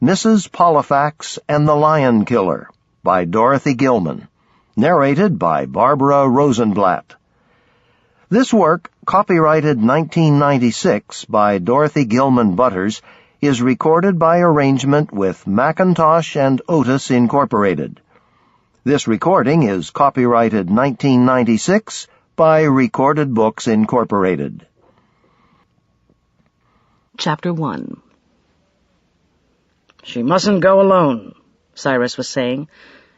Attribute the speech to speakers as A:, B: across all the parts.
A: Mrs. Pollifax and the Lion Killer by Dorothy Gilman, narrated by Barbara Rosenblatt. This work, copyrighted 1996 by Dorothy Gilman Butters, is recorded by arrangement with Macintosh and Otis Incorporated. This recording is copyrighted 1996 by Recorded Books Incorporated.
B: Chapter 1. "She mustn't go alone," Cyrus was saying.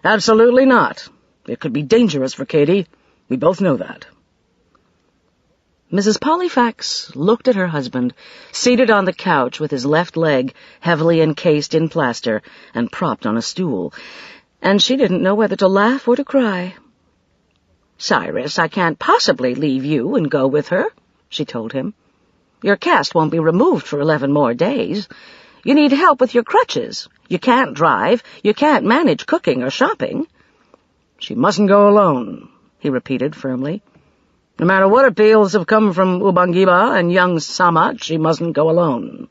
B: "Absolutely not. It could be dangerous for Katie. We both know that." Mrs. Pollifax looked at her husband, seated on the couch with his left leg heavily encased in plaster and propped on a stool, and she didn't know whether to laugh or to cry. "Cyrus, I can't possibly leave you and go with her," she told him. "Your cast won't be removed for 11 more days. You need help with your crutches. You can't drive. You can't manage cooking or shopping." "She mustn't go alone," he repeated firmly. "No matter what appeals have come from Ubangiba and young Samat, she mustn't go alone."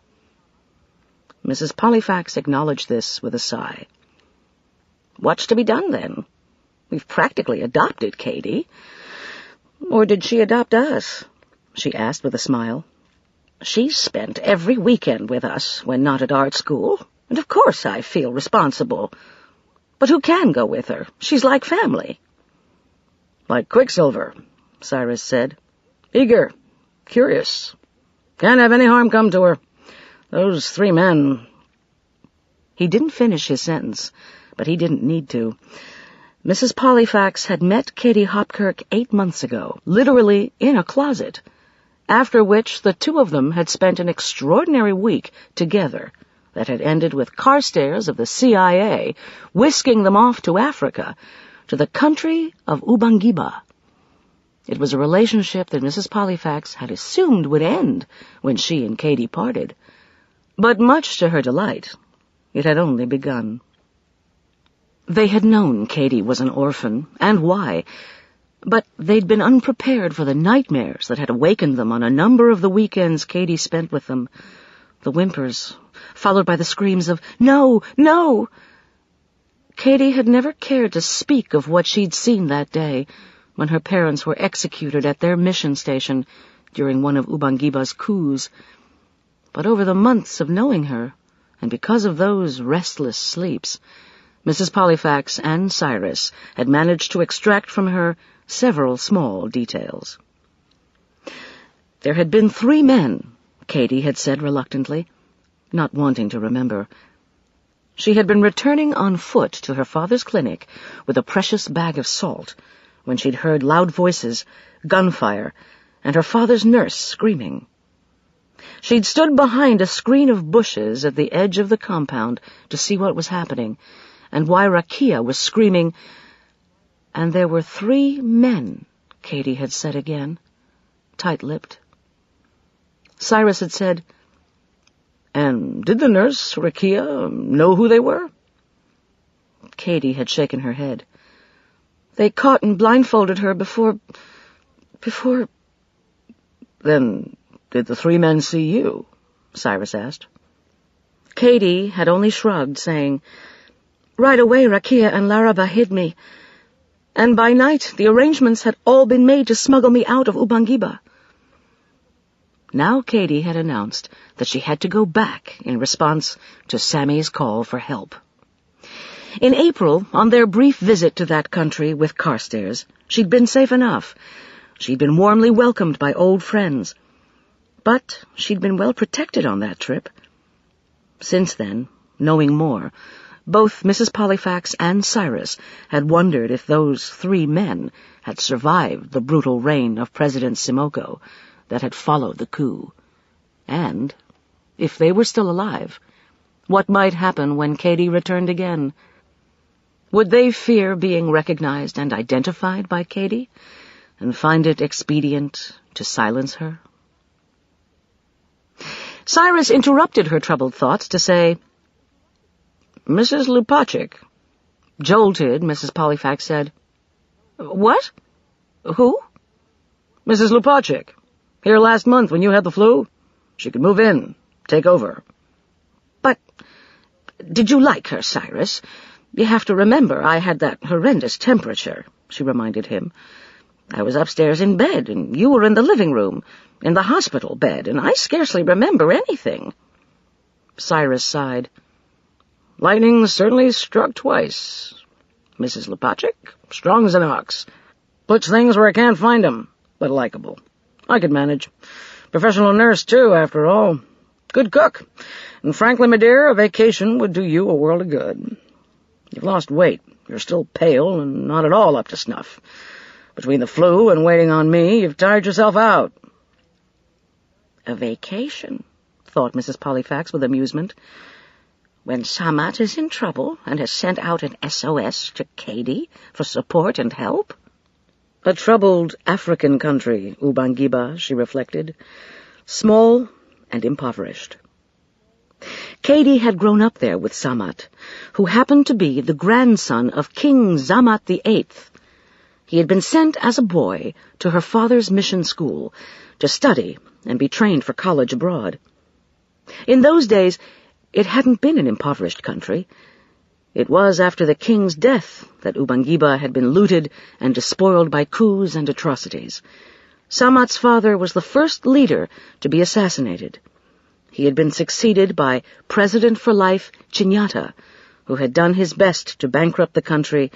B: Mrs. Pollifax acknowledged this with a sigh. "What's to be done, then? We've practically adopted Katie." "Or did she adopt us?" she asked with a smile. "She's spent every weekend with us when not at art school, and of course I feel responsible. But who can go with her? She's like family." "Like Quicksilver," Cyrus said. "Eager, curious. Can't have any harm come to her. Those 3 men—" He didn't finish his sentence, but he didn't need to. Mrs. Pollifax had met Katie Hopkirk 8 months ago, literally in a closet, after which the 2 of them had spent an extraordinary week together that had ended with Carstairs of the CIA whisking them off to Africa, to the country of Ubangiba. It was a relationship that Mrs. Pollifax had assumed would end when she and Katie parted, but much to her delight, it had only begun. They had known Katie was an orphan, and why, but they'd been unprepared for the nightmares that had awakened them on a number of the weekends Katie spent with them. The whimpers, followed by the screams of, "No, no!" Katie had never cared to speak of what she'd seen that day when her parents were executed at their mission station during one of Ubangiba's coups. But over the months of knowing her, and because of those restless sleeps, Mrs. Pollifax and Cyrus had managed to extract from her several small details. There had been 3 men, Katie had said reluctantly, not wanting to remember. She had been returning on foot to her father's clinic with a precious bag of salt when she'd heard loud voices, gunfire, and her father's nurse screaming. She'd stood behind a screen of bushes at the edge of the compound to see what was happening, and why Rakia was screaming. And there were 3 men, Katie had said again, tight-lipped. Cyrus had said, "And did the nurse, Rakia, know who they were?" Katie had shaken her head. "They caught and blindfolded her before... "Then did the 3 men see you?" Cyrus asked. Katie had only shrugged, saying, "Right away Rakia and Laraba hid me, and by night the arrangements had all been made to smuggle me out of Ubangiba." Now Katie had announced that she had to go back in response to Sammy's call for help. In April, on their brief visit to that country with Carstairs, she'd been safe enough. She'd been warmly welcomed by old friends. But she'd been well protected on that trip. Since then, knowing more, both Mrs. Pollifax and Cyrus had wondered if those 3 men had survived the brutal reign of President Simoko that had followed the coup. And, if they were still alive, what might happen when Katie returned again? Would they fear being recognized and identified by Katie, and find it expedient to silence her? Cyrus interrupted her troubled thoughts to say, "Mrs. Lupacek." Jolted, Mrs. Pollifax said, "What? Who?" "Mrs. Lupacek. Here last month when you had the flu. She could move in, take over." Did you like her, Cyrus? You have to remember I had that horrendous temperature, she reminded him. I was upstairs in bed, and you were in the living room, in the hospital bed, and I scarcely remember anything. Cyrus sighed. Lightning certainly struck twice. Mrs. Lepachik, strong as an ox. Puts things where I can't find 'em, but likable. I could manage. Professional nurse, too, after all. Good cook. And frankly, my dear, a vacation would do you a world of good. You've lost weight. You're still pale and not at all up to snuff. Between the flu and waiting on me, you've tired yourself out. A vacation, thought Mrs. Pollifax with amusement. When Samat is in trouble and has sent out an SOS to Katie for support and help? A troubled African country, Ubangiba, she reflected. Small and impoverished. Katie had grown up there with Samat, who happened to be the grandson of King Zamat VIII. He had been sent as a boy to her father's mission school to study and be trained for college abroad. In those days, it hadn't been an impoverished country. It was after the king's death that Ubangiba had been looted and despoiled by coups and atrocities. Samat's father was the first leader to be assassinated. He had been succeeded by President for Life Chinyata, who had done his best to bankrupt the country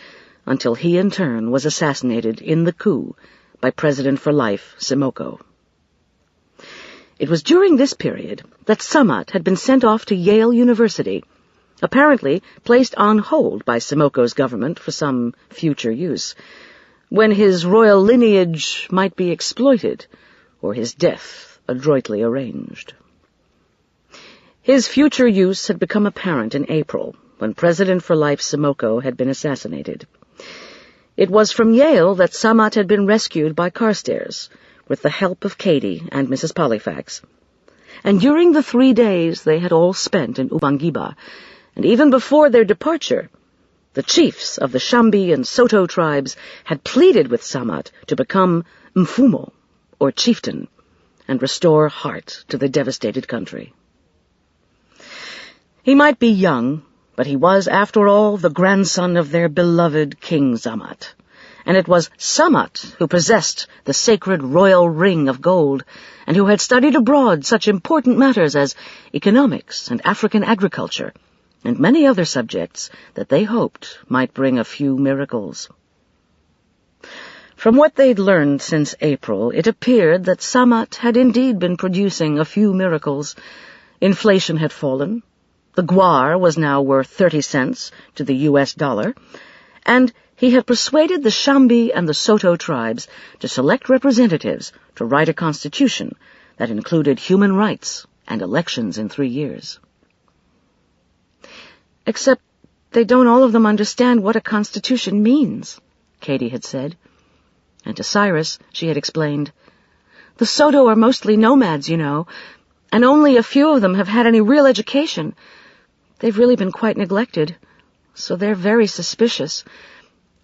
B: until he in turn was assassinated in the coup by President for Life Simoko. It was during this period that Samat had been sent off to Yale University, apparently placed on hold by Simoko's government for some future use, when his royal lineage might be exploited or his death adroitly arranged. His future use had become apparent in April, when President for Life Simoko had been assassinated. It was from Yale that Samat had been rescued by Carstairs, with the help of Katie and Mrs. Pollifax. And during the 3 days they had all spent in Ubangiba, and even before their departure, the chiefs of the Shambi and Soto tribes had pleaded with Samat to become Mfumo, or chieftain, and restore heart to the devastated country. He might be young, but he was, after all, the grandson of their beloved King Zamat, and it was Samat who possessed the sacred royal ring of gold, and who had studied abroad such important matters as economics and African agriculture, and many other subjects that they hoped might bring a few miracles. From what they'd learned since April, it appeared that Samat had indeed been producing a few miracles. Inflation had fallen, the guar was now worth 30 cents to the US dollar, and he had persuaded the Shambi and the Soto tribes to select representatives to write a constitution that included human rights and elections in 3 years. Except they don't all of them understand what a constitution means, Katie had said. And to Cyrus she had explained, the Soto are mostly nomads, you know, and only a few of them have had any real education. They've really been quite neglected, so they're very suspicious.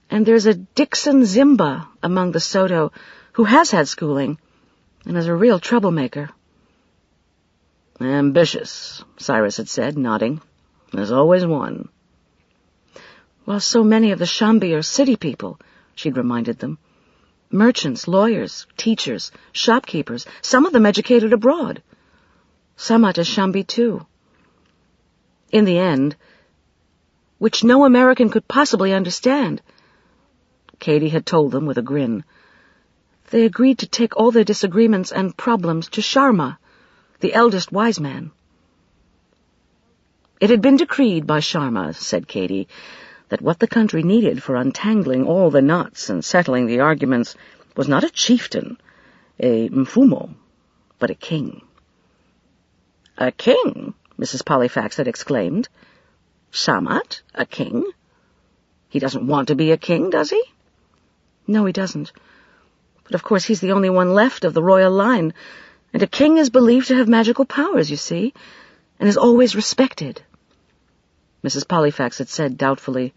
B: And there's a Dixon Zimba among the Soto who has had schooling and is a real troublemaker. Ambitious, Cyrus had said, nodding. There's always one. Well, so many of the Shambi are city people, she'd reminded them. Merchants, lawyers, teachers, shopkeepers, some of them educated abroad. Samat is Shambi too. In the end, which no American could possibly understand, Katie had told them with a grin, they agreed to take all their disagreements and problems to Sharma, the eldest wise man. It had been decreed by Sharma, said Katie, that what the country needed for untangling all the knots and settling the arguments was not a chieftain, a mfumo, but a king. A king? Mrs. Pollifax had exclaimed. Samat, a king? He doesn't want to be a king, does he? No, he doesn't. But of course he's the only one left of the royal line, and a king is believed to have magical powers, you see, and is always respected. Mrs. Pollifax had said doubtfully,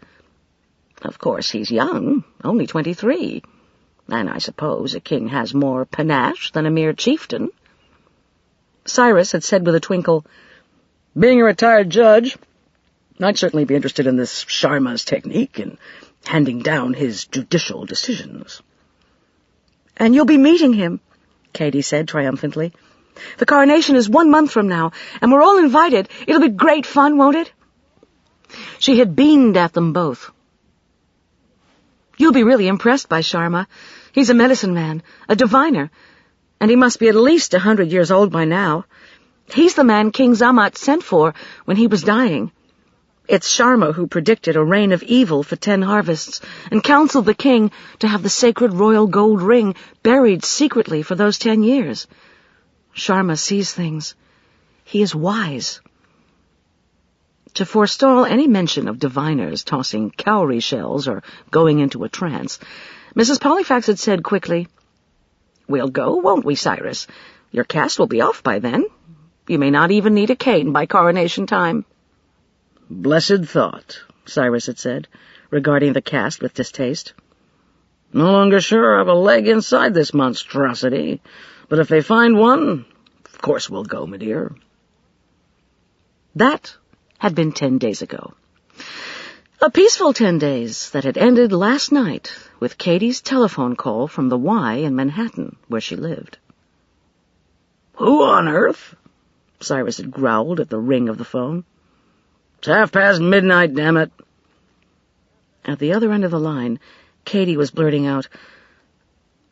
B: Of course he's young, only 23, and I suppose a king has more panache than a mere chieftain. Cyrus had said with a twinkle, Being a retired judge, I'd certainly be interested in this Sharma's technique in handing down his judicial decisions." "And you'll be meeting him," Katie said triumphantly. "The coronation is 1 month from now, and we're all invited. It'll be great fun, won't it?" She had beamed at them both. "You'll be really impressed by Sharma. He's a medicine man, a diviner, and he must be at least 100 years old by now. He's the man King Zamat sent for when he was dying. It's Sharma who predicted a reign of evil for 10 harvests and counseled the king to have the sacred royal gold ring buried secretly for those 10 years. Sharma sees things. He is wise." To forestall any mention of diviners tossing cowrie shells or going into a trance, Mrs. Pollifax had said quickly, "We'll go, won't we, Cyrus? Your cast will be off by then. You may not even need a cane by coronation time." "Blessed thought," Cyrus had said, regarding the cast with distaste. "No longer sure I have a leg inside this monstrosity, but if they find one, of course we'll go, my dear." That had been 10 days ago. A peaceful 10 days that had ended last night with Katie's telephone call from the Y in Manhattan, where she lived. "Who on earth?" Cyrus had growled at the ring of the phone. "It's midnight, damn it." At the other end of the line, Katie was blurting out,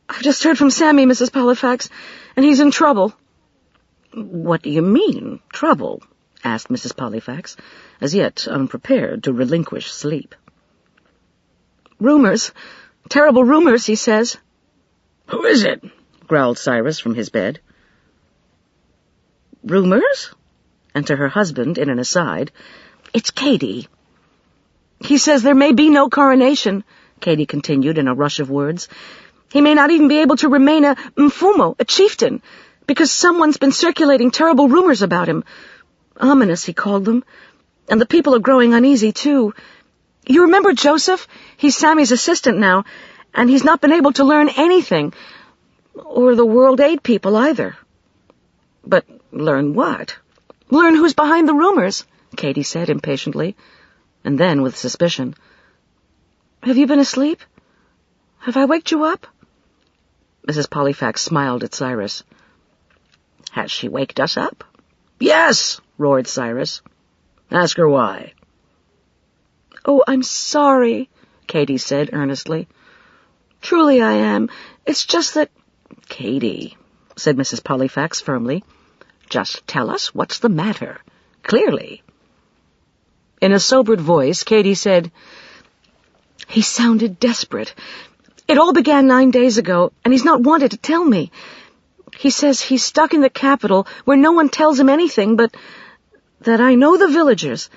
B: "I've just heard from Sammy, Mrs. Pollifax, and he's in trouble." "What do you mean, trouble?" asked Mrs. Pollifax, as yet unprepared to relinquish sleep. "Rumors. Terrible rumors, he says." "Who is it?" growled Cyrus from his bed. "Rumors?" And to her husband, in an aside, "It's Katie." "He says there may be no coronation," Katie continued in a rush of words. "He may not even be able to remain a mfumo, a chieftain, because someone's been circulating terrible rumors about him. Ominous, he called them. And the people are growing uneasy, too. You remember Joseph? He's Sammy's assistant now, and he's not been able to learn anything, or the World Aid people either." "But learn what?" "Learn who's behind the rumors," Katie said impatiently, and then with suspicion. "Have you been asleep? Have I waked you up?" Mrs. Pollifax smiled at Cyrus. "Has she waked us up?" "Yes," roared Cyrus. "Ask her why." "Oh, I'm sorry," Katie said earnestly. "Truly I am. It's just that—" "Katie," said Mrs. Pollifax firmly, "just tell us what's the matter, clearly." In a sobered voice, Katie said, "He sounded desperate. It all began 9 days ago, and he's not wanted to tell me. He says he's stuck in the capital where no one tells him anything, but that I know the villagers.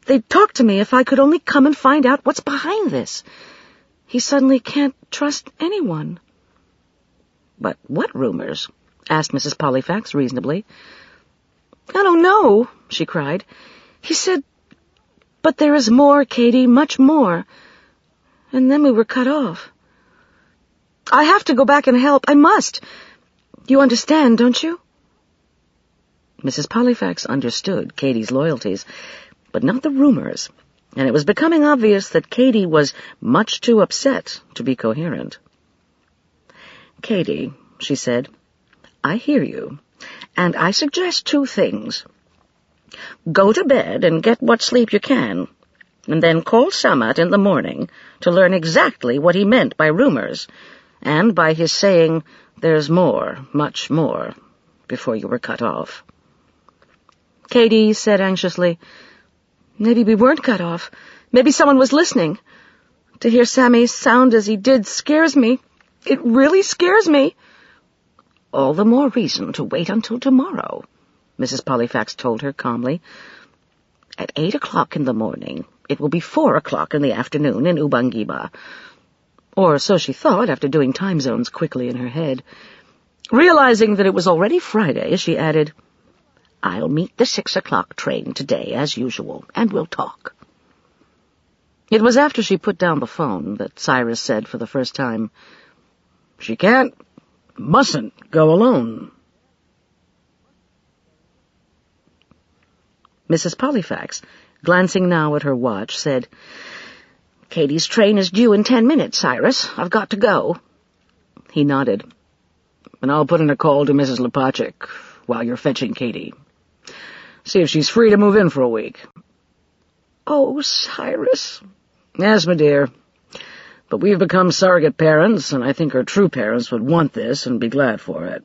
B: They'd talk to me if I could only come and find out what's behind this. He suddenly can't trust anyone." "But what rumors?" asked Mrs. Pollifax reasonably. "I don't know," she cried. "He said, 'But there is more, Katie, much more.' And then we were cut off. I have to go back and help. I must. You understand, don't you?" Mrs. Pollifax understood Katie's loyalties, but not the rumors, and it was becoming obvious that Katie was much too upset to be coherent. "Katie," she said, "I hear you, and I suggest 2 things. Go to bed and get what sleep you can, and then call Samat in the morning to learn exactly what he meant by rumors, and by his saying, 'There's more, much more,' before you were cut off." Katie said anxiously, "Maybe we weren't cut off. Maybe someone was listening. To hear Sammy sound as he did scares me. It really scares me." "All the more reason to wait until tomorrow," Mrs. Pollifax told her calmly. "At 8 o'clock in the morning, it will be 4 o'clock in the afternoon in Ubangiba." Or so she thought after doing time zones quickly in her head. Realizing that it was already Friday, she added, "I'll meet the 6 o'clock train today, as usual, and we'll talk." It was after she put down the phone that Cyrus said for the first time, "She mustn't go alone." Mrs. Pollifax glancing now at her watch, said, "Katie's train is due in 10 minutes, Cyrus. I've got to go." He nodded. "And I'll put in a call to Mrs. Lepachik while you're fetching Katie. See if she's free to move in for a week."
C: "Oh, Cyrus."
B: "Yes, my dear. But we've become surrogate parents, and I think her true parents would want this and be glad for it."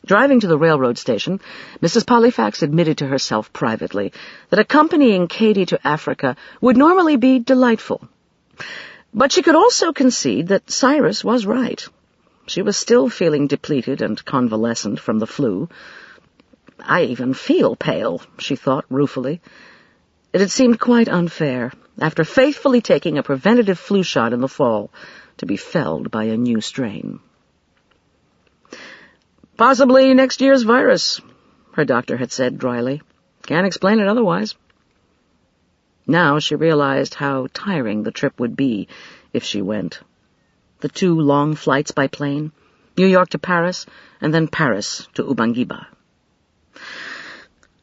B: Driving to the railroad station, Mrs. Pollifax admitted to herself privately that accompanying Katie to Africa would normally be delightful. But she could also concede that Cyrus was right. She was still feeling depleted and convalescent from the flu. "I even feel pale," she thought ruefully. It had seemed quite unfair, after faithfully taking a preventative flu shot in the fall, to be felled by a new strain. "Possibly next year's virus," her doctor had said dryly. "Can't explain it otherwise." Now she realized how tiring the trip would be if she went. The 2 long flights by plane, New York to Paris, and then Paris to Ubangiba.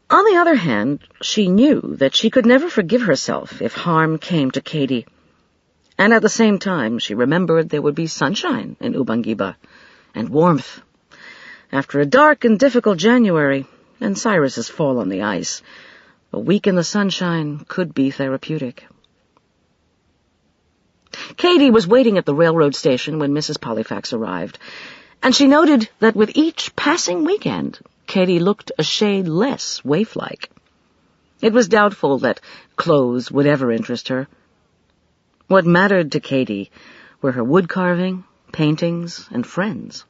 B: On the other hand, she knew that she could never forgive herself if harm came to Katie. And at the same time, she remembered there would be sunshine in Ubangiba, and warmth. After a dark and difficult January, and Cyrus's fall on the ice, a week in the sunshine could be therapeutic. Katie was waiting at the railroad station when Mrs. Pollifax arrived, and she noted that with each passing weekend, Katie looked a shade less waif-like. It was doubtful that clothes would ever interest her. What mattered to Katie were her wood-carving, paintings, and friends.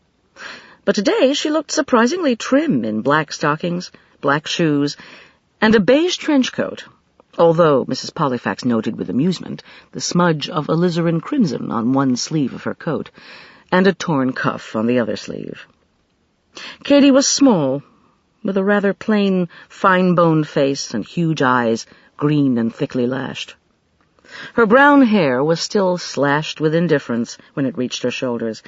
B: But today she looked surprisingly trim in black stockings, black shoes, and a beige trench coat, although Mrs. Pollifax noted with amusement the smudge of alizarin crimson on one sleeve of her coat, and a torn cuff on the other sleeve. Katie was small, with a rather plain, fine-boned face and huge eyes, green and thickly lashed. Her brown hair was still slashed with indifference when it reached her shoulders,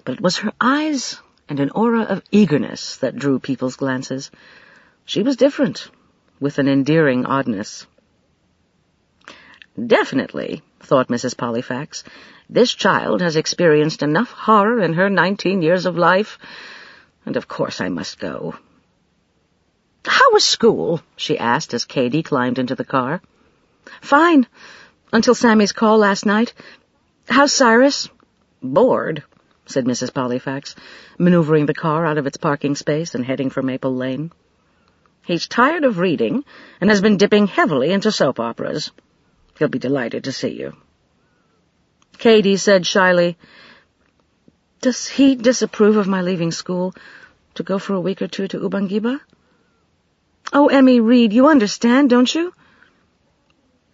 B: but it was her eyes and an aura of eagerness that drew people's glances. She was different, with an endearing oddness. "Definitely," thought Mrs. Pollifax, "this child has experienced enough horror in her 19 years of life, and of course I must go." "How was school?" she asked as Katie climbed into the car. "Fine, until Sammy's call last night. How's Cyrus?" "Bored," said Mrs. Pollifax, maneuvering the car out of its parking space and heading for Maple Lane. "He's tired of reading and has been dipping heavily into soap operas. He'll be delighted to see you." Katie said shyly, "Does he disapprove of my leaving school to go for a week or 2 to Ubangiba?" "Oh, Emmy Reed, you understand, don't you?"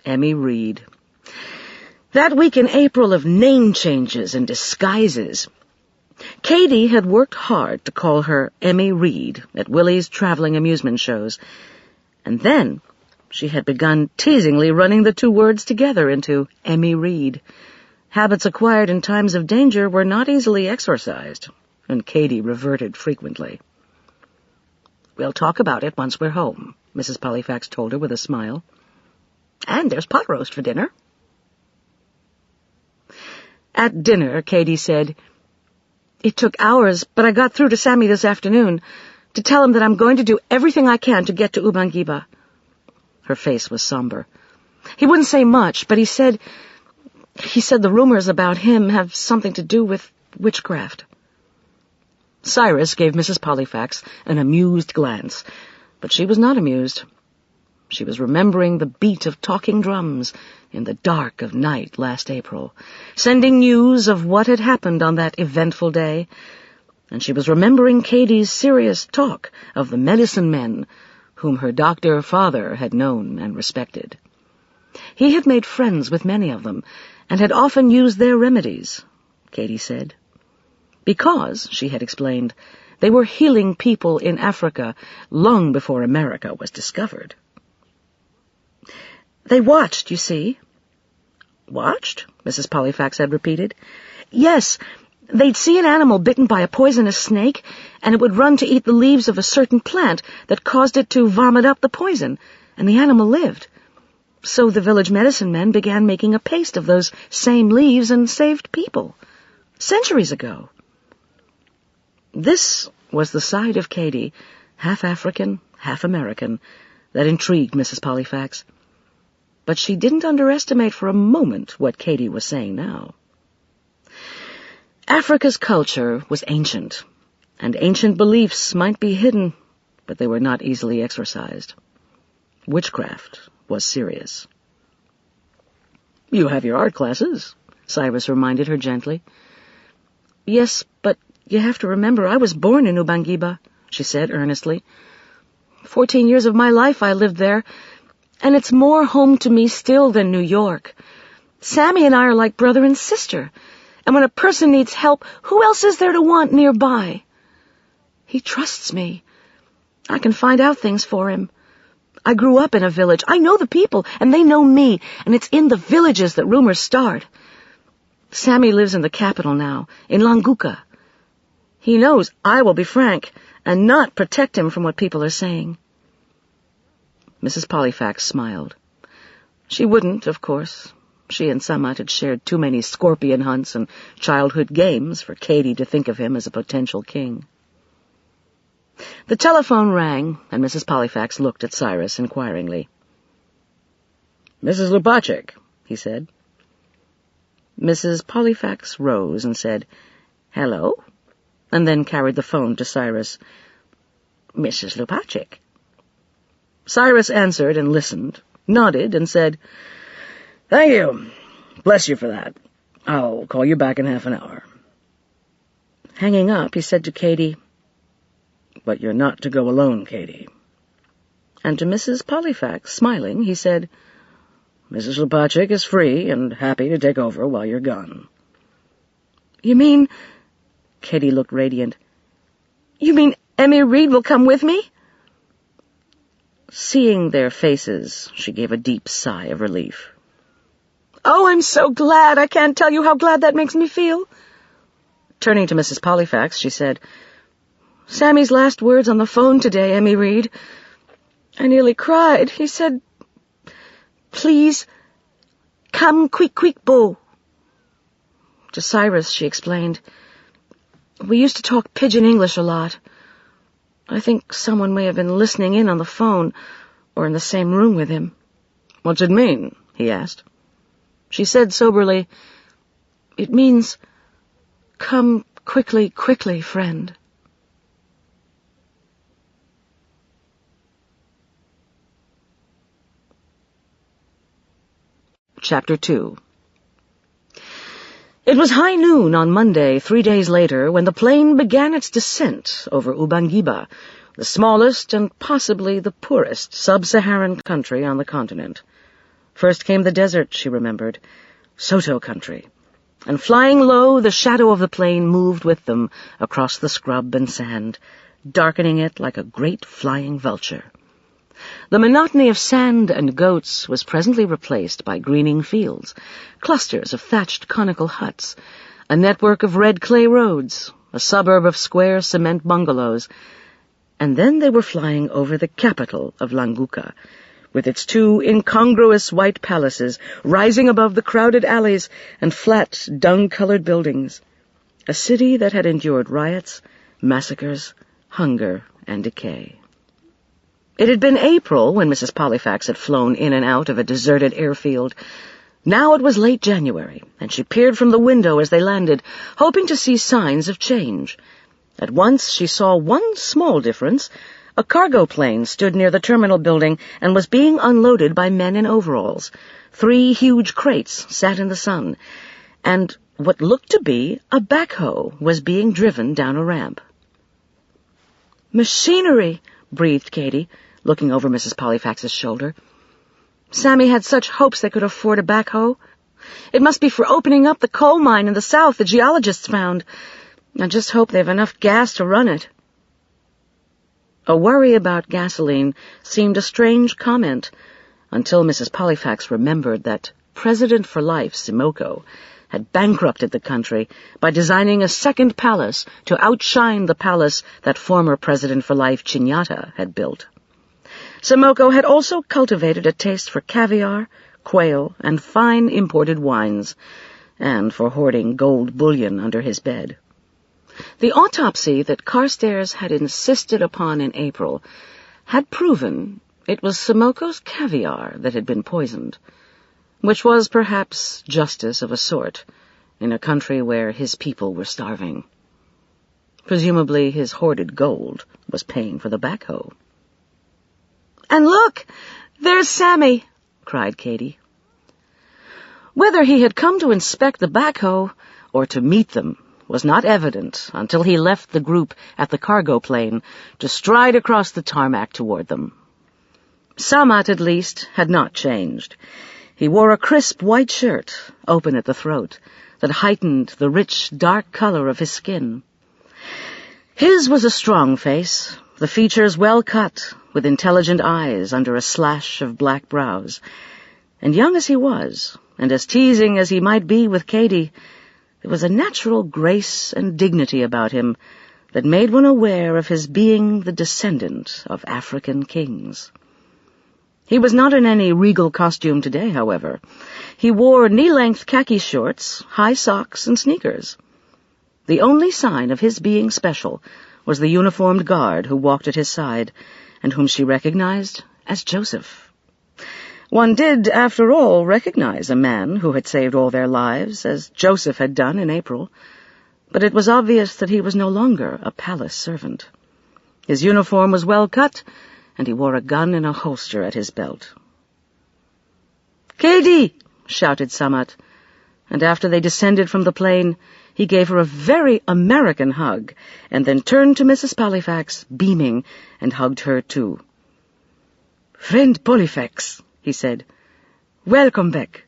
B: Emmy Reed. That week in April of name changes and disguises. Katie had worked hard to call her Emmy Reed at Willie's traveling amusement shows, and then she had begun teasingly running the 2 words together into Emmy Reed. Habits acquired in times of danger were not easily exorcised, and Katie reverted frequently. "We'll talk about it once we're home," Mrs. Pollifax told her with a smile. "And there's pot roast for dinner." At dinner, Katie said, "It took hours, but I got through to Sammy this afternoon to tell him that I'm going to do everything I can to get to Ubangiba." Her face was somber. "He wouldn't say much, but he said the rumors about him have something to do with witchcraft." Cyrus gave Mrs. Pollifax an amused glance, but she was not amused. She was remembering the beat of talking drums in the dark of night last April, sending news of what had happened on that eventful day, and she was remembering Katie's serious talk of the medicine men whom her doctor father had known and respected. He had made friends with many of them, and had often used their remedies, Katie said. Because, she had explained, they were healing people in Africa long before America was discovered. "They watched, you see." "Watched?" Mrs. Pollifax had repeated. "Yes, they'd see an animal bitten by a poisonous snake, and it would run to eat the leaves of a certain plant that caused it to vomit up the poison, and the animal lived. So the village medicine men began making a paste of those same leaves and saved people. Centuries ago. This was the side of Katie, half African, half American, that intrigued Mrs. Pollifax. But she didn't underestimate for a moment what Katie was saying now. Africa's culture was ancient, and ancient beliefs might be hidden, but they were not easily exorcised. Witchcraft was serious. "You have your art classes," Cyrus reminded her gently. "Yes, but you have to remember I was born in Ubangiba," she said earnestly. 14 years of my life I lived there, and it's more home to me still than New York. Sammy and I are like brother and sister, and when a person needs help, who else is there to want nearby? He trusts me. I can find out things for him. I grew up in a village. I know the people, and they know me, and it's in the villages that rumors start. Sammy lives in the capital now, in Languka. He knows I will be frank and not protect him from what people are saying." Mrs. Pollifax smiled. She wouldn't, of course. She and Sammat had shared too many scorpion hunts and childhood games for Katie to think of him as a potential king. The telephone rang, and Mrs. Pollifax looked at Cyrus inquiringly. "Mrs. Lubachik," he said. Mrs. Pollifax rose and said, "Hello," and then carried the phone to Cyrus. "Mrs. Lubachik." Cyrus answered and listened, nodded, and said, "Thank you. Bless you for that. I'll call you back in half an hour." Hanging up, he said to Katie, "But you're not to go alone, Katie." And to Mrs. Pollifax, smiling, he said, "Mrs. Lubachik is free and happy to take over while you're gone." "You mean—" Katie looked radiant. "You mean Emmy Reed will come with me?" Seeing their faces, she gave a deep sigh of relief. "Oh, I'm so glad. I can't tell you how glad that makes me feel." Turning to Mrs. Pollifax, she said, "Sammy's last words on the phone today, Emmy Reed. I nearly cried. He said, 'Please, come quick, Bo.'" To Cyrus, she explained, "We used to talk pidgin English a lot. I think someone may have been listening in on the phone, or in the same room with him." "What's it mean?" he asked. She said soberly, "It means, come quickly, friend." Chapter 2. It was high noon on Monday, 3 days later, when the plane began its descent over Ubangiba, the smallest and possibly the poorest sub-Saharan country on the continent. First came the desert, she remembered, Soto country, and flying low, the shadow of the plane moved with them across the scrub and sand, darkening it like a great flying vulture. The monotony of sand and goats was presently replaced by greening fields, clusters of thatched conical huts, a network of red clay roads, a suburb of square cement bungalows, and then they were flying over the capital of Languka, with its 2 incongruous white palaces rising above the crowded alleys and flat, dung-colored buildings, a city that had endured riots, massacres, hunger, and decay. It had been April when Mrs. Pollifax had flown in and out of a deserted airfield. Now it was late January, and she peered from the window as they landed, hoping to see signs of change. At once she saw one small difference. A cargo plane stood near the terminal building and was being unloaded by men in overalls. 3 huge crates sat in the sun, and what looked to be a backhoe was being driven down a ramp. "Machinery," breathed Katie, looking over Mrs. Pollifax's shoulder. "Sammy had such hopes they could afford a backhoe. It must be for opening up the coal mine in the south the geologists found. I just hope they have enough gas to run it." A worry about gasoline seemed a strange comment, until Mrs. Pollifax remembered that President for Life, Simoko, had bankrupted the country by designing a second palace to outshine the palace that former President for Life, Chinyata, had built. Simoko had also cultivated a taste for caviar, quail, and fine imported wines, and for hoarding gold bullion under his bed. The autopsy that Carstairs had insisted upon in April had proven it was Simoko's caviar that had been poisoned, which was perhaps justice of a sort in a country where his people were starving. Presumably his hoarded gold was paying for the backhoe.
C: "And look! There's Sammy!"
B: cried Katie. Whether he had come to inspect the backhoe or to meet them was not evident until he left the group at the cargo plane to stride across the tarmac toward them. Samat, at least, had not changed. He wore a crisp white shirt, open at the throat, that heightened the rich, dark color of his skin. His was a strong face, the features well cut, with intelligent eyes under a slash of black brows. And young as he was, and as teasing as he might be with Katie, there was a natural grace and dignity about him that made one aware of his being the descendant of African kings. He was not in any regal costume today, however. He wore knee-length khaki shorts, high socks, and sneakers. The only sign of his being special was the uniformed guard who walked at his side, and whom she recognized as Joseph. One did, after all, recognize a man who had saved all their lives, as Joseph had done in April, but it was obvious that he was no longer a palace servant. His uniform was well cut, and he wore a gun in a holster at his belt.
C: "Katie!"
B: shouted Samat, and after they descended from the plane, he gave her a very American hug, and then turned to Mrs. Pollifax, beaming, and hugged her too.
C: "Friend Pollifax," he said, "welcome back."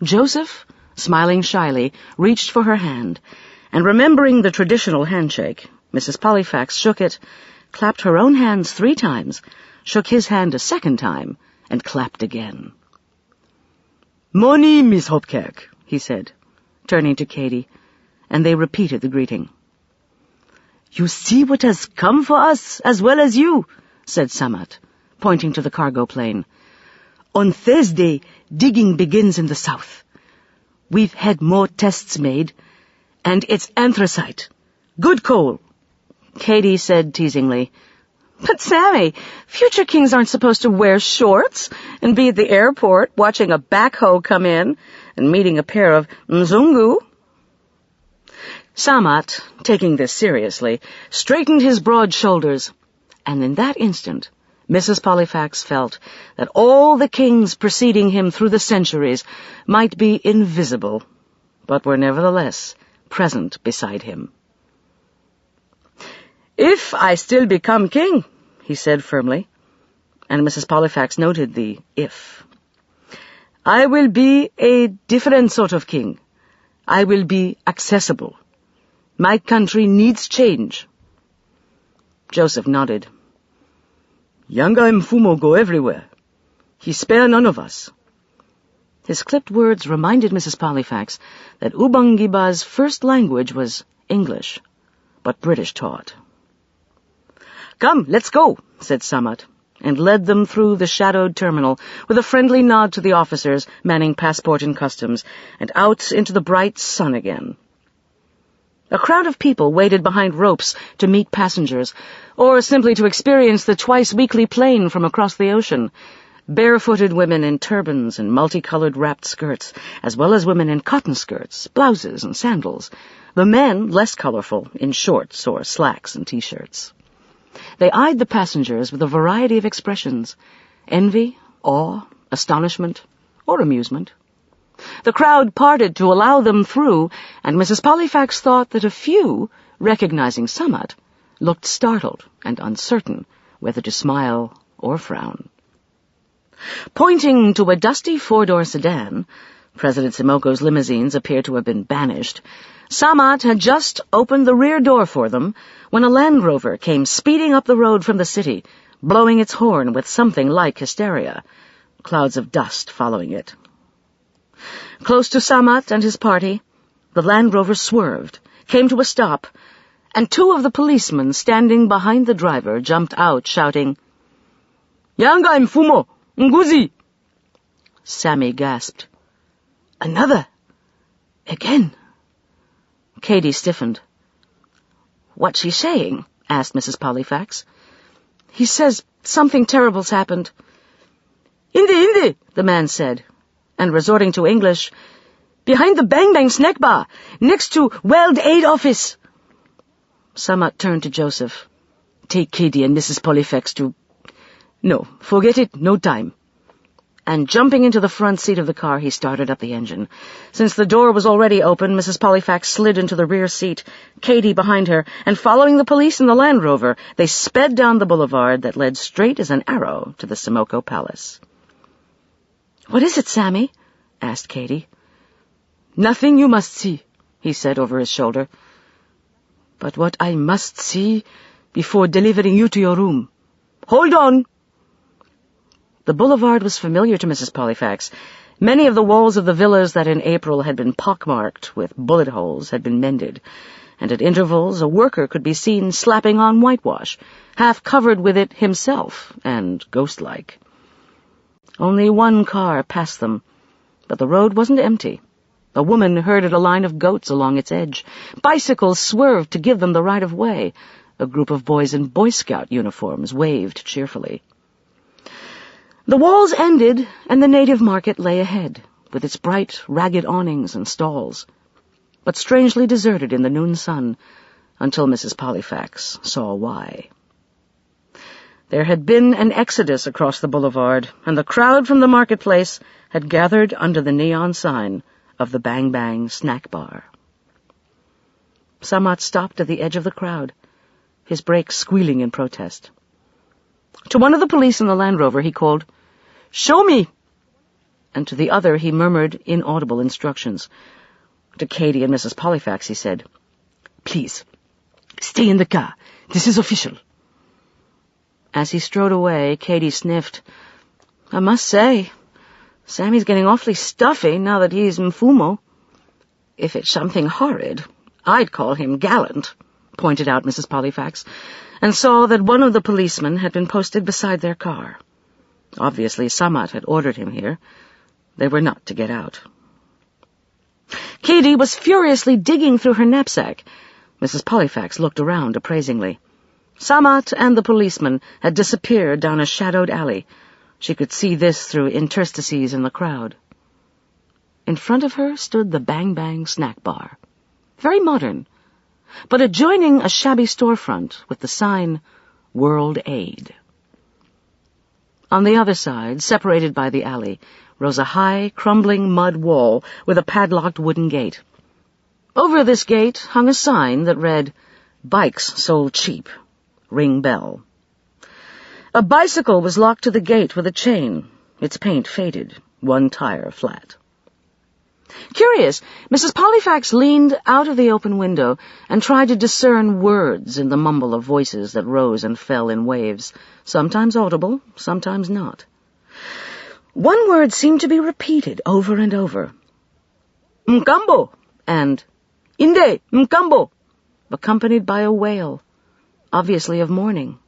B: Joseph, smiling shyly, reached for her hand, and remembering the traditional handshake, Mrs. Pollifax shook it, clapped her own hands 3 times, shook his hand a 2nd time, and clapped again.
C: "Morning, Miss Hopkirk,"
B: he said, turning to Katie, and they repeated the greeting.
C: "You see what has come for us, as well as you,"
B: said Samat, pointing to the cargo plane.
C: "On Thursday, digging begins in the south. We've had more tests made, and it's anthracite. Good coal."
B: Katie said teasingly,
C: "But, Sammy, future kings aren't supposed to wear shorts and be at the airport watching a backhoe come in and meeting a pair of Mzungu."
B: Samat, taking this seriously, straightened his broad shoulders, and in that instant Mrs. Pollifax felt that all the kings preceding him through the centuries might be invisible, but were nevertheless present beside him.
C: "If I still become king,"
B: he said firmly, and Mrs. Pollifax noted the if.
C: "I will be a different sort of king. I will be accessible. My country needs change."
B: Joseph nodded.
C: "Yanga Mfumo go everywhere. He spare none of us."
B: His clipped words reminded Mrs. Pollifax that Ubangiba's first language was English, but British taught.
C: "Come, let's go,"
B: said Samat, and led them through the shadowed terminal with a friendly nod to the officers manning passport and customs, and out into the bright sun again. A crowd of people waited behind ropes to meet passengers, or simply to experience the twice-weekly plane from across the ocean. Barefooted women in turbans and multicolored wrapped skirts, as well as women in cotton skirts, blouses, and sandals. The men, less colorful, in shorts or slacks and T-shirts. They eyed the passengers with a variety of expressions: envy, awe, astonishment, or amusement. The crowd parted to allow them through, and Mrs. Pollifax thought that a few, recognizing Samat, looked startled and uncertain whether to smile or frown. Pointing to a dusty 4-door sedan, President Simoko's limousines appeared to have been banished, Samat had just opened the rear door for them when a Land Rover came speeding up the road from the city, blowing its horn with something like hysteria, clouds of dust following it. Close to Samat and his party, the Land Rover swerved, came to a stop, and 2 of the policemen standing behind the driver jumped out, shouting,
C: Yanga mfumo, nguzi. Sammy gasped. Another. Again. Katie stiffened. What's she saying? Asked Mrs. Pollifax. He says something terrible's happened. Inde, the man said, and resorting to English, behind the Bang Bang snack bar, next to World Aid Office. Samat turned to Joseph. Take Katie and Mrs. Pollifax to... No, forget it, no time. And jumping into the front seat of the car, he started up the engine. Since the door was already open, Mrs. Pollifax slid into the rear seat, Katie behind her, and following the police in the Land Rover, they sped down the boulevard that led straight as an arrow to the Simoko Palace. What is it, Sammy? Asked Katie. Nothing you must see, he said over his shoulder. But what I must see before delivering you to your room. Hold on! The boulevard was familiar to Mrs. Pollifax. Many of the walls of the villas that in April had been pockmarked with bullet holes had been mended, and at intervals a worker could be seen slapping on whitewash, half covered with it himself, and ghost-like. Only one car passed them, but the road wasn't empty. A woman herded a line of goats along its edge. Bicycles swerved to give them the right of way. A group of boys in Boy Scout uniforms waved cheerfully. The walls ended, and the native market lay ahead, with its bright, ragged awnings and stalls, but strangely deserted in the noon sun, until Mrs. Pollifax saw why. There had been an exodus across the boulevard, and the crowd from the marketplace had gathered under the neon sign of the Bang Bang snack bar. Samat stopped at the edge of the crowd, his brakes squealing in protest. To one of the police in the Land Rover he called, "Show me!" And to the other he murmured inaudible instructions. To Katie and Mrs. Pollifax he said, "Please, stay in the car. This is official." As he strode away, Katie sniffed. "I must say, Sammy's getting awfully stuffy now that he's Mfumo." "If it's something horrid, I'd call him gallant," pointed out Mrs. Pollifax, and saw that one of the policemen had been posted beside their car. Obviously, Samat had ordered him here. They were not to get out. Katie was furiously digging through her knapsack. Mrs. Pollifax looked around appraisingly. Samat and the policeman had disappeared down a shadowed alley. She could see this through interstices in the crowd. In front of her stood the Bang Bang snack bar. Very modern, but adjoining a shabby storefront with the sign, World Aid. On the other side, separated by the alley, rose a high, crumbling mud wall with a padlocked wooden gate. Over this gate hung a sign that read, "Bikes sold cheap. Ring bell." A bicycle was locked to the gate with a chain, its paint faded, one tire flat. Curious, Mrs. Pollifax leaned out of the open window and tried to discern words in the mumble of voices that rose and fell in waves, sometimes audible, sometimes not. One word seemed to be repeated over and over. "Mkambo!" and "Inde, Mkambo!" accompanied by a wail, obviously of mourning.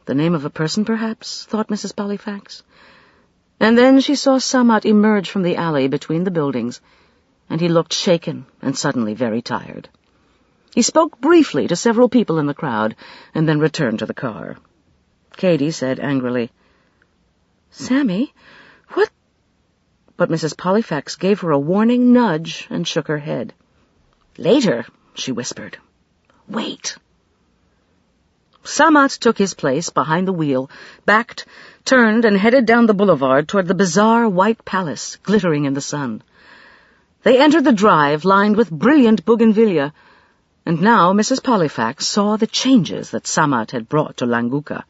C: The name of a person, perhaps, thought Mrs. Pollifax. And then she saw Samat emerge from the alley between the buildings, and he looked shaken and suddenly very tired. He spoke briefly to several people in the crowd, and then returned to the car. Katie said angrily, "Sammy, what—" But Mrs. Pollifax gave her a warning nudge and shook her head. "Later," she whispered. "Wait." Samat took his place behind the wheel, backed, turned, and headed down the boulevard toward the bizarre white palace glittering in the sun. They entered the drive lined with brilliant bougainvillea, and now Mrs. Pollifax saw the changes that Samat had brought to Languka.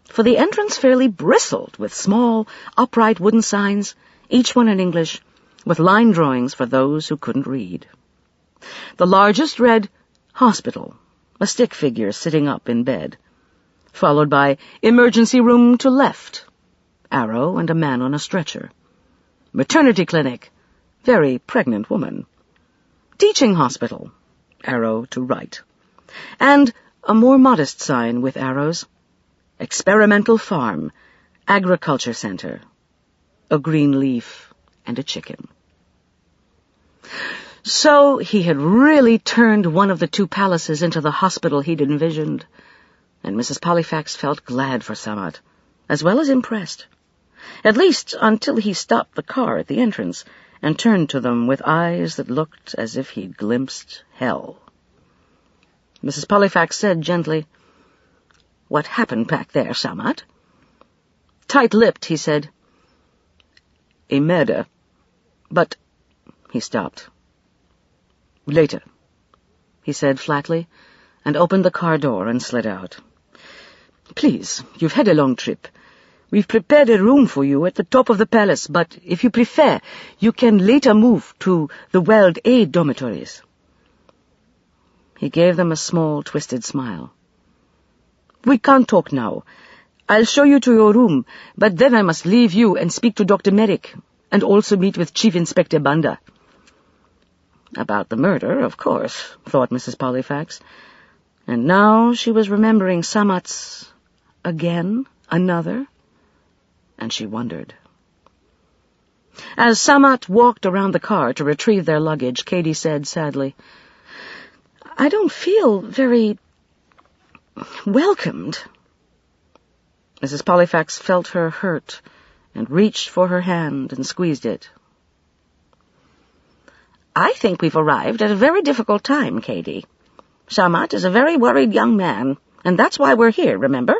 C: For the entrance fairly bristled with small, upright wooden signs, each one in English, with line drawings for those who couldn't read. The largest read, "Hospital," a stick figure sitting up in bed, followed by "Emergency room to left," arrow and a man on a stretcher. "Maternity clinic," very pregnant woman. "Teaching hospital," arrow to right. And a more modest sign with arrows,
B: experimental farm, agriculture center, a green leaf, and a chicken. So he had really turned one of the two palaces into the hospital he'd envisioned, and Mrs. Pollifax felt glad for Samad, as well as impressed, at least until he stopped the car at the entrance and turned to them with eyes that looked as if he'd glimpsed hell. Mrs. Pollifax said gently, "What happened back there, Samad?" Tight-lipped, he said, "A murder. But—" He stopped. "Later," he said flatly, and opened the car door and slid out. "Please, you've had a long trip. We've prepared a room for you at the top of the palace, but if you prefer, you can later move to the World Aid dormitories." He gave them a small, twisted smile. "We can't talk now. I'll show you to your room, but then I must leave you and speak to Dr. Merrick, and also meet with Chief Inspector Banda." About the murder, of course, thought Mrs. Pollifax, and now she was remembering Samat's again, another, and she wondered. As Samat walked around the car to retrieve their luggage, Katie said sadly, "I don't feel very welcomed." Mrs. Pollifax felt her hurt and reached for her hand and squeezed it. "I think we've arrived at a very difficult time, Katie. Samat is a very worried young man, and that's why we're here, remember?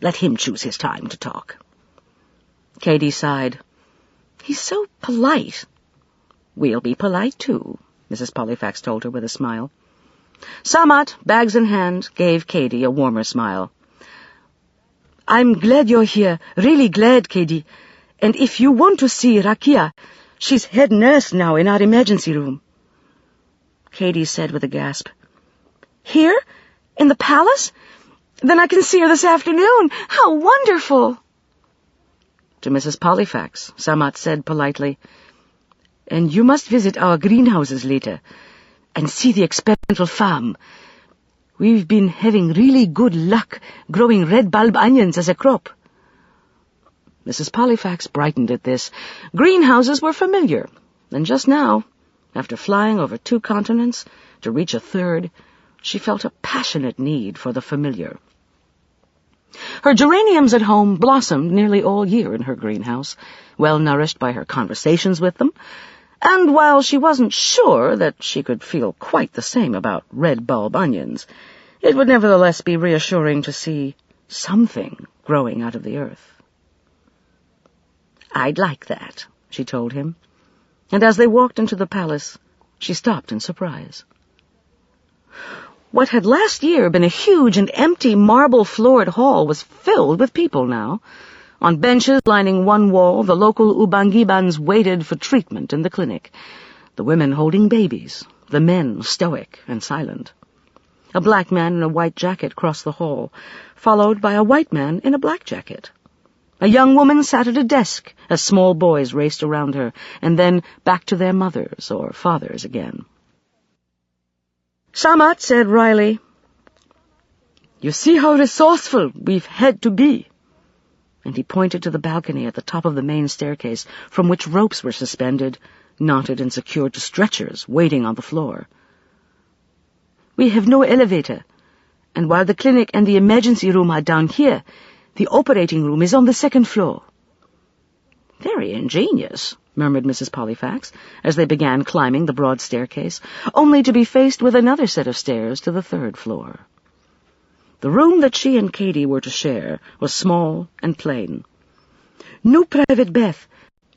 B: Let him choose his time to talk." Katie sighed. "He's so polite." "We'll be polite, too," Mrs. Pollifax told her with a smile. Samat, bags in hand, gave Katie a warmer smile. "I'm glad you're here, really glad, Katie. And if you want to see Rakia, she's head nurse now in our emergency room." Katie said with a gasp, "Here? In the palace? Then I can see her this afternoon. How wonderful!" To Mrs. Pollifax, Samat said politely, "And you must visit our greenhouses later and see the experimental farm. We've been having really good luck growing red bulb onions as a crop." Mrs. Pollifax brightened at this. Greenhouses were familiar, and just now, after flying over 2 continents to reach a third, she felt a passionate need for the familiar. Her geraniums at home blossomed nearly all year in her greenhouse, well nourished by her conversations with them, and while she wasn't sure that she could feel quite the same about red bulb onions, it would nevertheless be reassuring to see something growing out of the earth. "I'd like that," she told him, and as they walked into the palace, she stopped in surprise. What had last year been a huge and empty marble-floored hall was filled with people now. On benches lining one wall, the local Ubangibans waited for treatment in the clinic, the women holding babies, the men stoic and silent. A black man in a white jacket crossed the hall, followed by a white man in a black jacket. A young woman sat at a desk as small boys raced around her, and then back to their mothers or fathers again. Samat said wryly, "You see how resourceful we've had to be," and he pointed to the balcony at the top of the main staircase, from which ropes were suspended, knotted and secured to stretchers waiting on the floor. "We have no elevator, and while the clinic and the emergency room are down here, the operating room is on the 2nd floor." "Very ingenious," murmured Mrs. Pollifax, as they began climbing the broad staircase, only to be faced with another set of stairs to the 3rd floor. The room that she and Katie were to share was small and plain. "No private bath.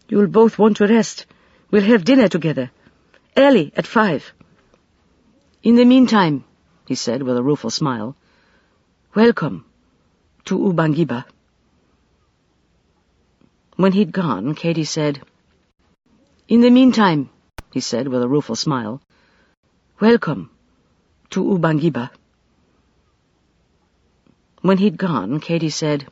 B: You'll both want to rest. We'll have dinner together. Early, at 5. "In the meantime," he said with a rueful smile, "welcome to Ubangiba." When he'd gone, Katie said, "In the meantime," he said with a rueful smile, "welcome to Ubangiba." When he'd gone, Katie said,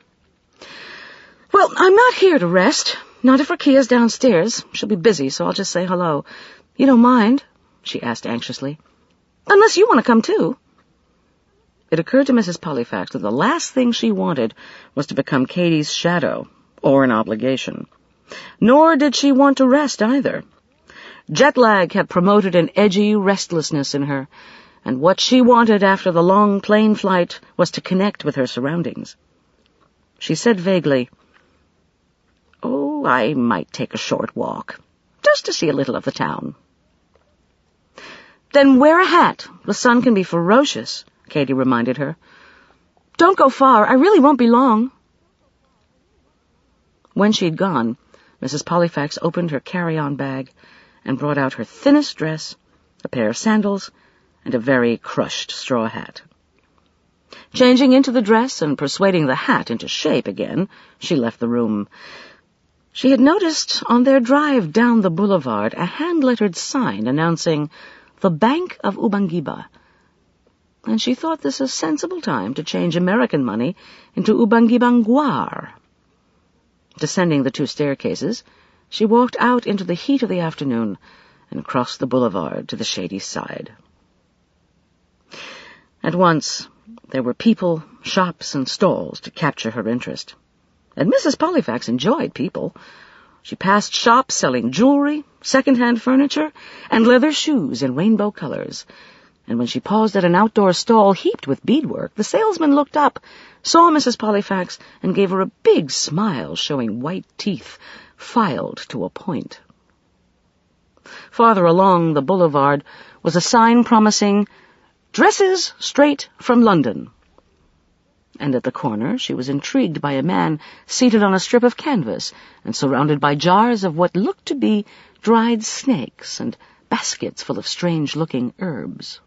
B: "Well, I'm not here to rest. Not if Rakia's downstairs. She'll be busy, so I'll just say hello. You don't mind?" she asked anxiously. "Unless you want to come too." It occurred to Mrs. Pollifax that the last thing she wanted was to become Katie's shadow, or an obligation. Nor did she want to rest either. Jet lag had promoted an edgy restlessness in her, and what she wanted after the long plane flight was to connect with her surroundings. She said vaguely, "Oh, I might take a short walk, just to see a little of the town." "Then wear a hat. The sun can be ferocious," Katie reminded her. "Don't go far. I really won't be long." When she'd gone, Mrs. Pollifax opened her carry-on bag and brought out her thinnest dress, a pair of sandals, and a very crushed straw hat. Changing into the dress and persuading the hat into shape again, she left the room. She had noticed on their drive down the boulevard a hand-lettered sign announcing the Bank of Ubangiba, and she thought this a sensible time to change American money into Ubangibanguar. Descending the 2 staircases, she walked out into the heat of the afternoon and crossed the boulevard to the shady side. At once, there were people, shops, and stalls to capture her interest. And Mrs. Pollifax enjoyed people. She passed shops selling jewelry, second-hand furniture, and leather shoes in rainbow colors. And when she paused at an outdoor stall heaped with beadwork, the salesman looked up, saw Mrs. Pollifax, and gave her a big smile showing white teeth, filed to a point. Farther along the boulevard was a sign promising "Dresses straight from London." And at the corner she was intrigued by a man seated on a strip of canvas and surrounded by jars of what looked to be dried snakes and baskets full of strange-looking herbs.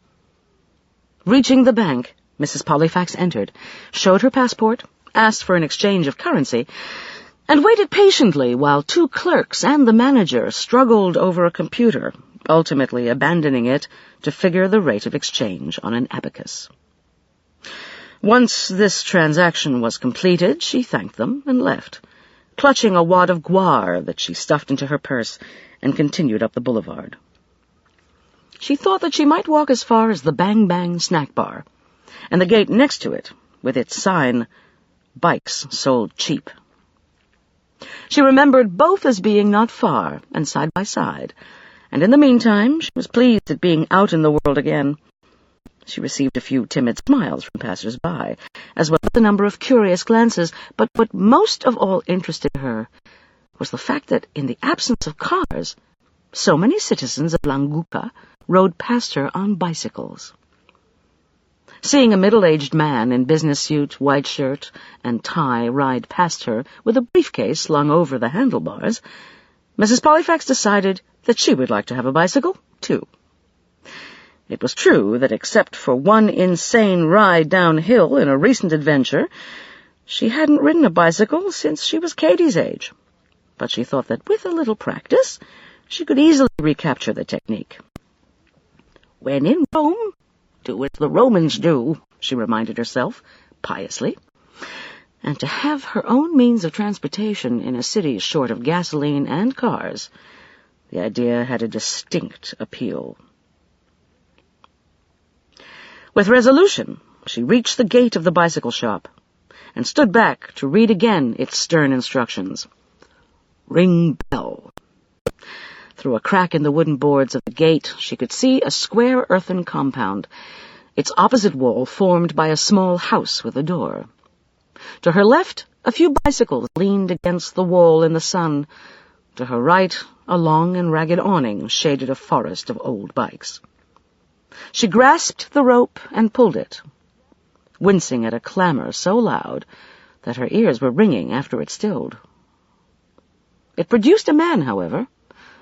B: Reaching the bank, Mrs. Pollifax entered, showed her passport, asked for an exchange of currency, and waited patiently while 2 clerks and the manager struggled over a computer, ultimately abandoning it to figure the rate of exchange on an abacus. Once this transaction was completed, she thanked them and left, clutching a wad of guar that she stuffed into her purse and continued up the boulevard. She thought that she might walk as far as the Bang Bang snack bar, and the gate next to it, with its sign, "Bikes sold cheap." She remembered both as being not far and side by side, and in the meantime she was pleased at being out in the world again. She received a few timid smiles from passers-by, as well as a number of curious glances, but what most of all interested her was the fact that, in the absence of cars, so many citizens of Languka rode past her on bicycles. Seeing a middle-aged man in business suit, white shirt, and tie ride past her with a briefcase slung over the handlebars, Mrs. Pollifax decided that she would like to have a bicycle, too. It was true that except for one insane ride downhill in a recent adventure, she hadn't ridden a bicycle since she was Katie's age. But she thought that with a little practice, she could easily recapture the technique. "When in Rome, do as the Romans do," she reminded herself, piously. And to have her own means of transportation in a city short of gasoline and cars, the idea had a distinct appeal. With resolution, she reached the gate of the bicycle shop and stood back to read again its stern instructions. "Ring bell." Through a crack in the wooden boards of the gate, she could see a square earthen compound, its opposite wall formed by a small house with a door. To her left, a few bicycles leaned against the wall in the sun. To her right, a long and ragged awning shaded a forest of old bikes. She grasped the rope and pulled it, wincing at a clamor so loud that her ears were ringing after it stilled. It produced a man, however,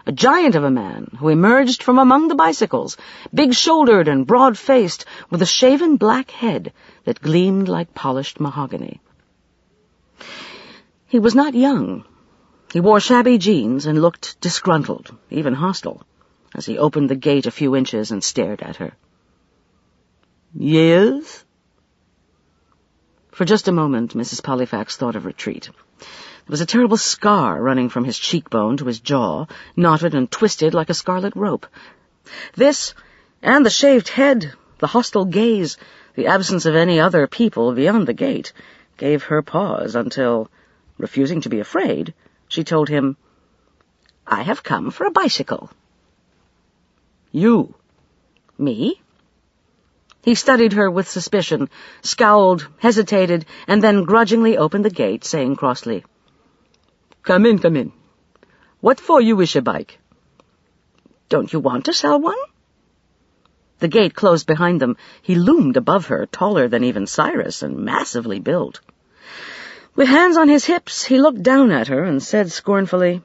B: a giant of a man who emerged from among the bicycles, big-shouldered and broad-faced, with a shaven black head that gleamed like polished mahogany. He was not young. He wore shabby jeans and looked disgruntled, even hostile, as he opened the gate a few inches and stared at her. "Yes?" For just a moment, Mrs. Pollifax thought of retreat. There was a terrible scar running from his cheekbone to his jaw, knotted and twisted like a scarlet rope. This, and the shaved head, the hostile gaze, The absence of any other people beyond the gate gave her pause until, refusing to be afraid, she told him, "I have come for a bicycle." "You?" "Me?" He studied her with suspicion, scowled, hesitated, and then grudgingly opened the gate, saying crossly, Come in, come in. What for you wish a bike?" "Don't you want to sell one?" The gate closed behind them. He loomed above her, taller than even Cyrus and massively built. With hands on his hips, he looked down at her and said scornfully,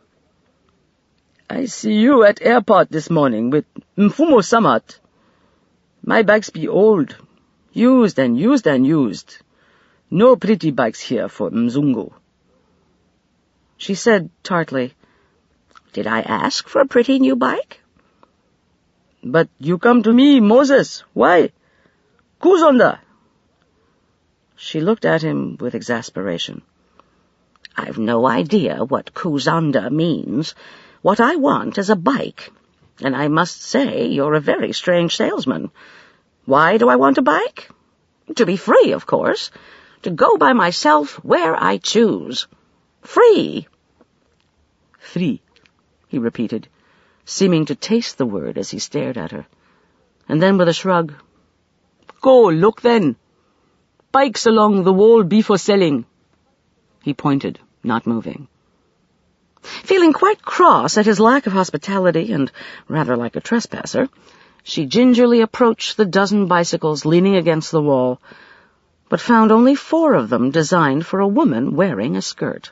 B: "I see you at airport this morning with Mfumo Samat. My bikes be old, used and used and used. No pretty bikes here for Mzungu." She said tartly, "Did I ask for a pretty new bike?" "But you come to me, Moses. Why? Kuzonda." She looked at him with exasperation. "I've no idea what Kuzonda means. What I want is a bike, and I must say you're a very strange salesman. Why do I want a bike? To be free, of course. To go by myself where I choose. Free." "Free," he repeated, seeming to taste the word as he stared at her. And then with a shrug, "Go, look then. Bikes along the wall be for selling." He pointed, not moving. Feeling quite cross at his lack of hospitality and rather like a trespasser, she gingerly approached the dozen bicycles leaning against the wall, but found only 4 of them designed for a woman wearing a skirt.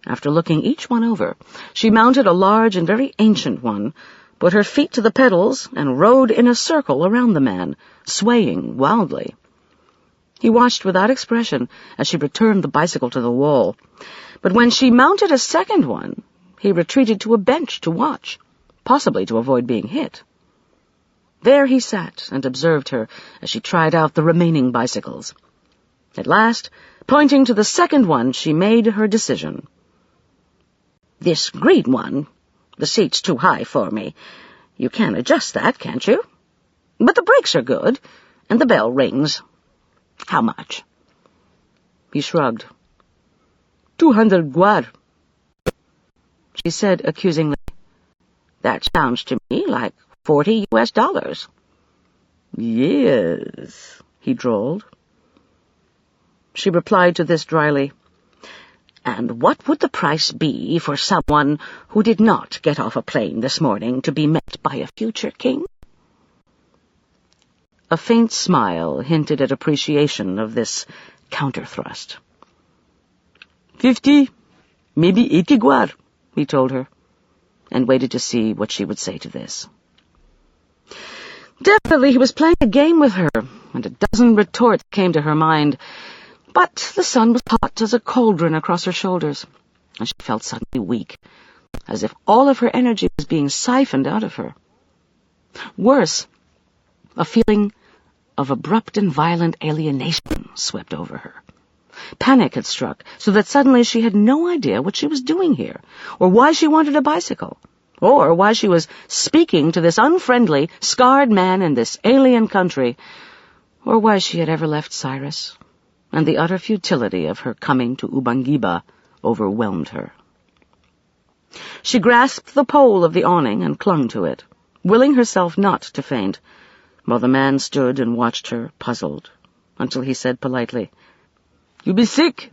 B: After looking each one over, she mounted a large and very ancient one, put her feet to the pedals, and rode in a circle around the man, swaying wildly. He watched without expression as she returned the bicycle to the wall, but when she mounted a second one, he retreated to a bench to watch, possibly to avoid being hit. There he sat and observed her as she tried out the remaining bicycles. At last, pointing to the second one, she made her decision. "This green one, the seat's too high for me. You can adjust that, can't you? But the brakes are good, and the bell rings. How much?" He shrugged. 200 guar. She said accusingly, "That sounds to me like $40. "Yes," he drawled. She replied to this dryly, "And what would the price be for someone who did not get off a plane this morning to be met by a future king?" A faint smile hinted at appreciation of this counter-thrust. 50, maybe 80 guar, he told her, and waited to see what she would say to this. Definitely he was playing a game with her, and a dozen retorts came to her mind, but the sun was hot as a cauldron across her shoulders, and she felt suddenly weak, as if all of her energy was being siphoned out of her. Worse, a feeling of abrupt and violent alienation swept over her. Panic had struck, so that suddenly she had no idea what she was doing here, or why she wanted a bicycle, or why she was speaking to this unfriendly, scarred man in this alien country, or why she had ever left Cyrus, and the utter futility of her coming to Ubangiba overwhelmed her. She grasped the pole of the awning and clung to it, willing herself not to faint, while the man stood and watched her, puzzled, until he said politely, "You be sick?"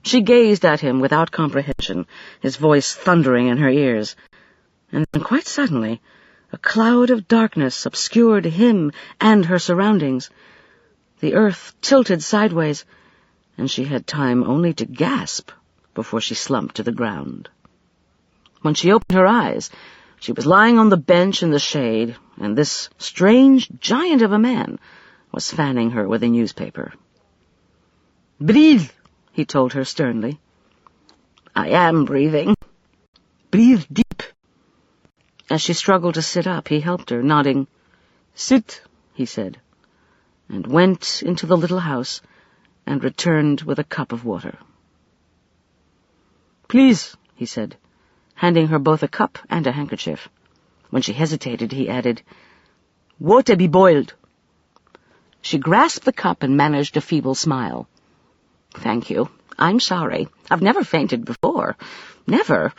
B: She gazed at him without comprehension, his voice thundering in her ears, and then quite suddenly a cloud of darkness obscured him and her surroundings. The earth tilted sideways, and she had time only to gasp before she slumped to the ground. When she opened her eyes, she was lying on the bench in the shade, and this strange giant of a man was fanning her with a newspaper. "Breathe," he told her sternly. "I am breathing." "Breathe deep." As she struggled to sit up, he helped her, nodding. "Sit," he said, and went into the little house and returned with a cup of water. "Please," he said, handing her both a cup and a handkerchief. When she hesitated, he added, "Water be boiled." She grasped the cup and managed a feeble smile. "Thank you. I'm sorry. I've never fainted before. Never.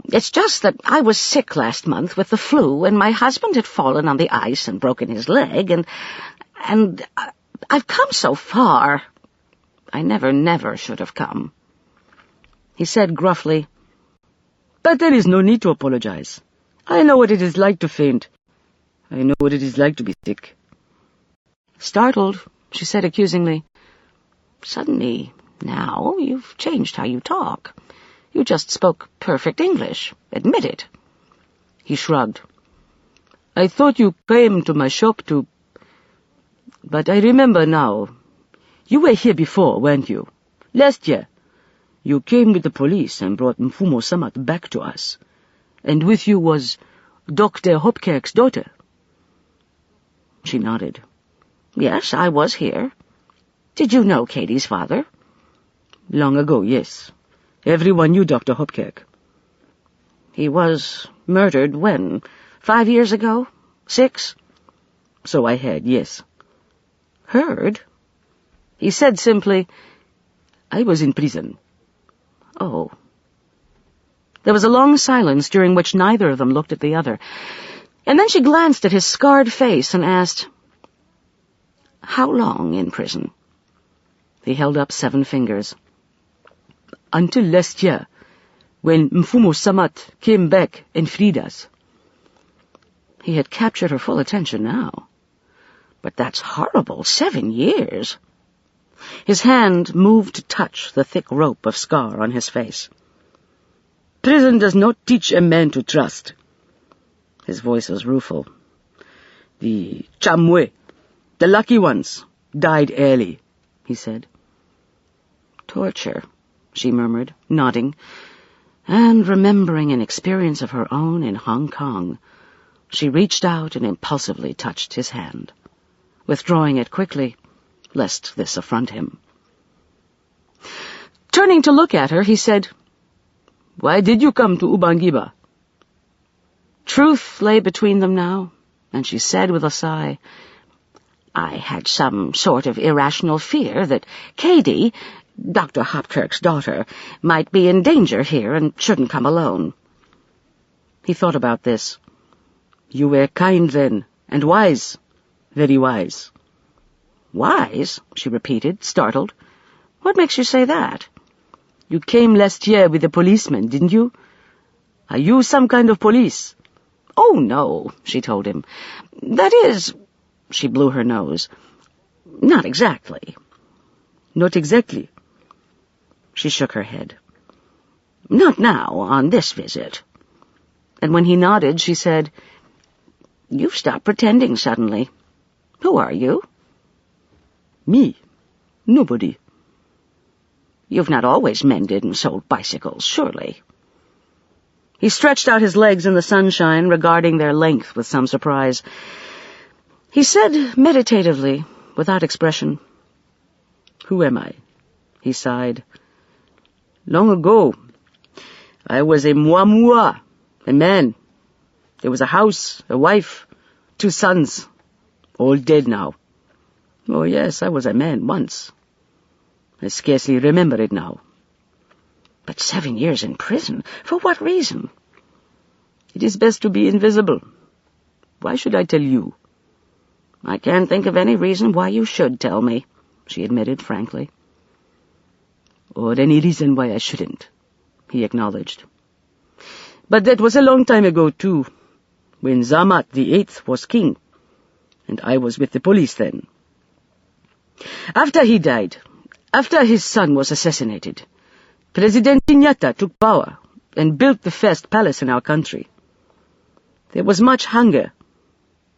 B: It's just that I was sick last month with the flu, and my husband had fallen on the ice and broken his leg, and I've come so far. I never should have come." He said gruffly, "But there is no need to apologize. I know what it is like to faint. I know what it is like to be sick." Startled, she said accusingly, "Suddenly, now, you've changed how you talk. You just spoke perfect English. Admit it." He shrugged. "I thought you came to my shop to... But I remember now. You were here before, weren't you? Last year. You came with the police and brought Mfumo Samat back to us. And with you was Dr. Hopkirk's daughter." She nodded. "Yes, I was here. Did you know Katie's father?" "Long ago, yes. Everyone knew Dr. Hopkirk." "He was murdered when? 5 years ago? 6?
C: "So I heard, yes."
B: Heard?" He said simply,
C: "I was in prison."
B: "Oh." There was a long silence during which neither of them looked at the other, and then she glanced at his scarred face and asked, "How long in prison?"
C: He held up 7 fingers. "Until last year, when Mfumo Samat came back and freed us."
B: He had captured her full attention now. "But that's horrible. 7 years." His hand moved to touch the thick rope of scar on his face.
C: "Prison does not teach a man to trust."
B: His voice was rueful.
C: "The Chamwe, the lucky ones, died early," he said.
B: "Torture," she murmured, nodding, and remembering an experience of her own in Hong Kong, she reached out and impulsively touched his hand, withdrawing it quickly, lest this affront him. Turning to look at her, he said,
C: "Why did you come to Ubangiba?"
B: Truth lay between them now, and she said with a sigh, "I had some sort of irrational fear that Katie, Dr. Hopkirk's daughter, might be in danger here and shouldn't come alone."
C: He thought about this. "You were kind then, and wise. Very wise."
B: "Wise?" she repeated, startled. "What makes you say that?"
C: "You came last year with a policeman, didn't you? Are you some kind of police?"
B: "Oh, no," she told him. "That is—" she blew her nose. "Not exactly."
C: "Not exactly?"
B: She shook her head. "Not now, on this visit." And when he nodded, she said, "You've stopped pretending suddenly. Who are you?"
C: "Me? Nobody."
B: "You've not always mended and sold bicycles, surely." He stretched out his legs in the sunshine, regarding their length with some surprise. He said meditatively, without expression,
C: "Who am I?" He sighed. "Long ago, I was a muamua, a man. There was a house, a wife, 2 sons, all dead now. Oh, yes, I was a man once. I scarcely remember it now."
B: "But 7 years in prison? For what reason?"
C: "It is best to be invisible. Why should I tell you?"
B: "I can't think of any reason why you should tell me," she admitted frankly.
C: "Or any reason why I shouldn't," he acknowledged. "But that was a long time ago, too, when Zamat the Eighth was king, and I was with the police then. After he died, after his son was assassinated, President Kenyatta took power and built the first palace in our country. There was much hunger,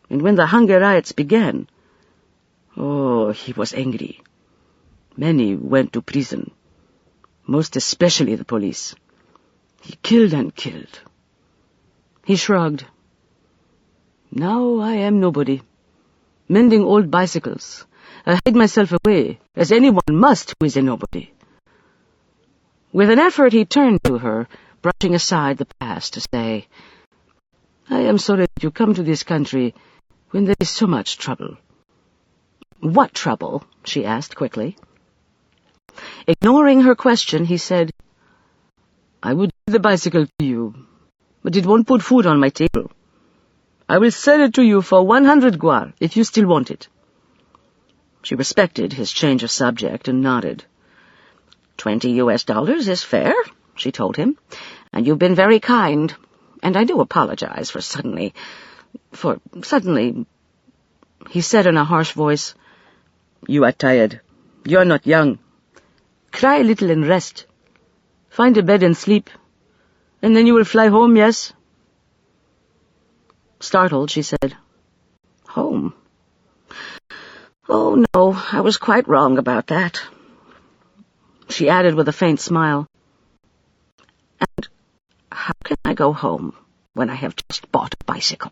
C: and when the hunger riots began, oh, he was angry. Many went to prison, most especially the police. He killed and killed."
B: He shrugged.
C: "Now I am nobody, mending old bicycles. I hide myself away, as anyone must who is a nobody."
B: With an effort he turned to her, brushing aside the past to say,
C: "I am sorry that you come to this country when there is so much trouble.
B: "What trouble?" she asked quickly. Ignoring her question, he said, "I would give the bicycle to you, but it won't put food on my table. I will sell it to you for 100 guar, if you still want it." She respected his change of subject and nodded. $20 is fair, she told him, and you've been very kind, and I do apologize for suddenly... He said in a harsh voice, "You are tired. You're not young. Cry a little and rest. Find a bed and sleep, and then you will fly home, yes?" Startled, she said, "Home? Oh, no, I was quite wrong about that." She added with a faint smile, "And how can I go home when I have just bought a bicycle?"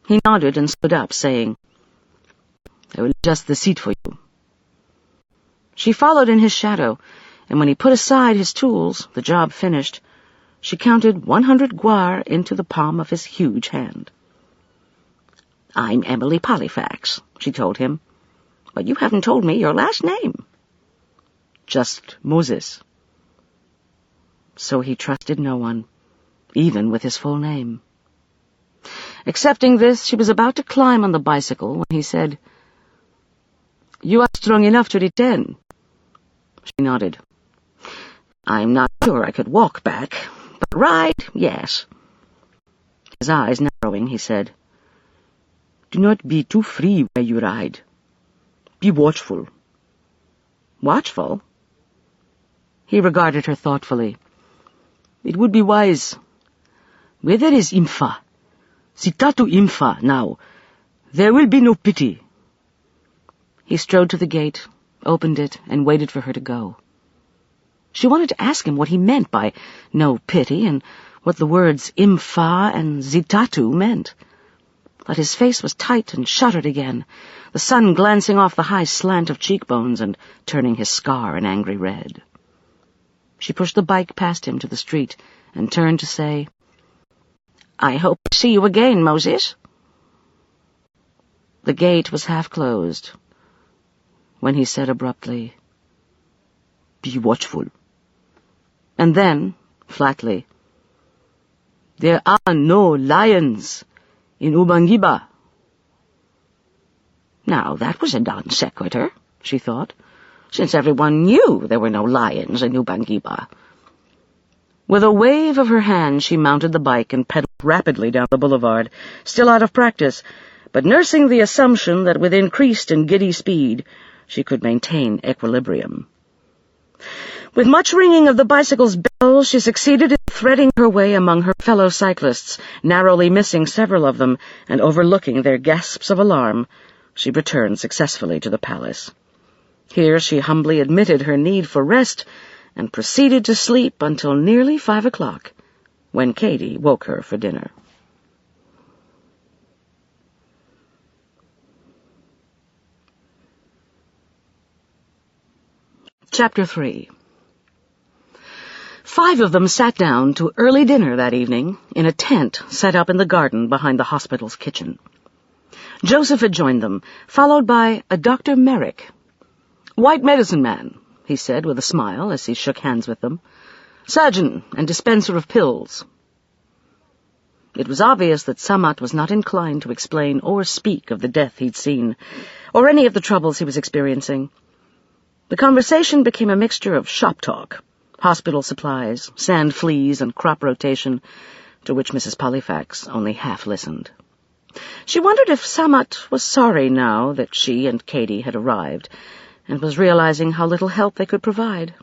B: He nodded and stood up, saying, "I will adjust the seat for you." She followed in his shadow, and when he put aside his tools, the job finished, she counted 100 guar into the palm of his huge hand. "I'm Emily Pollifax," she told him, "but you haven't told me your last name." "Just Moses." So he trusted no one, even with his full name. Accepting this, she was about to climb on the bicycle when he said, "You are strong enough to return." She nodded. "I'm not sure I could walk back, but ride, yes." His eyes narrowing, he said, "Do not be too free where you ride. Be watchful." "Watchful?" He regarded her thoughtfully. "It would be wise. Where there is imfa, sitatu imfa now, there will be no pity." He strode to the gate, opened it, and waited for her to go. She wanted to ask him what he meant by no pity and what the words imfa and zitatu meant. But his face was tight and shuttered again, the sun glancing off the high slant of cheekbones and turning his scar an angry red. She pushed the bike past him to the street and turned to say, "I hope to see you again, Moses." The gate was half closed when he said abruptly, "Be watchful." And then, flatly, "There are no lions in Ubangiba." Now, that was a non sequitur, she thought, since everyone knew there were no lions in Ubangiba. With a wave of her hand, she mounted the bike and pedaled rapidly down the boulevard, still out of practice, but nursing the assumption that with increased and giddy speed she could maintain equilibrium. With much ringing of the bicycle's bells, she succeeded in threading her way among her fellow cyclists, narrowly missing several of them and overlooking their gasps of alarm. She returned successfully to the palace. Here she humbly admitted her need for rest and proceeded to sleep until nearly 5 o'clock, when Katie woke her for dinner. Chapter 3. 5 of them sat down to early dinner that evening in a tent set up in the garden behind the hospital's kitchen. Joseph had joined them, followed by a Dr. Merrick. "White medicine man," he said with a smile as he shook hands with them. "Surgeon and dispenser of pills." It was obvious that Samat was not inclined to explain or speak of the death he'd seen, or any of the troubles he was experiencing. The conversation became a mixture of shop talk, hospital supplies, sand fleas, and crop rotation, to which Mrs. Pollifax only half listened. She wondered if Samat was sorry now that she and Katie had arrived, and was realizing how little help they could provide,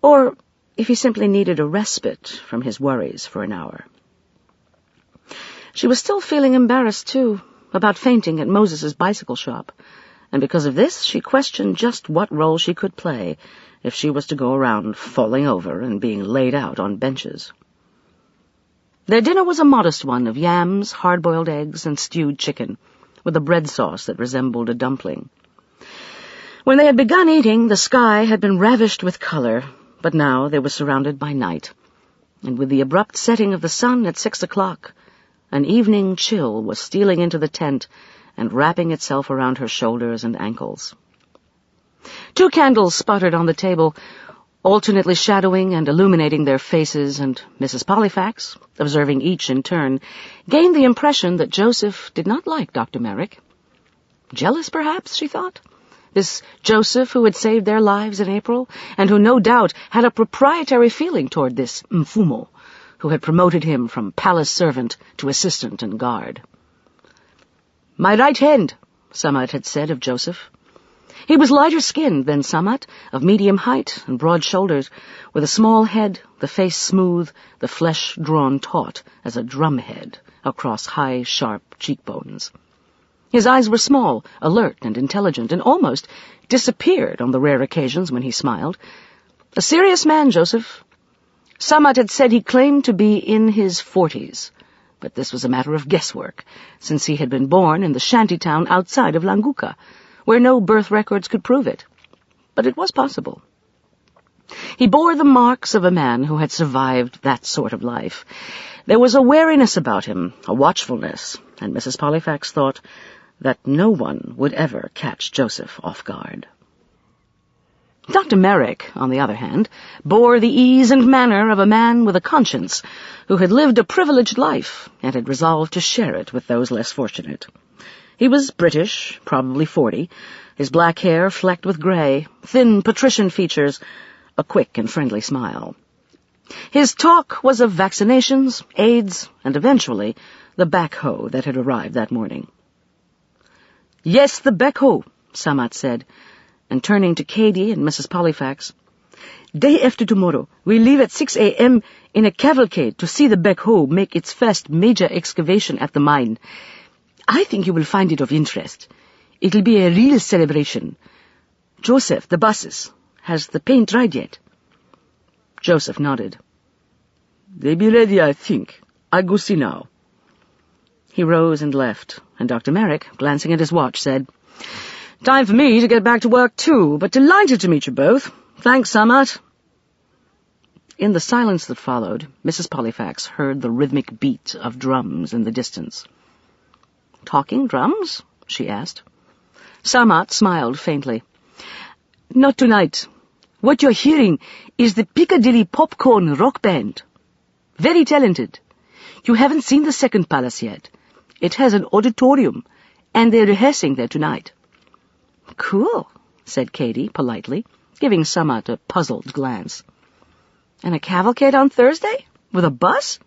B: or if he simply needed a respite from his worries for an hour. She was still feeling embarrassed, too, about fainting at Moses's bicycle shop, and because of this she questioned just what role she could play if she was to go around falling over and being laid out on benches. Their dinner was a modest one of yams, hard-boiled eggs, and stewed chicken, with a bread sauce that resembled a dumpling. When they had begun eating, the sky had been ravished with color, but now they were surrounded by night, and with the abrupt setting of the sun at 6 o'clock, an evening chill was stealing into the tent and wrapping itself around her shoulders and ankles. 2 candles sputtered on the table, alternately shadowing and illuminating their faces, and Mrs. Pollifax, observing each in turn, gained the impression that Joseph did not like Dr. Merrick. Jealous, perhaps, she thought. This Joseph who had saved their lives in April, and who no doubt had a proprietary feeling toward this Mfumo, who had promoted him from palace servant to assistant and guard. "My right hand," Samad had said of Joseph. He was lighter-skinned than Samad, of medium height and broad shoulders, with a small head, the face smooth, the flesh drawn taut as a drumhead across high, sharp cheekbones. His eyes were small, alert and intelligent, and almost disappeared on the rare occasions when he smiled. A serious man, Joseph. Samad had said he claimed to be in his 40s, but this was a matter of guesswork, since he had been born in the shanty town outside of Languka, where no birth records could prove it. But it was possible. He bore the marks of a man who had survived that sort of life. There was a wariness about him, a watchfulness, and Mrs. Pollifax thought that no one would ever catch Joseph off guard. Dr. Merrick, on the other hand, bore the ease and manner of a man with a conscience who had lived a privileged life and had resolved to share it with those less fortunate. He was British, probably 40, his black hair flecked with grey, thin patrician features, a quick and friendly smile. His talk was of vaccinations, AIDS, and eventually the backhoe that had arrived that morning. "Yes, the backhoe," Samad said, and turning to Cady and Mrs. Pollifax, "Day after tomorrow, we leave at 6 a.m. in a cavalcade to see the backhoe make its first major excavation at the mine. I think you will find it of interest. It'll be a real celebration. Joseph, the buses, has the paint dried yet?" Joseph nodded. "They be ready, I think. I go see now." He rose and left, and Dr. Merrick, glancing at his watch, said, "Time for me to get back to work too, but delighted to meet you both. Thanks, Samad." In the silence that followed, Mrs. Pollifax heard the rhythmic beat of drums in the distance. "Talking drums?" she asked. Samad smiled faintly. "Not tonight. What you're hearing is the Piccadilly Popcorn Rock Band. Very talented. You haven't seen the second palace yet. It has an auditorium, and they're rehearsing there tonight." "Cool," said Cady politely, giving Samad a puzzled glance. "And a cavalcade on Thursday? With a bus?"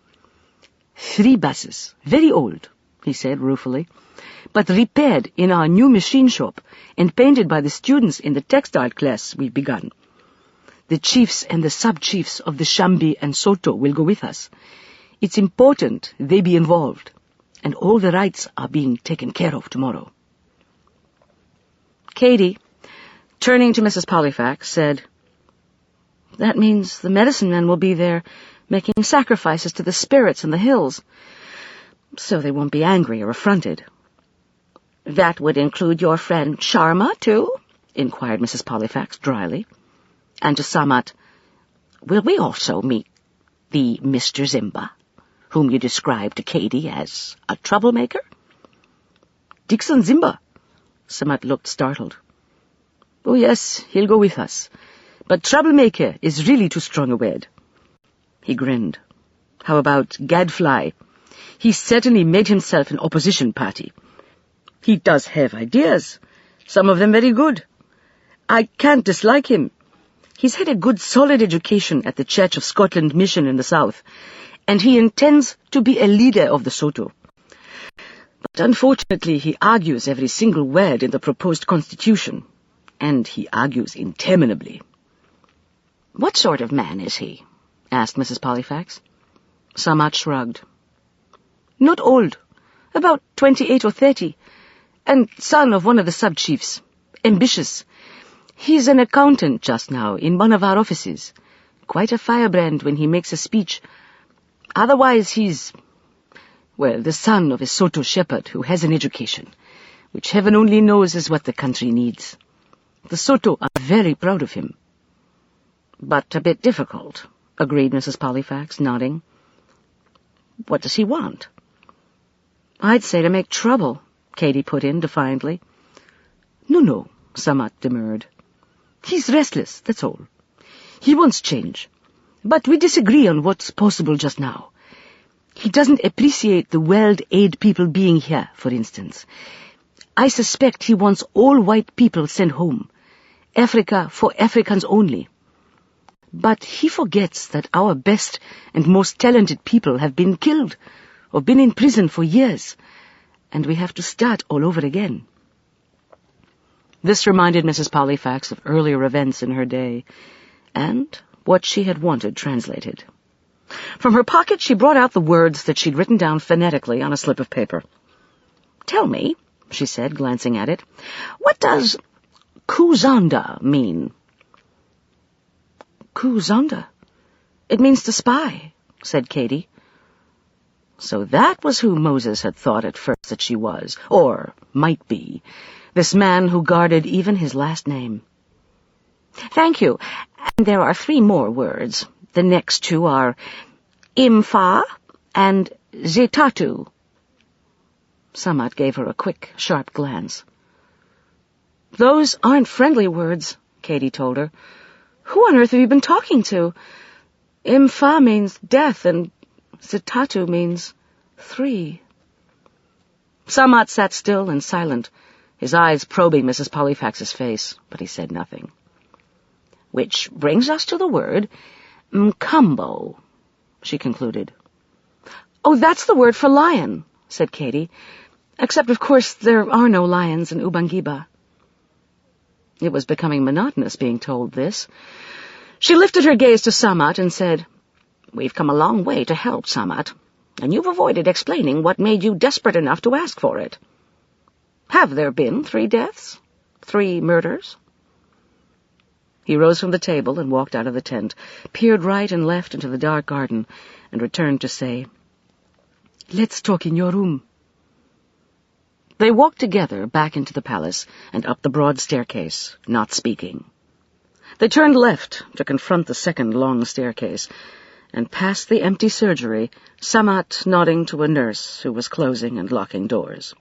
B: "3 buses, very old," he said ruefully, "but repaired in our new machine shop and painted by the students in the textile class we've begun. The chiefs and the sub-chiefs of the Shambi and Soto will go with us. It's important they be involved, and all the rights are being taken care of tomorrow." Cady, turning to Mrs. Pollifax, said, "That means the medicine men will be there, making sacrifices to the spirits in the hills, so they won't be angry or affronted." "That would include your friend Sharma, too?" inquired Mrs. Pollifax dryly. And to Samad, "Will we also meet the Mr. Zimba, whom you described to Cady as a troublemaker?" "Dixon Zimba?" Samad looked startled. "Oh, yes, he'll go with us. But troublemaker is really too strong a word." He grinned. "How about Gadfly? He certainly made himself an opposition party. He does have ideas, some of them very good. I can't dislike him. He's had a good solid education at the Church of Scotland mission in the south, and he intends to be a leader of the Soto. But unfortunately he argues every single word in the proposed constitution, and he argues interminably." "What sort of man is he?" asked Mrs. Pollifax. Samad shrugged. "Not old, about 28 or 30, and son of one of the sub-chiefs. Ambitious. He's an accountant just now in one of our offices. Quite a firebrand when he makes a speech. Otherwise he's, well, the son of a Soto shepherd who has an education, which heaven only knows is what the country needs. The Soto are very proud of him." "But a bit difficult," agreed Mrs. Pollifax, nodding. "What does he want?" "I'd say to make trouble. Katie put in defiantly. No, Samat demurred. He's restless, that's all. He wants change. But we disagree on what's possible just now. He doesn't appreciate the World Aid people being here, for instance. I suspect he wants all white people sent home. Africa for Africans only. But he forgets that our best and most talented people have been killed or been in prison for years, and we have to start all over again. This reminded Mrs. Pollifax of earlier events in her day, and what she had wanted translated. From her pocket she brought out the words that she'd written down phonetically on a slip of paper. "Tell me," she said, glancing at it, "what does Kuzanda mean?" "Kuzanda? It means to spy," said Katie. So that was who Moses had thought at first that she was, or might be, this man who guarded even his last name. "Thank you. And there are 3 more words. The next 2 are Imfa and Zetatu." Samat gave her a quick, sharp glance. "Those aren't friendly words," Katie told her. "Who on earth have you been talking to? Imfa means death, and Zetatu means 3. Samat sat still and silent, his eyes probing Mrs. Pollifax's face, but he said nothing. "Which brings us to the word Mkambo," she concluded. "Oh, that's the word for lion," said Katie. "Except, of course, there are no lions in Ubangiba." It was becoming monotonous being told this. She lifted her gaze to Samat and said, "We've come a long way to help, Samat, and you've avoided explaining what made you desperate enough to ask for it. Have there been 3 deaths? 3 murders?" He rose from the table and walked out of the tent, peered right and left into the dark garden, and returned to say, "Let's talk in your room." They walked together back into the palace and up the broad staircase, not speaking. They turned left to confront the second long staircase, and past the empty surgery, Samat nodding to a nurse who was closing and locking doors.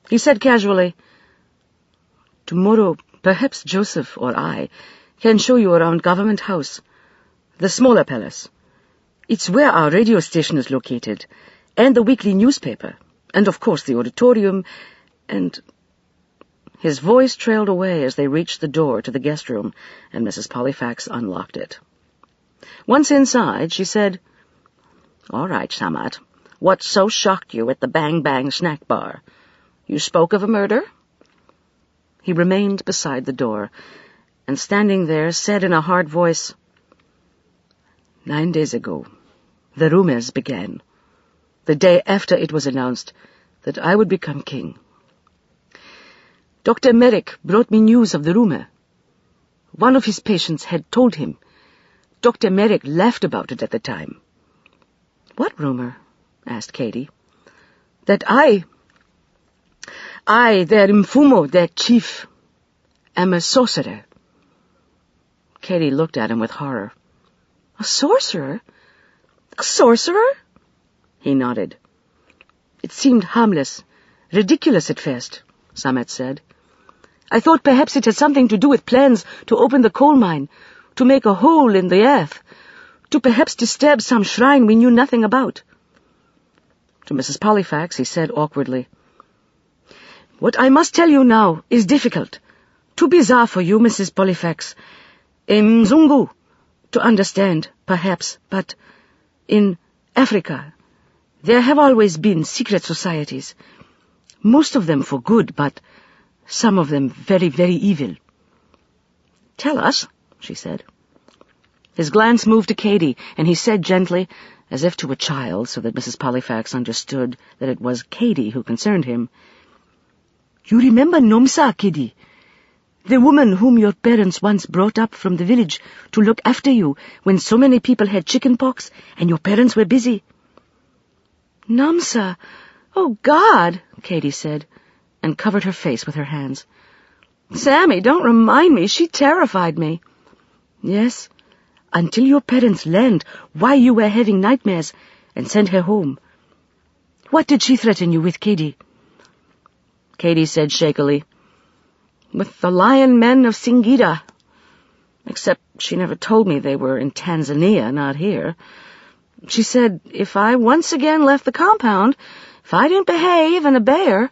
B: He said casually, "Tomorrow, perhaps Joseph or I can show you around Government House, the smaller palace. It's where our radio station is located, and the weekly newspaper, and of course the auditorium, and—" His voice trailed away as they reached the door to the guest room, and Mrs. Pollifax unlocked it. Once inside, she said, "All right, Samat, what so shocked you at the Bang Bang snack bar? You spoke of a murder?" He remained beside the door, and standing there said in a hard voice, 9 days ago, the rumors began, the day after it was announced that I would become king. Dr. Merrick brought me news of the rumor. One of his patients had told him. Dr. Merrick laughed about it at the time." "What rumor?" asked Katie. "That I, their Mfumo, their chief, am a sorcerer." Katie looked at him with horror. "A sorcerer? A sorcerer?" He nodded. "It seemed harmless, ridiculous at first," Samet said. "I thought perhaps it had something to do with plans to open the coal mine, to make a hole in the earth, to perhaps disturb some shrine we knew nothing about." To Mrs. Pollifax he said awkwardly, "What I must tell you now is difficult, too bizarre for you, Mrs. Pollifax, Mzungu, to understand, perhaps, but in Africa there have always been secret societies, most of them for good, but some of them very, very evil." "Tell us," she said. His glance moved to Katie, and he said gently, as if to a child, so that Mrs. Pollifax understood that it was Katie who concerned him, "You remember Nomsa, Katie, the woman whom your parents once brought up from the village to look after you when so many people had chicken pox and your parents were busy?" "Nomsa? Oh, God!" Katie said, and covered her face with her hands. "Sammy, don't remind me. She terrified me." "Yes, until your parents learned why you were having nightmares and sent her home. What did she threaten you with, Katie?" Katie said shakily. "With the lion men of Singida. Except she never told me they were in Tanzania, not here. She said if I once again left the compound, if I didn't behave and obey her,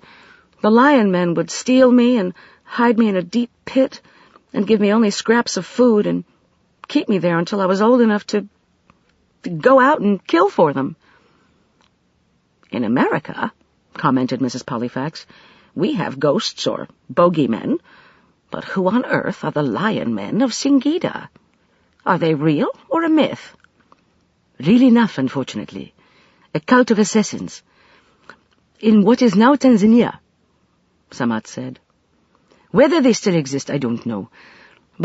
B: the lion men would steal me and hide me in a deep pit and give me only scraps of food and keep me there until I was old enough to go out and kill for them." "In America," commented Mrs. Pollifax, "we have ghosts or bogeymen, but who on earth are the lion men of Singida? Are they real or a myth?" "Real enough, unfortunately. A cult of assassins. In what is now Tanzania," Samat said. "Whether they still exist, I don't know.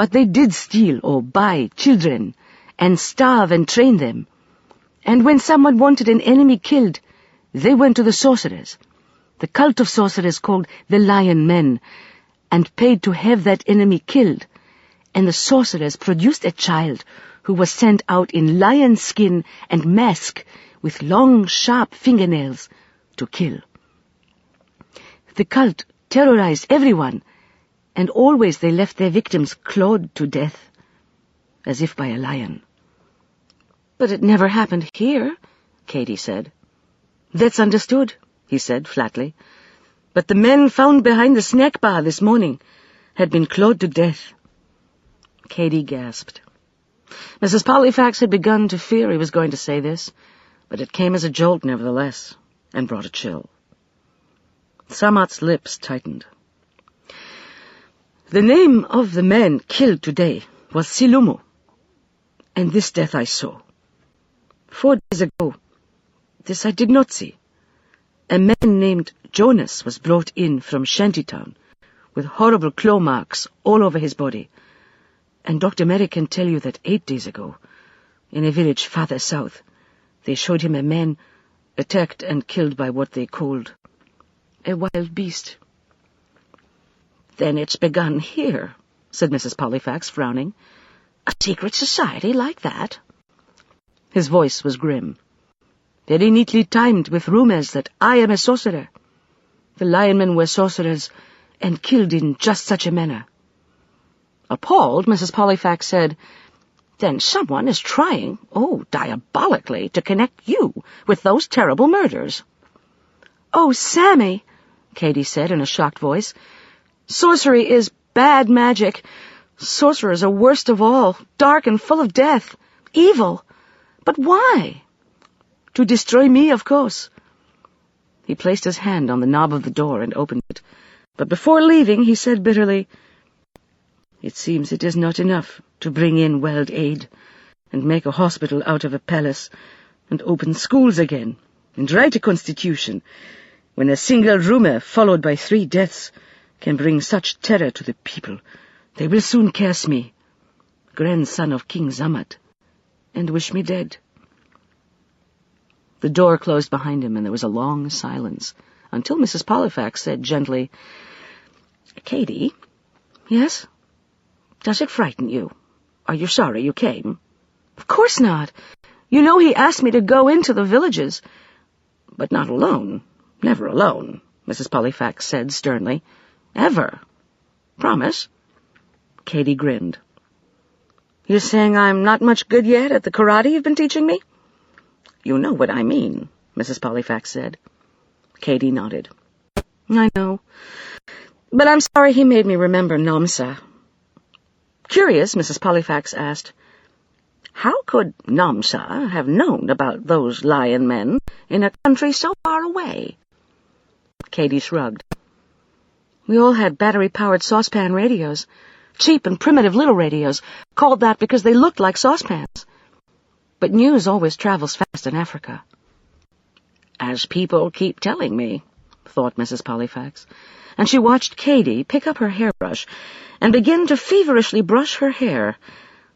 B: But they did steal or buy children and starve and train them. And when someone wanted an enemy killed, they went to the sorcerers, the cult of sorcerers called the Lion Men, and paid to have that enemy killed. And the sorcerers produced a child who was sent out in lion skin and mask with long, sharp fingernails to kill. The cult terrorized everyone, and always they left their victims clawed to death, as if by a lion." "But it never happened here," Katie said. "That's understood," he said flatly. "But the men found behind the snack bar this morning had been clawed to death." Katie gasped. Mrs. Pollifax had begun to fear he was going to say this, but it came as a jolt nevertheless, and brought a chill. Samat's lips tightened. "The name of the man killed today was Silumo, and this death I saw. 4 days ago, this I did not see. A man named Jonas was brought in from Shantytown with horrible claw marks all over his body. And Dr. Merrick can tell you that 8 days ago, in a village farther south, they showed him a man attacked and killed by what they called a wild beast." "Then it's begun here," said Mrs. Pollifax, frowning. "A secret society like that?" His voice was grim. "Very neatly timed with rumors that I am a sorcerer. The lionmen were sorcerers and killed in just such a manner." Appalled, Mrs. Pollifax said, "Then someone is trying, diabolically, to connect you with those terrible murders." "Oh, Sammy," Katie said in a shocked voice, "sorcery is bad magic. Sorcerers are worst of all, dark and full of death, evil. But why?" "To destroy me, of course." He placed his hand on the knob of the door and opened it, but before leaving he said bitterly, "It seems it is not enough to bring in world aid and make a hospital out of a palace and open schools again and write a constitution when a single rumor followed by 3 deaths can bring such terror to the people. They will soon curse me, grandson of King Zamat, and wish me dead." The door closed behind him, and there was a long silence, until Mrs. Pollifax said gently, "Katie." "Yes?" "Does it frighten you? Are you sorry you came?" "Of course not. You know he asked me to go into the villages." "But not alone. Never alone," Mrs. Pollifax said sternly. "Ever. Promise?" Katie grinned. "You're saying I'm not much good yet at the karate you've been teaching me?" "You know what I mean," Mrs. Pollifax said. Katie nodded. "I know. But I'm sorry he made me remember Namsa." Curious, Mrs. Pollifax asked, "How could Namsa have known about those lion men in a country so far away?" Katie shrugged. "We all had battery-powered saucepan radios, cheap and primitive little radios, called that because they looked like saucepans. But news always travels fast in Africa." "As people keep telling me," thought Mrs. Pollifax, and she watched Katie pick up her hairbrush and begin to feverishly brush her hair,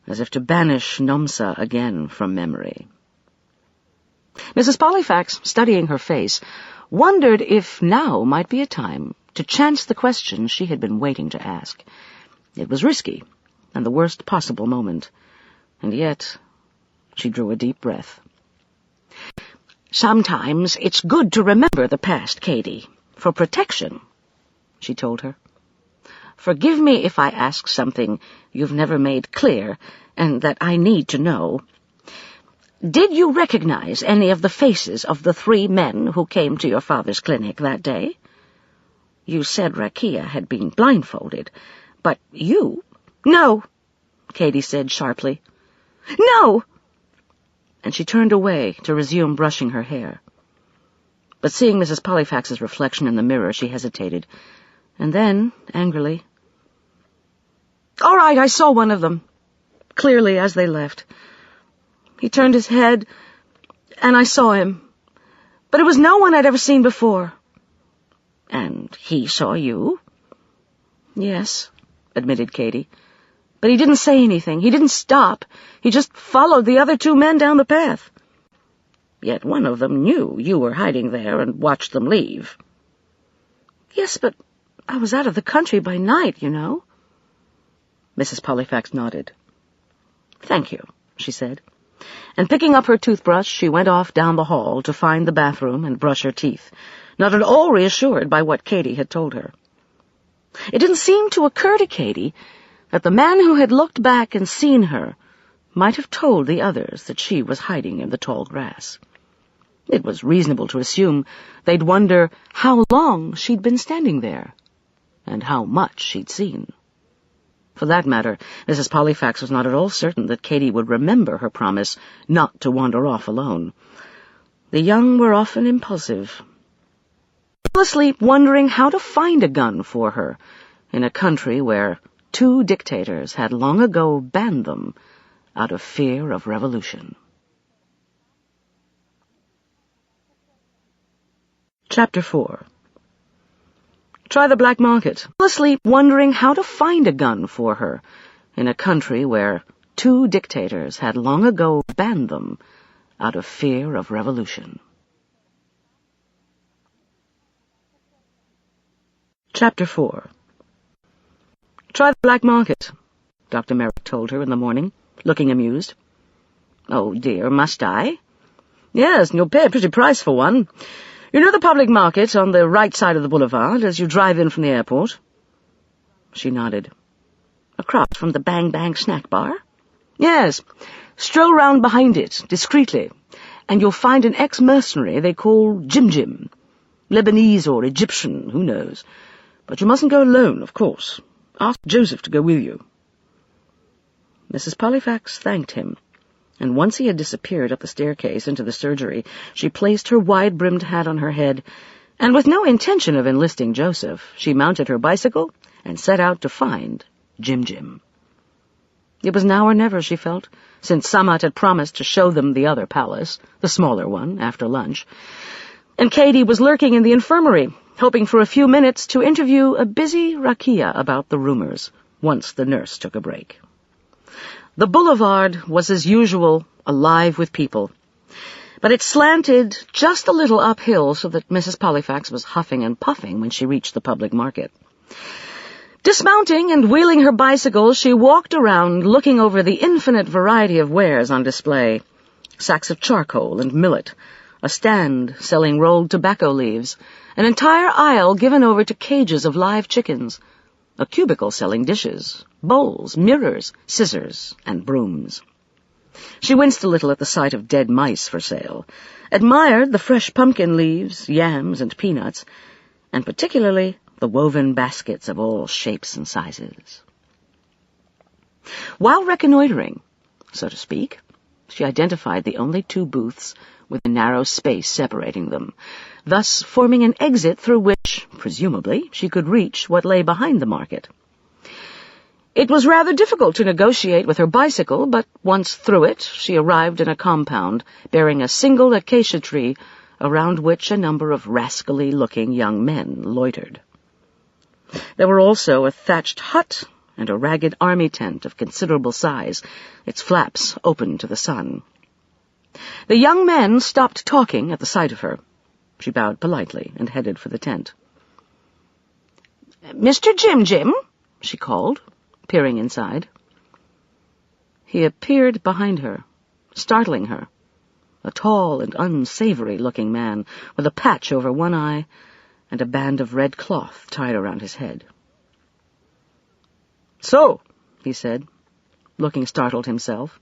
B: as if to banish Namsa again from memory. Mrs. Pollifax, studying her face, wondered if now might be a time to chance the question she had been waiting to ask. It was risky, and the worst possible moment, and yet she drew a deep breath. "Sometimes it's good to remember the past, Katie, for protection," she told her. "Forgive me if I ask something you've never made clear, and that I need to know. Did you recognize any of the faces of the 3 men who came to your father's clinic that day? You said Rakia had been blindfolded, but you—" "No," Katie said sharply. "No!" And she turned away to resume brushing her hair. But seeing Mrs. Pollifax's reflection in the mirror, she hesitated, and then, angrily, "All right, I saw one of them, clearly as they left. He turned his head, and I saw him. But it was no one I'd ever seen before." "And he saw you?" "Yes," admitted Katie. "But he didn't say anything. He didn't stop. He just followed the other 2 men down the path." "Yet one of them knew you were hiding there and watched them leave." "Yes, but I was out of the country by night, you know." Mrs. Pollifax nodded. "Thank you," she said, and picking up her toothbrush, she went off down the hall to find the bathroom and brush her teeth, not at all reassured by what Katie had told her. It didn't seem to occur to Katie that the man who had looked back and seen her might have told the others that she was hiding in the tall grass. It was reasonable to assume they'd wonder how long she'd been standing there, and how much she'd seen. For that matter, Mrs. Pollifax was not at all certain that Katie would remember her promise not to wander off alone. The young were often impulsive. She fell asleep wondering how to find a gun for her in a country where 2 dictators had long ago banned them out of fear of revolution. Chapter 4. Try the black market. Fell asleep wondering how to find a gun for her in a country where 2 dictators had long ago banned them out of fear of revolution. Chapter 4. Try the black market, Dr. Merrick told her in the morning, looking amused. "Oh, dear, must I?" "Yes, and you'll pay a pretty price for one. You know the public market on the right side of the boulevard as you drive in from the airport?" She nodded. "Across from the Bang Bang snack bar?" "Yes. Stroll round behind it, discreetly, and you'll find an ex-mercenary they call Jim Jim. Lebanese or Egyptian, who knows. But you mustn't go alone, of course. Ask Joseph to go with you." Mrs. Pollifax thanked him, and once he had disappeared up the staircase into the surgery, she placed her wide-brimmed hat on her head, and with no intention of enlisting Joseph, she mounted her bicycle and set out to find Jim Jim. It was now or never, she felt, since Samat had promised to show them the other palace, the smaller one, after lunch, and Katie was lurking in the infirmary, hoping for a few minutes to interview a busy Rakia about the rumors, once the nurse took a break. The boulevard was, as usual, alive with people, but it slanted just a little uphill so that Mrs. Pollifax was huffing and puffing when she reached the public market. Dismounting and wheeling her bicycle, she walked around looking over the infinite variety of wares on display. Sacks of charcoal and millet, a stand selling rolled tobacco leaves, an entire aisle given over to cages of live chickens, a cubicle selling dishes, bowls, mirrors, scissors, and brooms. She winced a little at the sight of dead mice for sale, admired the fresh pumpkin leaves, yams, and peanuts, and particularly the woven baskets of all shapes and sizes. While reconnoitering, so to speak, she identified the only 2 booths with a narrow space separating them, thus forming an exit through which, presumably, she could reach what lay behind the market. It was rather difficult to negotiate with her bicycle, but once through it, she arrived in a compound bearing a single acacia tree around which a number of rascally-looking young men loitered. There were also a thatched hut and a ragged army tent of considerable size, its flaps open to the sun. The young men stopped talking at the sight of her. She bowed politely and headed for the tent. "Mr. Jim Jim?" she called, peering inside. He appeared behind her, startling her, a tall and unsavory-looking man with a patch over one eye and a band of red cloth tied around his head. "So," he said, looking startled himself,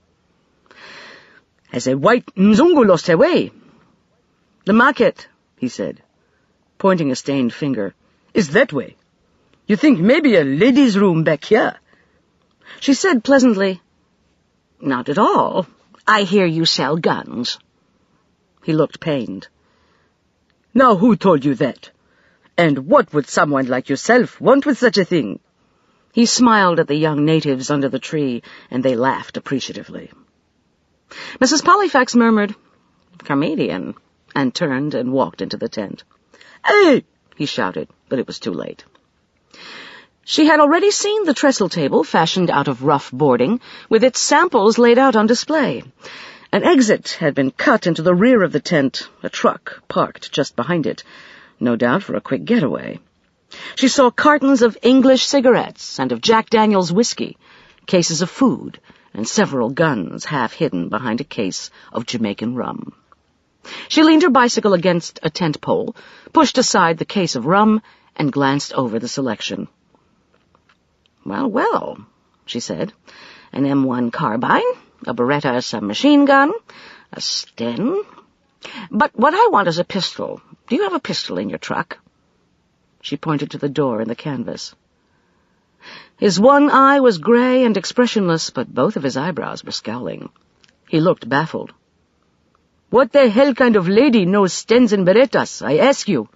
B: "has a white Mzungu lost her way?" "The market," he said, pointing a stained finger, "is that way. You think maybe a ladies' room back here?" She said pleasantly, "Not at all. I hear you sell guns." He looked pained. "Now who told you that? And what would someone like yourself want with such a thing?" He smiled at the young natives under the tree, and they laughed appreciatively. Mrs. Pollifax murmured, "Comedian," and turned and walked into the tent. "Hey!" he shouted, but it was too late. She had already seen the trestle table fashioned out of rough boarding, with its samples laid out on display. An exit had been cut into the rear of the tent, a truck parked just behind it, no doubt for a quick getaway. She saw cartons of English cigarettes and of Jack Daniels whiskey, cases of food, and several guns half hidden behind a case of Jamaican rum. She leaned her bicycle against a tent pole, pushed aside the case of rum, and glanced over the selection. "Well, well," she said. "An M1 carbine, a Beretta submachine gun, a Sten. But what I want is a pistol. Do you have a pistol in your truck?" She pointed to the door in the canvas. His one eye was gray and expressionless, but both of his eyebrows were scowling. He looked baffled. "What the hell kind of lady knows Stens and Berettas, I ask you?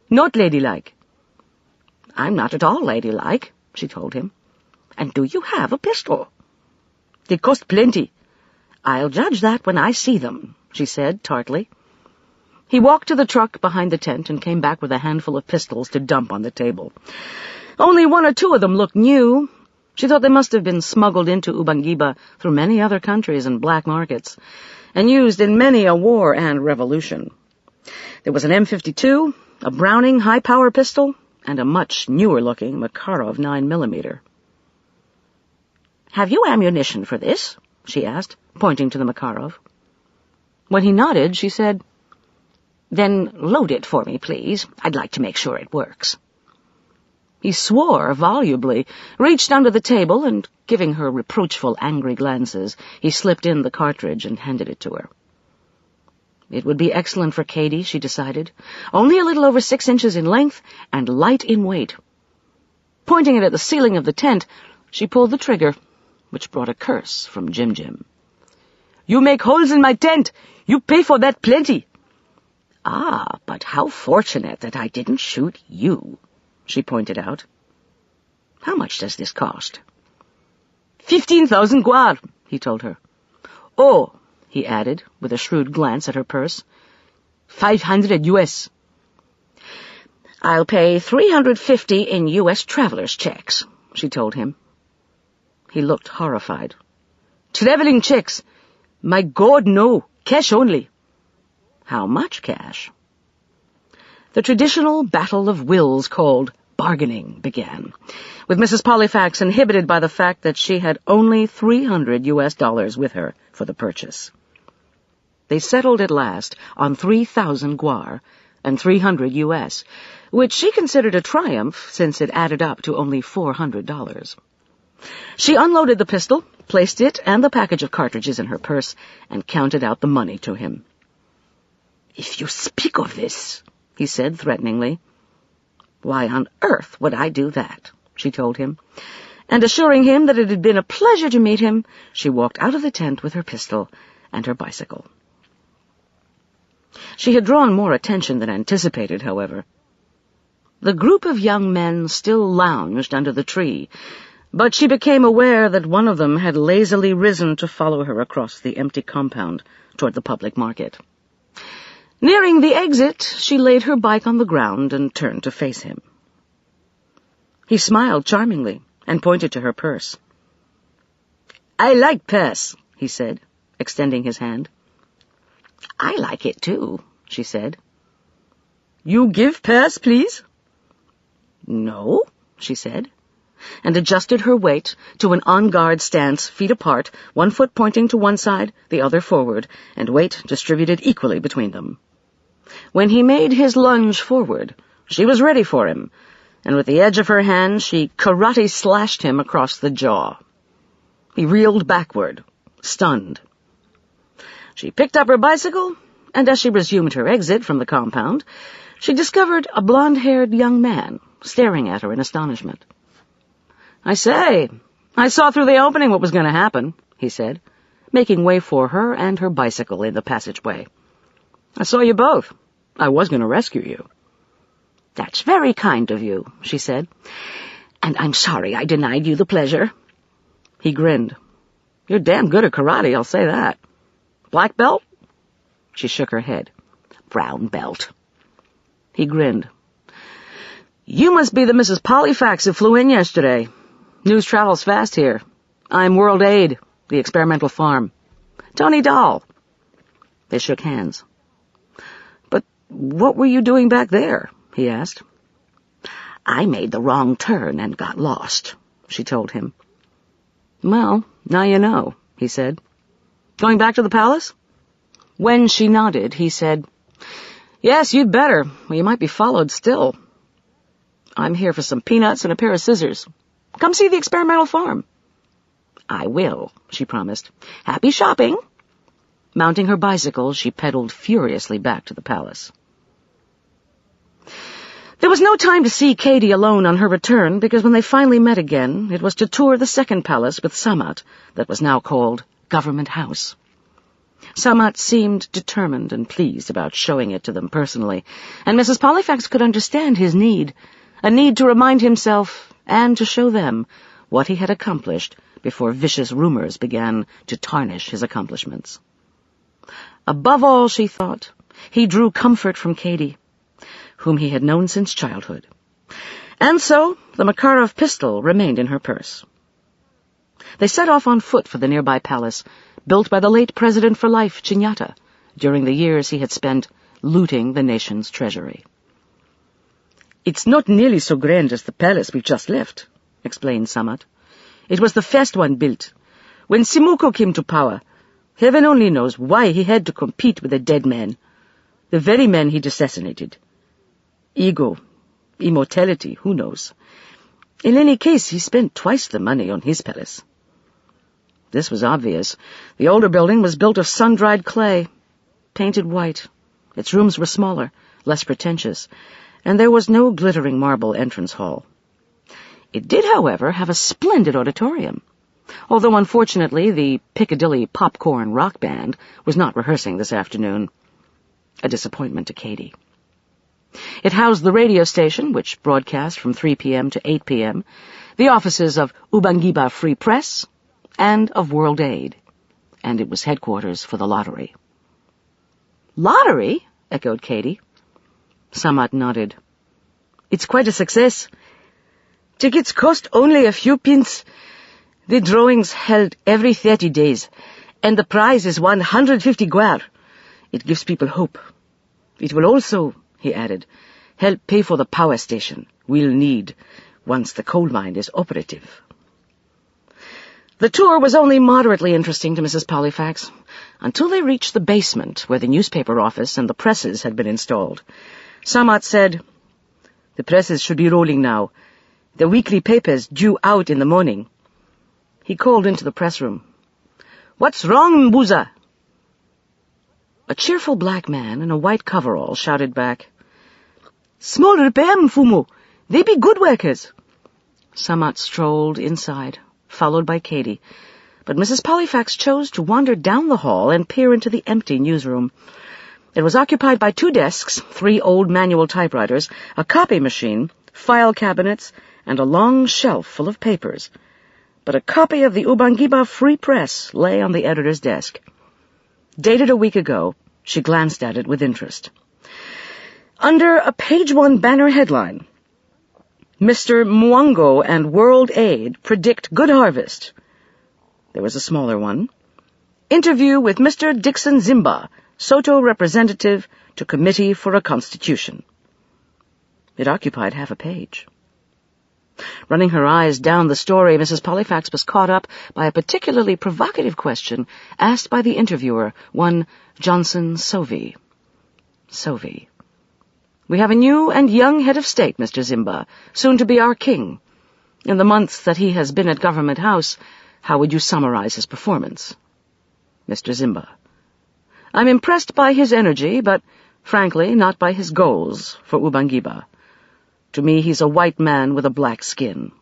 B: Not ladylike." "I'm not at all ladylike," she told him. "And do you have a pistol?" "They cost plenty." "I'll judge that when I see them," she said tartly. He walked to the truck behind the tent and came back with a handful of pistols to dump on the table. Only one or two of them looked new. She thought they must have been smuggled into Ubangiba through many other countries and black markets, and used in many a war and revolution. There was an M52, a Browning high-power pistol, and a much newer-looking Makarov 9mm. "Have you ammunition for this?" she asked, pointing to the Makarov. When he nodded, she said, "Then load it for me, please. I'd like to make sure it works." He swore volubly, reached under the table, and, giving her reproachful, angry glances, he slipped in the cartridge and handed it to her. It would be excellent for Katie, she decided, only a little over 6 inches in length and light in weight. Pointing it at the ceiling of the tent, she pulled the trigger, which brought a curse from Jim Jim. "You make holes in my tent! You pay for that plenty!" "Ah, but how fortunate that I didn't shoot you," she pointed out. "How much does this cost?" 15,000 guar, he told her. "Oh," he added, with a shrewd glance at her purse, 500 US. "I'll pay 350 in US traveler's checks," she told him. He looked horrified. "Traveling checks? My God, no. Cash only." "How much cash?" The traditional battle of wills called bargaining began, with Mrs. Pollifax inhibited by the fact that she had only $300 US with her for the purchase. They settled at last on 3,000 guar and 300 US, which she considered a triumph since it added up to only $400. She unloaded the pistol, placed it and the package of cartridges in her purse, and counted out the money to him. "If you speak of this," he said threateningly. "Why on earth would I do that?" she told him, and assuring him that it had been a pleasure to meet him, she walked out of the tent with her pistol and her bicycle. She had drawn more attention than anticipated, however. The group of young men still lounged under the tree, but she became aware that one of them had lazily risen to follow her across the empty compound toward the public market. Nearing the exit, she laid her bike on the ground and turned to face him. He smiled charmingly and pointed to her purse. "I like purse," he said, extending his hand. "I like it too," she said. "You give purse, please?" "No," she said, and adjusted her weight to an on-guard stance, feet apart, one foot pointing to one side, the other forward, and weight distributed equally between them. When he made his lunge forward, She was ready for him, and with the edge of her hand she karate slashed him across the jaw. He reeled backward, stunned. She picked up her bicycle, and as she resumed her exit from the compound, she discovered a blonde-haired young man staring at her in astonishment. "I say, I saw through the opening what was going to happen," he said, making way for her and her bicycle in the passageway. "I saw you both. I was going to rescue you." "That's very kind of you," she said, "and I'm sorry I denied you the pleasure." He grinned. "You're damn good at karate, I'll say that. Black belt?" She shook her head. "Brown belt." He grinned. "You must be the Mrs. Pollifax who flew in yesterday. News travels fast here. I'm World Aid, the experimental farm. Tony Dahl." They shook hands. "But what were you doing back there?" he asked. "I made the wrong turn and got lost," she told him. "Well, now you know," he said. "Going back to the palace?" When she nodded, he said, "Yes, you'd better, or you might be followed still. I'm here for some peanuts and a pair of scissors. Come see the experimental farm." "I will," she promised. "Happy shopping." Mounting her bicycle, she pedaled furiously back to the palace. There was no time to see Katie alone on her return, because when they finally met again, it was to tour the second palace with Samat, that was now called Government House. Samat seemed determined and pleased about showing it to them personally, and Mrs. Pollifax could understand his need, a need to remind himself and to show them what he had accomplished before vicious rumors began to tarnish his accomplishments. Above all, she thought, he drew comfort from Katie, whom he had known since childhood. And so the Makarov pistol remained in her purse. They set off on foot for the nearby palace, built by the late President for Life, Chinyata, during the years he had spent looting the nation's treasury. "It's not nearly so grand as the palace we've just left," explained Samat. "It was the first one built. When Simuko came to power, heaven only knows why he had to compete with a dead man, the very man he'd assassinated. Ego, immortality, who knows? In any case, he spent twice the money on his palace." This was obvious. The older building was built of sun-dried clay, painted white. Its rooms were smaller, less pretentious, and there was no glittering marble entrance hall. It did, however, have a splendid auditorium, although unfortunately the Piccadilly Popcorn Rock Band was not rehearsing this afternoon. A disappointment to Katie. It housed the radio station, which broadcast from 3 p.m. to 8 p.m., the offices of Ubangiba Free Press, and of World Aid, and it was headquarters for the lottery. "Lottery?" echoed Katie. Samat nodded. "It's quite a success. Tickets cost only a few pence. The drawings held every 30 days, and the prize is 150 guar. It gives people hope. It will also," he added, "help pay for the power station we'll need once the coal mine is operative." The tour was only moderately interesting to Mrs. Pollifax, until they reached the basement where the newspaper office and the presses had been installed. Samat said, "The presses should be rolling now. The weekly papers due out in the morning." He called into the press room. "What's wrong, Mbuza?" A cheerful black man in a white coverall shouted back, "Small repair, Mfumu. They be good workers." Samat strolled inside, followed by Katie, but Mrs. Pollifax chose to wander down the hall and peer into the empty newsroom. It was occupied by 2 desks, 3 old manual typewriters, a copy machine, file cabinets, and a long shelf full of papers. But a copy of the Ubangiba Free Press lay on the editor's desk. Dated a week ago, she glanced at it with interest. Under a page-1 banner headline, "Mr. Mwango and World Aid predict good harvest." There was a smaller one. "Interview with Mr. Dixon Zimba, Soto representative to Committee for a Constitution." It occupied half a page. Running her eyes down the story, Mrs. Pollifax was caught up by a particularly provocative question asked by the interviewer, one Johnson Sovey. Sovey. We have a new and young head of state, Mr. Zimba, soon to be our king. In the months that he has been at Government House, how would you summarize his performance? Mr. Zimba: I'm impressed by his energy, but, frankly, not by his goals for Ubangiba. To me, he's a white man with a black skin.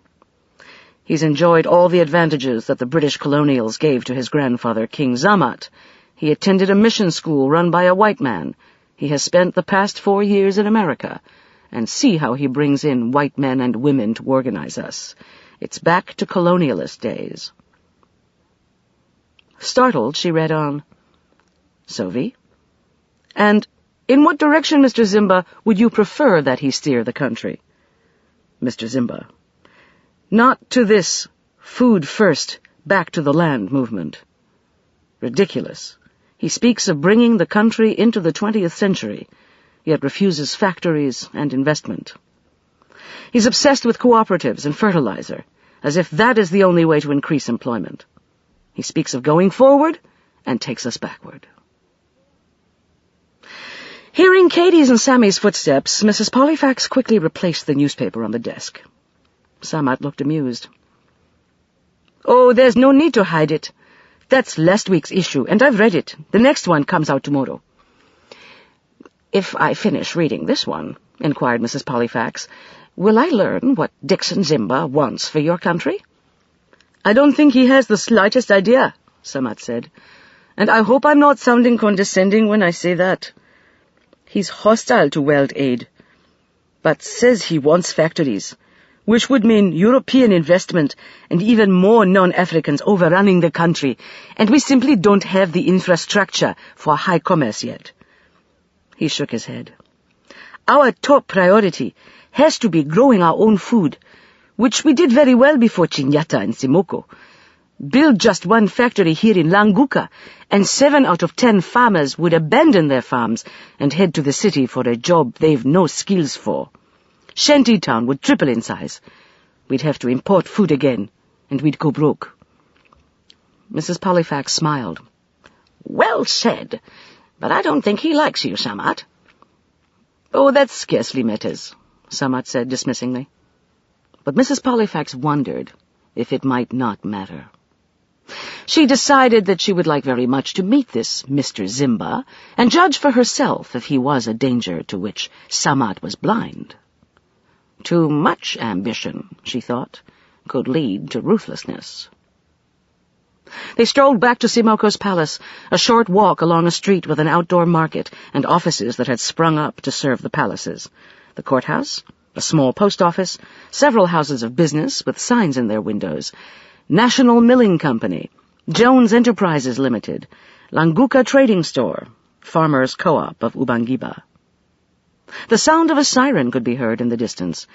B: He's enjoyed all the advantages that the British colonials gave to his grandfather, King Zamat. He attended a mission school run by a white man. He has spent the past 4 years in America. And see how he brings in white men and women to organize us. It's back to colonialist days. Startled, she read on. Sophie? And in what direction, Mr. Zimba, would you prefer that he steer the country? Mr. Zimba: not to this food first, back to the land movement. Ridiculous. He speaks of bringing the country into the 20th century, yet refuses factories and investment. He's obsessed with cooperatives and fertilizer, as if that is the only way to increase employment. He speaks of going forward and takes us backward. Hearing Katie's and Sammy's footsteps, Mrs. Pollifax quickly replaced the newspaper on the desk. Samat looked amused. Oh, there's no need to hide it. That's last week's issue, and I've read it. The next one comes out tomorrow. If I finish reading this one, inquired Mrs. Pollifax, will I learn what Dixon Zimba wants for your country? I don't think he has the slightest idea, Samat said, and I hope I'm not sounding condescending when I say that. He's hostile to world aid, but says he wants factories, which would mean European investment and even more non-Africans overrunning the country, and we simply don't have the infrastructure for high commerce yet. He shook his head. Our top priority has to be growing our own food, which we did very well before Chinyata and Simoko. Build just one factory here in Languka, and 7 out of 10 farmers would abandon their farms and head to the city for a job they've no skills for. Shantytown would triple in size. We'd have to import food again, and we'd go broke. Mrs. Pollifax smiled. Well said, but I don't think he likes you, Samat. Oh, that scarcely matters, Samat said dismissingly. But Mrs. Pollifax wondered if it might not matter. She decided that she would like very much to meet this Mr. Zimba and judge for herself if he was a danger to which Samat was blind. Too much ambition, she thought, could lead to ruthlessness. They strolled back to Simoko's palace, a short walk along a street with an outdoor market and offices that had sprung up to serve the palaces. The courthouse, a small post office, several houses of business with signs in their windows, National Milling Company, Jones Enterprises Limited, Languka Trading Store, Farmers' Co-op of Ubangiba. The sound of a siren could be heard in the distance,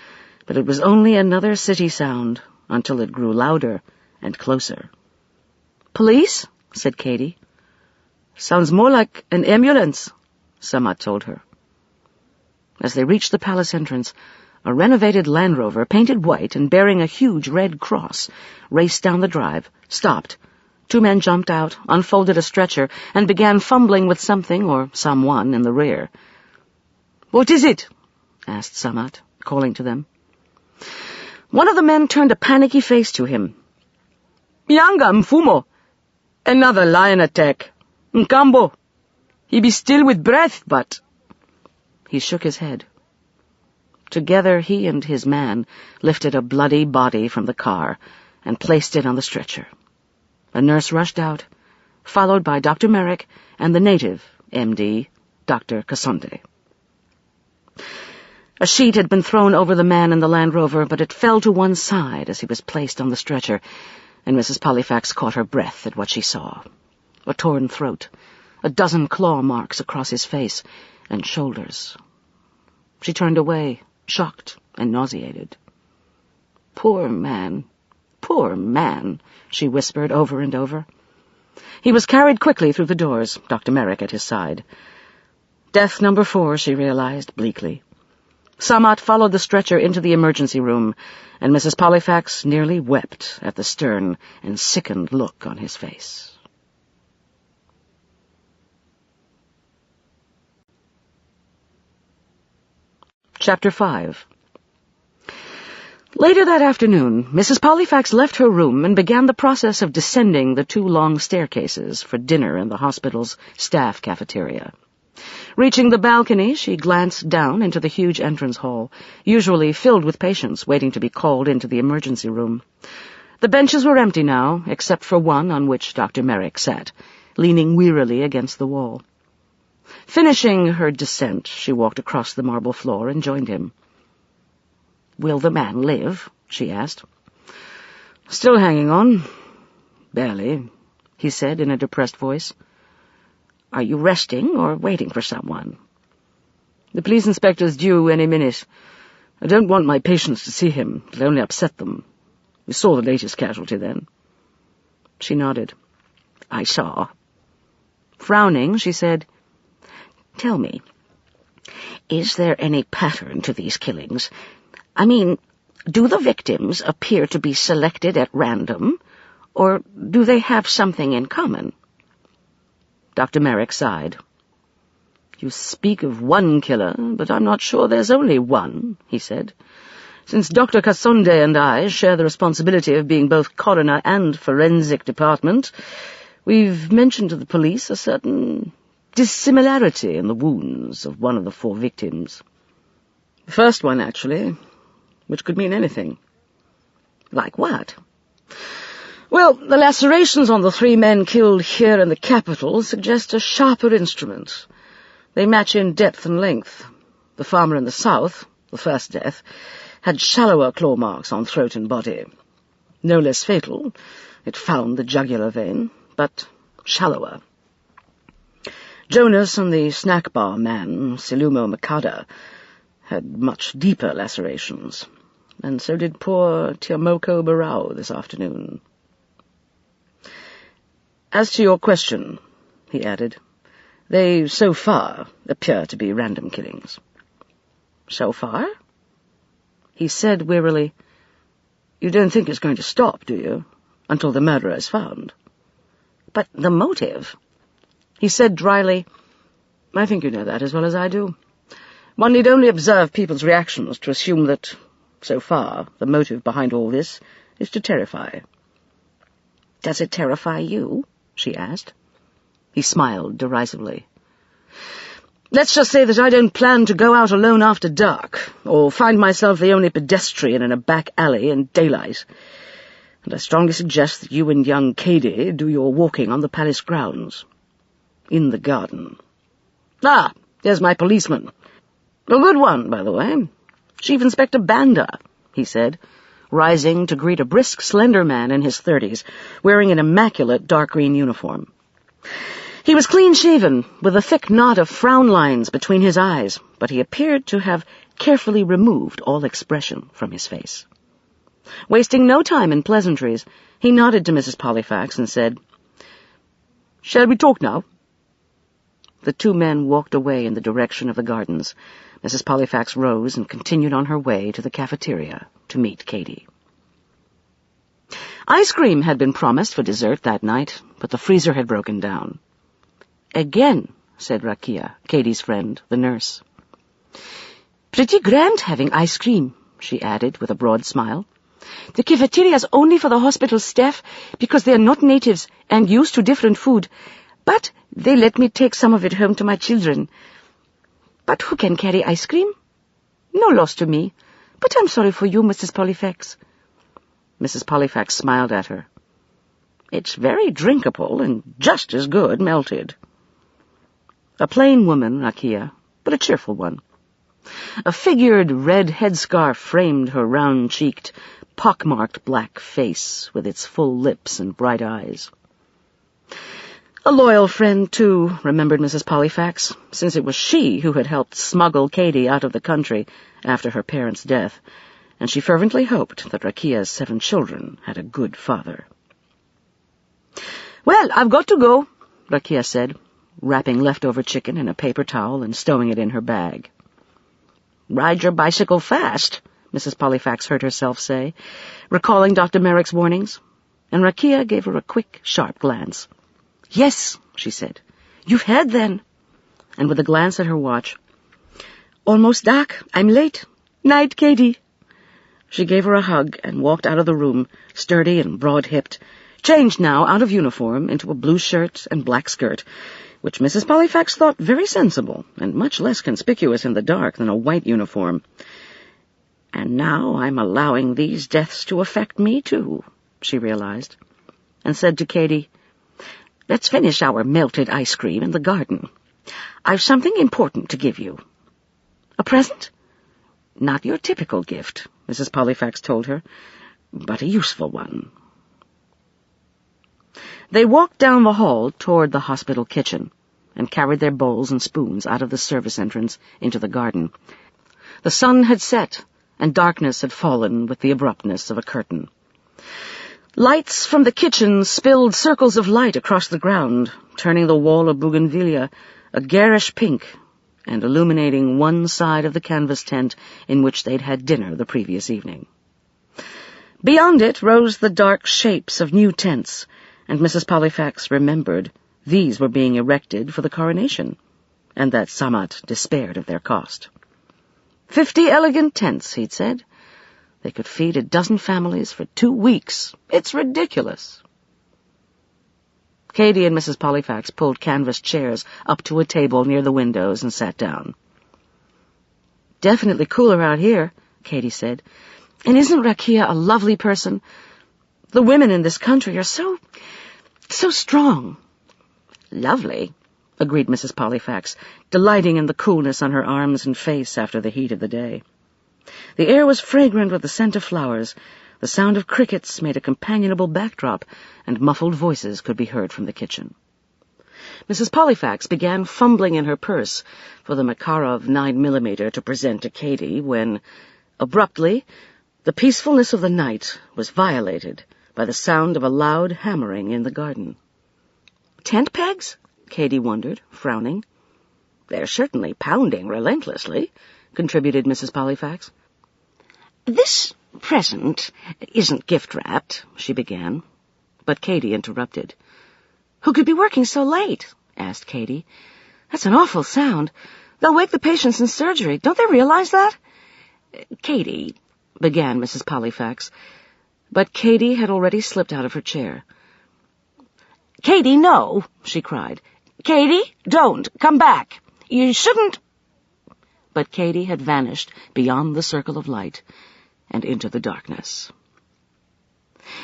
B: but it was only another city sound until it grew louder and closer. Police? Said Katie. Sounds more like an ambulance, Samat told her. As they reached the palace entrance, a renovated Land Rover, painted white and bearing a huge red cross, raced down the drive, stopped. 2 men jumped out, unfolded a stretcher, and began fumbling with something or someone in the rear. What is it? Asked Samat, calling to them. One of the men turned a panicky face to him. Yanga Mfumo! Another lion attack. Nkambo! He be still with breath, but... He shook his head. Together he and his man lifted a bloody body from the car and placed it on the stretcher. A nurse rushed out, followed by Dr. Merrick and the native, MD, Dr. Kasonde. A sheet had been thrown over the man in the Land Rover, but it fell to one side as he was placed on the stretcher, and Mrs. Pollifax caught her breath at what she saw. A torn throat, a dozen claw marks across his face and shoulders. She turned away, shocked and nauseated. Poor man, she whispered over and over. He was carried quickly through the doors, Dr. Merrick at his side. Death number 4, she realized bleakly. Samat followed the stretcher into the emergency room, and Mrs. Pollifax nearly wept at the stern and sickened look on his face. Chapter 5. Later that afternoon, Mrs. Pollifax left her room and began the process of descending the 2 long staircases for dinner in the hospital's staff cafeteria. Reaching the balcony, she glanced down into the huge entrance hall, usually filled with patients waiting to be called into the emergency room. The benches were empty now, except for one on which Dr. Merrick sat, leaning wearily against the wall. Finishing her descent, she walked across the marble floor and joined him. "Will the man live?" she asked. "Still hanging on. Barely," he said in a depressed voice. "Are you resting or waiting for someone?" "The police inspector's due any minute. I don't want my patients to see him. It'll only upset them. We saw the latest casualty then." She nodded. "I saw." Frowning, she said, "Tell me, is there any pattern to these killings? I mean, do the victims appear to be selected at random, or do they have something in common?" Dr. Merrick sighed. "You speak of one killer, but I'm not sure there's only one," he said. "Since Dr. Cassonde and I share the responsibility of being both coroner and forensic department, we've mentioned to the police a certain dissimilarity in the wounds of one of the 4 victims. The first one, actually, which could mean anything." "Like what?" "Well, the lacerations on the 3 men killed here in the capital suggest a sharper instrument. They match in depth and length. The farmer in the south, the first death, had shallower claw marks on throat and body. No less fatal. It found the jugular vein, but shallower. Jonas and the snack bar man, Silumo Makada, had much deeper lacerations, and so did poor Tiamoko Barao this afternoon. As to your question," he added, "they so far appear to be random killings." "So far?" He said wearily, "You don't think it's going to stop, do you, until the murderer is found?" "But the motive?" He said dryly, "I think you know that as well as I do. One need only observe people's reactions to assume that, so far, the motive behind all this is to terrify." "Does it terrify you?" she asked. He smiled derisively. "Let's just say that I don't plan to go out alone after dark, or find myself the only pedestrian in a back alley in daylight. And I strongly suggest that you and young Cady do your walking on the palace grounds. In the garden. Ah, there's my policeman. A good one, by the way. Chief Inspector Banda," he said, rising to greet a brisk, slender man in his 30s, wearing an immaculate dark green uniform. He was clean-shaven, with a thick knot of frown lines between his eyes, but he appeared to have carefully removed all expression from his face. Wasting no time in pleasantries, he nodded to Mrs. Pollifax and said, "Shall we talk now?" The 2 men walked away in the direction of the gardens. Mrs. Pollifax rose and continued on her way to the cafeteria to meet Cady. Ice cream had been promised for dessert that night, but the freezer had broken down. "Again," said Rakia, Cady's friend, the nurse. "Pretty grand having ice cream," she added with a broad smile. "The cafeteria's only for the hospital staff because they are not natives and used to different food, but they let me take some of it home to my children. But who can carry ice cream? No loss to me, but I'm sorry for you, Mrs. Pollifax." Mrs. Pollifax smiled at her. "It's very drinkable and just as good melted." A plain woman, Rakia, but a cheerful one. A figured red headscarf framed her round-cheeked, pock-marked black face with its full lips and bright eyes. A loyal friend, too, remembered Mrs. Pollifax, since it was she who had helped smuggle Cady out of the country after her parents' death, and she fervently hoped that Rakia's 7 children had a good father. "Well, I've got to go," Rakia said, wrapping leftover chicken in a paper towel and stowing it in her bag. "Ride your bicycle fast," Mrs. Pollifax heard herself say, recalling Dr. Merrick's warnings, and Rakia gave her a quick, sharp glance. "Yes," she said. "You've heard, then." And with a glance at her watch, Almost dark. I'm late. Night, Katie." She gave her a hug and walked out of the room, sturdy and broad-hipped, changed now out of uniform into a blue shirt and black skirt, which Mrs. Pollifax thought very sensible and much less conspicuous in the dark than a white uniform. "And now I'm allowing these deaths to affect me, too," she realized, and said to Katie, "Let's finish our melted ice cream in the garden. I've something important to give you." "A present?" "Not your typical gift," Mrs. Pollifax told her, "but a useful one." They walked down the hall toward the hospital kitchen and carried their bowls and spoons out of the service entrance into the garden. The sun had set, and darkness had fallen with the abruptness of a curtain. Lights from the kitchen spilled circles of light across the ground, turning the wall of bougainvillea a garish pink and illuminating one side of the canvas tent in which they'd had dinner the previous evening. Beyond it rose the dark shapes of new tents, and Mrs. Pollifax remembered these were being erected for the coronation, and that Samat despaired of their cost. 50 elegant tents, he'd said. They could feed a dozen families for 2 weeks. It's ridiculous. Katie and Mrs. Pollifax pulled canvas chairs up to a table near the windows and sat down. "Definitely cooler out here," Katie said. "And isn't Rakia a lovely person? The women in this country are so strong." "Lovely," agreed Mrs. Pollifax, delighting in the coolness on her arms and face after the heat of the day. The air was fragrant with the scent of flowers. The sound of crickets made a companionable backdrop, and muffled voices could be heard from the kitchen. Mrs. Pollifax began fumbling in her purse for the Makarov 9mm to present to Katie when, abruptly, the peacefulness of the night was violated by the sound of a loud hammering in the garden. "Tent pegs?" Katie wondered, frowning. "They're certainly pounding relentlessly," contributed Mrs. Pollifax. "This present isn't gift-wrapped," she began, but Katie interrupted. "Who could be working so late?" asked Katie. "That's an awful sound. They'll wake the patients in surgery. Don't they realize that?" "Katie," began Mrs. Pollifax, but Katie had already slipped out of her chair. "Katie, no!" she cried. "Katie, don't! Come back! You shouldn't—" But Katie had vanished beyond the circle of light and into the darkness.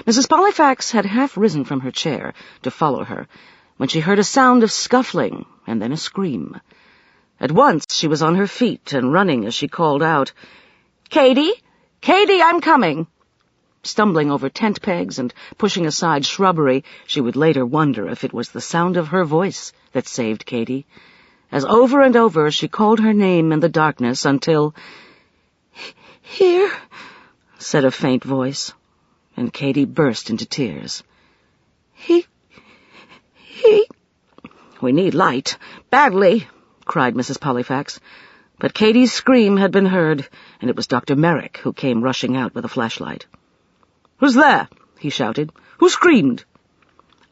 B: Mrs. Pollifax had half risen from her chair to follow her when she heard a sound of scuffling and then a scream. At once she was on her feet and running as she called out, "Katie! Katie, I'm coming!" Stumbling over tent pegs and pushing aside shrubbery, she would later wonder if it was the sound of her voice that saved Katie, as over and over she called her name in the darkness until, "Here," said a faint voice, and Katie burst into tears. He... "We need light, badly," cried Mrs. Pollifax, but Katie's scream had been heard, and it was Dr. Merrick who came rushing out with a flashlight. "Who's there?" he shouted. "Who screamed?"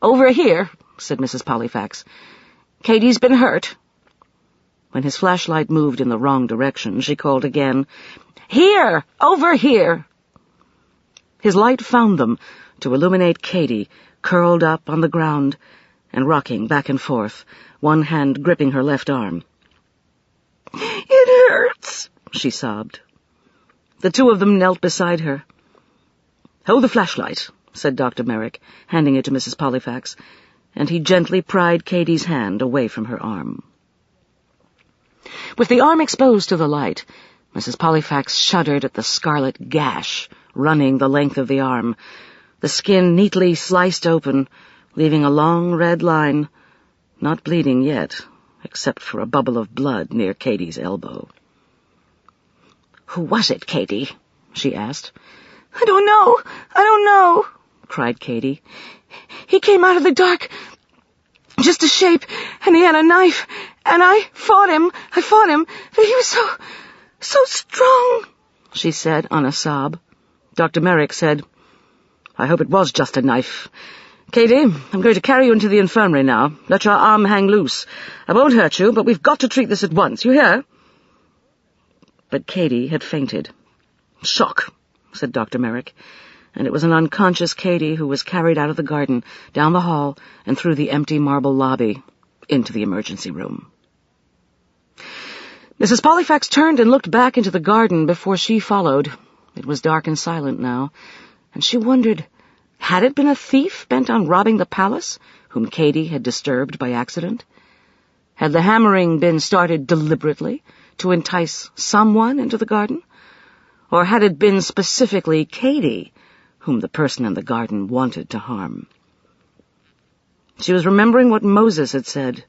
B: "Over here," said Mrs. Pollifax. "Katie's been hurt." When his flashlight moved in the wrong direction, she called again, "Here! Over here!" His light found them to illuminate Katie, curled up on the ground and rocking back and forth, one hand gripping her left arm. "It hurts," she sobbed. The two of them knelt beside her. "Hold the flashlight," said Dr. Merrick, handing it to Mrs. Pollifax, and he gently pried Katie's hand away from her arm. With the arm exposed to the light, Mrs. Pollifax shuddered at the scarlet gash running the length of the arm, the skin neatly sliced open, leaving a long red line, not bleeding yet, except for a bubble of blood near Katie's elbow. "Who was it, Katie?" she asked. I don't know, cried Katie. "He came out of the dark, just a shape, and he had a knife, and I fought him, but he was so strong," she said on a sob. Dr. Merrick said, "I hope it was just a knife. Katie, I'm going to carry you into the infirmary now. Let your arm hang loose. I won't hurt you, but we've got to treat this at once, you hear?" But Katie had fainted. "Shock," said Dr. Merrick, and it was an unconscious Katie who was carried out of the garden, down the hall, and through the empty marble lobby, into the emergency room. Mrs. Pollifax turned and looked back into the garden before she followed. It was dark and silent now, and she wondered, had it been a thief bent on robbing the palace, whom Katie had disturbed by accident? Had the hammering been started deliberately, to entice someone into the garden? Or had it been specifically Katie, whom the person in the garden wanted to harm? She was remembering what Moses had said,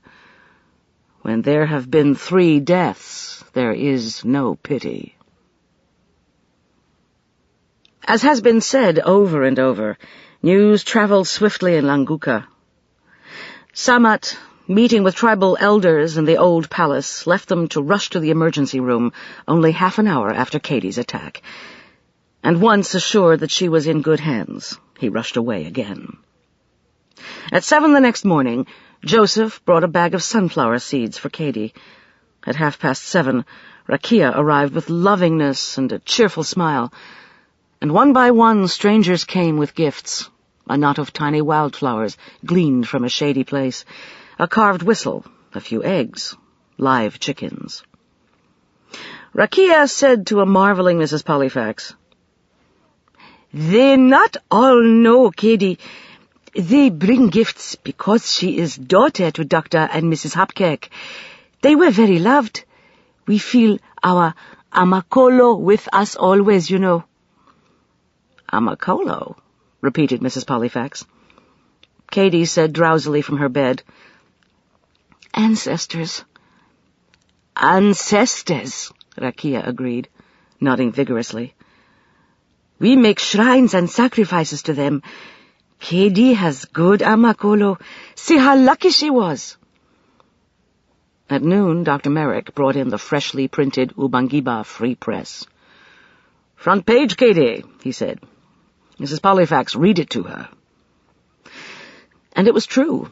B: "When there have been 3 deaths, there is no pity." As has been said over and over, news traveled swiftly in Languka. Samat, meeting with tribal elders in the old palace, left them to rush to the emergency room only half an hour after Katie's attack. And once assured that she was in good hands, he rushed away again. At 7 the next morning, Joseph brought a bag of sunflower seeds for Katie. At 7:30, Rakia arrived with lovingness and a cheerful smile, and one by one strangers came with gifts. A knot of tiny wildflowers gleaned from a shady place, a carved whistle, a few eggs, live chickens. Rakia said to a marveling Mrs. Pollifax, "They not all know Katie. They bring gifts because she is daughter to Dr. and Mrs. Hopkirk. They were very loved. We feel our Amakolo with us always, you know." "Amakolo?" repeated Mrs. Pollifax. Katie said drowsily from her bed, "Ancestors." "Ancestors," Rakia agreed, nodding vigorously. "We make shrines and sacrifices to them. Katie has good Amakolo. See how lucky she was." At noon, Dr. Merrick brought in the freshly printed Ubangiba Free Press. "Front page, Katie," he said. "Mrs. Pollifax, read it to her." And it was true.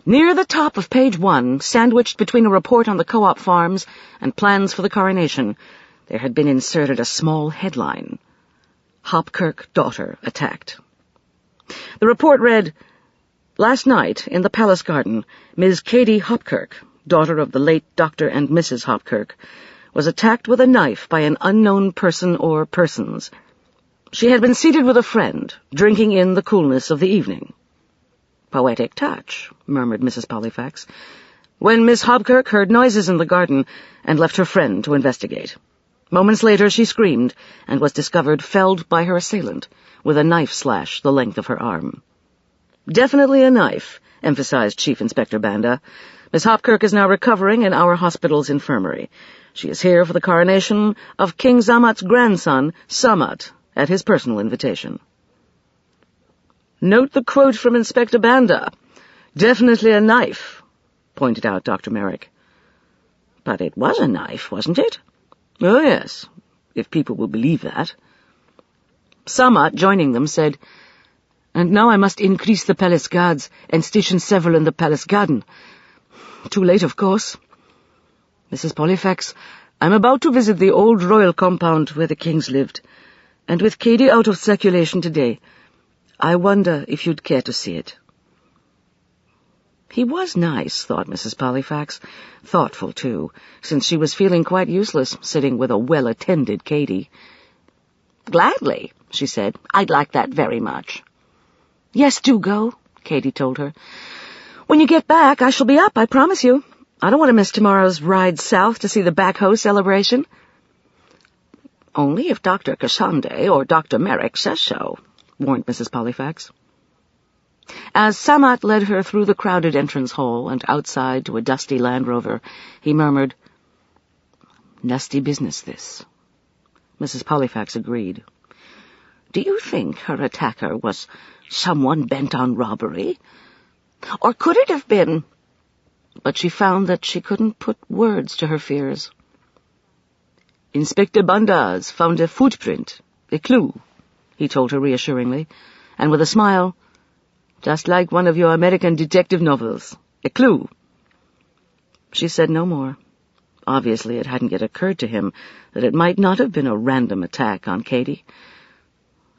B: Near the top of page 1, sandwiched between a report on the co-op farms and plans for the coronation, there had been inserted a small headline, "Hopkirk daughter attacked." The report read, "Last night, in the palace garden, Ms. Katie Hopkirk, daughter of the late Dr. and Mrs. Hopkirk, was attacked with a knife by an unknown person or persons. She had been seated with a friend, drinking in the coolness of the evening." "Poetic touch," murmured Mrs. Pollifax, "when Miss Hopkirk heard noises in the garden and left her friend to investigate. Moments later she screamed and was discovered felled by her assailant with a knife slash the length of her arm." "Definitely a knife," emphasized Chief Inspector Banda. "Miss Hopkirk is now recovering in our hospital's infirmary. She is here for the coronation of King Zamat's grandson, Samat, at his personal invitation." "Note the quote from Inspector Banda. Definitely a knife," pointed out Dr. Merrick. "But it was a knife, wasn't it?" "Oh, yes, if people will believe that." Samat, joining them, said, "And now I must increase the palace guards and station several in the palace garden. Too late, of course. Mrs. Pollifax, I'm about to visit the old royal compound where the kings lived, and with Katie out of circulation today, I wonder if you'd care to see it." He was nice, thought Mrs. Pollifax, thoughtful, too, since she was feeling quite useless sitting with a well-attended Katie. "Gladly," she said. "I'd like that very much." "Yes, do go," Katie told her. "When you get back, I shall be up, I promise you. I don't want to miss tomorrow's ride south to see the backhoe celebration." "Only if Dr. Kashande or Dr. Merrick says so," warned Mrs. Pollifax. As Samat led her through the crowded entrance hall and outside to a dusty Land Rover, he murmured, "Nasty business, this." Mrs. Pollifax agreed. "Do you think her attacker was someone bent on robbery? Or could it have been—" But she found that she couldn't put words to her fears. "Inspector Bandas found a footprint, a clue," he told her reassuringly, and with a smile, "Just like one of your American detective novels. A clue." She said no more, Obviously, it hadn't yet occurred to him that it might not have been a random attack on Katie.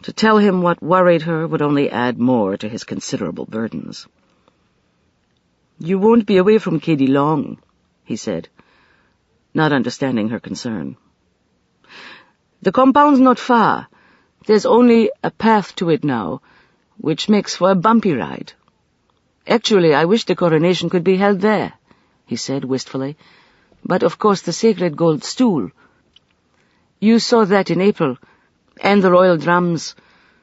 B: To tell him what worried her would only add more to his considerable burdens. "You won't be away from Katie long," he said, not understanding her concern. "The compound's not far. There's only a path to it now, which makes for a bumpy ride. Actually, I wish the coronation could be held there," he said wistfully. "But of course the sacred gold stool. You saw that in April, and the royal drums,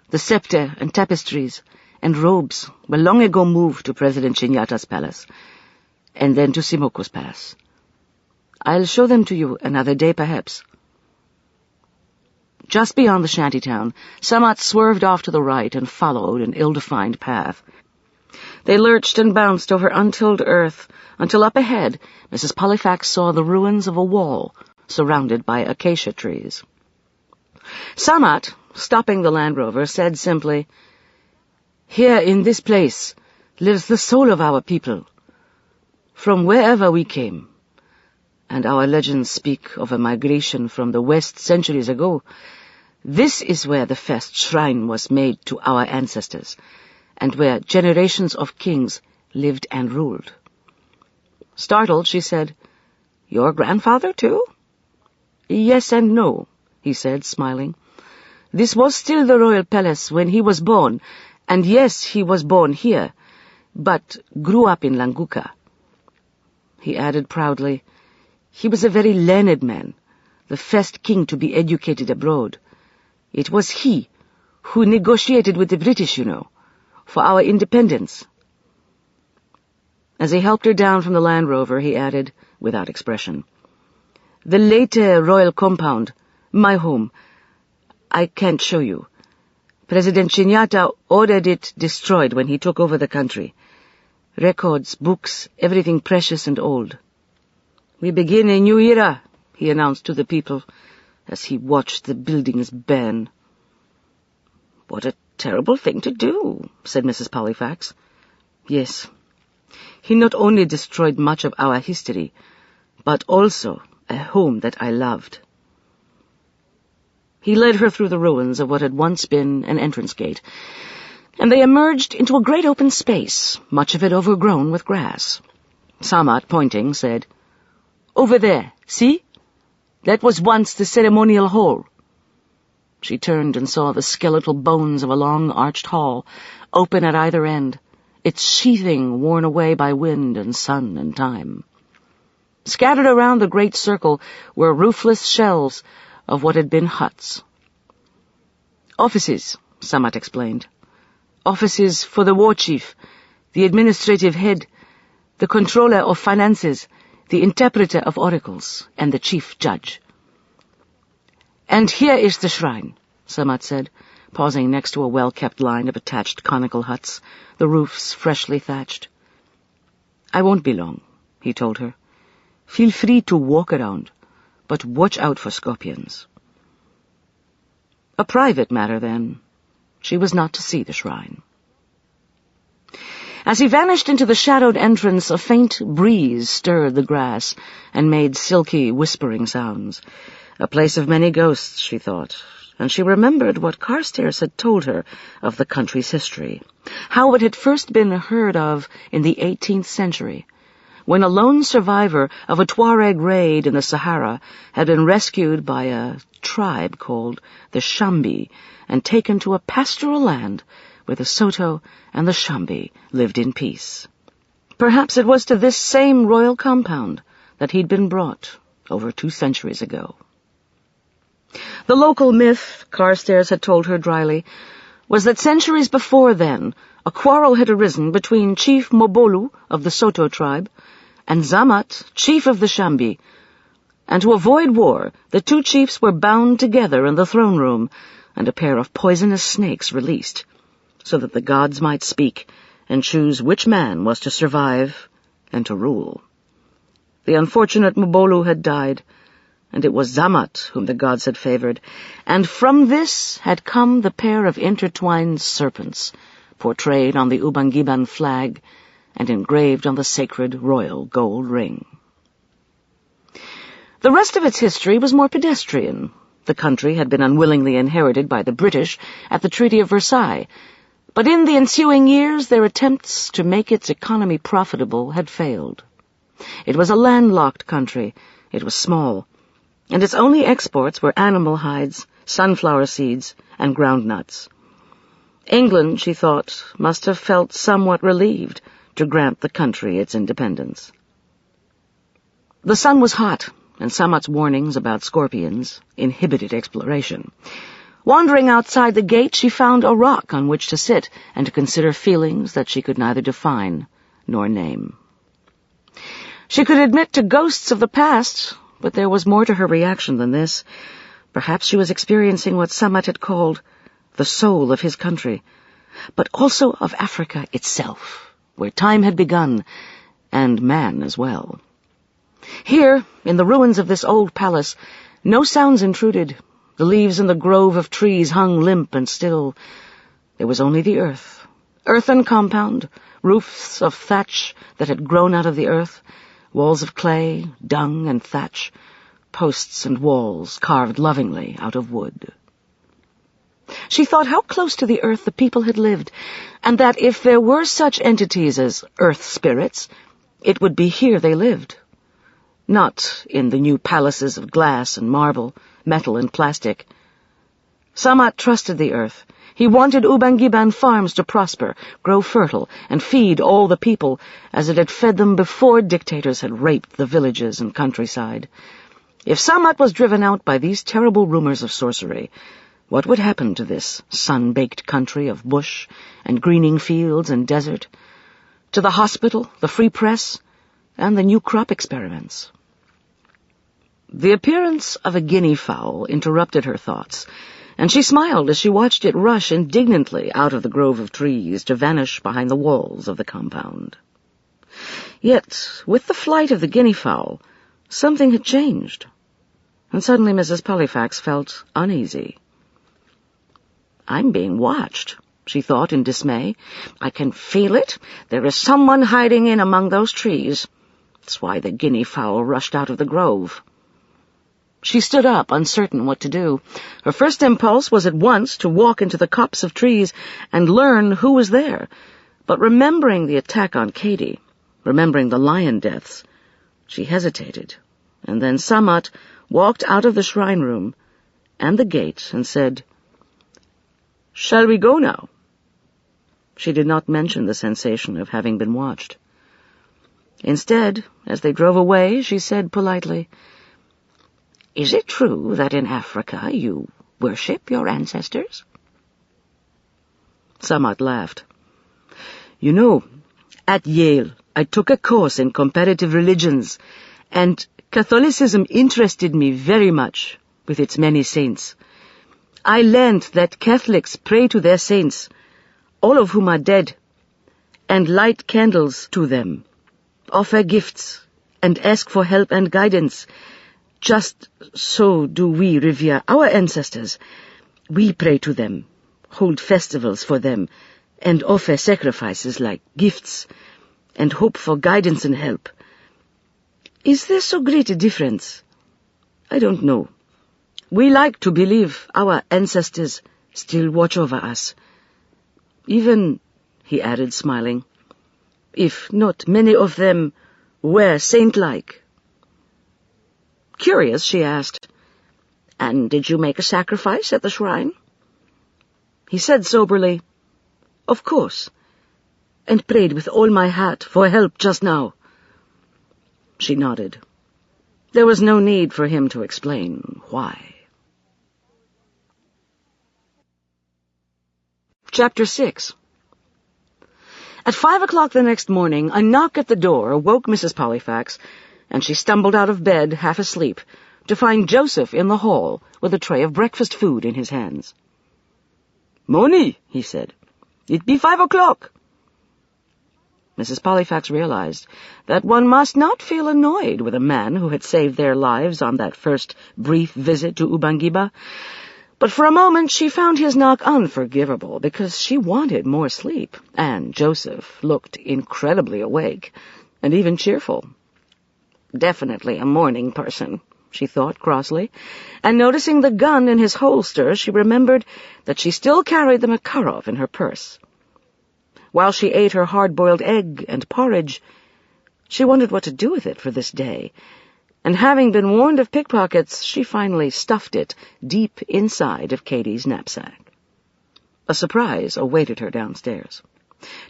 B: the scepter and tapestries, and robes were long ago moved to President Chinyata's palace, and then to Simoko's palace. I'll show them to you another day, perhaps." Just beyond the shantytown, Samat swerved off to the right and followed an ill-defined path. They lurched and bounced over untilled earth until up ahead Mrs. Pollifax saw the ruins of a wall surrounded by acacia trees. Samat, stopping the Land Rover, said simply, "Here in this place lives the soul of our people, from wherever we came, and our legends speak of a migration from the west centuries ago. This is where the first shrine was made to our ancestors, and where generations of kings lived and ruled." Startled, she said, "Your grandfather, too?" "Yes and no," he said, smiling. "This was still the royal palace when he was born, and yes, he was born here, but grew up in Languka." He added proudly, "He was a very learned man, the first king to be educated abroad. It was he who negotiated with the British, you know, for our independence." As he helped her down from the Land Rover, he added, without expression, "The later royal compound, my home, I can't show you. President Chinyata ordered it destroyed when he took over the country. Records, books, everything precious and old. We begin a new era," he announced to the people as he watched the buildings burn. "What a terrible thing to do," said Mrs. Pollifax. "Yes. He not only destroyed much of our history, but also a home that I loved." He led her through the ruins of what had once been an entrance gate, and they emerged into a great open space, much of it overgrown with grass. Samat, pointing, said, "Over there, see? That was once the ceremonial hall." She turned and saw the skeletal bones of a long arched hall, open at either end, its sheathing worn away by wind and sun and time. Scattered around the great circle were roofless shells of what had been huts. "Offices," Samat explained. "Offices for the war chief, the administrative head, the controller of finances, the interpreter of oracles, and the chief judge." "And here is the shrine," Samat said, pausing next to a well-kept line of attached conical huts, the roofs freshly thatched. "I won't be long," he told her. "Feel free to walk around, but watch out for scorpions." A private matter, then. She was not to see the shrine. As he vanished into the shadowed entrance, a faint breeze stirred the grass and made silky, whispering sounds. A place of many ghosts, she thought, and she remembered what Carstairs had told her of the country's history, how it had first been heard of in the 18th century, when a lone survivor of a Tuareg raid in the Sahara had been rescued by a tribe called the Shambi and taken to a pastoral land where the Soto and the Shambi lived in peace. Perhaps it was to this same royal compound that he'd been brought over 2 centuries ago. The local myth, Carstairs had told her dryly, was that centuries before then a quarrel had arisen between Chief Mobolu of the Soto tribe and Zamat, chief of the Shambi, and to avoid war the 2 chiefs were bound together in the throne room and a pair of poisonous snakes released, so that the gods might speak and choose which man was to survive and to rule. The unfortunate Mobolu had died, and it was Zamat whom the gods had favored, and from this had come the pair of intertwined serpents, portrayed on the Ubangiban flag and engraved on the sacred royal gold ring. The rest of its history was more pedestrian. The country had been unwillingly inherited by the British at the Treaty of Versailles, but in the ensuing years their attempts to make its economy profitable had failed. It was a landlocked country. It was small, and its only exports were animal hides, sunflower seeds, and groundnuts. England, she thought, must have felt somewhat relieved to grant the country its independence. The sun was hot, and Samat's warnings about scorpions inhibited exploration. Wandering outside the gate, she found a rock on which to sit and to consider feelings that she could neither define nor name. She could admit to ghosts of the past, but there was more to her reaction than this. Perhaps she was experiencing what Samat had called the soul of his country, but also of Africa itself, where time had begun, and man as well. Here, in the ruins of this old palace, no sounds intruded. The leaves in the grove of trees hung limp and still. There was only the earth. Earthen compound, roofs of thatch that had grown out of the earth, walls of clay, dung, and thatch, posts and walls carved lovingly out of wood. She thought how close to the earth the people had lived, and that if there were such entities as earth spirits, it would be here they lived. Not in the new palaces of glass and marble, metal and plastic. Samat trusted the earth. He wanted Ubangiban farms to prosper, grow fertile, and feed all the people as it had fed them before dictators had raped the villages and countryside. If Samat was driven out by these terrible rumors of sorcery, what would happen to this sun-baked country of bush and greening fields and desert? To the hospital, the free press, and the new crop experiments? The appearance of a guinea fowl interrupted her thoughts, and she smiled as she watched it rush indignantly out of the grove of trees to vanish behind the walls of the compound. Yet, with the flight of the guinea fowl, something had changed, and suddenly Mrs. Pollifax felt uneasy. "I'm being watched," she thought in dismay. "I can feel it. There is someone hiding in among those trees. That's why the guinea fowl rushed out of the grove." She stood up, uncertain what to do. Her first impulse was at once to walk into the copse of trees and learn who was there. But remembering the attack on Katie, remembering the lion deaths, she hesitated. And then Samat walked out of the shrine room and the gate and said, "Shall we go now?" She did not mention the sensation of having been watched. Instead, as they drove away, she said politely, "Is it true that in Africa you worship your ancestors?" Samat laughed. "You know, at Yale I took a course in comparative religions, and Catholicism interested me very much with its many saints. I learned that Catholics pray to their saints, all of whom are dead, and light candles to them, offer gifts, and ask for help and guidance. Just so do we revere our ancestors. We pray to them, hold festivals for them, and offer sacrifices like gifts, and hope for guidance and help. Is there so great a difference? I don't know. We like to believe our ancestors still watch over us. Even," he added, smiling, "if not many of them were saint-like." Curious, she asked, "And did you make a sacrifice at the shrine?" He said soberly, "Of course, and prayed with all my heart for help just now." She nodded. There was no need for him to explain why. Chapter 6. At 5 o'clock the next morning, a knock at the door woke Mrs. Pollifax, and she stumbled out of bed, half asleep, to find Joseph in the hall with a tray of breakfast food in his hands. "Moni," he said, "it be 5 o'clock." Mrs. Pollifax realized that one must not feel annoyed with a man who had saved their lives on that first brief visit to Ubangiba, but for a moment she found his knock unforgivable because she wanted more sleep, and Joseph looked incredibly awake and even cheerful. "Definitely a morning person," she thought crossly, and noticing the gun in his holster, she remembered that she still carried the Makarov in her purse. While she ate her hard-boiled egg and porridge, she wondered what to do with it for this day, and having been warned of pickpockets, she finally stuffed it deep inside of Katie's knapsack. A surprise awaited her downstairs.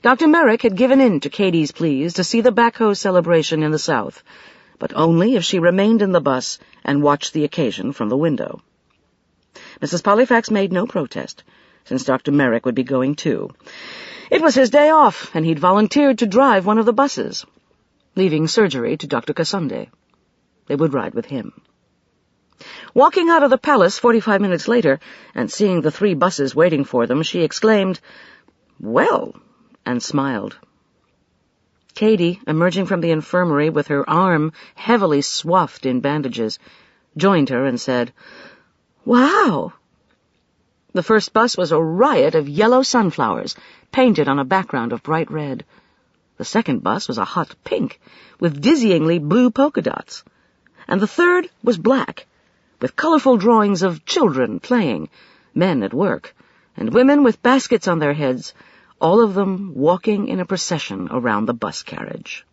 B: Dr. Merrick had given in to Katie's pleas to see the backhoe celebration in the South, but only if she remained in the bus and watched the occasion from the window. Mrs. Pollifax made no protest, since Dr. Merrick would be going too. It was his day off, and he'd volunteered to drive one of the buses, leaving surgery to Dr. Kasonde. They would ride with him. Walking out of the palace 45 minutes later, and seeing the 3 buses waiting for them, she exclaimed, "Well," and smiled. Katie, emerging from the infirmary with her arm heavily swathed in bandages, joined her and said, "Wow!" The first bus was a riot of yellow sunflowers, painted on a background of bright red. The second bus was a hot pink, with dizzyingly blue polka dots. And the third was black, with colorful drawings of children playing, men at work, and women with baskets on their heads, all of them walking in a procession around the bus carriage.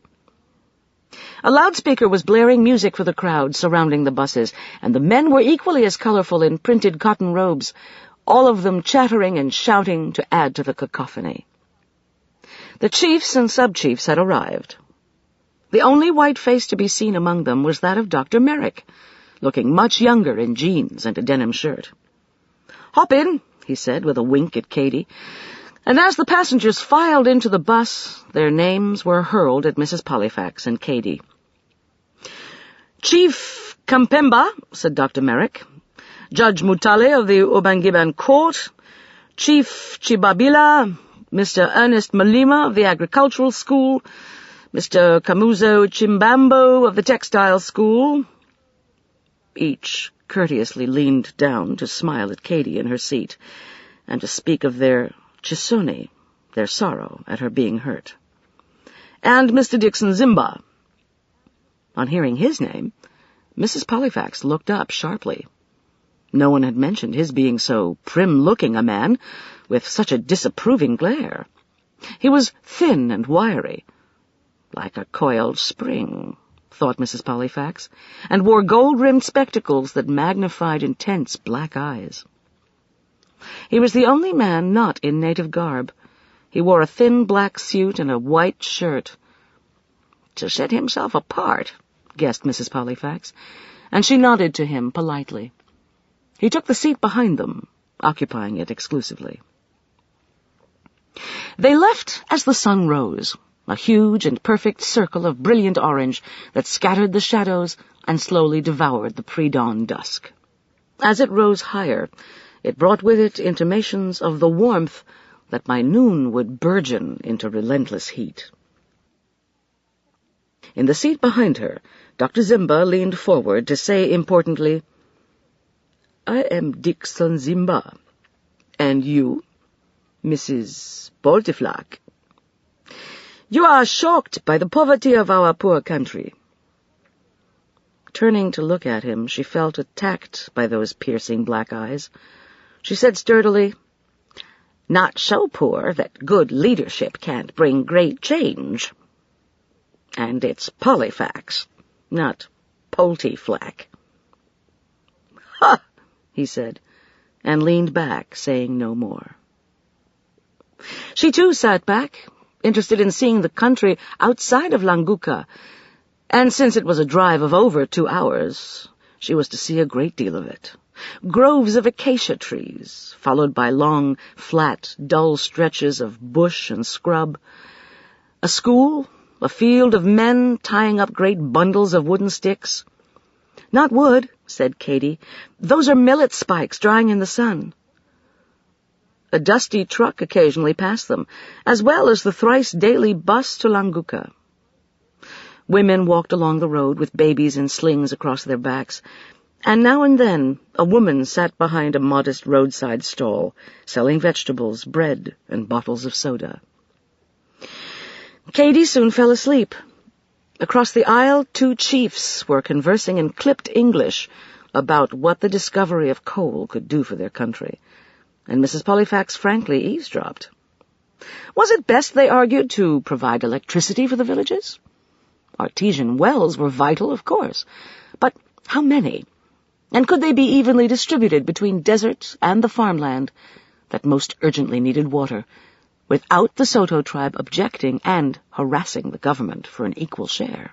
B: A loudspeaker was blaring music for the crowd surrounding the buses, and the men were equally as colorful in printed cotton robes, all of them chattering and shouting to add to the cacophony. The chiefs and sub-chiefs had arrived. The only white face to be seen among them was that of Dr. Merrick, looking much younger in jeans and a denim shirt. "Hop in," he said with a wink at Katie, and as the passengers filed into the bus, their names were hurled at Mrs. Pollifax and Katie. "Chief Kampemba," said Dr. Merrick, "Judge Mutale of the Ubangiban Court, Chief Chibabila, Mr. Ernest Malima of the Agricultural School, Mr. Kamuzo Chimbambo of the Textile School." Each courteously leaned down to smile at Katie in her seat, and to speak of their chisoni, their sorrow at her being hurt. "And Mr. Dixon Zimba." On hearing his name, Mrs. Pollifax looked up sharply. No one had mentioned his being so prim-looking a man, with such a disapproving glare. He was thin and wiry, like a coiled spring, thought Mrs. Pollifax, and wore gold-rimmed spectacles that magnified intense black eyes. He was the only man not in native garb. He wore a thin black suit and a white shirt. "To set himself apart," guessed Mrs. Pollifax, and she nodded to him politely. He took the seat behind them, occupying it exclusively. They left as the sun rose, a huge and perfect circle of brilliant orange that scattered the shadows and slowly devoured the pre-dawn dusk. As it rose higher, it brought with it intimations of the warmth that by noon would burgeon into relentless heat. In the seat behind her, Dr. Zimba leaned forward to say importantly, "I am Dixon Zimba. And you, Mrs. Pollifax. You are shocked by the poverty of our poor country." Turning to look at him, she felt attacked by those piercing black eyes. She said sturdily, "Not so poor that good leadership can't bring great change. And it's Pollifax, not Poltiflack." "Ha!" he said, and leaned back, saying no more. She too sat back, interested in seeing the country outside of Languka, and since it was a drive of over 2 hours, she was to see a great deal of it. Groves of acacia trees, followed by long, flat, dull stretches of bush and scrub. A school, a field of men tying up great bundles of wooden sticks. "Not wood," said Katie. "Those are millet spikes drying in the sun." A dusty truck occasionally passed them, as well as the thrice-daily bus to Languka. Women walked along the road with babies in slings across their backs, and now and then a woman sat behind a modest roadside stall, selling vegetables, bread, and bottles of soda. Katie soon fell asleep. Across the aisle, two chiefs were conversing in clipped English about what the discovery of coal could do for their country, and Mrs. Pollifax frankly eavesdropped. Was it best, they argued, to provide electricity for the villages? Artesian wells were vital, of course, but how many? And could they be evenly distributed between desert and the farmland that most urgently needed water, without the Soto tribe objecting and harassing the government for an equal share?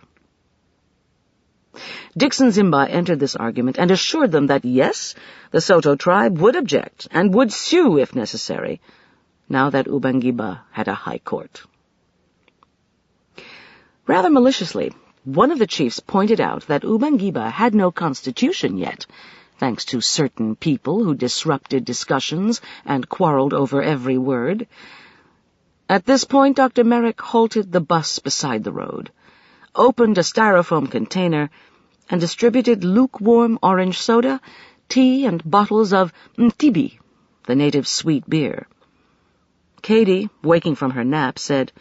B: Dixon Zimba entered this argument and assured them that, yes, the Soto tribe would object and would sue if necessary, now that Ubangiba had a high court. Rather maliciously, one of the chiefs pointed out that Ubangiba had no constitution yet, thanks to certain people who disrupted discussions and quarreled over every word. At this point, Dr. Merrick halted the bus beside the road, opened a styrofoam container, and distributed lukewarm orange soda, tea, and bottles of mtibi, the native sweet beer. Katie, waking from her nap, said,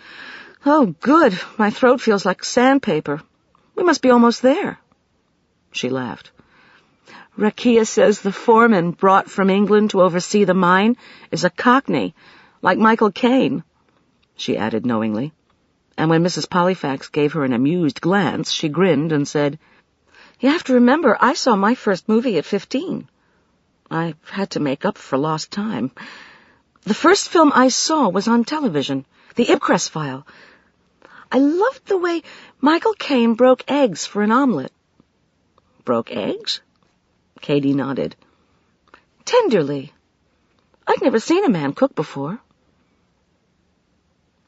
B: "Oh, good, my throat feels like sandpaper. We must be almost there." She laughed. "Rakia says the foreman brought from England to oversee the mine is a Cockney, like Michael Caine," she added knowingly. And when Mrs. Pollifax gave her an amused glance, she grinned and said, "You have to remember, I saw my first movie at 15. I had to make up for lost time. The first film I saw was on television, The Ipcress File. I loved the way Michael Caine broke eggs for an omelet." "Broke eggs?" Katie nodded. "Tenderly. I'd never seen a man cook before."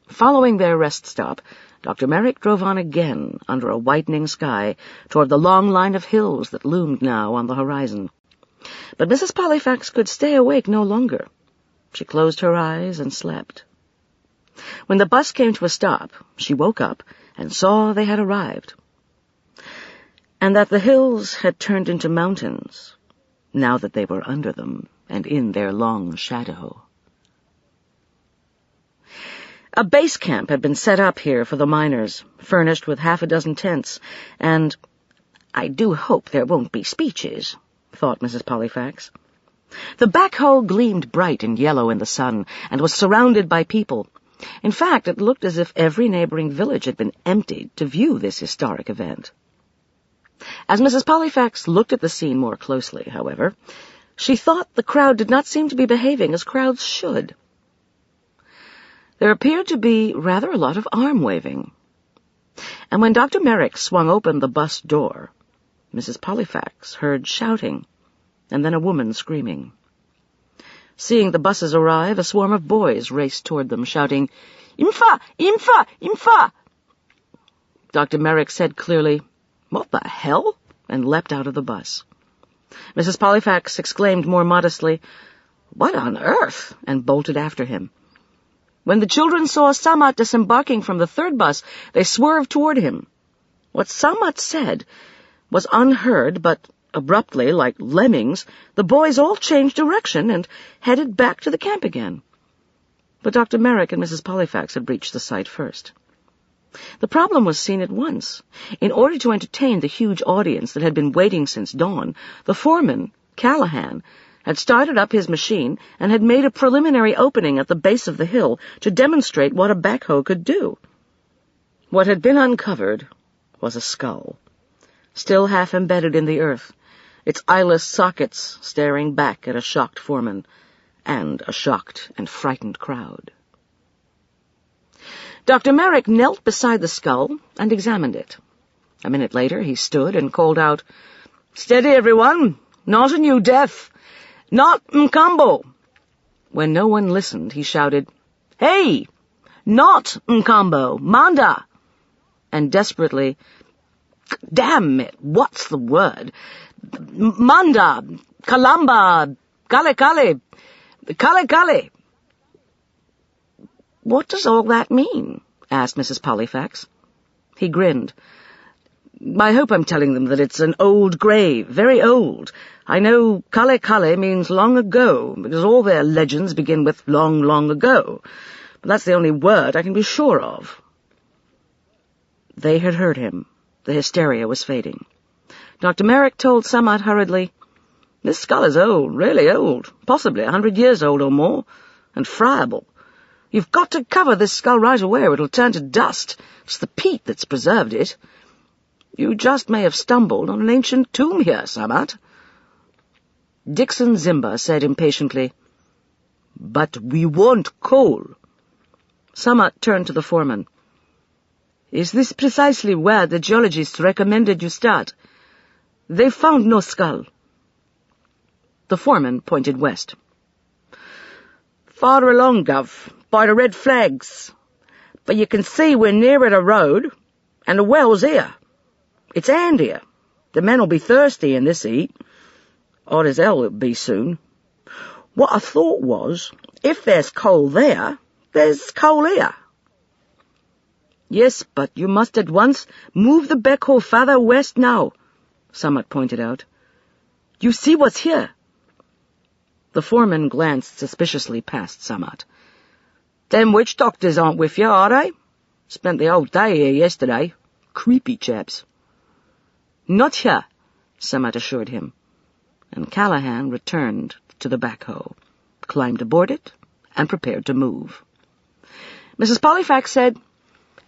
B: Following their rest stop, Dr. Merrick drove on again under a whitening sky toward the long line of hills that loomed now on the horizon. But Mrs. Pollifax could stay awake no longer. She closed her eyes and slept. When the bus came to a stop, she woke up and saw they had arrived, and that the hills had turned into mountains, now that they were under them and in their long shadow. A base camp had been set up here for the miners, furnished with half a dozen tents, and "I do hope there won't be speeches," thought Mrs. Pollifax. The backhoe gleamed bright and yellow in the sun, and was surrounded by people. In fact, it looked as if every neighboring village had been emptied to view this historic event. As Mrs. Pollifax looked at the scene more closely, however, she thought the crowd did not seem to be behaving as crowds should. There appeared to be rather a lot of arm-waving. And when Dr. Merrick swung open the bus door, Mrs. Pollifax heard shouting, and then a woman screaming. Seeing the buses arrive, a swarm of boys raced toward them, shouting, "Imfa! Imfa! Imfa!" Dr. Merrick said clearly, "What the hell?" and leapt out of the bus. Mrs. Pollifax exclaimed more modestly, "What on earth?" and bolted after him. When the children saw Samat disembarking from the third bus, they swerved toward him. What Samat said was unheard, but abruptly, like lemmings, the boys all changed direction and headed back to the camp again. But Dr. Merrick and Mrs. Pollifax had reached the site first. The problem was seen at once. In order to entertain the huge audience that had been waiting since dawn, the foreman, Callahan, had started up his machine and had made a preliminary opening at the base of the hill to demonstrate what a backhoe could do. What had been uncovered was a skull, still half embedded in the earth, its eyeless sockets staring back at a shocked foreman and a shocked and frightened crowd. Dr. Merrick knelt beside the skull and examined it. A minute later he stood and called out, "Steady, everyone! Not a new death! Not Mkambo!" When no one listened, he shouted, "Hey! Not Mkambo! Manda!" And desperately, "Damn it, what's the word? Manda! Kalamba! Kale Kale! Kale Kale!" "What does all that mean?" asked Mrs. Pollifax. He grinned. "I hope I'm telling them that it's an old grave, very old. I know Kale Kale means long ago, because all their legends begin with long, long ago. But that's the only word I can be sure of." They had heard him. The hysteria was fading. Dr. Merrick told Samad hurriedly, "This skull is old, really old, possibly 100 years old or more, and friable. You've got to cover this skull right away or it'll turn to dust. It's the peat that's preserved it. You just may have stumbled on an ancient tomb here, Samad." Dixon Zimba said impatiently, "But we want coal." Samad turned to the foreman. "Is this precisely where the geologists recommended you start? They found no skull." The foreman pointed west. "Farther along, Gov, by the red flags. But you can see we're nearer the road, and the well's here. It's handier. The men'll be thirsty in this heat. Hot as hell it'll be soon. What I thought was, if there's coal there, there's coal here." "Yes, but you must at once move the backhoe farther west now," Samad pointed out. "You see what's here?" The foreman glanced suspiciously past Samad. "Them witch doctors aren't with you, are they? Spent the whole day here yesterday. Creepy chaps." "Not here," Samad assured him, and Callahan returned to the backhoe, climbed aboard it, and prepared to move. Mrs. Pollifax said,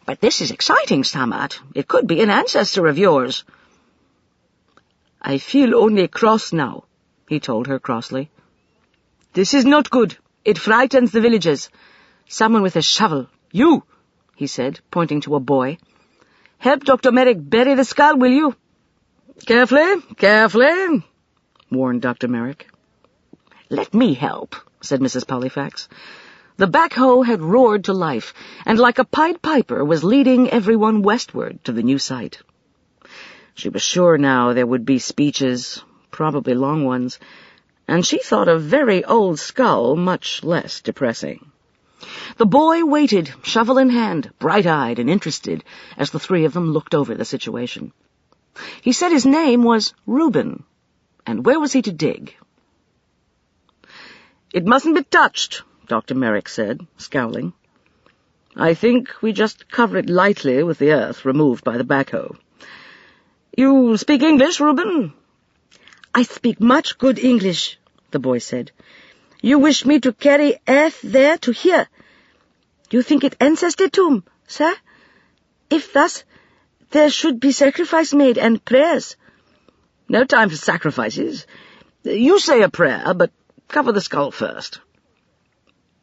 B: "But this is exciting, Samad. It could be an ancestor of yours." "I feel only cross now," he told her crossly. "This is not good. It frightens the villagers. Someone with a shovel. You," he said, pointing to a boy. "Help Dr. Merrick bury the skull, will you?" "Carefully, carefully," warned Dr. Merrick. "Let me help," said Mrs. Pollifax. The backhoe had roared to life, and like a Pied Piper was leading everyone westward to the new site. She was sure now there would be speeches, probably long ones, and she thought a very old skull much less depressing. The boy waited, shovel in hand, bright-eyed and interested, as the three of them looked over the situation. He said his name was Reuben, and where was he to dig? "It mustn't be touched," Dr. Merrick said, scowling. "I think we just cover it lightly with the earth removed by the backhoe. You speak English, Reuben?" "I speak much good English," the boy said. "You wish me to carry earth there to here. You think it ancestor tomb, sir? If thus, there should be sacrifice made and prayers." "No time for sacrifices. You say a prayer, but cover the skull first."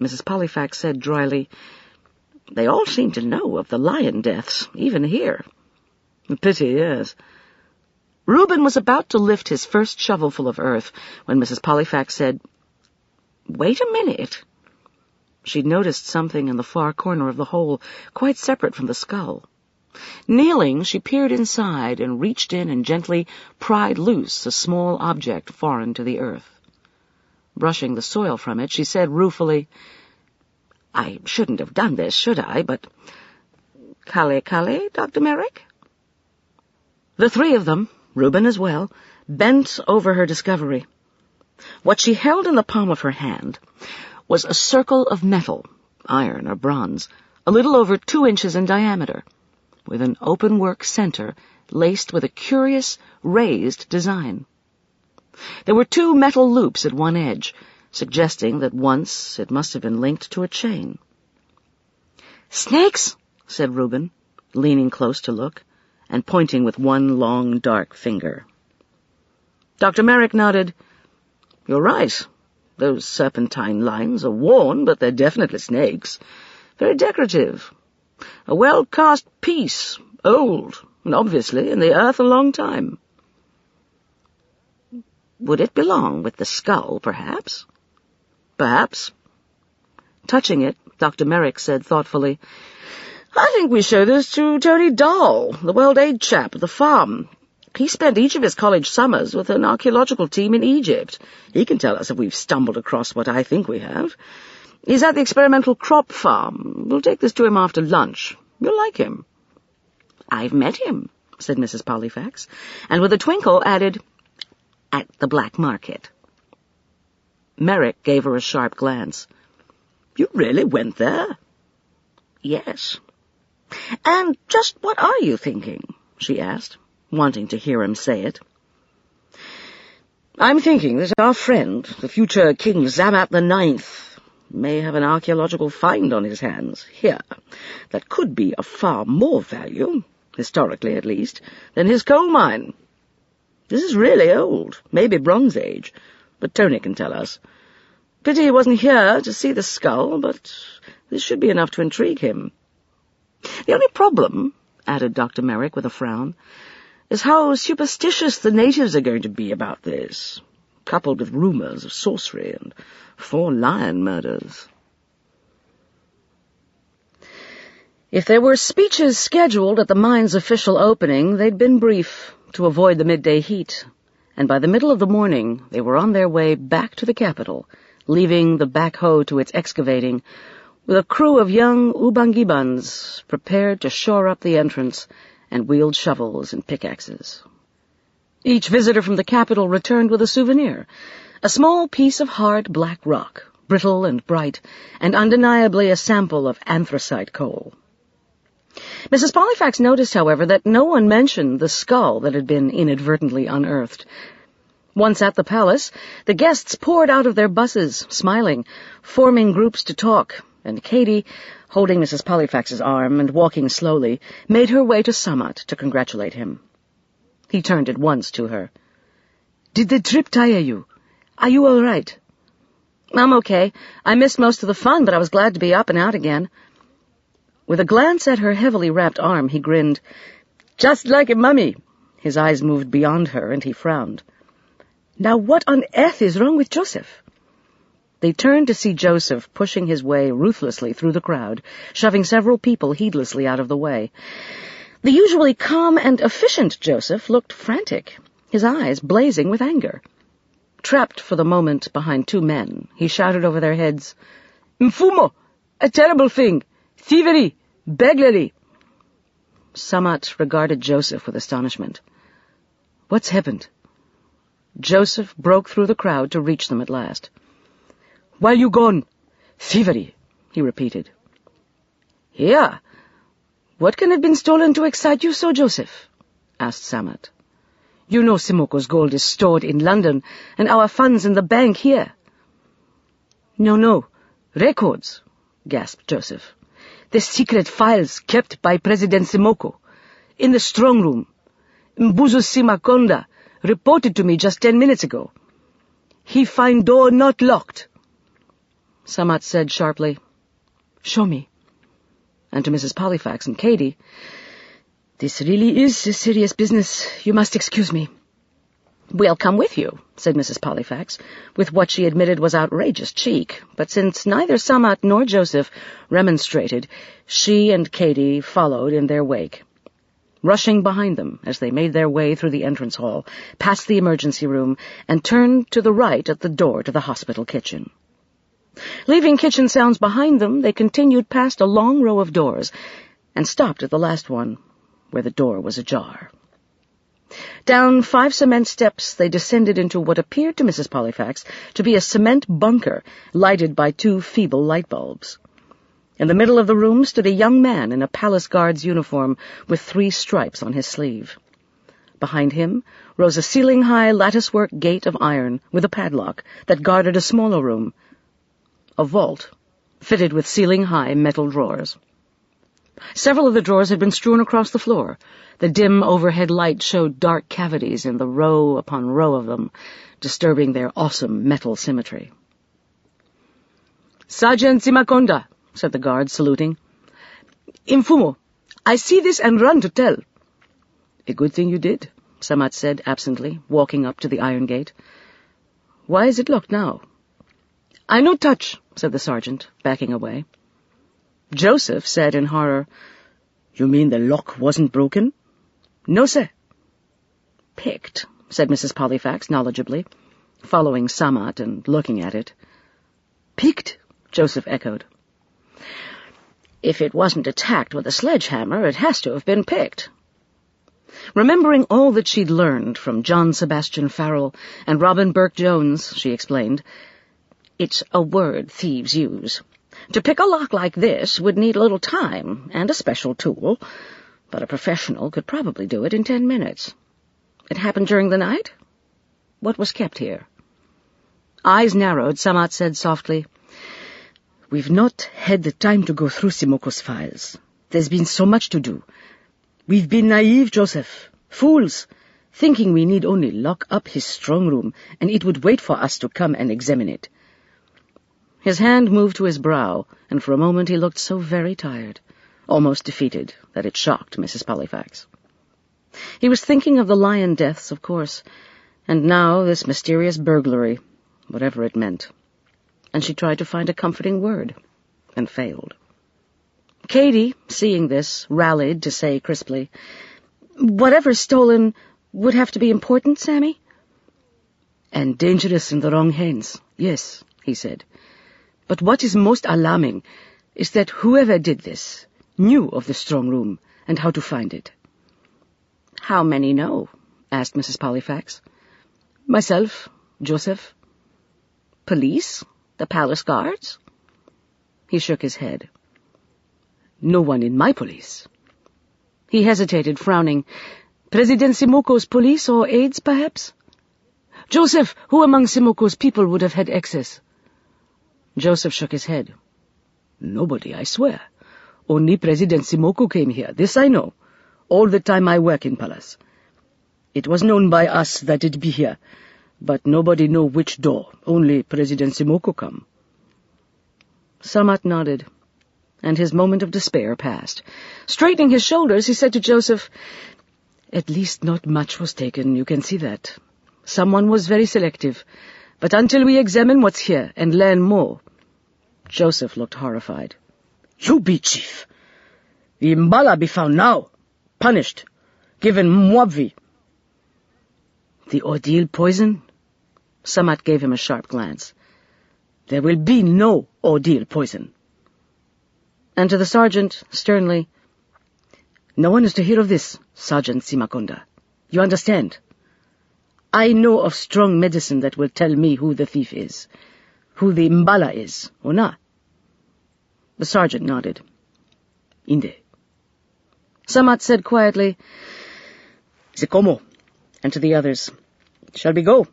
B: Mrs. Pollifax said dryly, "They all seem to know of the lion deaths, even here." "A pity, yes." Reuben was about to lift his first shovelful of earth when Mrs. Pollifax said, "Wait a minute." She'd noticed something in the far corner of the hole, quite separate from the skull. Kneeling, she peered inside and reached in and gently pried loose a small object foreign to the earth. Brushing the soil from it, she said ruefully, "I shouldn't have done this, should I? But Kale, Dr. Merrick?" The three of them, Reuben as well, bent over her discovery. What she held in the palm of her hand was a circle of metal, iron or bronze, a little over 2 inches in diameter, with an open-work center laced with a curious, raised design. There were 2 metal loops at one edge, suggesting that once it must have been linked to a chain. "Snakes," said Reuben, leaning close to look, and pointing with one long, dark finger. Dr. Merrick nodded. "You're right. Those serpentine lines are worn, but they're definitely snakes. Very decorative. A well-cast piece, old, and obviously in the earth a long time." "Would it belong with the skull, perhaps?" "Perhaps." Touching it, Dr. Merrick said thoughtfully, "I think we show this to Tony Dahl, the World Aid chap at the farm. He spent each of his college summers with an archaeological team in Egypt. He can tell us if we've stumbled across what I think we have. He's at the experimental crop farm. We'll take this to him after lunch. You'll like him." "I've met him," said Mrs. Pollifax, and with a twinkle added, "at the black market." Merrick gave her a sharp glance. "You really went there?" "Yes." "And just what are you thinking?" she asked, wanting to hear him say it. "I'm thinking that our friend, the future King Zamat the Ninth, may have an archaeological find on his hands here that could be of far more value, historically at least, than his coal mine. This is really old, maybe Bronze Age, but Tony can tell us. Pity he wasn't here to see the skull, but this should be enough to intrigue him. The only problem," added Dr. Merrick with a frown, "is how superstitious the natives are going to be about this, coupled with rumors of sorcery and 4 lion murders." If there were speeches scheduled at the mine's official opening, they'd been brief, to avoid the midday heat, and by the middle of the morning they were on their way back to the capital, leaving the backhoe to its excavating, with a crew of young Ubangibans prepared to shore up the entrance and wield shovels and pickaxes. Each visitor from the capital returned with a souvenir, a small piece of hard black rock, brittle and bright, and undeniably a sample of anthracite coal. Mrs. Pollifax noticed, however, that no one mentioned the skull that had been inadvertently unearthed. Once at the palace, the guests poured out of their buses, smiling, forming groups to talk, and Katie, holding Mrs. Pollifax's arm and walking slowly, made her way to Samat to congratulate him. He turned at once to her. "Did the trip tire you? Are you all right?" "I'm okay. I missed most of the fun, but I was glad to be up and out again." With a glance at her heavily wrapped arm, he grinned. "Just like a mummy." His eyes moved beyond her, and he frowned. "Now what on earth is wrong with Joseph?" They turned to see Joseph pushing his way ruthlessly through the crowd, shoving several people heedlessly out of the way. The usually calm and efficient Joseph looked frantic, his eyes blazing with anger. Trapped for the moment behind 2 men, he shouted over their heads, "Mfumo! A terrible thing! Thievery! Burglary!" Samat regarded Joseph with astonishment. "What's happened?" Joseph broke through the crowd to reach them at last. "While you gone? Thievery," he repeated. "Here. What can have been stolen to excite you so, Joseph?" asked Samat. "You know Simoko's gold is stored in London, and our funds in the bank here." No, records," gasped Joseph. "The secret files kept by President Simoko, in the strong room. Mbuzu Simakonda reported to me just 10 minutes ago. He find door not locked." Samat said sharply, "Show me." And to Mrs. Pollifax and Katie, "This really is a serious business. You must excuse me." "We'll come with you," said Mrs. Pollifax, with what she admitted was outrageous cheek, but since neither Samat nor Joseph remonstrated, she and Katie followed in their wake, rushing behind them as they made their way through the entrance hall, past the emergency room, and turned to the right at the door to the hospital kitchen. Leaving kitchen sounds behind them, they continued past a long row of doors and stopped at the last one, where the door was ajar. Down 5 cement steps they descended into what appeared to Mrs. Pollifax to be a cement bunker lighted by 2 feeble light bulbs. In the middle of the room stood a young man in a palace guard's uniform with 3 stripes on his sleeve. Behind him rose a ceiling-high lattice-work gate of iron with a padlock that guarded a smaller room, a vault fitted with ceiling-high metal drawers. Several of the drawers had been strewn across the floor. The dim overhead light showed dark cavities in the row upon row of them, disturbing their awesome metal symmetry. "Sergeant Simakonda," said the guard, saluting. "Mfumo, I see this and run to tell." "A good thing you did," Samat said absently, walking up to the iron gate. "Why is it locked now?" "I no touch," said the sergeant, backing away. Joseph said in horror, "You mean the lock wasn't broken?" "No, sir." "Picked," said Mrs. Pollifax knowledgeably, following Samat and looking at it. "Picked," Joseph echoed. "If it wasn't attacked with a sledgehammer, it has to have been picked." Remembering all that she'd learned from John Sebastian Farrell and Robin Burke-Jones, she explained, "It's a word thieves use. To pick a lock like this would need a little time and a special tool, but a professional could probably do it in 10 minutes. It happened during the night? What was kept here? Eyes narrowed, Samat said softly, "We've not had the time to go through Simoko's files. There's been so much to do. We've been naive, Joseph. Fools, thinking we need only lock up his strong room, and it would wait for us to come and examine it." His hand moved to his brow, and for a moment he looked so very tired, almost defeated, that it shocked Mrs. Pollifax. He was thinking of the lion deaths, of course, and now this mysterious burglary, whatever it meant. And she tried to find a comforting word, and failed. Katie, seeing this, rallied to say crisply, "Whatever's stolen would have to be important, Sammy?" "And dangerous in the wrong hands, yes," he said. "But what is most alarming is that whoever did this knew of the strong room and how to find it." "How many know?" asked Mrs. Pollifax. "Myself, Joseph." "Police? The palace guards?" He shook his head. "No one in my police." He hesitated, frowning. "President Simoko's police or aides, perhaps?" "Joseph, who among Simoko's people would have had access?" Joseph shook his head. "Nobody, I swear. Only President Simoko came here, this I know, all the time I work in palace. It was known by us that it'd be here, but nobody know which door, only President Simoko come." Samat nodded, and his moment of despair passed. Straightening his shoulders, he said to Joseph, "At least not much was taken, you can see that. Someone was very selective, but until we examine what's here and learn more—" Joseph looked horrified. "You be chief. The Mbala be found now, punished, given Mwabvi." "The ordeal poison?" Samat gave him a sharp glance. "There will be no ordeal poison." And to the sergeant, sternly, "No one is to hear of this, Sergeant Simakonda. You understand? I know of strong medicine that will tell me who the thief is, who the Mbala is, or not." The sergeant nodded. "Inde." Samat said quietly, "Zekomo," and to the others, "Shall we go?"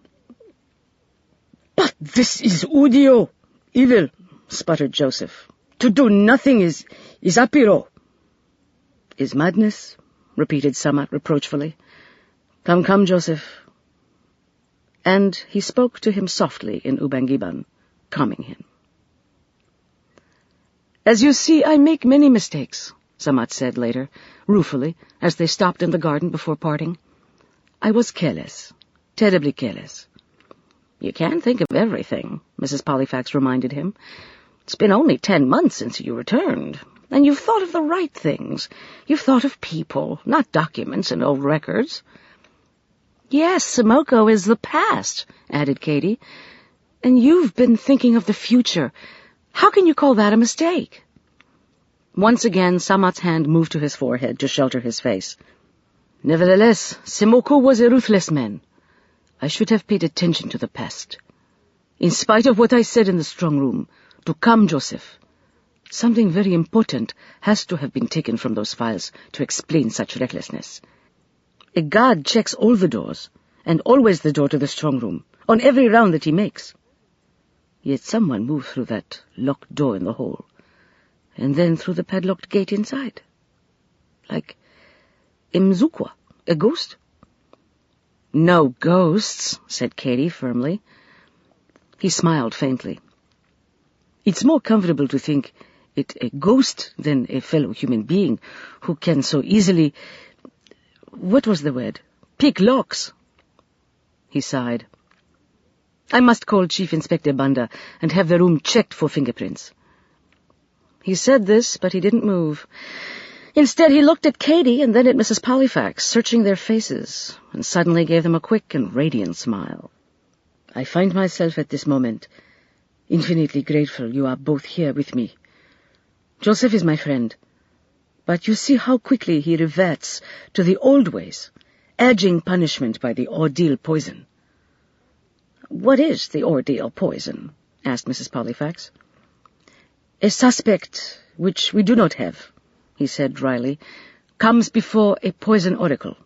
B: "But this is Udio, evil," sputtered Joseph. "To do nothing is apiro." "Is madness," repeated Samat reproachfully. "Come, come, Joseph." And he spoke to him softly in Ubangiban, calming him. "As you see, I make many mistakes," Samat said later, ruefully, as they stopped in the garden before parting. "I was careless, terribly careless." "You can't think of everything," Mrs. Pollifax reminded him. "It's been only 10 months since you returned, and you've thought of the right things. You've thought of people, not documents and old records." "Yes, Simoko is the past," added Katie. "And you've been thinking of the future. How can you call that a mistake?" Once again, Samat's hand moved to his forehead to shelter his face. "Nevertheless, Simoko was a ruthless man. I should have paid attention to the past. In spite of what I said in the strong room, to come, Joseph, something very important has to have been taken from those files to explain such recklessness. A guard checks all the doors, and always the door to the strong room, on every round that he makes. Yet someone moved through that locked door in the hall, and then through the padlocked gate inside. Like Mzukwa, a ghost?" "No ghosts," said Katie firmly. He smiled faintly. "It's more comfortable to think it a ghost than a fellow human being who can so easily— what was the word? Pick locks." He sighed. "I must call Chief Inspector Banda and have the room checked for fingerprints." He said this, but he didn't move. Instead, he looked at Katie and then at Mrs. Pollifax, searching their faces, and suddenly gave them a quick and radiant smile. "I find myself at this moment infinitely grateful you are both here with me. Joseph is my friend, but you see how quickly he reverts to the old ways, urging punishment by the ordeal poison." "What is the ordeal poison?" asked Mrs. Pollifax.
C: A suspect, which we do not have, he said dryly, comes before a poison oracle.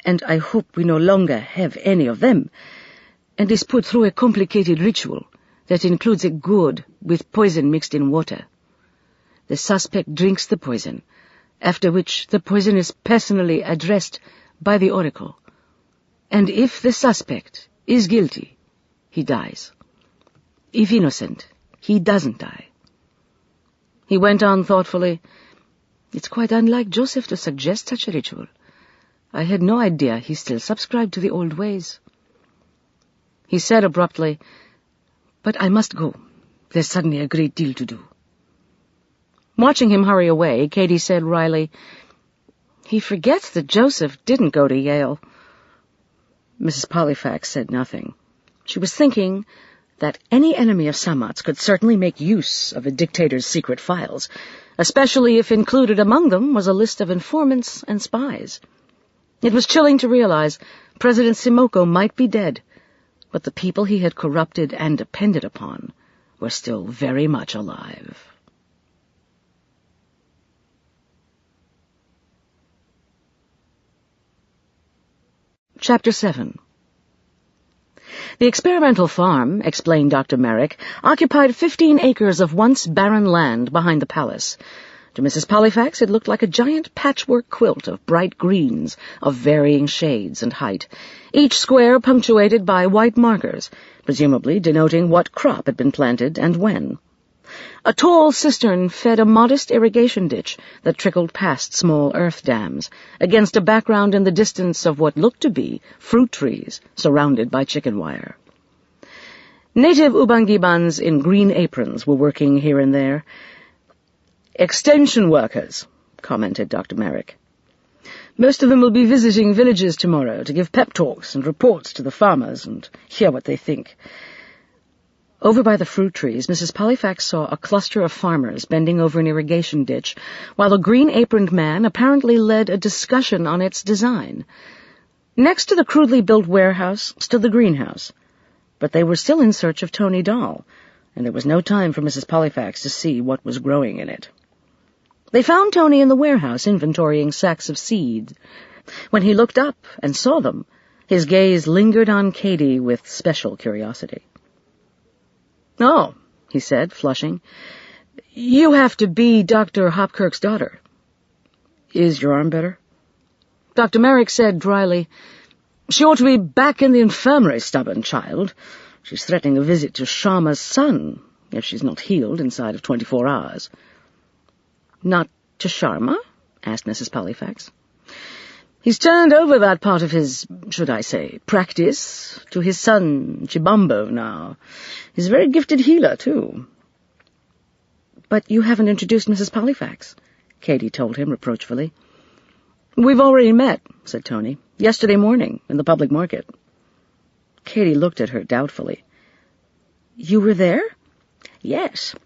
C: And I hope we no longer have any of them, and is put through a complicated ritual that includes a gourd with poison mixed in water. The suspect drinks the poison, after which the poison is personally addressed by the oracle. And if the suspect is guilty, he dies. If innocent, he doesn't die. He went on thoughtfully, "It's quite unlike Joseph to suggest such a ritual. I had no idea he still subscribed to the old ways." He said abruptly, "But I must go. There's suddenly a great deal to do." Watching him hurry away, Katie said wryly, "He forgets that Joseph didn't go to Yale." Mrs. Pollifax said nothing. She was thinking that any enemy of Samat's could certainly make use of a dictator's secret files, especially if included among them was a list of informants and spies. It was chilling to realize President Simoko might be dead, but the people he had corrupted and depended upon were still very much alive. Chapter 7. The experimental farm, explained Dr. Merrick, occupied 15 acres of once barren land behind the palace. To Mrs. Pollifax it looked like a giant patchwork quilt of bright greens of varying shades and height, each square punctuated by white markers, presumably denoting what crop had been planted and when. A tall cistern fed a modest irrigation ditch that trickled past small earth dams, against a background in the distance of what looked to be fruit trees surrounded by chicken wire. Native Ubangibans in green aprons were working here and there. "Extension workers," commented Dr. Merrick. "Most of them will be visiting villages tomorrow to give pep talks and reports to the farmers and hear what they think." Over by the fruit trees, Mrs. Pollifax saw a cluster of farmers bending over an irrigation ditch, while a green-aproned man apparently led a discussion on its design. Next to the crudely built warehouse stood the greenhouse, but they were still in search of Tony Doll, and there was no time for Mrs. Pollifax to see what was growing in it. They found Tony in the warehouse inventorying sacks of seed. When he looked up and saw them, his gaze lingered on Katie with special curiosity. "Oh," he said, flushing, "you have to be Dr. Hopkirk's daughter. Is your arm better?" Dr. Merrick said dryly, "She ought to be back in the infirmary, stubborn child. She's threatening a visit to Sharma's son, if she's not healed inside of 24 hours. "Not to Sharma?" asked Mrs. Pollifax. "He's turned over that part of his, should I say, practice to his son, Chibambo, now. He's a very gifted healer, too." "But you haven't introduced Mrs. Pollifax," Katie told him reproachfully. "We've already met," said Tony, "yesterday morning in the public market." Katie looked at her doubtfully. "You were there?" "Yes,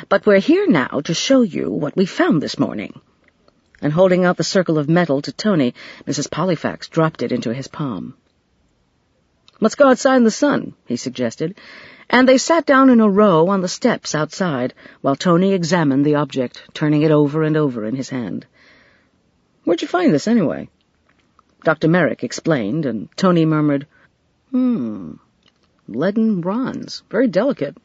C: but we're here now to show you what we found this morning." And holding out the circle of metal to Tony, Mrs. Pollifax dropped it into his palm. "Let's go outside in the sun," he suggested, and they sat down in a row on the steps outside while Tony examined the object, turning it over and over in his hand. "Where'd you find this, anyway?" Dr. Merrick explained, and Tony murmured, Leaden bronze. Very delicate.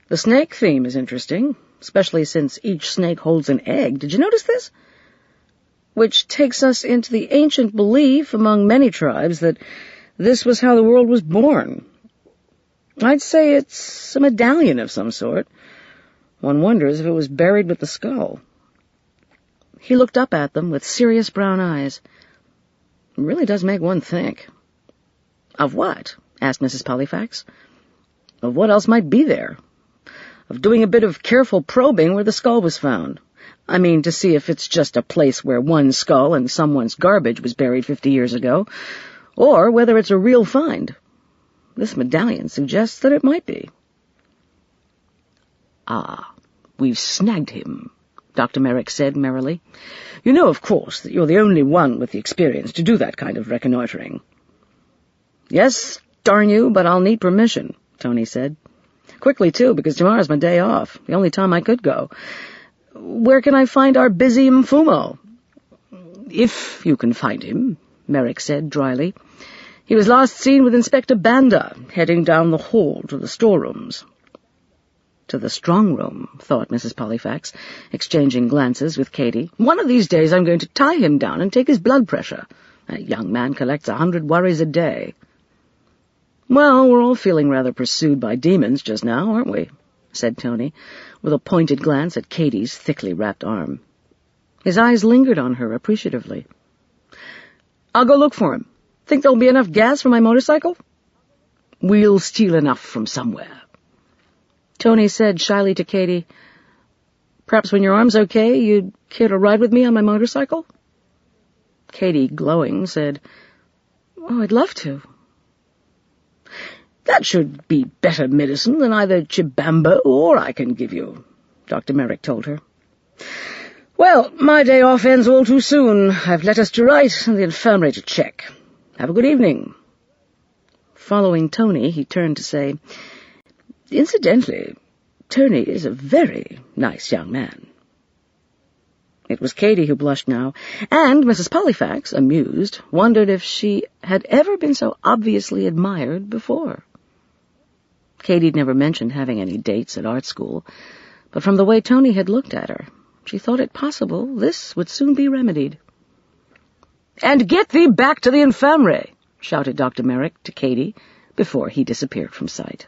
C: The snake theme is interesting, especially since each snake holds an egg. Did you notice this? Which takes us into the ancient belief among many tribes that this was how the world was born. I'd say it's a medallion of some sort. One wonders if it was buried with the skull." He looked up at them with serious brown eyes. "It really does make one think." "Of what?" asked Mrs. Pollifax. "Of what else might be there. Of doing a bit of careful probing where the skull was found. I mean, to see if it's just a place where one skull and someone's garbage was buried 50 years ago, or whether it's a real find. This medallion suggests that it might be." "Ah, we've snagged him," Dr. Merrick said merrily. "You know, of course, that you're the only one with the experience to do that kind of reconnoitering." "Yes, darn you, but I'll need permission," Tony said.
B: Quickly, too, because tomorrow's my day off, the only time I could go. Where can I find our busy Mfumo? If you can find him, Merrick said dryly. He was last seen with Inspector Banda, heading down the hall to the storerooms. To the strong room, thought Mrs. Pollifax, exchanging glances with Katy. One of these days I'm going to tie him down and take his blood pressure. That young man collects 100 worries a day. Well, we're all feeling rather pursued by demons just now, aren't we? Said Tony, with a pointed glance at Katy's thickly wrapped arm. His eyes lingered on her appreciatively. I'll go look for him. Think there'll be enough gas for my motorcycle? We'll steal enough from somewhere. Tony said shyly to Katy, Perhaps when your arm's okay, you'd care to ride with me on my motorcycle? Katy, glowing, said, Oh, I'd love to. That should be better medicine than either Chibambo or I can give you, Dr. Merrick told her. Well, my day off ends all too soon. I've letters to write and the infirmary to check. Have a good evening. Following Tony, he turned to say, Incidentally, Tony is a very nice young man. It was Katy who blushed now, and Mrs. Pollifax, amused, wondered if she had ever been so obviously admired before. Katy'd never mentioned having any dates at art school, but from the way Tony had looked at her, she thought it possible this would soon be remedied. "And get thee back to the infirmary," shouted Dr. Merrick to Katy before he disappeared from sight.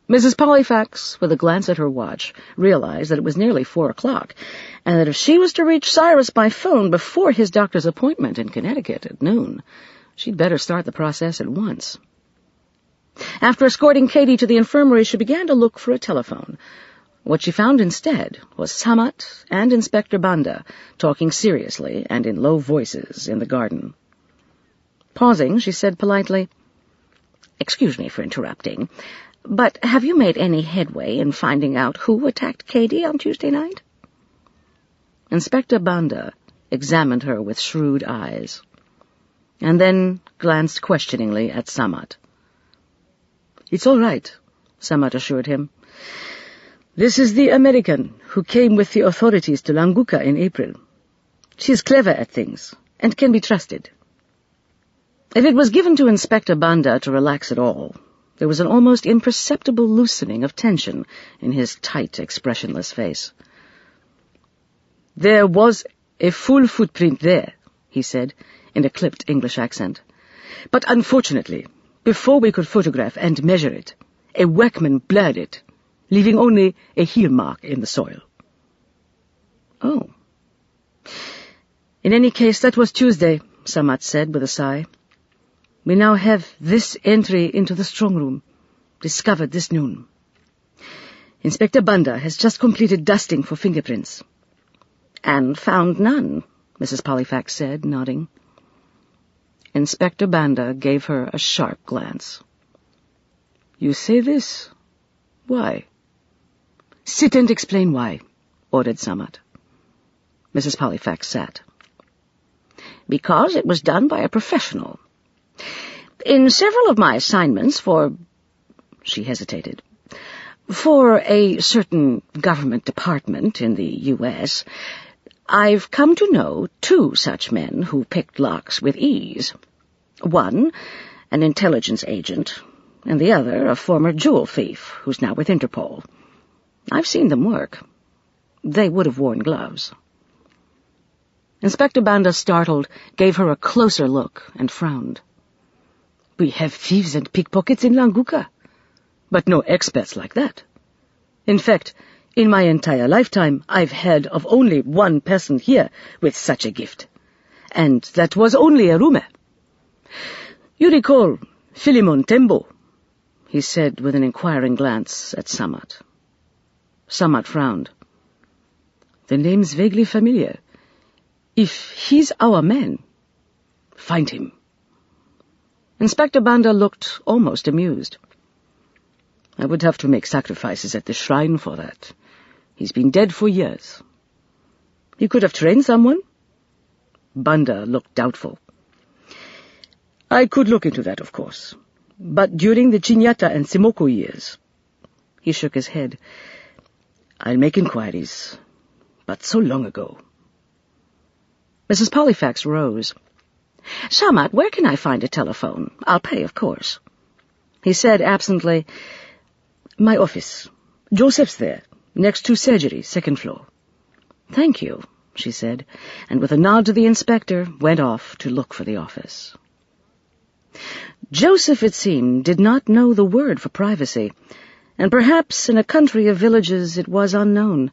B: Mrs. Pollifax, with a glance at her watch, realized that it was nearly 4 o'clock, and that if she was to reach Cyrus by phone before his doctor's appointment in Connecticut at noon, she'd better start the process at once. After escorting Katy to the infirmary, she began to look for a telephone. What she found instead was Samat and Inspector Banda talking seriously and in low voices in the garden. Pausing, she said politely, "Excuse me for interrupting, but have you made any headway in finding out who attacked Katy on Tuesday night?" Inspector Banda examined her with shrewd eyes, and then glanced questioningly at Samat. "It's all right," Samat assured him. "This is the American who came with the authorities to Languka in April. She is clever at things and can be trusted." If it was given to Inspector Banda to relax at all, there was an almost imperceptible loosening of tension in his tight, expressionless face. "There was a full footprint there," he said, in a clipped English accent. "But unfortunately, before we could photograph and measure it, a workman blurred it, leaving only a heel mark in the soil." "Oh. In any case, that was Tuesday," Samat said with a sigh. "We now have this entry into the strong room, discovered this noon. Inspector Banda has just completed dusting for fingerprints." "And found none," Mrs. Pollifax said, nodding. Inspector Banda gave her a sharp glance. "You say this? Why?" "Sit and explain why," ordered Samat. Mrs. Pollifax sat. "Because it was done by a professional. In several of my assignments for—" she hesitated, "for a certain government department in the U.S., I've come to know 2 such men who picked locks with ease. One, an intelligence agent, and the other a former jewel thief who's now with Interpol. I've seen them work. They would have worn gloves." Inspector Banda, startled, gave her a closer look and frowned. "We have thieves and pickpockets in Languka, but no experts like that. In fact, in my entire lifetime, I've heard of only one person here with such a gift, and that was only a rumor. You recall Philemon Timbo?" he said with an inquiring glance at Samat. Samat frowned. "The name's vaguely familiar. If he's our man, find him." Inspector Banda looked almost amused. "I would have to make sacrifices at the shrine for that. He's been dead for years." "You could have trained someone?" Banda looked doubtful. "I could look into that, of course. But during the Chinyata and Simoko years, He shook his head. "I'll make inquiries, but so long ago." Mrs. Pollifax rose. "Shamat, where can I find a telephone? I'll pay, of course." He said absently, "My office. Joseph's there, next to surgery, second floor." "Thank you," she said, and with a nod to the inspector, went off to look for the office. Joseph, it seemed, did not know the word for privacy, and perhaps in a country of villages it was unknown.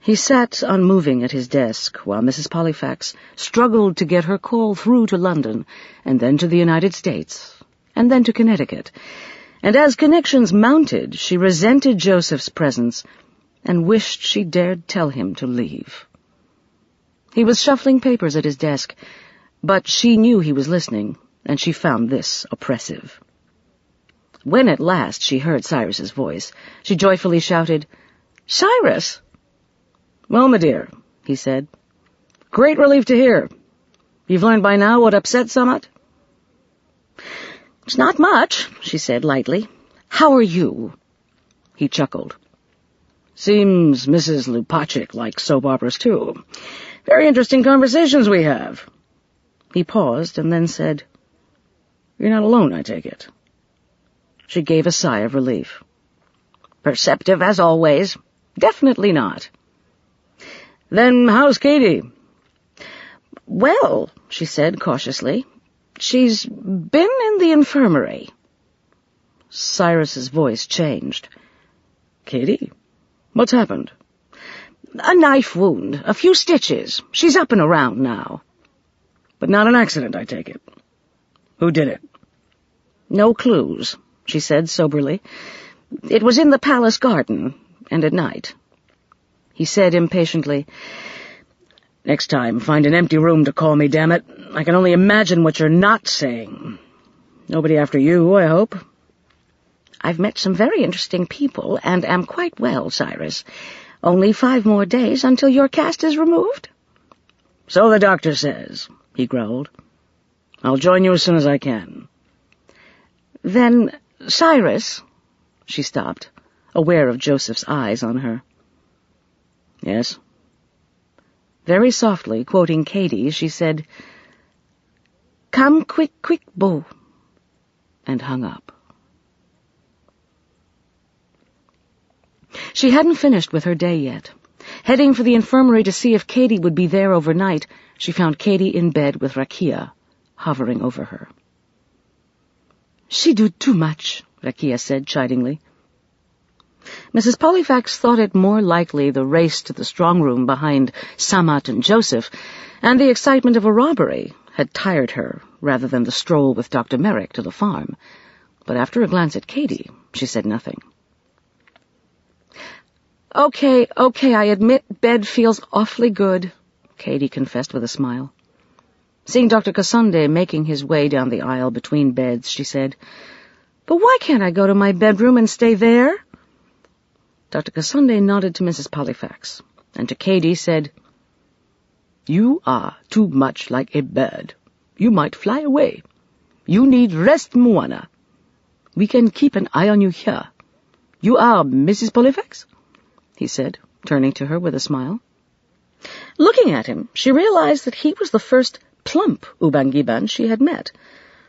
B: He sat unmoving at his desk while Mrs. Pollifax struggled to get her call through to London, and then to the United States, and then to Connecticut. And as connections mounted, she resented Joseph's presence and wished she dared tell him to leave. He was shuffling papers at his desk, but she knew he was listening, and she found this oppressive. When at last she heard Cyrus's voice, she joyfully shouted, "Cyrus!" "Well, my dear," he said. "Great relief to hear. You've learned by now what upset Summit?" "It's not much," she said lightly. "How are you?" He chuckled. "Seems Mrs. Lupacek likes soap operas, too. Very interesting conversations we have." He paused and then said, "You're not alone, I take it." She gave a sigh of relief. "Perceptive as always. Definitely not." "Then how's Katie?" "Well," she said cautiously, "she's been in the infirmary." Cyrus's voice changed. "Katie? What's happened?" "A knife wound, a few stitches. She's up and around now." "But not an accident, I take it. Who did it?" "No clues," she said soberly. "It was in the palace garden, and at night." He said impatiently, "Next time, find an empty room to call me, damn it. I can only imagine what you're not saying. Nobody after you, I hope?" "I've met some very interesting people, and am quite well, Cyrus. Only 5 more days until your cast is removed?" "So the doctor says," he growled. "I'll join you as soon as I can." "Then, Cyrus—" She stopped, aware of Joseph's eyes on her. "Yes?" Very softly, quoting Katie, she said, "Come quick, quick, Bo," and hung up. She hadn't finished with her day yet. Heading for the infirmary to see if Katie would be there overnight, she found Katie in bed with Rakia, hovering over her. "She do too much," Rakia said chidingly. Mrs. Pollifax thought it more likely the race to the strong room behind Samat and Joseph, and the excitement of a robbery, had tired her, rather than the stroll with Dr. Merrick to the farm. But after a glance at Katie, she said nothing. Okay, I admit bed feels awfully good," Katie confessed with a smile. Seeing Dr. Kasande making his way down the aisle between beds, she said, "But why can't I go to my bedroom and stay there?" Dr. Kasande nodded to Mrs. Pollifax, and to Katie said, "You are too much like a bird. You might fly away. You need rest, Moana. We can keep an eye on you here. You are Mrs. Pollifax?" he said, turning to her with a smile. Looking at him, she realized that he was the first plump Ubangiban she had met.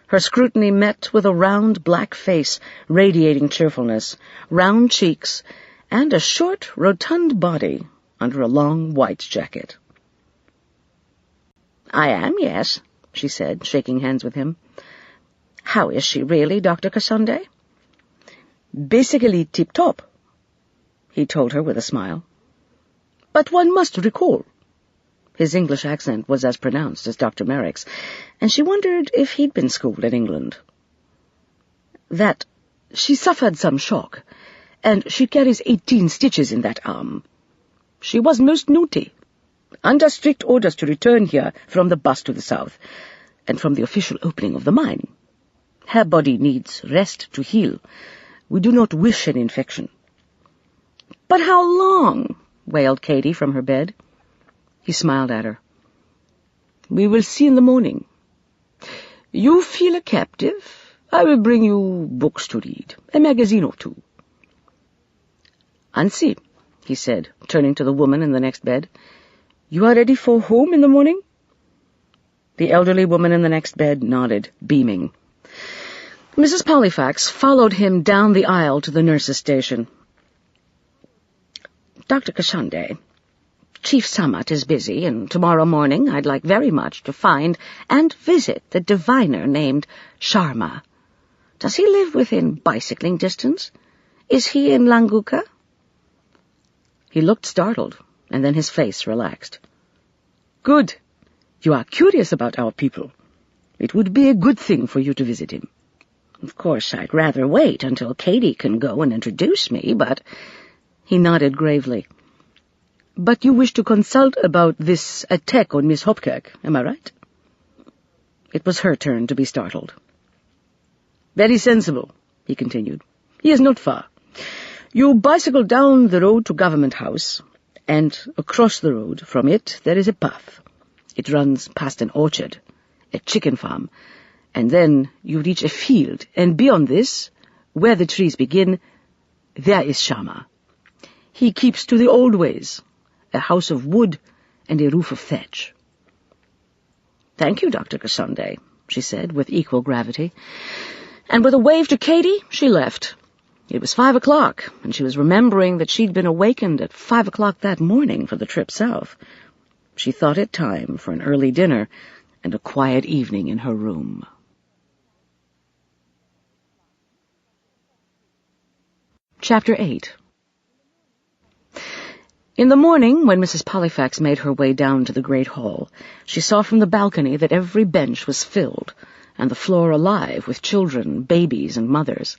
B: Her scrutiny met with a round black face radiating cheerfulness, round cheeks, and a short, rotund body under a long white jacket. "I am, yes," she said, shaking hands with him. "How is she really, Dr. Kasande?" "Basically tip-top," he told her with a smile. "But one must recall." His English accent was as pronounced as Dr. Merrick's, and she wondered if he'd been schooled in England. "That she suffered some shock, and she carries 18 stitches in that arm. She was most naughty, under strict orders to return here from the bus to the south, and from the official opening of the mine. Her body needs rest to heal. We do not wish an infection." "But how long?" wailed Katie from her bed. He smiled at her. "We will see in the morning. You feel a captive? I will bring you books to read, a magazine or 2. "Hansi," he said, turning to the woman in the next bed, "you are ready for home in the morning?" The elderly woman in the next bed nodded, beaming. Mrs. Pollifax followed him down the aisle to the nurse's station. "Dr. Kashande, Chief Samat is busy, and tomorrow morning I'd like very much to find and visit the diviner named Sharma. Does he live within bicycling distance? Is he in Languka?" He looked startled, and then his face relaxed. "Good. You are curious about our people. It would be a good thing for you to visit him. Of course, I'd rather wait until Katie can go and introduce me, but—" He nodded gravely. "But you wish to consult about this attack on Miss Hopkirk, am I right?" It was her turn to be startled. "Very sensible," he continued. "He is not far. You bicycle down the road to Government House, and across the road from it there is a path. It runs past an orchard, a chicken farm, and then you reach a field, and beyond this, where the trees begin, there is Sharma. He keeps to the old ways, a house of wood and a roof of thatch." "Thank you, Dr. Kashande," she said with equal gravity, and with a wave to Katie, she left. It was 5 o'clock, and she was remembering that she'd been awakened at 5 o'clock that morning for the trip south. She thought it time for an early dinner and a quiet evening in her room. Chapter 8. In the morning, when Mrs. Pollifax made her way down to the great hall, she saw from the balcony that every bench was filled, and the floor alive with children, babies, and mothers.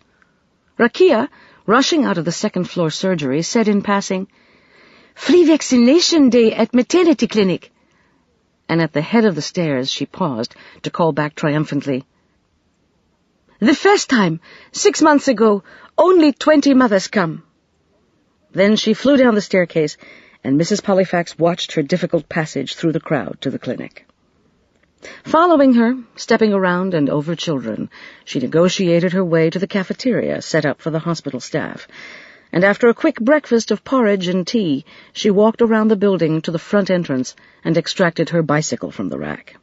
B: Rakia, rushing out of the second-floor surgery, said in passing, "Free vaccination day at maternity clinic," and at the head of the stairs she paused to call back triumphantly, "The first time, 6 months ago, only 20 mothers come." Then she flew down the staircase, and Mrs. Pollifax watched her difficult passage through the crowd to the clinic. Following her, stepping around and over children, she negotiated her way to the cafeteria set up for the hospital staff, and after a quick breakfast of porridge and tea, she walked around the building to the front entrance and extracted her bicycle from the rack.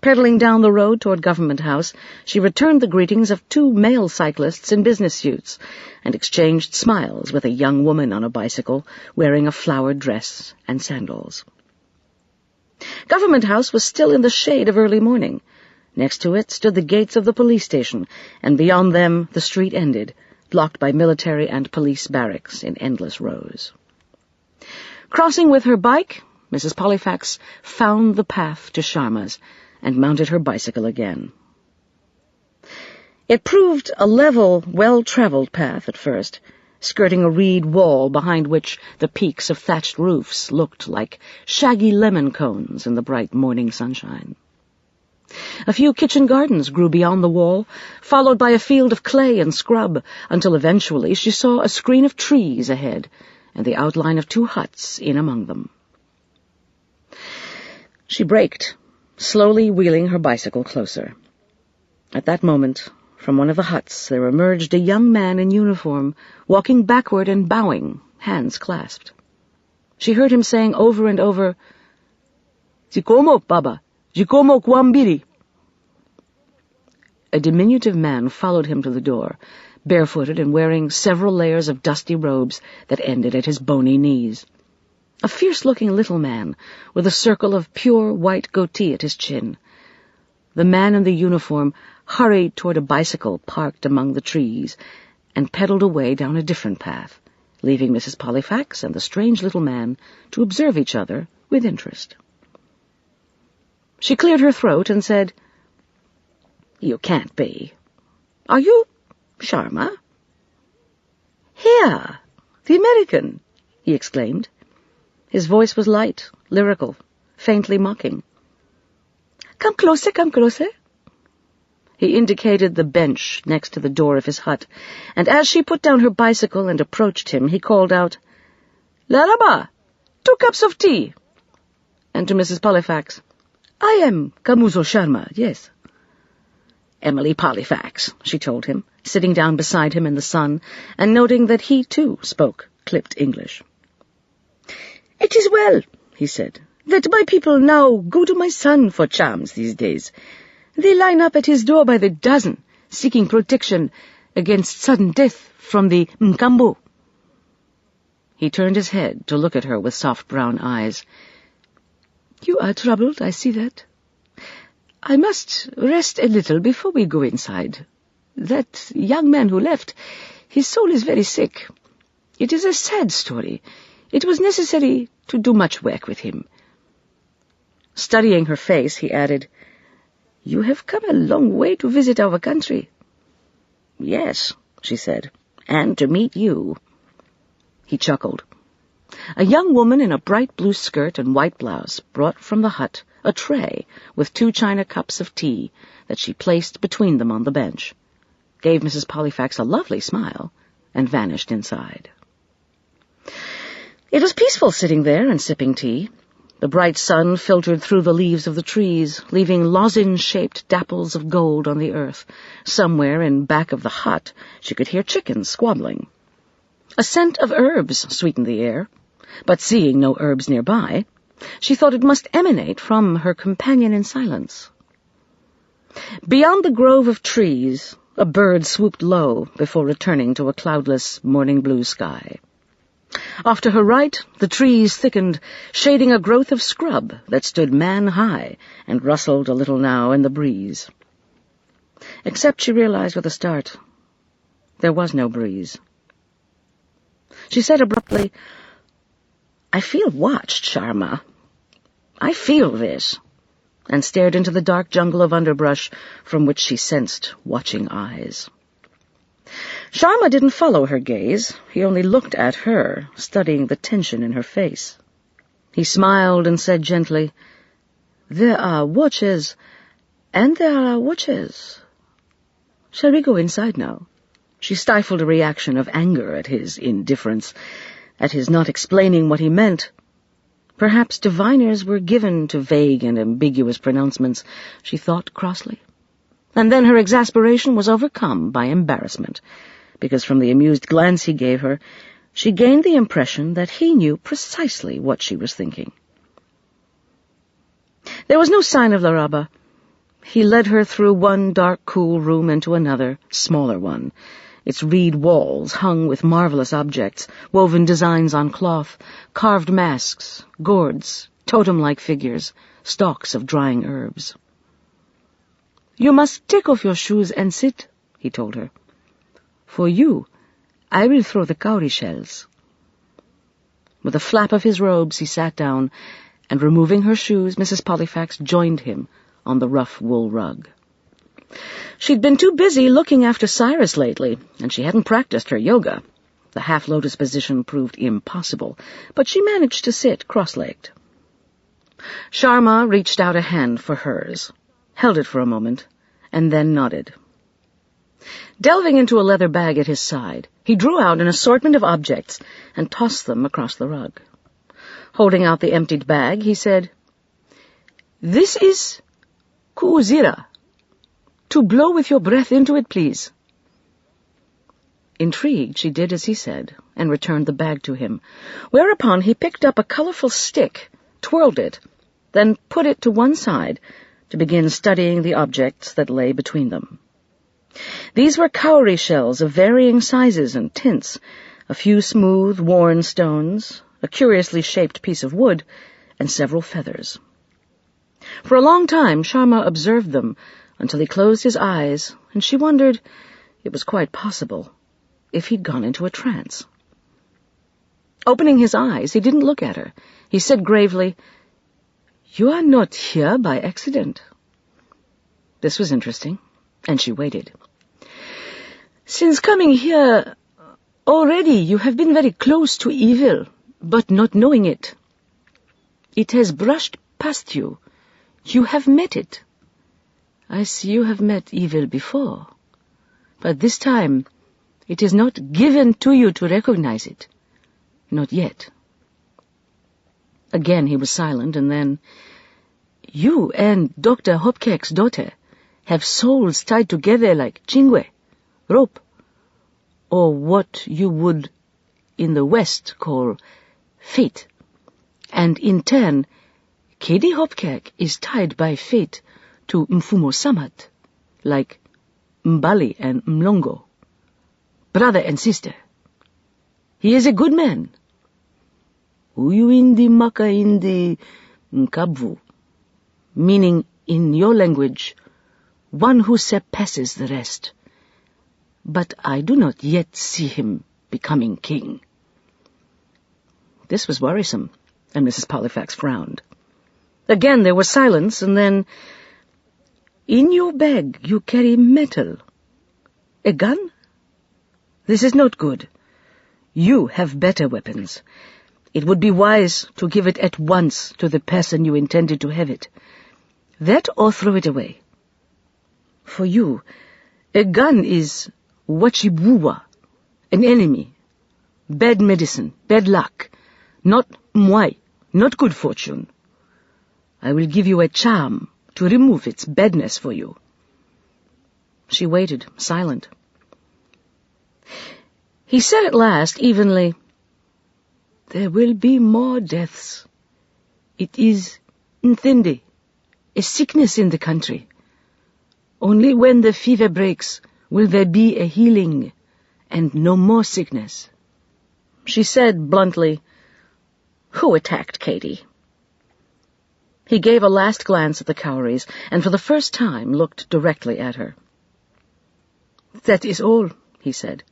B: Pedaling down the road toward Government House, she returned the greetings of 2 male cyclists in business suits and exchanged smiles with a young woman on a bicycle wearing a flowered dress and sandals. Government House was still in the shade of early morning. Next to it stood the gates of the police station, and beyond them the street ended, blocked by military and police barracks in endless rows. Crossing with her bike, Mrs. Pollifax found the path to Sharma's and mounted her bicycle again. It proved a level, well-traveled path at first, skirting a reed wall behind which the peaks of thatched roofs looked like shaggy lemon cones in the bright morning sunshine. A few kitchen gardens grew beyond the wall, followed by a field of clay and scrub, until eventually she saw a screen of trees ahead and the outline of 2 huts in among them. She braked, slowly wheeling her bicycle closer. At that moment, from one of the huts there emerged a young man in uniform, walking backward and bowing, hands clasped. She heard him saying over and over, "Jikomo, Baba, Jikomo Kwambiri." A diminutive man followed him to the door, barefooted and wearing several layers of dusty robes that ended at his bony knees. A fierce-looking little man, with a circle of pure white goatee at his chin. The man in the uniform hurried toward a bicycle parked among the trees and pedaled away down a different path, leaving Mrs. Pollifax and the strange little man to observe each other with interest. She cleared her throat and said, "You can't be. Are you Sharma?" "Here, the American," he exclaimed. His voice was light, lyrical, faintly mocking. "Come closer, come closer." He indicated the bench next to the door of his hut, and as she put down her bicycle and approached him, he called out, "Laraba, 2 cups of tea." And to Mrs. Pollifax, "I am Kamuzo Sharma, yes." "Emily Pollifax," she told him, sitting down beside him in the sun, and noting that he, too, spoke clipped English. "It is well," he said, "that my people now go to my son for charms these days. They line up at his door by the dozen, seeking protection against sudden death from the Mkambo." He turned his head to look at her with soft brown eyes. "You are troubled, I see that. I must rest a little before we go inside. That young man who left, his soul is very sick. It is a sad story. It was necessary to do much work with him." Studying her face, he added, "You have come a long way to visit our country." "Yes," she said, "and to meet you." He chuckled. A young woman in a bright blue skirt and white blouse brought from the hut a tray with 2 china cups of tea that she placed between them on the bench, gave Mrs. Pollifax a lovely smile, and vanished inside. It was peaceful sitting there and sipping tea. The bright sun filtered through the leaves of the trees, leaving lozenge-shaped dapples of gold on the earth. Somewhere in back of the hut she could hear chickens squabbling. A scent of herbs sweetened the air, but seeing no herbs nearby, she thought it must emanate from her companion in silence. Beyond the grove of trees, a bird swooped low before returning to a cloudless morning blue sky. Off to her right, the trees thickened, shading a growth of scrub that stood man-high and rustled a little now in the breeze. Except, she realized with a start, there was no breeze. She said abruptly, "I feel watched, Sharma. I feel this," and stared into the dark jungle of underbrush from which she sensed watching eyes. Sharma didn't follow her gaze. He only looked at her, studying the tension in her face. He smiled and said gently, "There are watchers, and there are watchers. Shall we go inside now?" She stifled a reaction of anger at his indifference, at his not explaining what he meant. Perhaps diviners were given to vague and ambiguous pronouncements, she thought crossly. And then her exasperation was overcome by embarrassment, because from the amused glance he gave her, she gained the impression that he knew precisely what she was thinking. There was no sign of Laraba. He led her through one dark, cool room into another, smaller one, its reed walls hung with marvelous objects, woven designs on cloth, carved masks, gourds, totem-like figures, stalks of drying herbs. "You must take off your shoes and sit," he told her. "For you, I will throw the cowrie shells." With a flap of his robes he sat down, and removing her shoes, Mrs. Pollifax joined him on the rough wool rug. She'd been too busy looking after Cyrus lately, and she hadn't practiced her yoga. The half-lotus position proved impossible, but she managed to sit cross-legged. Sharma reached out a hand for hers, held it for a moment, and then nodded. Delving into a leather bag at his side, he drew out an assortment of objects and tossed them across the rug. Holding out the emptied bag, he said, "This is kuuzira. To blow with your breath into it, please." Intrigued, she did as he said, and returned the bag to him, whereupon he picked up a colorful stick, twirled it, then put it to one side to begin studying the objects that lay between them. These were cowrie shells of varying sizes and tints, a few smooth, worn stones, a curiously shaped piece of wood, and several feathers. For a long time Sharma observed them, until he closed his eyes, and she wondered, it was quite possible, if he'd gone into a trance. Opening his eyes, he didn't look at her. He said gravely, "You are not here by accident." This was interesting, and she waited. "Since coming here, already you have been very close to evil, but not knowing it. It has brushed past you. You have met it. I see you have met evil before, but this time it is not given to you to recognize it. Not yet." Again he was silent, and then, "You and Dr. Hopke's daughter have souls tied together like chingwe, rope, or what you would
C: in the West call fate. And in turn, Kedi Hopkirk is tied by fate to Mfumo Samat, like Mbali and Mlongo, brother and sister. He is a good man. Uyu indi maka indi Nkabvu, meaning in your language, one who surpasses the rest. But I do not yet see him becoming king. This was worrisome, and Mrs. Pollifax frowned. Again there was silence, and then, "In your bag you carry metal. A gun? This is not good. You have better weapons. It would be wise to give it at once to the person you intended to have it. That or throw it away. For you, a gun is wachibuwa, an enemy, bad medicine, bad luck, not mwai, not good fortune. I will give you a charm to remove its badness for you." She waited, silent. He said at last, evenly, "There will be more deaths. It is Nthende, a sickness in the country. Only when the fever breaks will there be a healing and no more sickness." She said bluntly, "Who attacked Katie?" He gave a last glance at the cowries, and for the first time looked directly at her. "That is all," he said,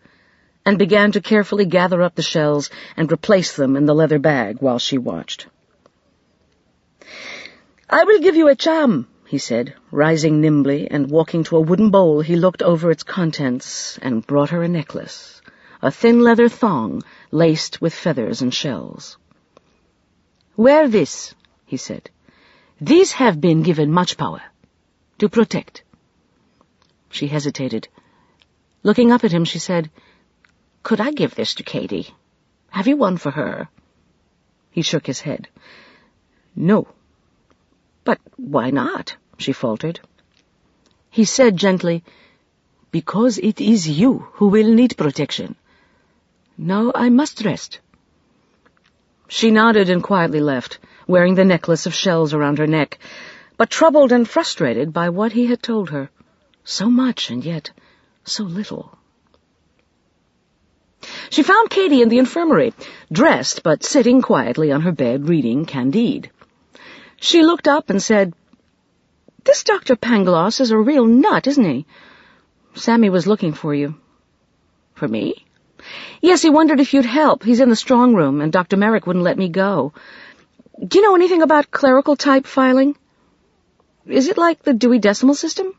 C: and began to carefully gather up the shells and replace them in the leather bag while she watched. "I will give you a charm," he said, rising nimbly, and walking to a wooden bowl he looked over its contents and brought her a necklace, a thin leather thong laced with feathers and shells. "Wear this," he said. "These have been given much power. To protect." She hesitated. Looking up at him, she said, "Could I give this to Katie? Have you one for her?" He shook his head. "No." "But why not?" she faltered. He said gently, "Because it is you who will need protection. Now I must rest." She nodded and quietly left, wearing the necklace of shells around her neck, but troubled and frustrated by what he had told her. So much, and yet so little. She found Katie in the infirmary, dressed but sitting quietly on her bed reading Candide. She looked up and said, "This Dr. Pangloss is a real nut, isn't he? Sammy was looking for you." "For me?" "Yes, he wondered if you'd help. He's in the strong room, and Dr. Merrick wouldn't let me go. Do you know anything about clerical type filing? Is it like the Dewey Decimal System?"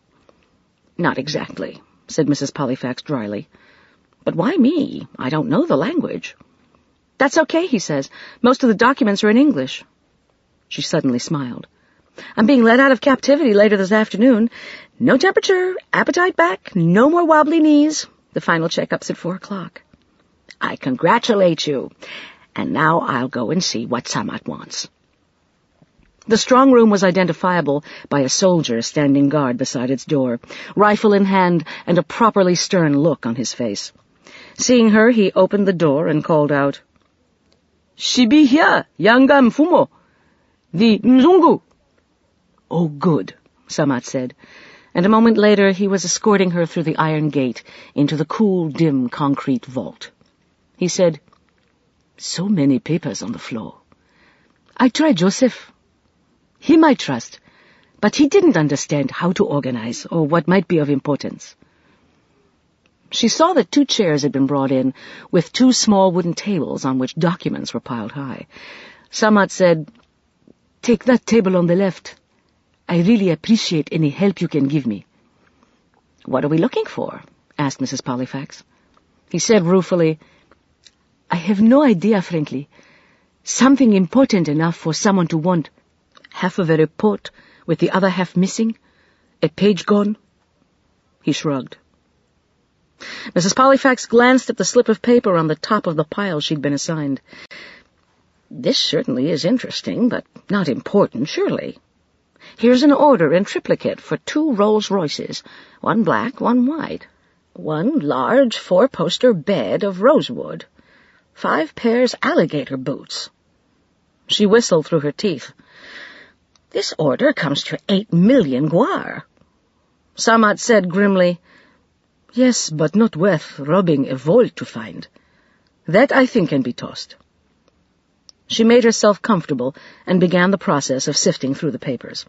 C: "Not exactly," said Mrs. Pollifax dryly. "But why me? I don't know the language." "That's okay," he says. "Most of the documents are in English." She suddenly smiled. "I'm being let out of captivity later this afternoon. No temperature, appetite back, no more wobbly knees. The final checkup's at 4 o'clock. "I congratulate you. And now I'll go and see what Samat wants." The strong room was identifiable by a soldier standing guard beside its door, rifle in hand and a properly stern look on his face. Seeing her, he opened the door and called out, "She be here, Yanga Mfumo, the Mzungu." "Oh, good," Samat said, and a moment later he was escorting her through the iron gate into the cool, dim concrete vault. He said, "So many papers on the floor. I tried Joseph. Him I trust, but he didn't understand how to organize or what might be of importance." She saw that 2 chairs had been brought in, with 2 small wooden tables on which documents were piled high. Samat said, "Take that table on the left. I really appreciate any help you can give me." "What are we looking for?" asked Mrs. Pollifax. He said ruefully, "I have no idea, frankly. Something important enough for someone to want. Half of a report with the other half missing. A page gone." He shrugged. Mrs. Pollifax glanced at the slip of paper on the top of the pile she'd been assigned. "This certainly is interesting, but not important, surely. Here's an order in triplicate for 2 Rolls-Royces, 1 black, 1 white. 1 large 4-poster bed of rosewood.
B: 5 pairs alligator boots. She whistled through her teeth. This order comes to 8 million guar. Samat said grimly, Yes, but not worth robbing a vault to find. That, I think, can be tossed. She made herself comfortable and began the process of sifting through the papers.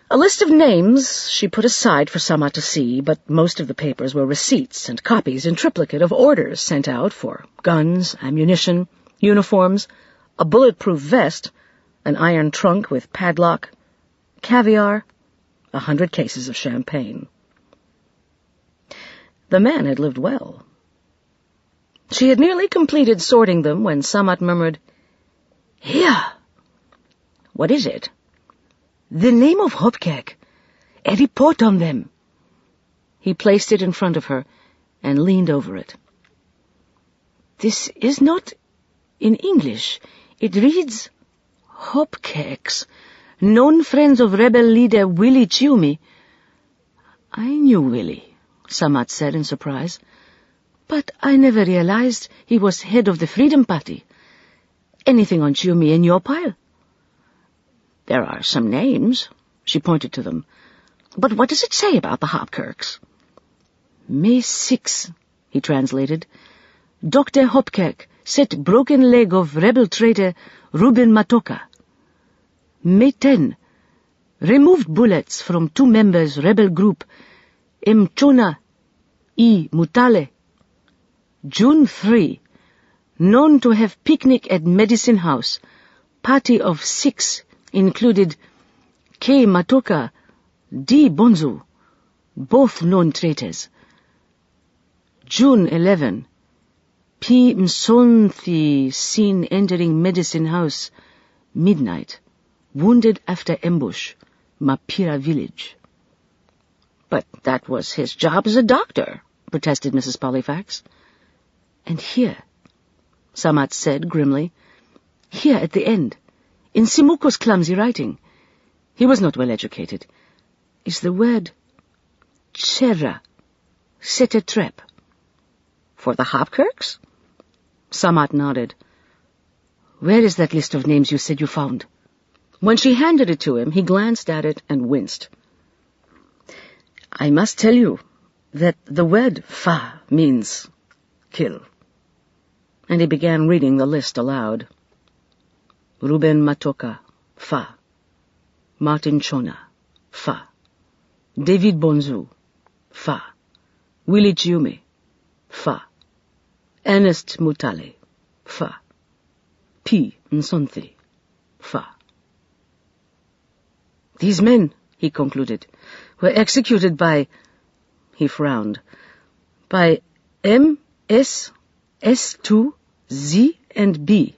B: A list of names she put aside for Samat to see, but most of the papers were receipts and copies in triplicate of orders sent out for guns, ammunition, uniforms, a bulletproof vest, an iron trunk with padlock, caviar, 100 cases of champagne. The man had lived well. She had nearly completed sorting them when Samat murmured, Here! What is it? The name of Hopkirk. A report on them. He placed it in front of her and leaned over it. This is not in English. It reads, Hopkirks, known friends of rebel leader Willie Chiumi. I knew Willie, Samat said in surprise, but I never realized he was head of the Freedom Party. Anything on Chiumi in your pile? There are some names, she pointed to them. But what does it say about the Hopkirks? May 6, he translated. Dr. Hopkirk set broken leg of rebel traitor Ruben Matoka. May 10, removed bullets from 2 members rebel group Mchona I Mutale. June 3, known to have picnic at Medicine House. Party of 6 included K. Matoka, D. Bonzu, both known traitors. June 11, P. Msonthi seen entering Medicine House, midnight, wounded after ambush, Mapira village. But that was his job as a doctor, protested Mrs. Pollifax. And here, Samat said grimly, here at the end, in Simuko's clumsy writing, he was not well educated, is the word Chera, set a trap. For the Hopkirks? Samat nodded. Where is that list of names you said you found? When she handed it to him, he glanced at it and winced. I must tell you that the word Fa means kill. And he began reading the list aloud. Ruben Matoka, Fa. Martin Chona, Fa. David Bonzu, Fa. Willie Chiume, Fa. Ernest Mutale, Fa. P. Nsonthi, Fa. These men, he concluded, were executed by, he frowned, by M, S, S2, Z, and B.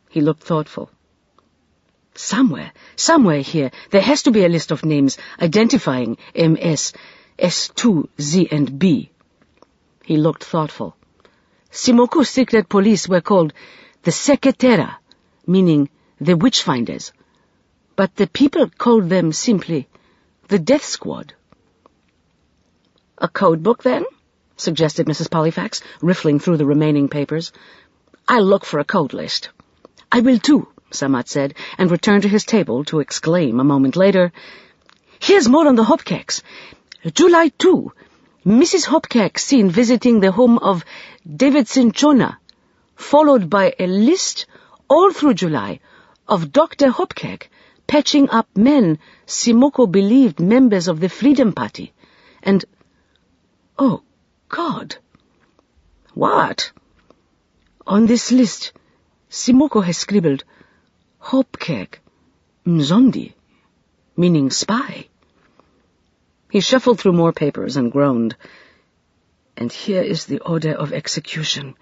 B: He looked thoughtful. Somewhere here, there has to be a list of names identifying MS, S2, Z, and B. He looked thoughtful. Simoku's secret police were called the Seketera, meaning the witch-finders, but the people called them simply the Death Squad. A code book, then? Suggested Mrs. Pollifax, riffling through the remaining papers. I'll look for a code list. I will too, Samat said, and returned to his table to exclaim a moment later, Here's more on the Hopkirks. July 2, Mrs. Hopkirk seen visiting the home of Davidson Chona, followed by a list all through July of Dr. Hopkirk patching up men Simoko believed members of the Freedom Party, and... Oh, God! What? On this list, Simoko has scribbled Hopkirk Mzondi, meaning spy. He shuffled through more papers and groaned. And here is the order of execution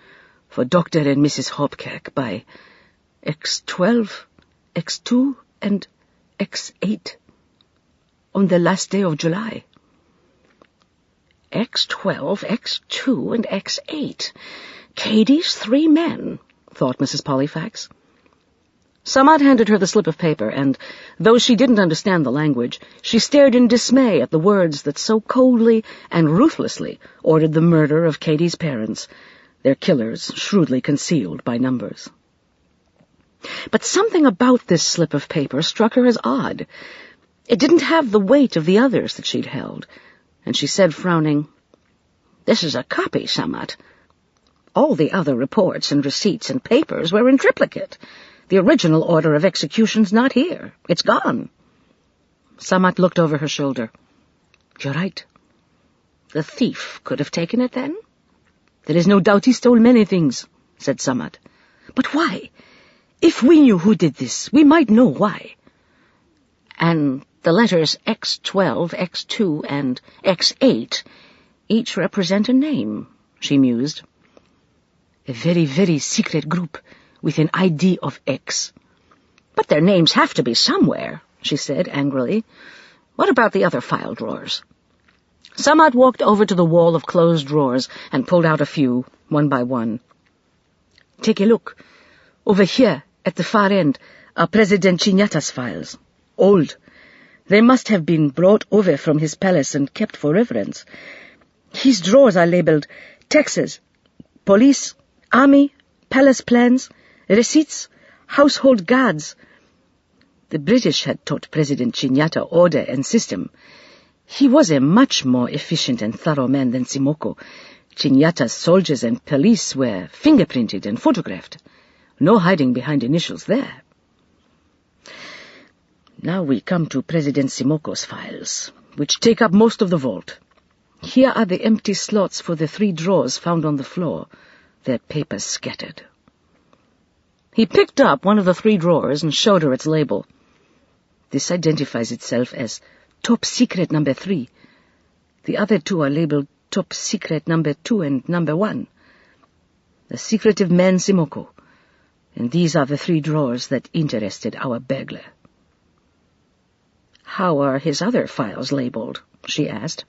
B: for Dr. and Mrs. Hopkirk by X12, X2, and X8 on the last day of July. X12, X2, and X8. Katie's 3 men, thought Mrs. Pollifax. Samat handed her the slip of paper, and, though she didn't understand the language, she stared in dismay at the words that so coldly and ruthlessly ordered the murder of Katie's parents, their killers shrewdly concealed by numbers. But something about this slip of paper struck her as odd. It didn't have the weight of the others that she'd held, and she said, frowning, "This is a copy, Samad. All the other reports and receipts and papers were in triplicate. The original order of execution's not here. It's gone." Samad looked over her shoulder. "You're right. The thief could have taken it then?" "There is no doubt he stole many things," said Samad. "But why? If we knew who did this, we might know why." "And the letters X12, X2, and X8 each represent a name," she mused. "A very, very secret group with an ID of X." "But their names have to be somewhere," she said angrily. "What about the other file drawers?" Samad walked over to the wall of closed drawers and pulled out a few, one by one. "Take a look. Over here, at the far end, are President Chinyata's files. Old. They must have been brought over from his palace and kept for reference. His drawers are labeled taxes, police, army, palace plans, receipts, household guards. The British had taught President Chinyata order and system. He was a much more efficient and thorough man than Simoko. Chinyata's soldiers and police were fingerprinted and photographed. No hiding behind initials there. Now we come to President Simoko's files, which take up most of the vault. Here are the empty slots for the 3 drawers found on the floor, their papers scattered." He picked up one of the 3 drawers and showed her its label. "This identifies itself as Top Secret Number 3. The other 2 are labeled Top Secret Number 2 and Number 1. The secretive man Simoko. And these are the 3 drawers that interested our burglar." "How are his other files labeled?" she asked.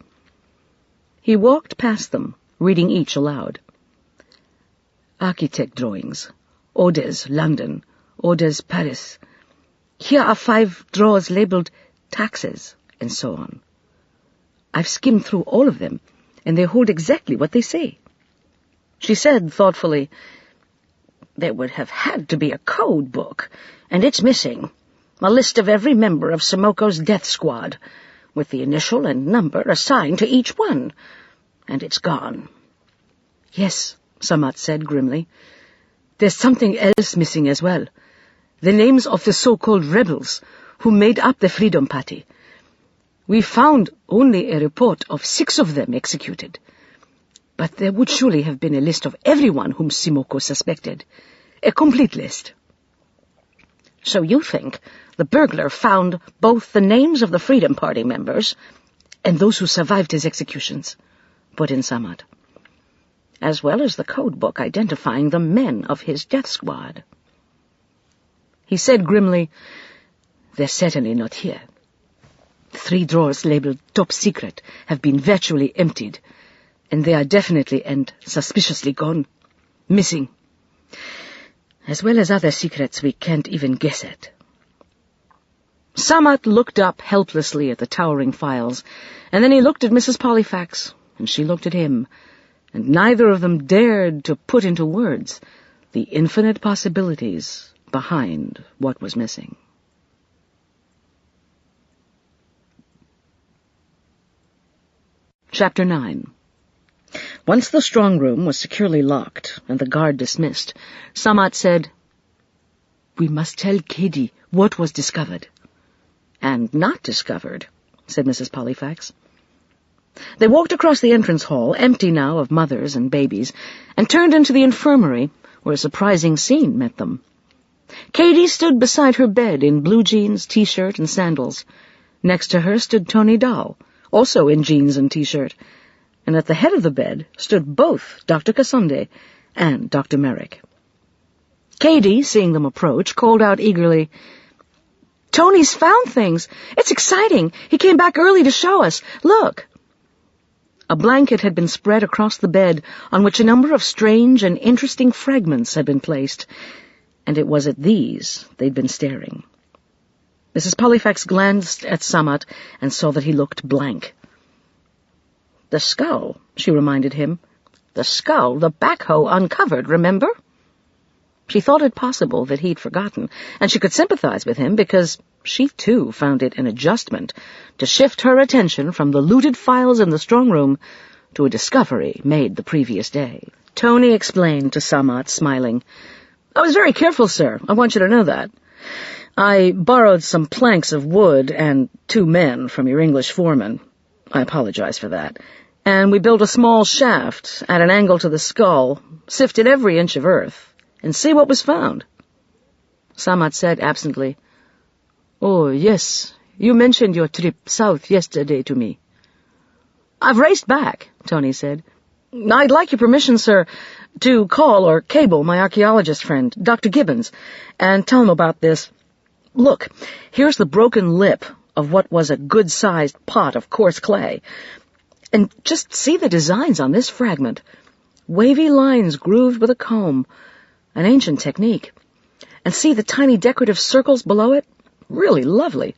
B: He walked past them, reading each aloud. "Architect drawings. Orders, London. Orders, Paris. Here are 5 drawers labeled taxes, and so on. I've skimmed through all of them, and they hold exactly what they say." She said thoughtfully, "There would have had to be a code book, and it's missing. A list of every member of Simoko's death squad, with the initial and number assigned to each one, and it's gone." "Yes," Samad said grimly. "There's something else missing as well. The names of the so-called rebels who made up the Freedom Party. We found only a report of 6 of them executed. But there would surely have been a list of everyone whom Simoko suspected. A complete list." "So you think the burglar found both the names of the Freedom Party members and those who survived his executions," put in Samad, "as well as the code book identifying the men of his death squad." He said grimly, "They're certainly not here. 3 drawers labeled Top Secret have been virtually emptied, and they are definitely and suspiciously gone. Missing. As well as other secrets we can't even guess at." Samad looked up helplessly at the towering files, and then he looked at Mrs. Pollifax, and she looked at him, and neither of them dared to put into words the infinite possibilities behind what was missing. Chapter 9. Once the strong room was securely locked and the guard dismissed, Samad said, "We must tell Katie what was discovered." "And not discovered," said Mrs. Pollifax. They walked across the entrance hall, empty now of mothers and babies, and turned into the infirmary, where a surprising scene met them. Katie stood beside her bed in blue jeans, T-shirt, and sandals. Next to her stood Tony Dahl, also in jeans and T-shirt, and at the head of the bed stood both Dr. Kasonde and Dr. Merrick. Katie, seeing them approach, called out eagerly, "Tony's found things! It's exciting! He came back early to show us! Look!" A blanket had been spread across the bed, on which a number of strange and interesting fragments had been placed, and it was at these they'd been staring. Mrs. Pollifax glanced at Samad and saw that he looked blank. "The skull," she reminded him. The skull the backhoe uncovered, remember? She thought it possible that he'd forgotten, and she could sympathize with him because she, too, found it an adjustment to shift her attention from the looted files in the strong room to a discovery made the previous day. Tony explained to Samat, smiling. "I was very careful, sir. I want you to know that. I borrowed some planks of wood and 2 men from your English foreman. I apologize for that. And we built a small shaft at an angle to the skull, sifted every inch of earth, and see what was found." Samat said absently, "Oh, yes, you mentioned your trip south yesterday to me." "I've raced back," Tony said. "I'd like your permission, sir, to call or cable my archaeologist friend, Dr. Gibbons, and tell him about this. Look, here's the broken lip of what was a good-sized pot of coarse clay. And just see the designs on this fragment. Wavy lines grooved with a comb, an ancient technique. And see the tiny decorative circles below it? Really lovely.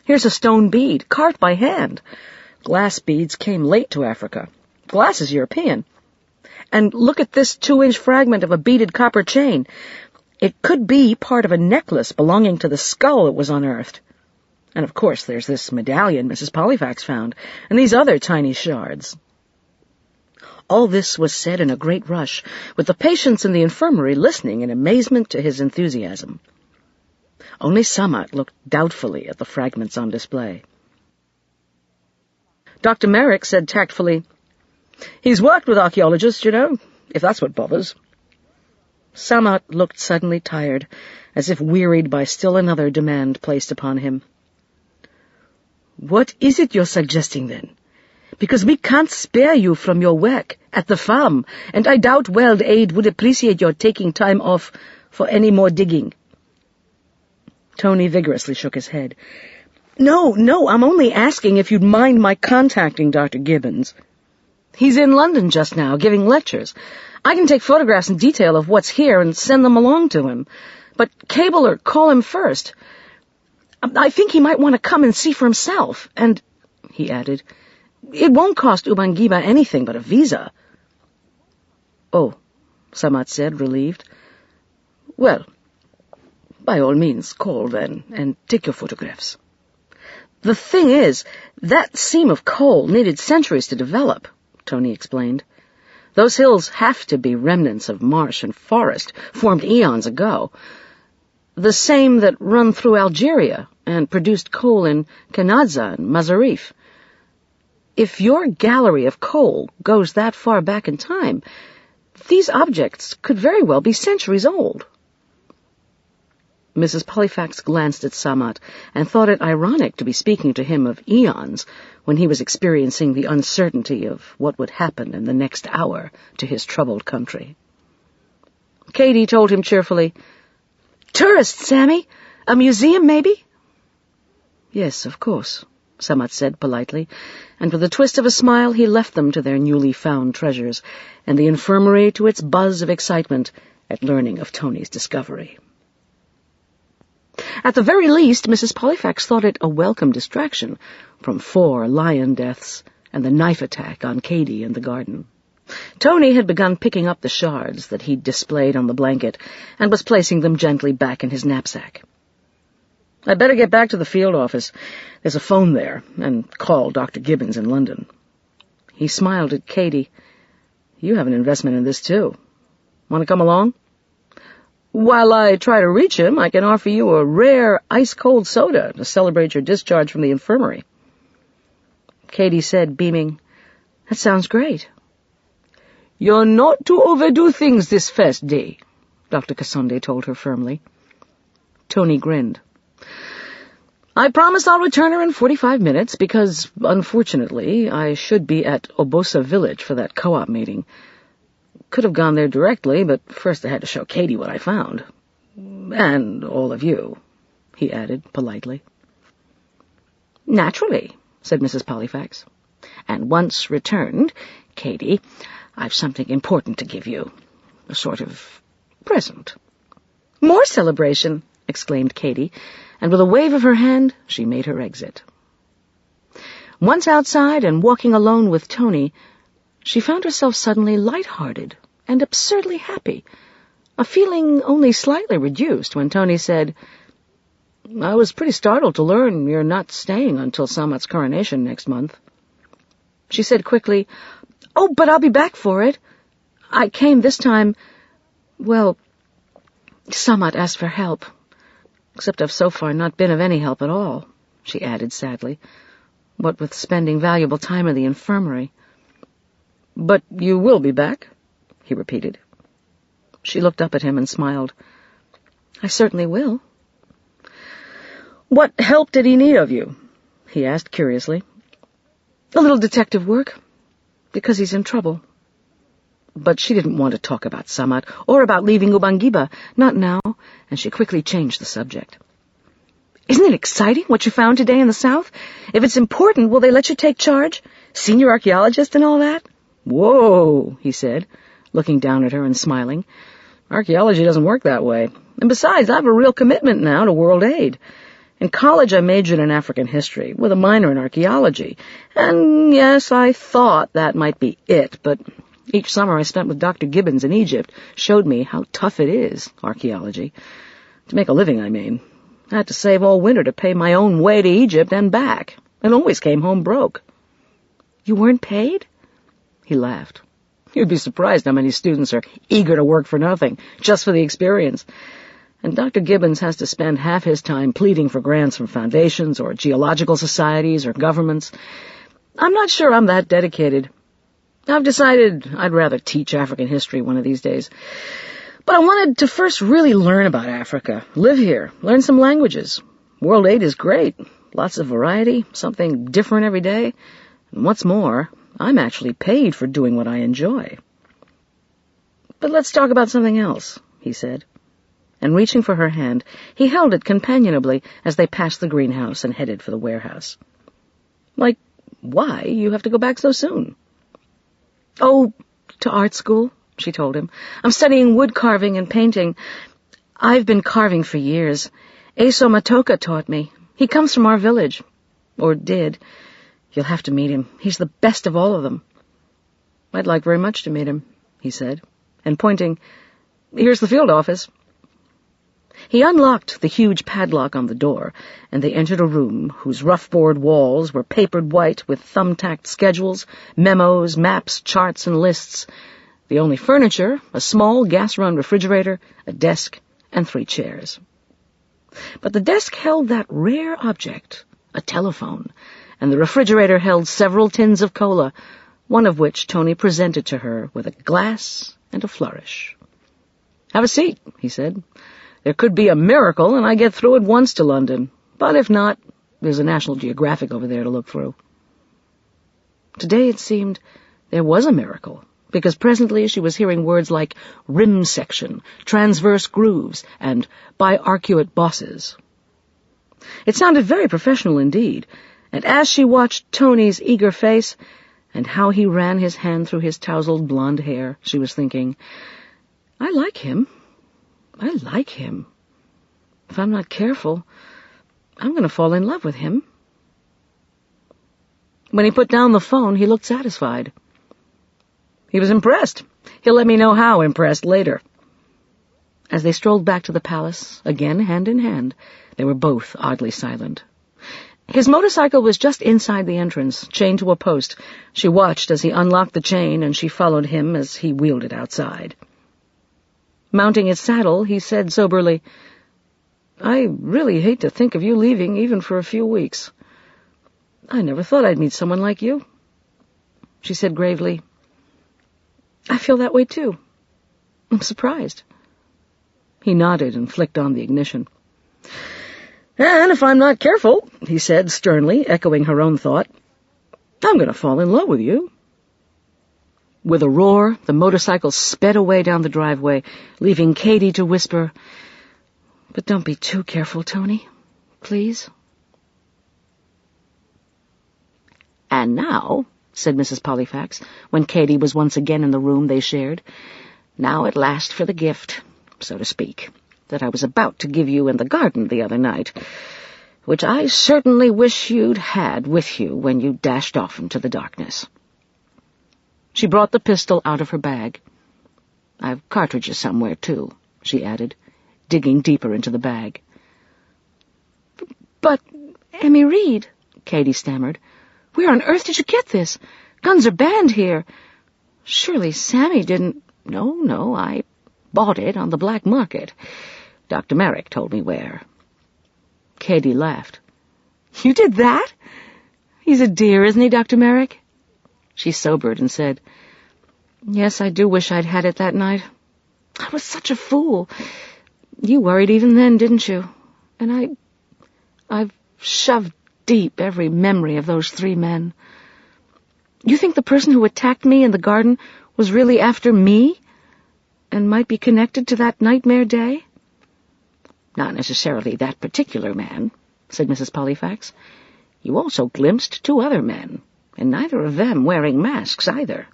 B: Here's a stone bead, carved by hand. Glass beads came late to Africa. Glass is European. And look at this 2-inch fragment of a beaded copper chain. It could be part of a necklace belonging to the skull that was unearthed. And, of course, there's this medallion Mrs. Pollifax found, and these other tiny shards." All this was said in a great rush, with the patients in the infirmary listening in amazement to his enthusiasm. Only Samat looked doubtfully at the fragments on display. Dr. Merrick said tactfully, "He's worked with archaeologists, you know, if that's what bothers." Samat looked suddenly tired, as if wearied by still another demand placed upon him. "What is it you're suggesting, then? Because we can't spare you from your work at the farm, and I doubt World Aid would appreciate your taking time off for any more digging." Tony vigorously shook his head. No, I'm only asking if you'd mind my contacting Dr. Gibbons. He's in London just now, giving lectures. I can take photographs in detail of what's here and send them along to him. But cable or call him first. I think he might want to come and see for himself, and," he added, "it won't cost Ubangiba anything but a visa." "Oh," Samat said, relieved. "Well, by all means, call then, and take your photographs." "The thing is, that seam of coal needed centuries to develop," Tony explained. "Those hills have to be remnants of marsh and forest, formed eons ago. The same that run through Algeria and produced coal in Kanadza and Mazarif. If your gallery of coal goes that far back in time, these objects could very well be centuries old." Mrs. Pollifax glanced at Samat and thought it ironic to be speaking to him of eons when he was experiencing the uncertainty of what would happen in the next hour to his troubled country. Katie told him cheerfully, "Tourists, Sammy! A museum, maybe?" "Yes, of course," Samat said politely, and with a twist of a smile he left them to their newly found treasures, and the infirmary to its buzz of excitement at learning of Tony's discovery. At the very least, Mrs. Pollifax thought it a welcome distraction from 4 lion deaths and the knife attack on Katie in the garden. Tony had begun picking up the shards that he'd displayed on the blanket and was placing them gently back in his knapsack. "I'd better get back to the field office. There's a phone there, and call Dr. Gibbons in London." He smiled at Katie. "You have an investment in this, too. Want to come along? While I try to reach him, I can offer you a rare ice-cold soda to celebrate your discharge from the infirmary." Katie said, beaming, "That sounds great." "You're not to overdo things this first day," Dr. Kasonde told her firmly. Tony grinned. "I promise I'll return her in 45 minutes because, unfortunately, I should be at Obosa Village for that co-op meeting. Could have gone there directly, but first I had to show Katie what I found. And all of you," he added politely. "Naturally," said Mrs. Pollifax. "And once returned, Katie, I've something important to give you. A sort of present." "More celebration!" exclaimed Katie, and with a wave of her hand she made her exit. Once outside and walking alone with Tony, she found herself suddenly light-hearted and absurdly happy, a feeling only slightly reduced when Tony said, "I was pretty startled to learn you're not staying until Samat's coronation next month." She said quickly, "Oh, but I'll be back for it. I came this time, well, Samat asked for help, except I've so far not been of any help at all," she added sadly, what with spending valuable time in the infirmary. "But you will be back?" he repeated. She looked up at him and smiled. "I certainly will." "What help did he need of you?" he asked curiously. "A little detective work, because he's in trouble." But she didn't want to talk about Samat or about leaving Ubangiba, not now, and she quickly changed the subject. "Isn't it exciting what you found today in the South? If it's important, will they let you take charge? Senior archaeologist and all that?" "Whoa," he said, looking down at her and smiling. "Archaeology doesn't work that way. And besides, I have a real commitment now to world aid. In college, I majored in African history, with a minor in archaeology. And yes, I thought that might be it, but each summer I spent with Dr. Gibbons in Egypt showed me how tough it is, archaeology. To make a living, I mean. I had to save all winter to pay my own way to Egypt and back, and always came home broke." "You weren't paid?" He laughed. "You'd be surprised how many students are eager to work for nothing, just for the experience. And Dr. Gibbons has to spend half his time pleading for grants from foundations or geological societies or governments. I'm not sure I'm that dedicated. I've decided I'd rather teach African history one of these days. But I wanted to first really learn about Africa, live here, learn some languages. World aid is great, lots of variety, something different every day. And what's more, I'm actually paid for doing what I enjoy." "But let's talk about something else," he said. And reaching for her hand, he held it companionably as they passed the greenhouse and headed for the warehouse. "Like, why you have to go back so soon?" "Oh, to art school," she told him. "I'm studying wood carving and painting. I've been carving for years. Aso Matoka taught me. He comes from our village. Or did. You'll have to meet him. He's the best of all of them." "I'd like very much to meet him," he said, and pointing, "Here's the field office." He unlocked the huge padlock on the door, and they entered a room whose rough-board walls were papered white with thumbtacked schedules, memos, maps, charts, and lists. The only furniture, a small gas-run refrigerator, a desk, and 3 chairs. But the desk held that rare object, a telephone, and the refrigerator held several tins of cola, one of which Tony presented to her with a glass and a flourish. "Have a seat," he said. "There could be a miracle, and I get through at once to London. But if not, there's a National Geographic over there to look through." Today it seemed there was a miracle, because presently she was hearing words like rim section, transverse grooves, and biarcuate bosses. It sounded very professional indeed, and as she watched Tony's eager face and how he ran his hand through his tousled blonde hair, she was thinking, I like him. If I'm not careful, I'm going to fall in love with him." When he put down the phone, he looked satisfied. He was impressed. He'll let me know how impressed later. As they strolled back to the palace, again hand in hand, they were both oddly silent. His motorcycle was just inside the entrance, chained to a post. She watched as he unlocked the chain, and she followed him as he wheeled it outside. Mounting his saddle, he said soberly, "I really hate to think of you leaving even for a few weeks. I never thought I'd meet someone like you." She said gravely, "I feel that way too. I'm surprised." He nodded and flicked on the ignition. "And if I'm not careful," he said sternly, echoing her own thought, "I'm going to fall in love with you." With a roar, the motorcycle sped away down the driveway, leaving Katie to whisper, "But don't be too careful, Tony. Please." "And now," said Mrs. Pollifax, when Katie was once again in the room they shared, "now at last for the gift, so to speak, that I was about to give you in the garden the other night, which I certainly wish you'd had with you when you dashed off into the darkness." She brought the pistol out of her bag. "I've cartridges somewhere, too," she added, digging deeper into the bag.
C: "But, Emmy Reed," Katie stammered, "where on earth did you get this? Guns are banned here. Surely Sammy didn't—"
B: No, I bought it on the black market. Dr. Merrick told me where."
C: Katie laughed. "You did that? He's a dear, isn't he, Dr. Merrick?" She sobered and said, "Yes, I do wish I'd had it that night. I was such a fool. You worried even then, didn't you? And I've shoved deep every memory of those 3 men. You think the person who attacked me in the garden was really after me? And might be connected to that nightmare day?"
B: "Not necessarily that particular man," said Mrs. Pollifax. "You also glimpsed 2 other men, and neither of them wearing masks either."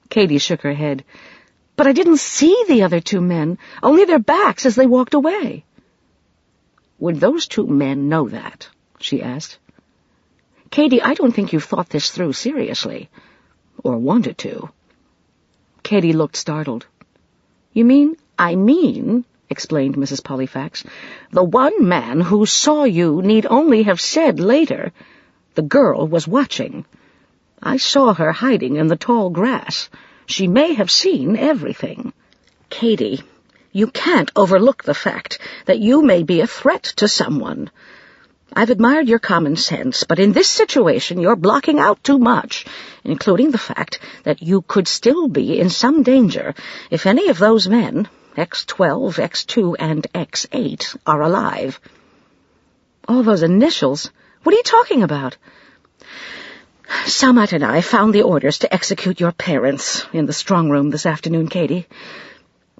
C: Katie shook her head. "But I didn't see the other 2 men, only their backs as they walked away."
B: "Would those 2 men know that?" she asked. "Katie, I don't think you've thought this through seriously, or wanted to."
C: Katie looked startled.
B: "You mean?" "I mean," explained Mrs. Pollifax, "the one man who saw you need only have said later, 'The girl was watching. I saw her hiding in the tall grass. She may have seen everything.' Katie, you can't overlook the fact that you may be a threat to someone. I've admired your common sense, but in this situation you're blocking out too much, including the fact that you could still be in some danger if any of those men, X12, X2, and X8, are alive."
C: "All those initials? What are you talking about?"
B: "Samat and I found the orders to execute your parents in the strong room this afternoon, Katie.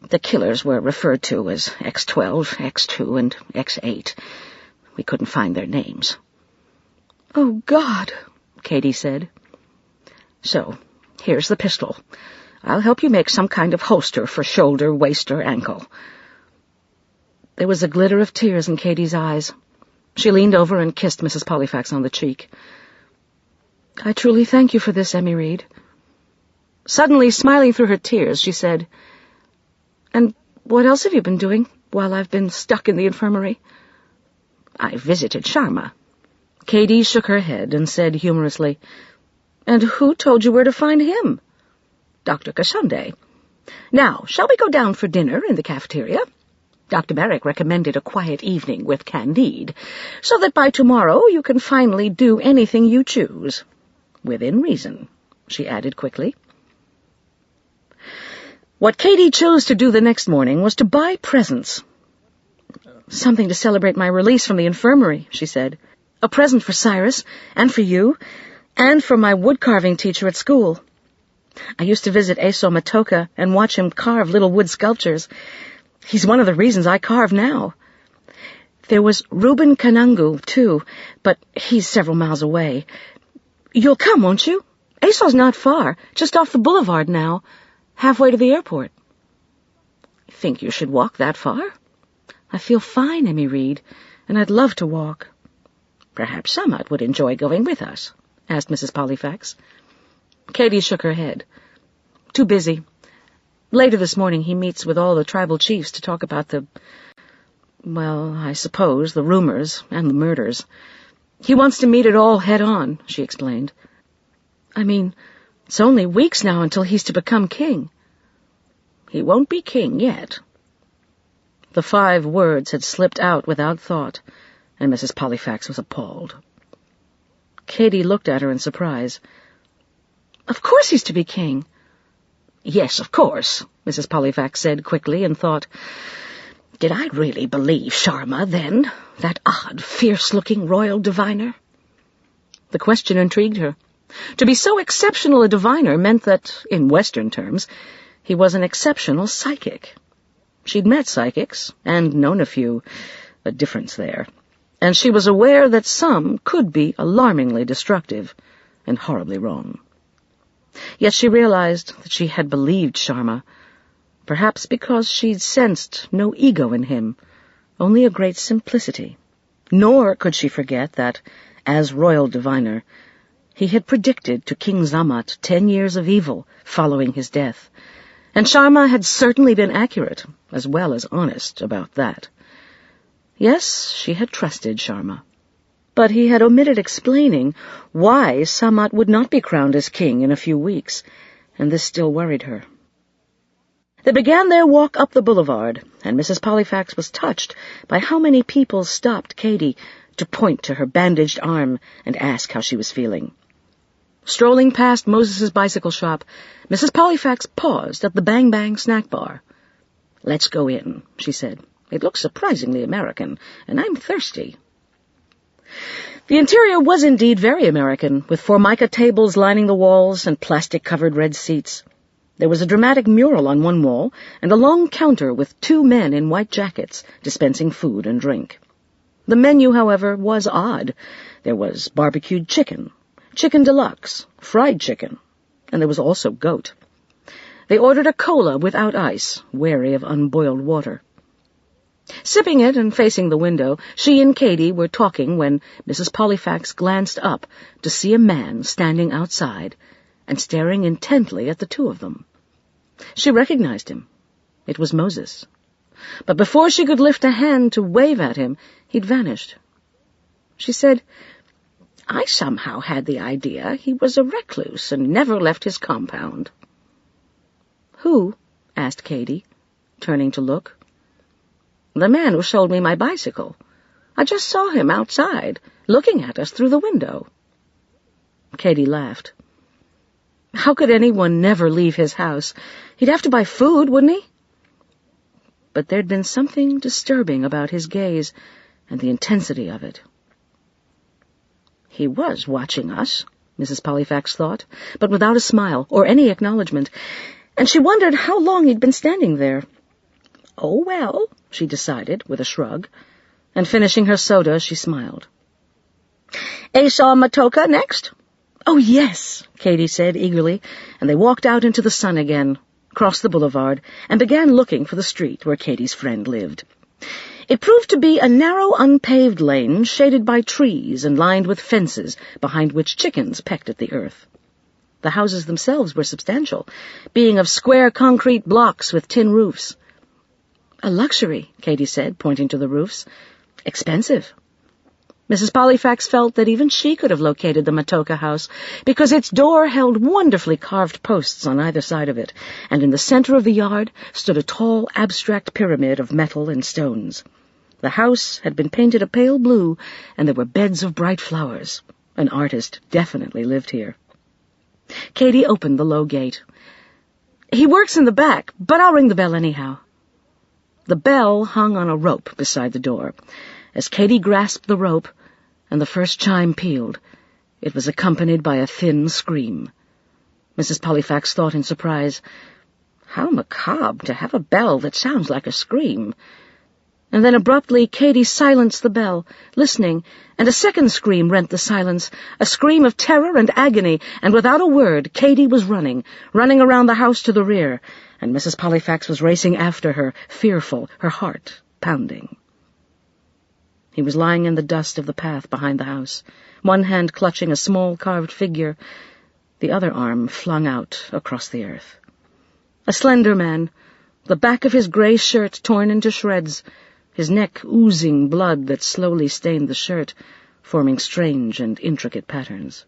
B: The killers were referred to as X12, X2, and X8. We couldn't find their names."
C: "Oh, God,"
B: Katie said. "So, here's the pistol. I'll help you make some kind of holster for shoulder, waist, or ankle."
C: There was a glitter of tears in Katie's eyes. She leaned over and kissed Mrs. Pollifax on the cheek. "I truly thank you for this, Emmy Reed." Suddenly, smiling through her tears, she said, "And what else have you been doing while I've been stuck in the infirmary?"
B: "I visited Sharma."
C: Katie shook her head and said humorously, "And who told you where to find him?"
B: "Dr. Kasande. Now, shall we go down for dinner in the cafeteria? Dr. Merrick recommended a quiet evening with Candide, so that by tomorrow you can finally do anything you choose. Within reason," she added quickly. What Katie chose to do the next morning was to buy presents.
C: "Something to celebrate my release from the infirmary," she said. "A present for Cyrus, and for you, and for my wood-carving teacher at school. I used to visit Eso Matoka and watch him carve little wood sculptures. He's one of the reasons I carve now. There was Reuben Kanangu, too, but he's several miles away. You'll come, won't you? Eso's not far, just off the boulevard now, halfway to the airport."
B: "Think you should walk that far?"
C: "I feel fine, Emmy Reed, and I'd love to walk."
B: "Perhaps Samat would enjoy going with us?" asked Mrs. Pollifax.
C: Katie shook her head. "Too busy. Later this morning he meets with all the tribal chiefs to talk about I suppose, the rumors and the murders. He wants to meet it all head-on," she explained. "I mean, it's only weeks now until he's to become king."
B: "He won't be king yet."
C: The 5 words had slipped out without thought, and Mrs. Pollifax was appalled. Katie looked at her in surprise. "Of course he's to be king."
B: "Yes, of course," Mrs. Pollifax said quickly, and thought, "Did I really believe Sharma, then, that odd, fierce-looking royal diviner?"
C: The question intrigued her. To be so exceptional a diviner meant that, in Western terms, he was an exceptional psychic. She'd met psychics, and known a few, a difference there, and she was aware that some could be alarmingly destructive and horribly wrong. Yet she realized that she had believed Sharma, perhaps because she'd sensed no ego in him, only a great simplicity. Nor could she forget that, as royal diviner,
B: He had predicted to King Zamat 10 years of evil following his death, and Sharma had certainly been accurate, as well as honest, about that. Yes, she had trusted Sharma. But he had omitted explaining why Zamat would not be crowned as king in a few weeks, and this still worried her. They began their walk up the boulevard, and Mrs. Pollifax was touched by how many people stopped Katy to point to her bandaged arm and ask how she was feeling. Strolling past Moses's bicycle shop, Mrs. Pollifax paused at the Bang Bang snack bar. "Let's go in," she said. "It looks surprisingly American, and I'm thirsty." The interior was indeed very American, with formica tables lining the walls and plastic-covered red seats. There was a dramatic mural on one wall and a long counter with 2 men in white jackets dispensing food and drink. The menu, however, was odd. There was barbecued chicken, chicken deluxe, fried chicken, and there was also goat. They ordered a cola without ice, wary of unboiled water. Sipping it and facing the window, she and Katy were talking when Mrs. Pollifax glanced up to see a man standing outside and staring intently at the two of them. She recognized him. It was Moses. But before she could lift a hand to wave at him, he'd vanished. She said, "I somehow had the idea he was a recluse and never left his compound." "Who?" asked Katy, turning to look. "The man who sold me my bicycle. I just saw him outside, looking at us through the window." Katy laughed. How could anyone never leave his house? He'd have to buy food, wouldn't he? But there'd been something disturbing about his gaze and the intensity of it. He was watching us, Mrs. Pollifax thought, but without a smile or any acknowledgement, and she wondered how long he'd been standing there. "Oh, well," she decided, with a shrug, and finishing her soda, she smiled. "Asa Matoka next?" "Oh, yes," Katy said eagerly, and they walked out into the sun again, crossed the boulevard, and began looking for the street where Katy's friend lived. It proved to be a narrow, unpaved lane shaded by trees and lined with fences behind which chickens pecked at the earth. The houses themselves were substantial, being of square concrete blocks with tin roofs. "A luxury," Katy said, pointing to the roofs. "Expensive." Mrs. Pollifax felt that even she could have located the Matoka house, because its door held wonderfully carved posts on either side of it, and in the center of the yard stood a tall, abstract pyramid of metal and stones. The house had been painted a pale blue, and there were beds of bright flowers. An artist definitely lived here. Katy opened the low gate. "He works in the back, but I'll ring the bell anyhow." The bell hung on a rope beside the door. As Katy grasped the rope, and the first chime pealed, it was accompanied by a thin scream. Mrs. Pollifax thought in surprise, "How macabre to have a bell that sounds like a scream." And then abruptly Katy silenced the bell, listening, and a second scream rent the silence, a scream of terror and agony, and without a word Katy was running around the house to the rear, and Mrs. Pollifax was racing after her, fearful, her heart pounding. He was lying in the dust of the path behind the house, one hand clutching a small carved figure, the other arm flung out across the earth. A slender man, the back of his gray shirt torn into shreds, his neck oozing blood that slowly stained the shirt, forming strange and intricate patterns.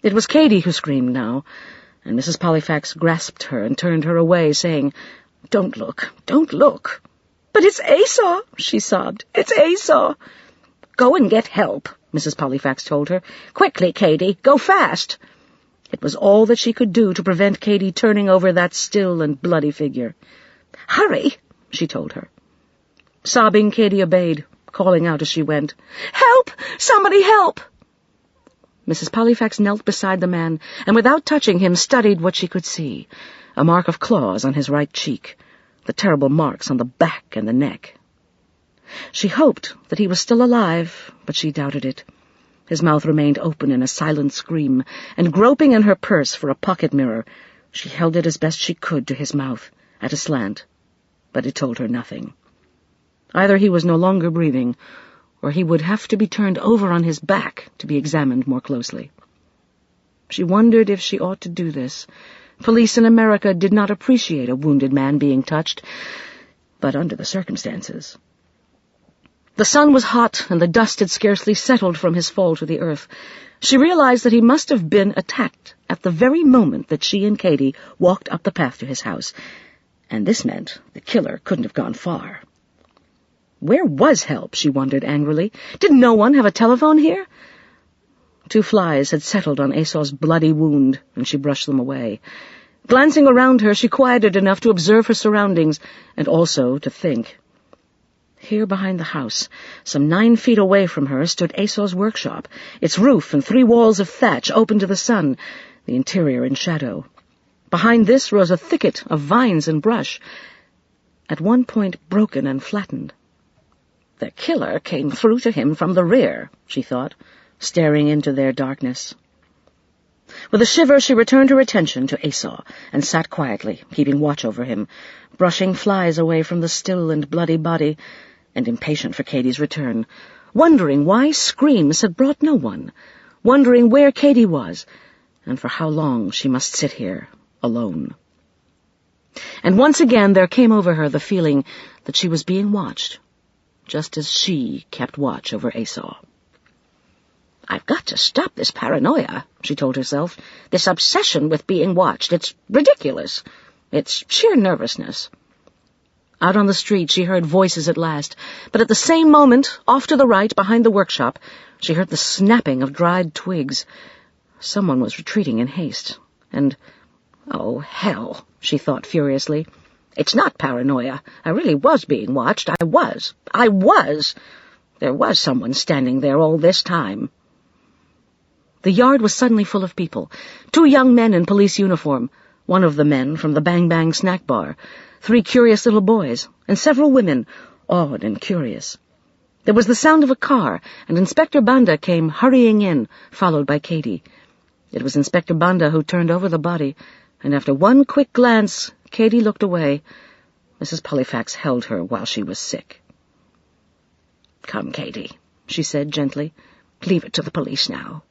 B: It was Katy who screamed now, and Mrs. Pollifax grasped her and turned her away, saying, "Don't look, don't look." "But it's Asa," she sobbed. "It's Asa." "Go and get help," Mrs. Pollifax told her. "Quickly, Katy, go fast." It was all that she could do to prevent Katy turning over that still and bloody figure. "Hurry," she told her. Sobbing, Katy obeyed, calling out as she went, "Help! Somebody help!" Mrs. Pollifax knelt beside the man, and without touching him studied what she could see, a mark of claws on his right cheek, the terrible marks on the back and the neck. She hoped that he was still alive, but she doubted it. His mouth remained open in a silent scream, and groping in her purse for a pocket mirror, she held it as best she could to his mouth, at a slant, but it told her nothing. Either he was no longer breathing, or he would have to be turned over on his back to be examined more closely. She wondered if she ought to do this. Police in America did not appreciate a wounded man being touched, but under the circumstances. The sun was hot, and the dust had scarcely settled from his fall to the earth. She realized that he must have been attacked at the very moment that she and Katie walked up the path to his house, and this meant the killer couldn't have gone far. Where was help, she wondered angrily. Did no one have a telephone here? 2 flies had settled on Esau's bloody wound, and she brushed them away. Glancing around her, she quieted enough to observe her surroundings, and also to think. Here behind the house, some 9 feet away from her, stood Esau's workshop, its roof and 3 walls of thatch open to the sun, the interior in shadow. Behind this rose a thicket of vines and brush, at one point broken and flattened. The killer came through to him from the rear, she thought, staring into their darkness. With a shiver, she returned her attention to Esau and sat quietly, keeping watch over him, brushing flies away from the still and bloody body, and impatient for Katie's return, wondering why screams had brought no one, wondering where Katie was, and for how long she must sit here, alone. And once again there came over her the feeling that she was being watched, just as she kept watch over Esau. "I've got to stop this paranoia," she told herself, "this obsession with being watched. It's ridiculous. It's sheer nervousness." Out on the street she heard voices at last, but at the same moment, off to the right, behind the workshop, she heard the snapping of dried twigs. Someone was retreating in haste, and, oh, hell, she thought furiously. It's not paranoia. I really was being watched. I was. There was someone standing there all this time. The yard was suddenly full of people. 2 young men in police uniform, one of the men from the Bang Bang snack bar, 3 curious little boys, and several women, awed and curious. There was the sound of a car, and Inspector Banda came hurrying in, followed by Katie. It was Inspector Banda who turned over the body, and after one quick glance, Katie looked away. Mrs. Pollifax held her while she was sick. "Come, Katie," she said gently. "Leave it to the police now."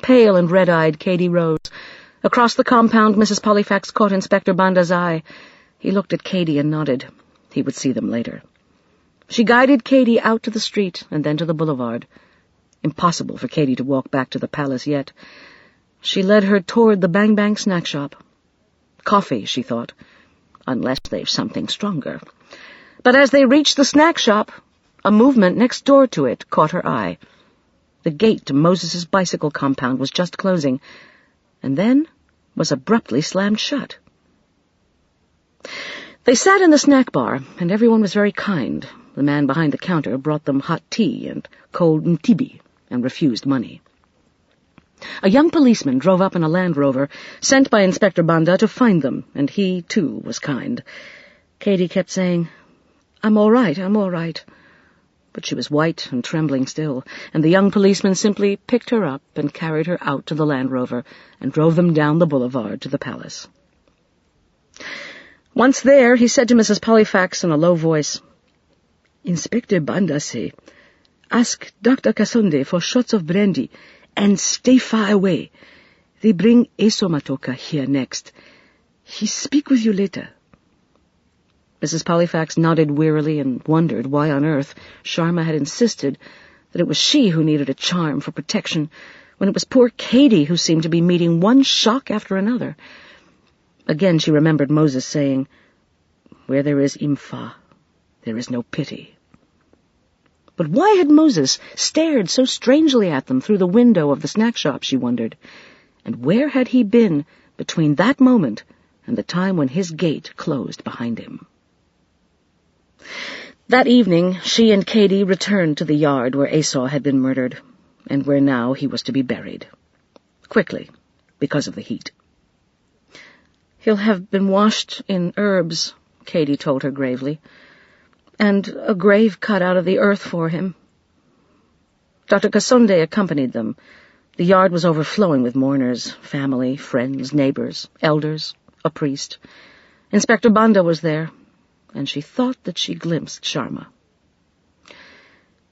B: Pale and red-eyed, Katie rose. Across the compound, Mrs. Pollifax caught Inspector Banda's eye. He looked at Katie and nodded. He would see them later. She guided Katie out to the street and then to the boulevard. Impossible for Katie to walk back to the palace yet. She led her toward the Bang Bang snack shop. Coffee, she thought, unless they've something stronger. But as they reached the snack shop, a movement next door to it caught her eye. The gate to Moses's bicycle compound was just closing, and then was abruptly slammed shut. They sat in the snack bar, and everyone was very kind. The man behind the counter brought them hot tea and cold mtibi, and refused money. A young policeman drove up in a Land Rover, sent by Inspector Banda to find them, and he, too, was kind. Katie kept saying, I'm all right. But she was white and trembling still, and the young policeman simply picked her up and carried her out to the Land Rover and drove them down the boulevard to the palace. Once there, he said to Mrs. Pollifax in a low voice, Inspector Banda say, ask Dr. Kasonde for shots of brandy and stay far away. They bring Esau Matoka here next. He speak with you later. Mrs. Pollifax nodded wearily and wondered why on earth Sharma had insisted that it was she who needed a charm for protection, when it was poor Katie who seemed to be meeting one shock after another. Again she remembered Moses saying, where there is imfa, there is no pity. But why had Moses stared so strangely at them through the window of the snack shop, she wondered, and where had he been between that moment and the time when his gate closed behind him? That evening, she and Katie returned to the yard where Esau had been murdered, and where now he was to be buried. Quickly, because of the heat. He'll have been washed in herbs, Katie told her gravely, and a grave cut out of the earth for him. Dr. Kasonde accompanied them. The yard was overflowing with mourners, family, friends, neighbors, elders, a priest. Inspector Banda was there, and she thought that she glimpsed Sharma.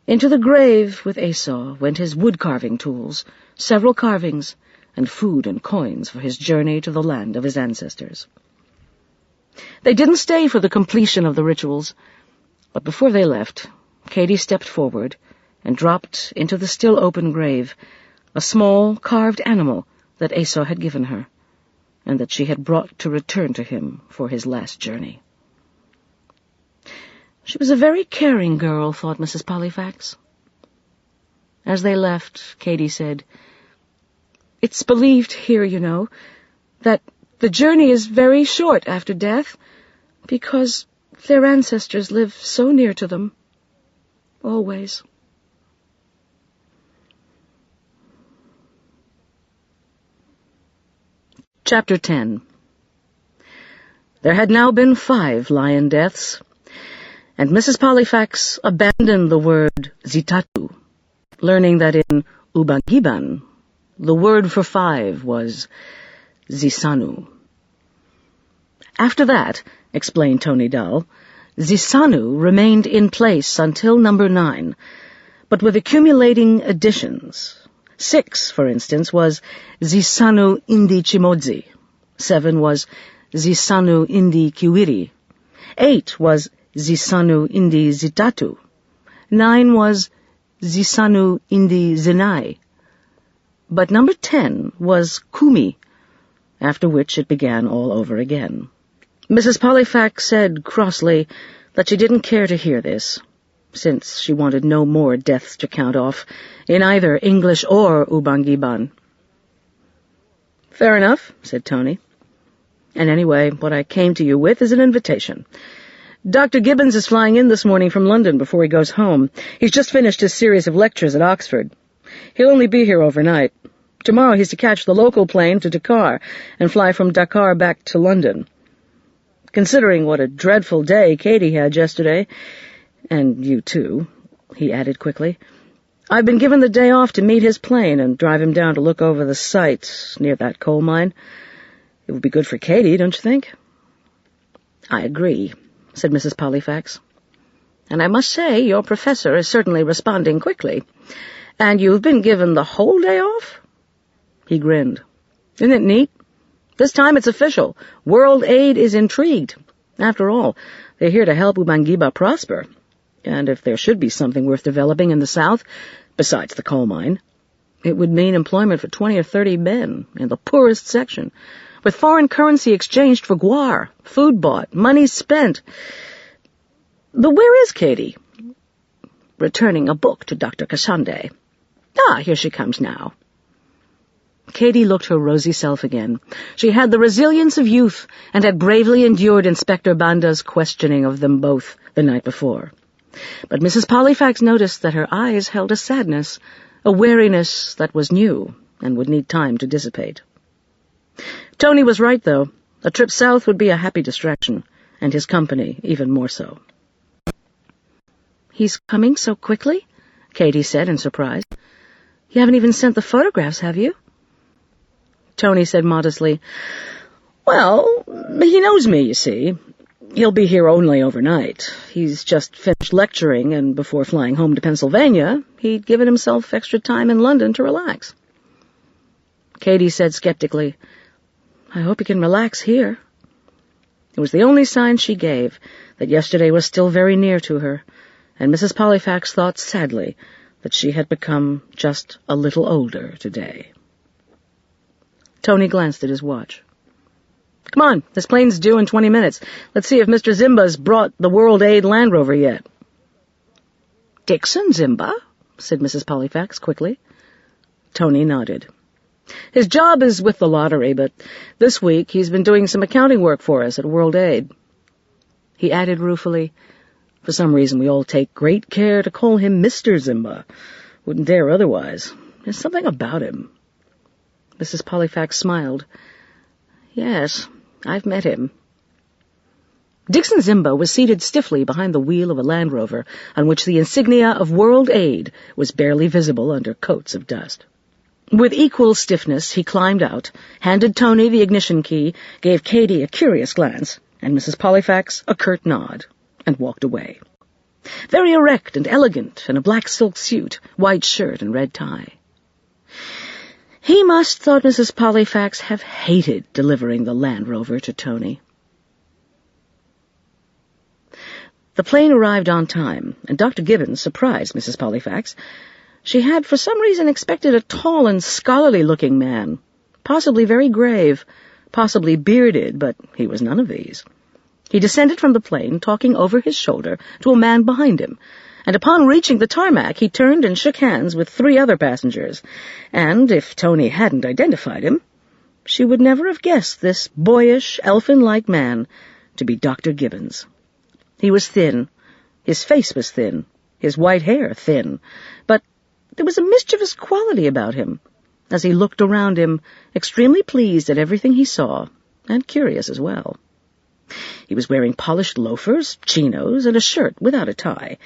B: Into the grave with Esau went his wood-carving tools, several carvings, and food and coins for his journey to the land of his ancestors. They didn't stay for the completion of the rituals, but before they left, Katie stepped forward and dropped into the still open grave a small carved animal that Esau had given her, and that she had brought to return to him for his last journey. She was a very caring girl, thought Mrs. Pollifax. As they left, Katie said, "It's believed here, you know, that the journey is very short after death, because their ancestors live so near to them, always." Chapter 10. There had now been 5 lion deaths, and Mrs. Pollifax abandoned the word zitatu, learning that in Ubangiban the word for 5 was zisanu. After that, explained Tony Dull, zisanu remained in place until number 9, but with accumulating additions. 6, for instance, was zisanu indi chimodzi. 7 was zisanu indi kiwiri. 8 was zisanu indi zitatu. 9 was zisanu indi zinai. But number 10 was kumi, after which it began all over again. Mrs. Pollifax said crossly that she didn't care to hear this, since she wanted no more deaths to count off in either English or Ubangiban. "Fair enough," said Tony. "And anyway, what I came to you with is an invitation. Dr. Gibbons is flying in this morning from London before he goes home. He's just finished his series of lectures at Oxford. He'll only be here overnight. Tomorrow he's to catch the local plane to Dakar and fly from Dakar back to London. Considering what a dreadful day Katie had yesterday, and you too," he added quickly, "I've been given the day off to meet his plane and drive him down to look over the sights near that coal mine. It would be good for Katie, don't you think?" "I agree," said Mrs. Pollifax. "And I must say your professor is certainly responding quickly. And you've been given the whole day off?" He grinned. "Isn't it neat? This time it's official. World Aid is intrigued. After all, they're here to help Ubangiba prosper. And if there should be something worth developing in the south, besides the coal mine, it would mean employment for 20 or 30 men in the poorest section, with foreign currency exchanged for guar, food bought, money spent. But where is Katie?" "Returning a book to Dr. Kashande. Ah, here she comes now." Katie looked her rosy self again. She had the resilience of youth and had bravely endured Inspector Banda's questioning of them both the night before. But Mrs. Pollifax noticed that her eyes held a sadness, a wariness that was new and would need time to dissipate. Tony was right, though. A trip south would be a happy distraction, and his company even more so. "He's coming so quickly?" Katie said in surprise. "You haven't even sent the photographs, have you?" Tony said modestly, "Well, he knows me, you see. He'll be here only overnight. He's just finished lecturing, and before flying home to Pennsylvania, he'd given himself extra time in London to relax." Katie said skeptically, "I hope he can relax here." It was the only sign she gave that yesterday was still very near to her, and Mrs. Pollifax thought sadly that she had become just a little older today. Tony glanced at his watch. "Come on, this plane's due in 20 minutes. Let's see if Mr. Zimba's brought the World Aid Land Rover yet." "Dixon Zimba?" said Mrs. Pollifax quickly. Tony nodded. "His job is with the lottery, but this week he's been doing some accounting work for us at World Aid." He added ruefully, "For some reason we all take great care to call him Mr. Zimba. Wouldn't dare otherwise. There's something about him." Mrs. Pollifax smiled. "Yes, I've met him." Dixon Zimba was seated stiffly behind the wheel of a Land Rover on which the insignia of World Aid was barely visible under coats of dust. With equal stiffness he climbed out, handed Tony the ignition key, gave Katie a curious glance, and Mrs. Pollifax a curt nod, and walked away. Very erect and elegant in a black silk suit, white shirt and red tie. He must, thought Mrs. Pollifax, have hated delivering the Land Rover to Tony. The plane arrived on time, and Dr. Gibbons surprised Mrs. Pollifax. She had, for some reason, expected a tall and scholarly-looking man, possibly very grave, possibly bearded, but he was none of these. He descended from the plane, talking over his shoulder to a man behind him, and upon reaching the tarmac he turned and shook hands with 3 other passengers, and if Tony hadn't identified him, she would never have guessed this boyish, elfin-like man to be Dr. Gibbons. He was thin, his face was thin, his white hair thin, but there was a mischievous quality about him, as he looked around him, extremely pleased at everything he saw, and curious as well. He was wearing polished loafers, chinos, and a shirt without a tie.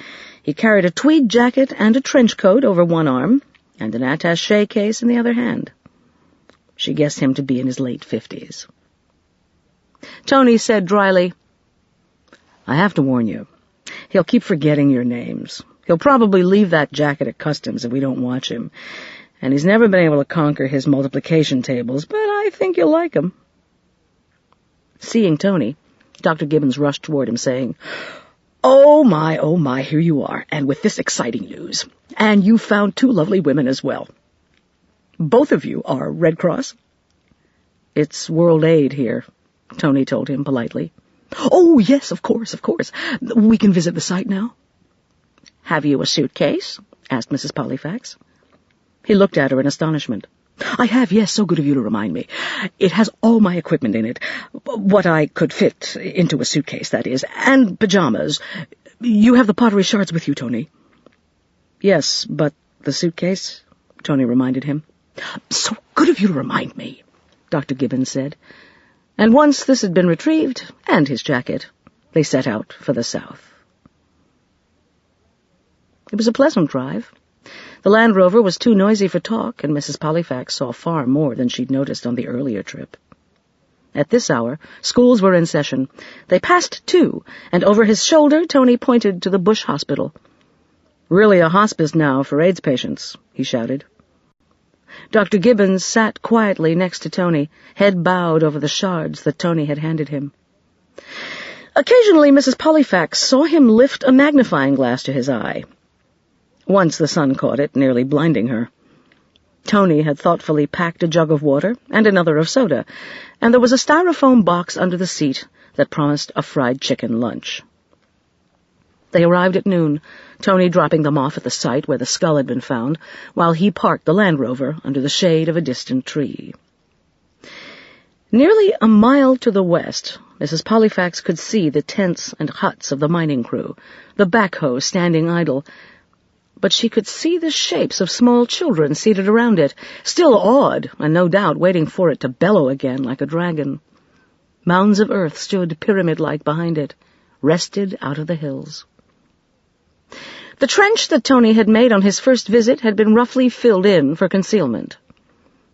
B: He carried a tweed jacket and a trench coat over one arm, and an attaché case in the other hand. She guessed him to be in his late 50s. Tony said dryly, "I have to warn you, he'll keep forgetting your names. He'll probably leave that jacket at customs if we don't watch him, and he's never been able to conquer his multiplication tables, but I think you'll like him." Seeing Tony, Dr. Gibbons rushed toward him, saying, oh my, here you are, and with this exciting news. And you found 2 lovely women as well. Both of you are Red Cross?" "It's World Aid here," Tony told him politely. "Oh, yes, of course. We can visit the site now." "Have you a suitcase?" asked Mrs. Pollifax. He looked at her in astonishment. "I have, yes, so good of you to remind me. It has all my equipment in it, what I could fit into a suitcase, that is, and pajamas. You have the pottery shards with you, Tony?" "Yes, but the suitcase?" Tony reminded him. "So good of you to remind me," Dr. Gibbons said. And once this had been retrieved, and his jacket, they set out for the south. It was a pleasant drive. The Land Rover was too noisy for talk, and Mrs. Pollifax saw far more than she'd noticed on the earlier trip. At this hour, schools were in session. They passed 2, and over his shoulder Tony pointed to the Bush Hospital. "Really a hospice now for AIDS patients," he shouted. Dr. Gibbons sat quietly next to Tony, head bowed over the shards that Tony had handed him. Occasionally Mrs. Pollifax saw him lift a magnifying glass to his eye. Once the sun caught it, nearly blinding her. Tony had thoughtfully packed a jug of water and another of soda, and there was a styrofoam box under the seat that promised a fried chicken lunch. They arrived at noon, Tony dropping them off at the site where the skull had been found, while he parked the Land Rover under the shade of a distant tree. Nearly a mile to the west, Mrs. Pollifax could see the tents and huts of the mining crew, the backhoe standing idle, but she could see the shapes of small children seated around it, still awed, and no doubt waiting for it to bellow again like a dragon. Mounds of earth stood pyramid-like behind it, rested out of the hills. The trench that Tony had made on his first visit had been roughly filled in for concealment.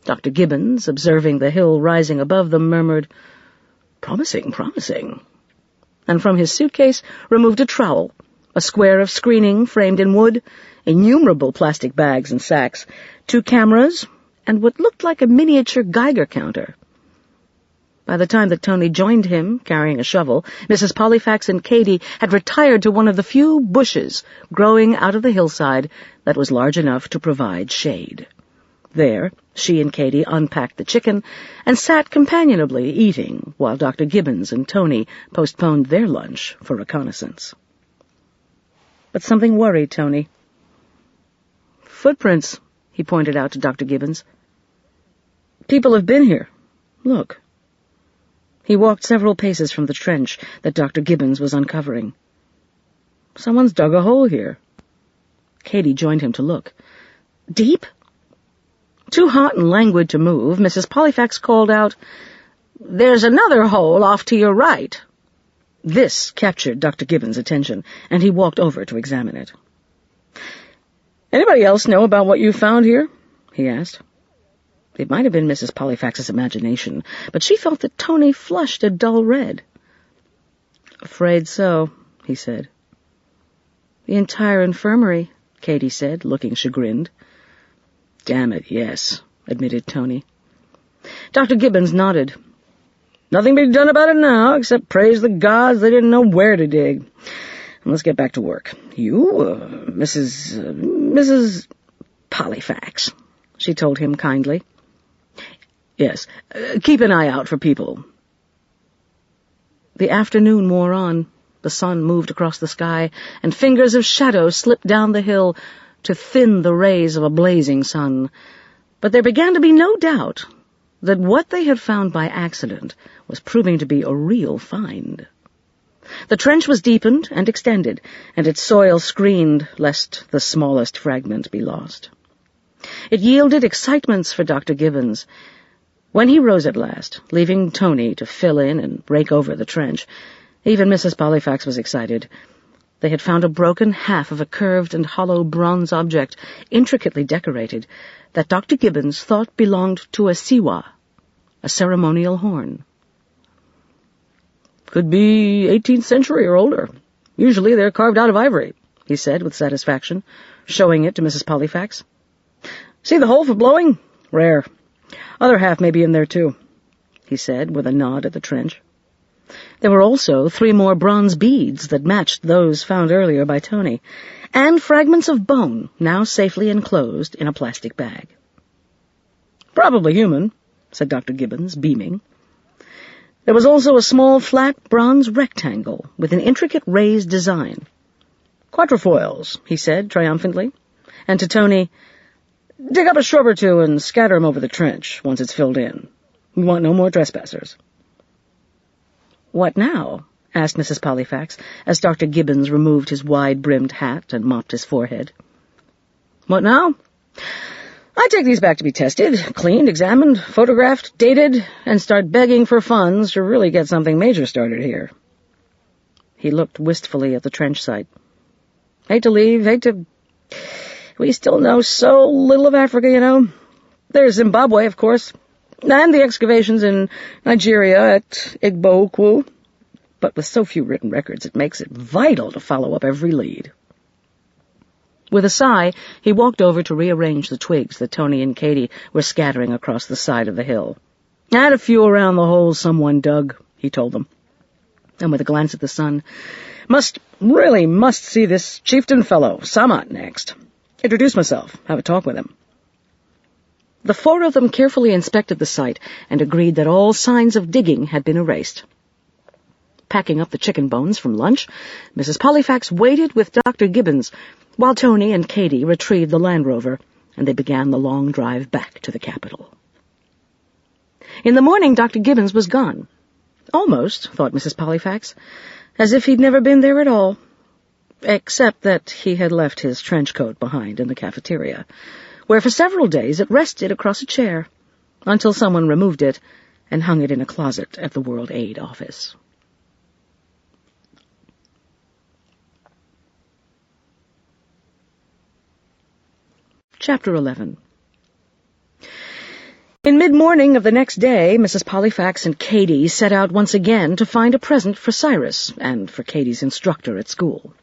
B: Dr. Gibbons, observing the hill rising above them, murmured, "Promising, and from his suitcase removed a trowel, a square of screening framed in wood, innumerable plastic bags and sacks, 2 cameras, and what looked like a miniature Geiger counter. By the time that Tony joined him, carrying a shovel, Mrs. Pollifax and Katy had retired to one of the few bushes growing out of the hillside that was large enough to provide shade. There, she and Katy unpacked the chicken and sat companionably eating, while Dr. Gibbons and Tony postponed their lunch for reconnaissance. But something worried Tony. "Footprints," he pointed out to Dr. Gibbons. "People have been here. Look." He walked several paces from the trench that Dr. Gibbons was uncovering. "Someone's dug a hole here." Katy joined him to look. "Deep?" Too hot and languid to move, Mrs. Pollifax called out, "There's another hole off to your right." This captured Dr. Gibbons' attention, and he walked over to examine it. "Anybody else know about what you found here?" he asked. It might have been Mrs. Pollifax's imagination, but she felt that Tony flushed a dull red. "Afraid so," he said. The entire infirmary, Katie said, looking chagrined. Damn it, yes, admitted Tony. Dr. Gibbons nodded. Nothing being done about it now, except praise the gods they didn't know where to dig. Let's get back to work. You, Mrs. Pollifax, she told him kindly. Yes, keep an eye out for people. The afternoon wore on. The sun moved across the sky, and fingers of shadow slipped down the hill to thin the rays of a blazing sun. But there began to be no doubt that what they had found by accident was proving to be a real find. The trench was deepened and extended, and its soil screened lest the smallest fragment be lost. It yielded excitements for Dr. Gibbons. When he rose at last, leaving Tony to fill in and rake over the trench, even Mrs. Pollifax was excited. They had found a broken half of a curved and hollow bronze object, intricately decorated, that Dr. Gibbons thought belonged to a siwa, a ceremonial horn. Could be 18th century or older. Usually they're carved out of ivory, he said with satisfaction, showing it to Mrs. Pollifax. See the hole for blowing? Rare. Other half may be in there too, he said with a nod at the trench. There were also 3 more bronze beads that matched those found earlier by Tony, and fragments of bone now safely enclosed in a plastic bag. Probably human, said Dr. Gibbons, beaming. There was also a small flat bronze rectangle with an intricate raised design. Quatrefoils, he said triumphantly, and to Tony, dig up a shrub or two and scatter 'em over the trench once it's filled in. We want no more trespassers. What now? Asked Mrs. Pollifax, as Dr. Gibbons removed his wide-brimmed hat and mopped his forehead. What now? I take these back to be tested, cleaned, examined, photographed, dated, and start begging for funds to really get something major started here. He looked wistfully at the trench site. Hate to leave, We still know so little of Africa, you know. There's Zimbabwe, of course, and the excavations in Nigeria at Igbo-Ukwu. But with so few written records, it makes it vital to follow up every lead. With a sigh, he walked over to rearrange the twigs that Tony and Katie were scattering across the side of the hill. Add a few around the holes someone dug, he told them. And with a glance at the sun, must see this chieftain fellow, Samat, next. Introduce myself, have a talk with him. The 4 of them carefully inspected the site and agreed that all signs of digging had been erased. Packing up the chicken bones from lunch, Mrs. Pollifax waited with Dr. Gibbons, while Tony and Katie retrieved the Land Rover, and they began the long drive back to the capital. In the morning, Dr. Gibbons was gone. Almost, thought Mrs. Pollifax, as if he'd never been there at all, except that he had left his trench coat behind in the cafeteria, where for several days it rested across a chair, until someone removed it and hung it in a closet at the World Aid office. Chapter 11. In mid-morning of the next day, Mrs. Pollifax and Katie set out once again to find a present for Cyrus and for Katie's instructor at school.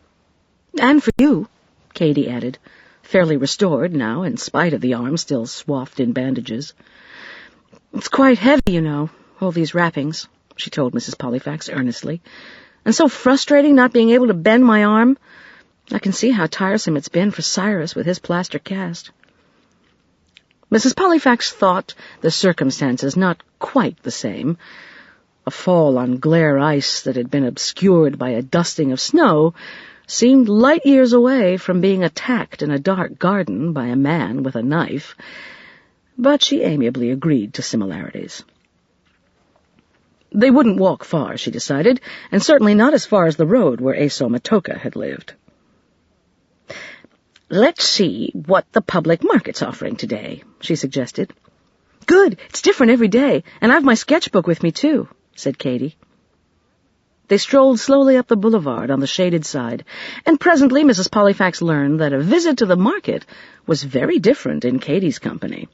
B: And for you, Katie added, fairly restored now in spite of the arm still swathed in bandages. It's quite heavy, you know, all these wrappings, she told Mrs. Pollifax earnestly, and so frustrating not being able to bend my arm. I can see how tiresome it's been for Cyrus with his plaster cast. Mrs. Pollifax thought the circumstances not quite the same. A fall on glare ice that had been obscured by a dusting of snow seemed light years away from being attacked in a dark garden by a man with a knife, but she amiably agreed to similarities. They wouldn't walk far, she decided, and certainly not as far as the road where Aso Matoka had lived. Let's see what the public market's offering today, she suggested. Good, it's different every day, and I've my sketchbook with me too, said Katie. They strolled slowly up the boulevard on the shaded side, and presently Mrs. Pollifax learned that a visit to the market was very different in Katie's company.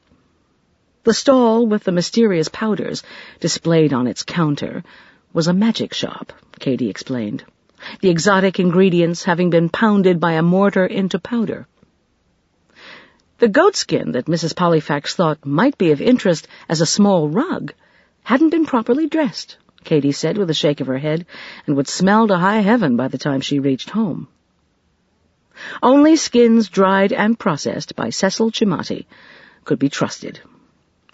B: The stall with the mysterious powders displayed on its counter was a magic shop, Katie explained. the exotic ingredients having been pounded by a mortar into powder. The goatskin that Mrs. Pollifax thought might be of interest as a small rug hadn't been properly dressed, Katy said with a shake of her head, and would smell to high heaven by the time she reached home. Only skins dried and processed by Cecil Chimati could be trusted,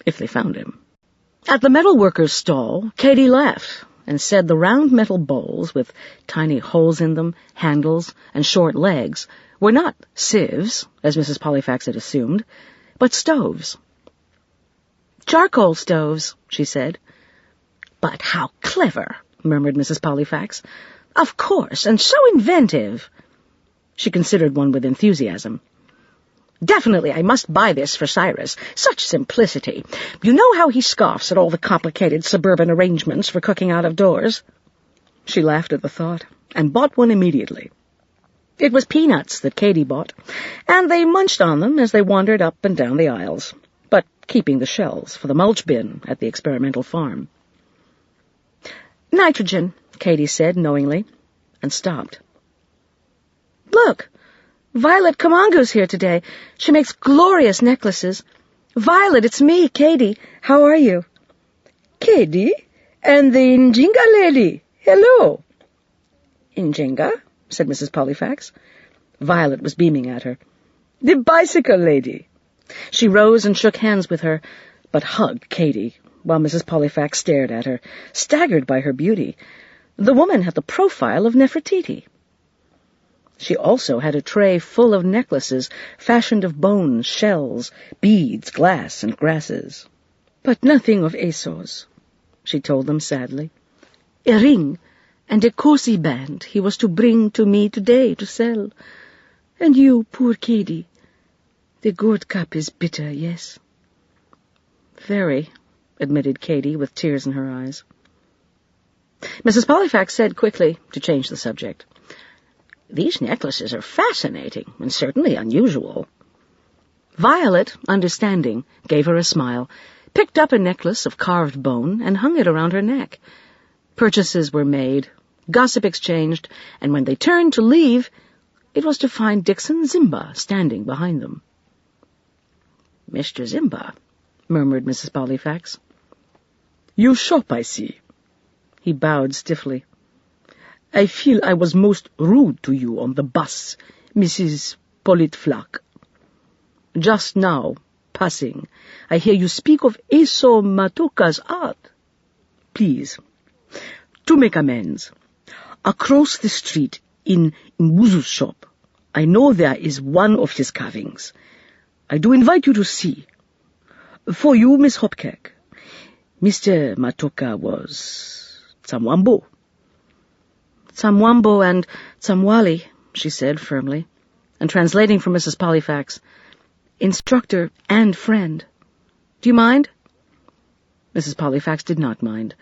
B: if they found him. At the metalworker's stall, Katy laughed and said the round metal bowls with tiny holes in them, handles, and short legs were not sieves, as Mrs. Pollifax had assumed, but stoves. "Charcoal stoves," she said. "But how clever," murmured Mrs. Pollifax. "Of course, and so inventive." She considered one with enthusiasm. "Definitely I must buy this for Cyrus. Such simplicity. You know how he scoffs at all the complicated suburban arrangements for cooking out of doors." She laughed at the thought, and bought one immediately. It was peanuts that Katy bought, and they munched on them as they wandered up and down the aisles, but keeping the shells for the mulch bin at the experimental farm. "Nitrogen," Katy said knowingly, and stopped. "Look, Violet Kamangu's here today. She makes glorious necklaces. Violet, it's me, Katy. How are you?" "Katy? And the Njinga lady. Hello." "Njinga?" said Mrs. Pollifax. Violet was beaming at her. "The bicycle lady." She rose and shook hands with her, but hugged Katy, while Mrs. Pollifax stared at her, staggered by her beauty. The woman had the profile of Nefertiti. She also had a tray full of necklaces fashioned of bones, shells, beads, glass, and grasses. "But nothing of Esau's," she told them sadly. "A ring and a cosy band he was to bring to me today to sell. And you, poor Katy, the gourd cup is bitter, yes?" "Very," admitted Katy, with tears in her eyes. Mrs. Pollifax said quickly, to change the subject, "These necklaces are fascinating and certainly unusual." Violet, understanding, gave her a smile, picked up a necklace of carved bone, and hung it around her neck. Purchases were made, gossip exchanged, and when they turned to leave, it was to find Dixon Zimba standing behind them. "Mr. Zimba," murmured Mrs. Pollifax. "You shop, I see." He bowed stiffly. "I feel I was most rude to you on the bus, Mrs. Pollifax. Just now, passing, I hear you speak of Esau Matoka's art. Please, to make amends, across the street in Mbuzu's shop, I know there is one of his carvings. I do invite you to see. For you, Miss Hopkirk, Mr. Matoka was Tsamwambo." "Tsamwambo and Tsamwali," she said firmly, and translating for Mrs. Pollifax, "instructor and friend. Do you mind?" Mrs. Pollifax did not mind.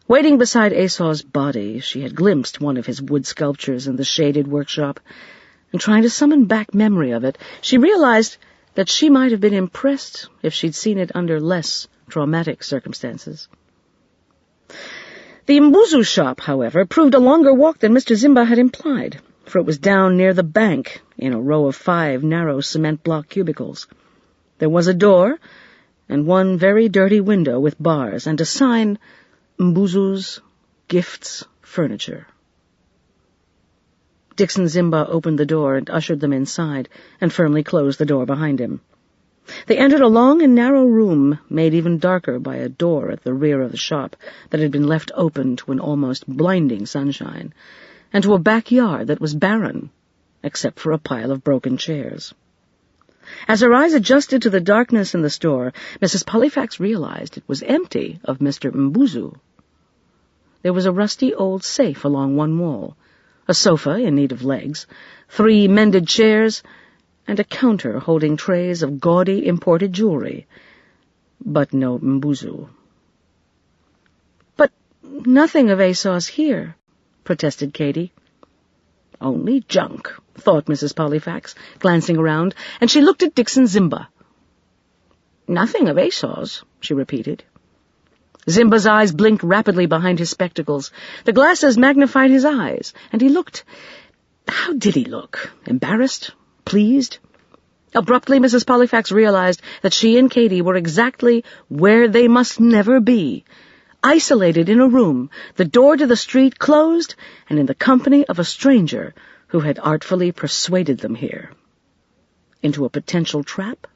B: Waiting beside Esau's body, she had glimpsed one of his wood sculptures in the shaded workshop, and trying to summon back memory of it, she realized that she might have been impressed if she'd seen it under less traumatic circumstances. The Mbuzu shop, however, proved a longer walk than Mr. Zimba had implied, for it was down near the bank, in a row of 5 narrow cement block cubicles. There was a door, and one very dirty window with bars, and a sign, "Mbuzu's Gifts Furniture." Dixon Zimba opened the door and ushered them inside, and firmly closed the door behind him. They entered a long and narrow room, made even darker by a door at the rear of the shop that had been left open to an almost blinding sunshine, and to a backyard that was barren, except for a pile of broken chairs. As her eyes adjusted to the darkness in the store, Mrs. Pollifax realized it was empty of Mr. Mbuzu. There was a rusty old safe along one wall, a sofa in need of legs, 3 mended chairs, and a counter holding trays of gaudy imported jewelry, but no Mbuzu. "But nothing of Esau's here," protested Katy. "Only junk," thought Mrs. Pollifax, glancing around, and she looked at Dixon Zimba. "Nothing of Esau's," she repeated. Zimba's eyes blinked rapidly behind his spectacles. The glasses magnified his eyes, and he looked— how did he look? Embarrassed? Pleased? Abruptly, Mrs. Pollifax realized that she and Katy were exactly where they must never be. Isolated in a room, the door to the street closed, and in the company of a stranger who had artfully persuaded them here. Into a potential trap?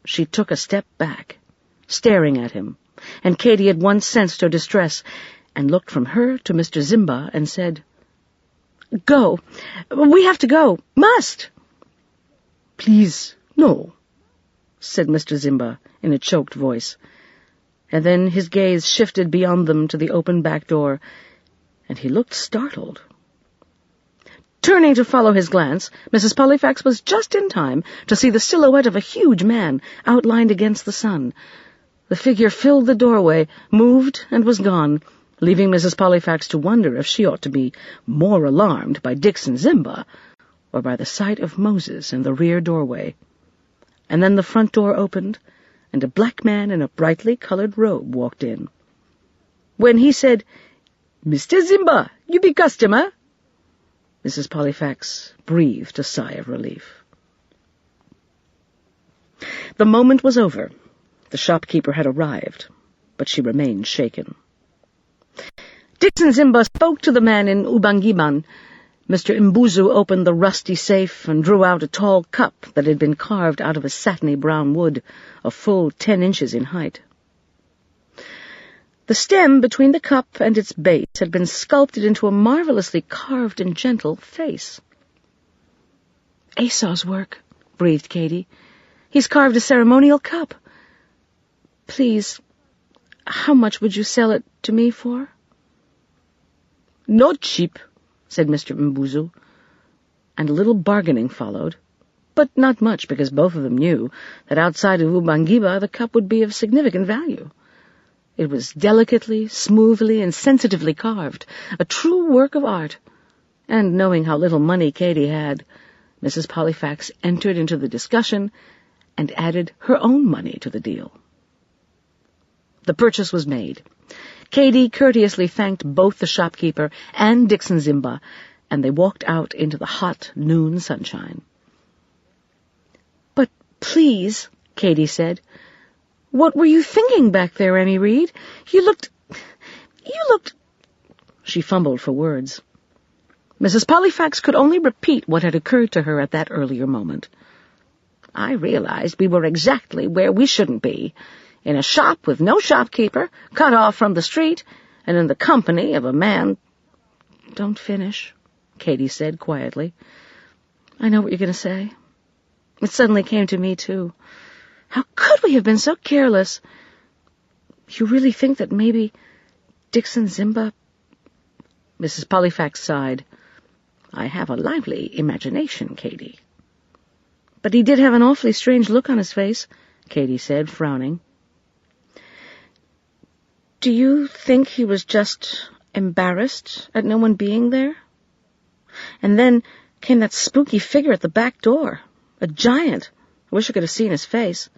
B: She took a step back, staring at him, and Katy at once sensed her distress, and looked from her to Mr. Zimba and said, "Go. We have to go. Must." "Please, no," said Mr. Zimba in a choked voice, and then his gaze shifted beyond them to the open back door, and he looked startled. Turning to follow his glance, Mrs. Pollifax was just in time to see the silhouette of a huge man outlined against the sun. The figure filled the doorway, moved, and was gone, leaving Mrs. Pollifax to wonder if she ought to be more alarmed by Dixon Zimba or by the sight of Moses in the rear doorway. And then the front door opened, and a black man in a brightly colored robe walked in. When he said, "Mr. Zimba, you be customer?" Mrs. Pollifax breathed a sigh of relief. The moment was over. The shopkeeper had arrived, but she remained shaken. Dixon Zimba spoke to the man in Ubangiban. Mr. Mbuzu opened the rusty safe and drew out a tall cup that had been carved out of a satiny brown wood, a full 10 inches in height. The stem between the cup and its base had been sculpted into a marvelously carved and gentle face. "Esau's work," breathed Katy. "He's carved a ceremonial cup. Please, how much would you sell it to me for?" "Not cheap," said Mr. Mbuzu, and a little bargaining followed, but not much, because both of them knew that outside of Ubangiba the cup would be of significant value. It was delicately, smoothly, and sensitively carved, a true work of art, and knowing how little money Katy had, Mrs. Pollifax entered into the discussion and added her own money to the deal. The purchase was made. Katy courteously thanked both the shopkeeper and Dixon Zimba, and they walked out into the hot noon sunshine. "But please," Katy said, "what were you thinking back there, Annie Reed? You looked... She fumbled for words. Mrs. Pollifax could only repeat what had occurred to her at that earlier moment. "I realized we were exactly where we shouldn't be, in a shop with no shopkeeper, cut off from the street, and in the company of a man—" "Don't finish," Katy said quietly. "I know what you're going to say. It suddenly came to me, too. How could we have been so careless? You really think that maybe Dixon Zimba—" Mrs. Pollifax sighed. "I have a lively imagination, Katy." "But he did have an awfully strange look on his face," Katy said, frowning. "Do you think he was just embarrassed at no one being there? And then came that spooky figure at the back door, a giant. I wish I could have seen his face.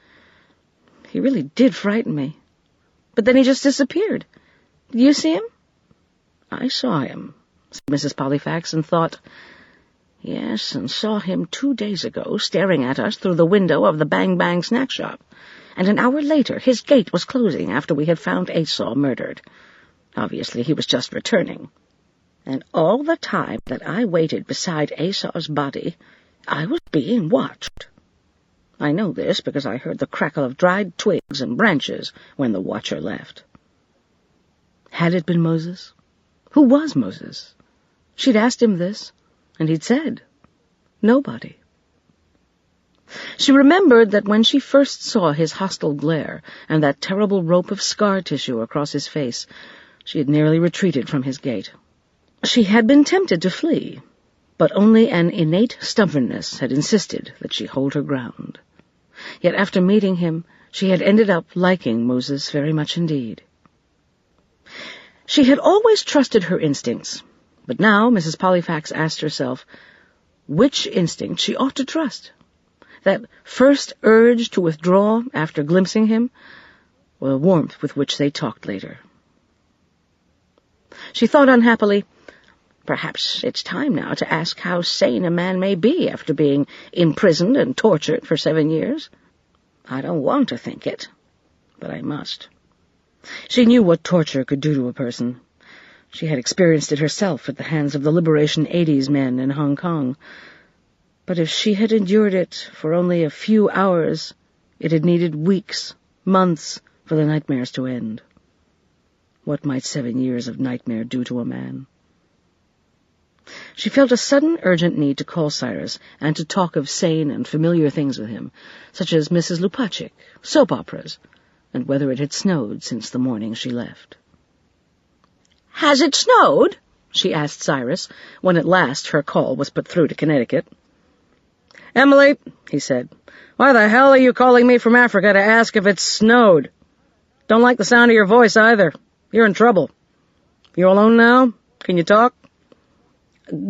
B: He really did frighten me. But then he just disappeared. Did you see him?" "I saw him," said Mrs. Pollifax, and thought, "Yes, and saw him 2 days ago staring at us through the window of the Bang Bang snack shop. And an hour later his gate was closing after we had found Esau murdered. Obviously he was just returning. And all the time that I waited beside Esau's body, I was being watched. I know this because I heard the crackle of dried twigs and branches when the watcher left." Had it been Moses? Who was Moses? She'd asked him this, and he'd said, "Nobody." She remembered that when she first saw his hostile glare and that terrible rope of scar tissue across his face, she had nearly retreated from his gate. She had been tempted to flee, but only an innate stubbornness had insisted that she hold her ground. Yet after meeting him, she had ended up liking Moses very much indeed. She had always trusted her instincts, but now Mrs. Pollifax asked herself which instinct she ought to trust. That first urge to withdraw after glimpsing him, or the warmth with which they talked later. She thought unhappily, perhaps it's time now to ask how sane a man may be after being imprisoned and tortured for 7 years. I don't want to think it, but I must. She knew what torture could do to a person. She had experienced it herself at the hands of the Liberation 80s men in Hong Kong. But if she had endured it for only a few hours, it had needed weeks, months, for the nightmares to end. What might 7 years of nightmare do to a man? She felt a sudden urgent need to call Cyrus and to talk of sane and familiar things with him, such as Mrs. Lupacek, soap operas, and whether it had snowed since the morning she left. "Has it snowed?" she asked Cyrus, when at last her call was put through to Connecticut. "Emily," he said, "why the hell are you calling me from Africa to ask if it's snowed? Don't like the sound of your voice, either. You're in trouble. You alone now? Can you talk?"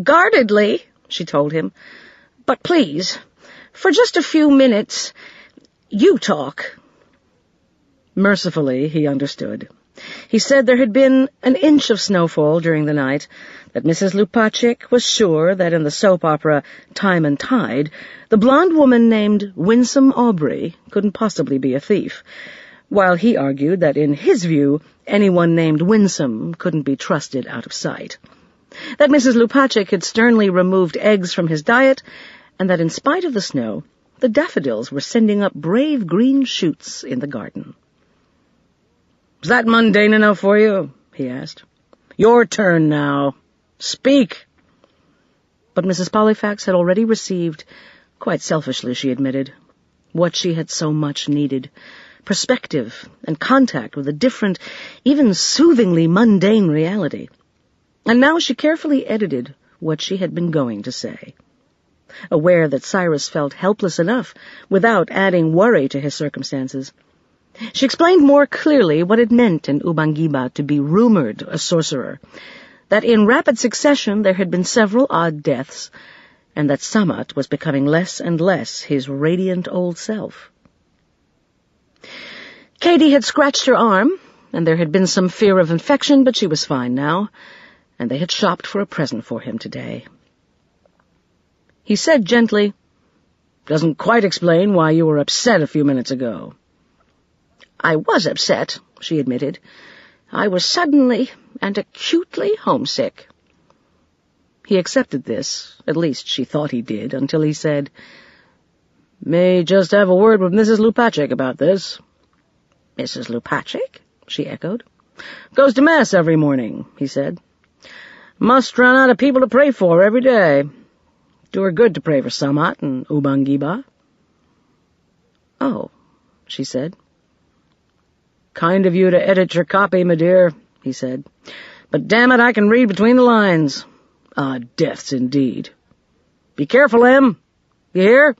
B: "Guardedly," she told him. "But please, for just a few minutes, you talk." Mercifully, he understood. He said there had been an inch of snowfall during the night, that Mrs. Lupacek was sure that in the soap opera Time and Tide, the blonde woman named Winsome Aubrey couldn't possibly be a thief, while he argued that in his view, anyone named Winsome couldn't be trusted out of sight. That Mrs. Lupacek had sternly removed eggs from his diet, and that in spite of the snow, the daffodils were sending up brave green shoots in the garden. "Is that mundane enough for you?" he asked. "Your turn now. Speak." But Mrs. Pollifax had already received, quite selfishly she admitted, what she had so much needed, perspective and contact with a different, even soothingly mundane reality. And now she carefully edited what she had been going to say. Aware that Cyrus felt helpless enough without adding worry to his circumstances, she explained more clearly what it meant in Ubangiba to be rumored a sorcerer, that in rapid succession there had been several odd deaths, and that Samat was becoming less and less his radiant old self. Katie had scratched her arm, and there had been some fear of infection, but she was fine now, and they had shopped for a present for him today. He said gently, "Doesn't quite explain why you were upset a few minutes ago." "I was upset," she admitted. "I was suddenly and acutely homesick." He accepted this, at least she thought he did, until he said, "May just have a word with Mrs. Lupacek about this." "Mrs. Lupacek?" she echoed. "Goes to Mass every morning," he said. "Must run out of people to pray for every day. Do her good to pray for Samat and Ubangiba." "Oh," she said. "Kind of you to edit your copy, my dear," he said. "But damn it, I can read between the lines. Odd deaths indeed. Be careful, Em. You hear?"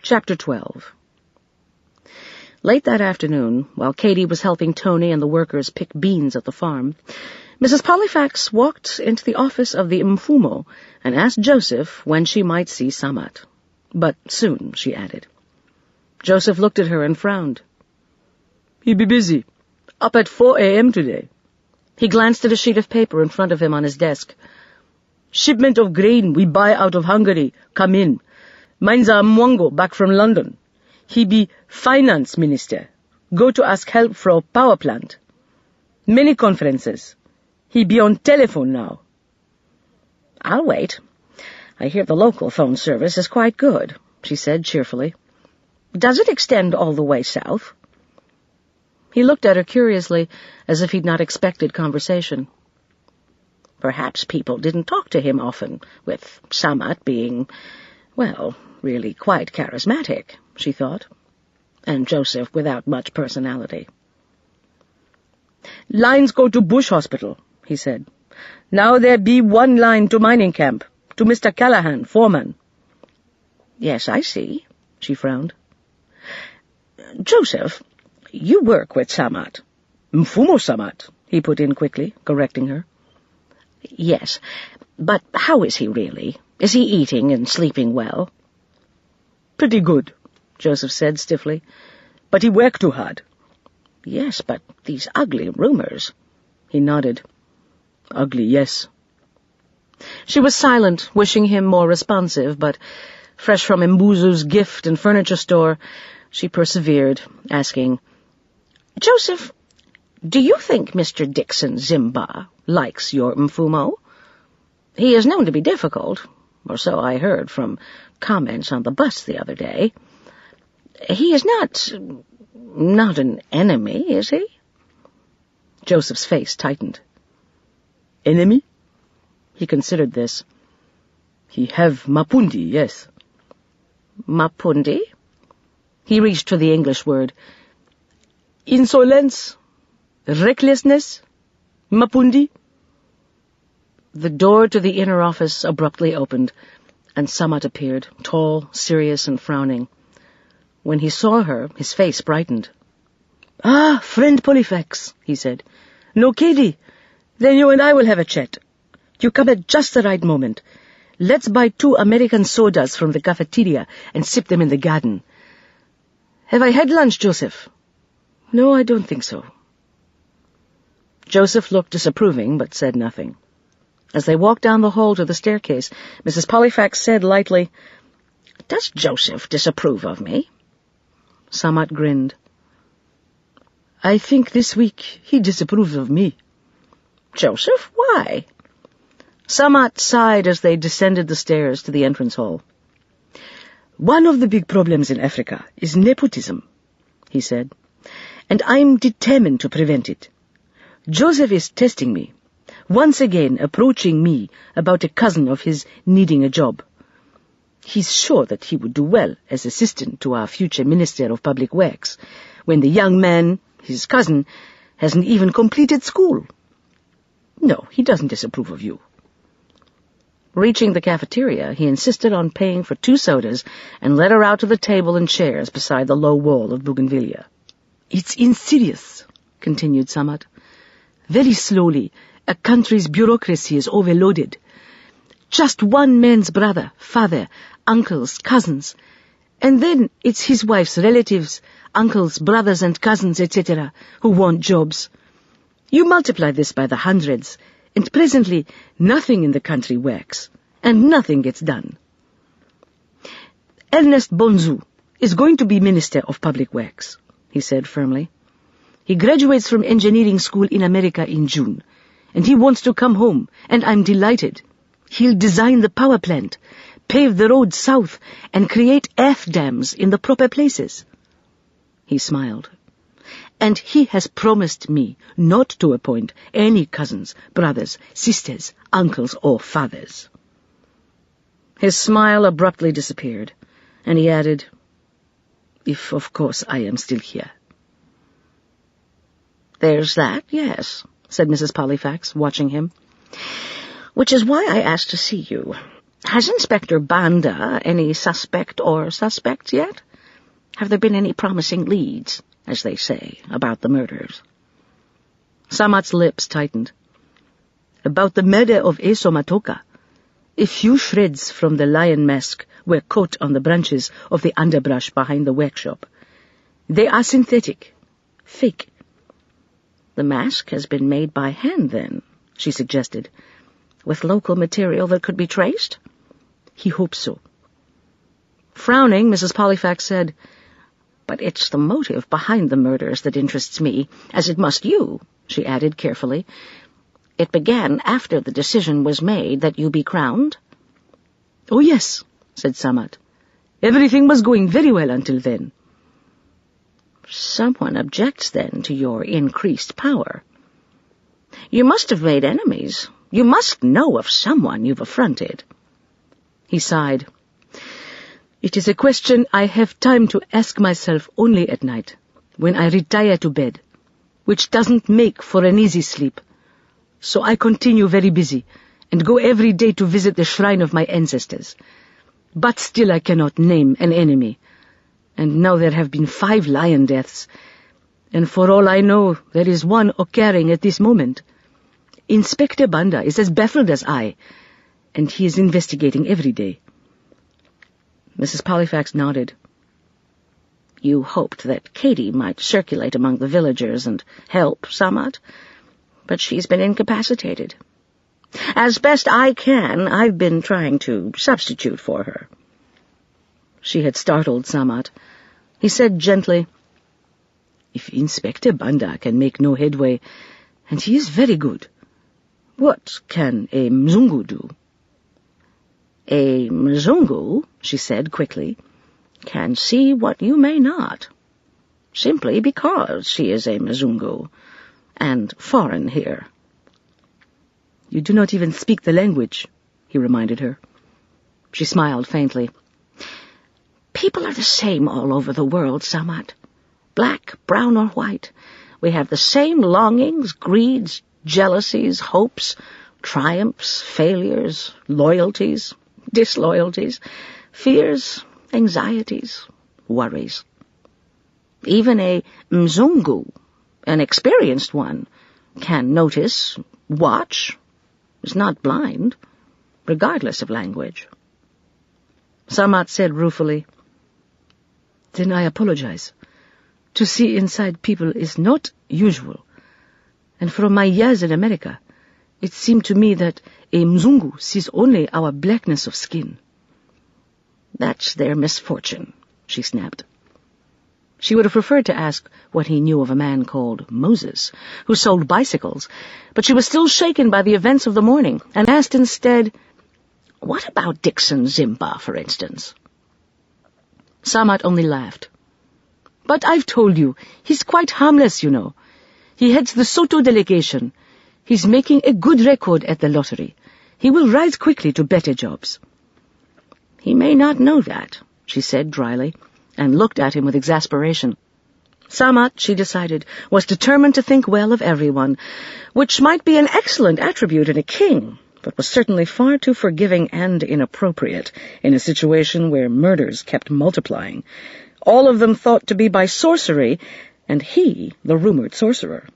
B: Chapter 12. Late that afternoon, while Katie was helping Tony and the workers pick beans at the farm, Mrs. Pollifax walked into the office of the Mfumo and asked Joseph when she might see Samat. But soon, she added. Joseph looked at her and frowned. "He'd be busy. Up at 4 a.m. today." He glanced at a sheet of paper in front of him on his desk. "Shipment of grain we buy out of Hungary come in. Mine's a Mwango back from London. He be finance minister. Go to ask help for a power plant. Many conferences. He be on telephone now." "I'll wait. I hear the local phone service is quite good," she said cheerfully. "Does it extend all the way south?" He looked at her curiously, as if he'd not expected conversation. Perhaps people didn't talk to him often, with Samat being, well, really quite charismatic, she thought, and Joseph without much personality. "Lines go to Bush Hospital," he said. "Now there be one line to mining camp, to Mr. Callahan, foreman." "Yes, I see," she frowned. "Joseph, you work with Samat." "Mfumo Samat," he put in quickly, correcting her. "Yes, but how is he really? Is he eating and sleeping well?"
C: Pretty good, Joseph said stiffly. But he worked too hard. Yes, but these ugly rumors. He nodded. Ugly, yes. She was silent, wishing him more responsive, but, fresh from Mbuzu's gift and furniture store, she persevered, asking, Joseph, do you think Mr. Dixon Zimba likes your Mfumo? He is known to be difficult, or so I heard from comments on the bus the other day. He is not an enemy, is he? Joseph's face tightened. Enemy? He considered this. He have Mapundi, yes. Mapundi? He reached for the English word. Insolence? Recklessness? Mapundi? The door to the inner office abruptly opened, and Samat appeared, tall, serious, and frowning. When he saw her, his face brightened. Ah, friend Pollifax, he said. No, Katie. Then you and I will have a chat. You come at just the right moment. Let's buy 2 American sodas from the cafeteria and sip them in the garden. Have I had lunch, Joseph? No, I don't think so. Joseph looked disapproving, but said nothing. As they walked down the hall to the staircase, Mrs. Pollifax said lightly, Does Joseph disapprove of me? Samat grinned. I think this week he disapproves of me. Joseph, why? Samat sighed as they descended the stairs to the entrance hall. One of the big problems in Africa is nepotism, he said, and I'm determined to prevent it. Joseph is testing me, once again approaching me about a cousin of his needing a job. He's sure that he would do well as assistant to our future Minister of Public Works, when the young man, his cousin, hasn't even completed school. No, he doesn't disapprove of you. Reaching the cafeteria, he insisted on paying for 2 sodas and led her out to the table and chairs beside the low wall of bougainvillea. It's insidious, continued Samat. Very slowly, a country's bureaucracy is overloaded. Just one man's brother, father, uncles, cousins, and then it's his wife's relatives, uncles, brothers and cousins, etc., who want jobs. You multiply this by the hundreds, and presently nothing in the country works, and nothing gets done. Ernest Bonzu is going to be Minister of Public Works, he said firmly. He graduates from engineering school in America in June, and he wants to come home, and I'm delighted. He'll design the power plant, pave the road south, and create earth dams in the proper places. He smiled. And he has promised me not to appoint any cousins, brothers, sisters, uncles, or fathers. His smile abruptly disappeared, and he added, If, of course, I am still here. There's that, yes, said Mrs. Pollifax, watching him. Which is why I asked to see you. Has Inspector Banda any suspect or suspects yet? Have there been any promising leads, as they say, about the murders? Samat's lips tightened. About the murder of Eso Matoka, a few shreds from the lion mask were caught on the branches of the underbrush behind the workshop. They are synthetic, fake. The mask has been made by hand, then, she suggested, with local material that could be traced? He hoped so. Frowning, Mrs. Pollifax said, But it's the motive behind the murders that interests me, as it must you, she added carefully. It began after the decision was made that you be crowned? Oh, yes, said Samat. Everything was going very well until then. Someone objects, then, to your increased power. You must have made enemies. You must know of someone you've affronted. He sighed. It is a question I have time to ask myself only at night, when I retire to bed, which doesn't make for an easy sleep. So I continue very busy, and go every day to visit the shrine of my ancestors. But still I cannot name an enemy. And now there have been 5 lion deaths, and for all I know, there is one occurring at this moment. Inspector Banda is as baffled as I, and he is investigating every day.
B: Mrs. Pollifax nodded. You hoped that Katie might circulate among the villagers and help somewhat, but she's been incapacitated. As best I can, I've been trying to substitute for her. She had startled Samat. He said gently, If Inspector Banda can make no headway, and he is very good, what can a Mzungu do? A Mzungu, she said quickly, can see what you may not, simply because she is a Mzungu, and foreign here. You do not even speak the language, he reminded her. She smiled faintly. People are the same all over the world, Samat. Black, brown, or white. We have the same longings, greeds, jealousies, hopes, triumphs, failures, loyalties, disloyalties, fears, anxieties, worries. Even a Mzungu, an experienced one, can notice, watch, is not blind, regardless of language. Samat said ruefully, Then I apologize. To see inside people is not usual, and from my years in America, it seemed to me that a Mzungu sees only our blackness of skin. That's their misfortune, she snapped. She would have preferred to ask what he knew of a man called Moses, who sold bicycles, but she was still shaken by the events of the morning, and asked instead, What about Dixon Zimba, for instance? Samat only laughed. But I've told you, he's quite harmless, you know. He heads the Soto delegation. He's making a good record at the lottery. He will rise quickly to better jobs. He may not know that, she said dryly, and looked at him with exasperation. Samat, she decided, was determined to think well of everyone, which might be an excellent attribute in a king, but was certainly far too forgiving and inappropriate in a situation where murders kept multiplying, all of them thought to be by sorcery, and he the rumored sorcerer.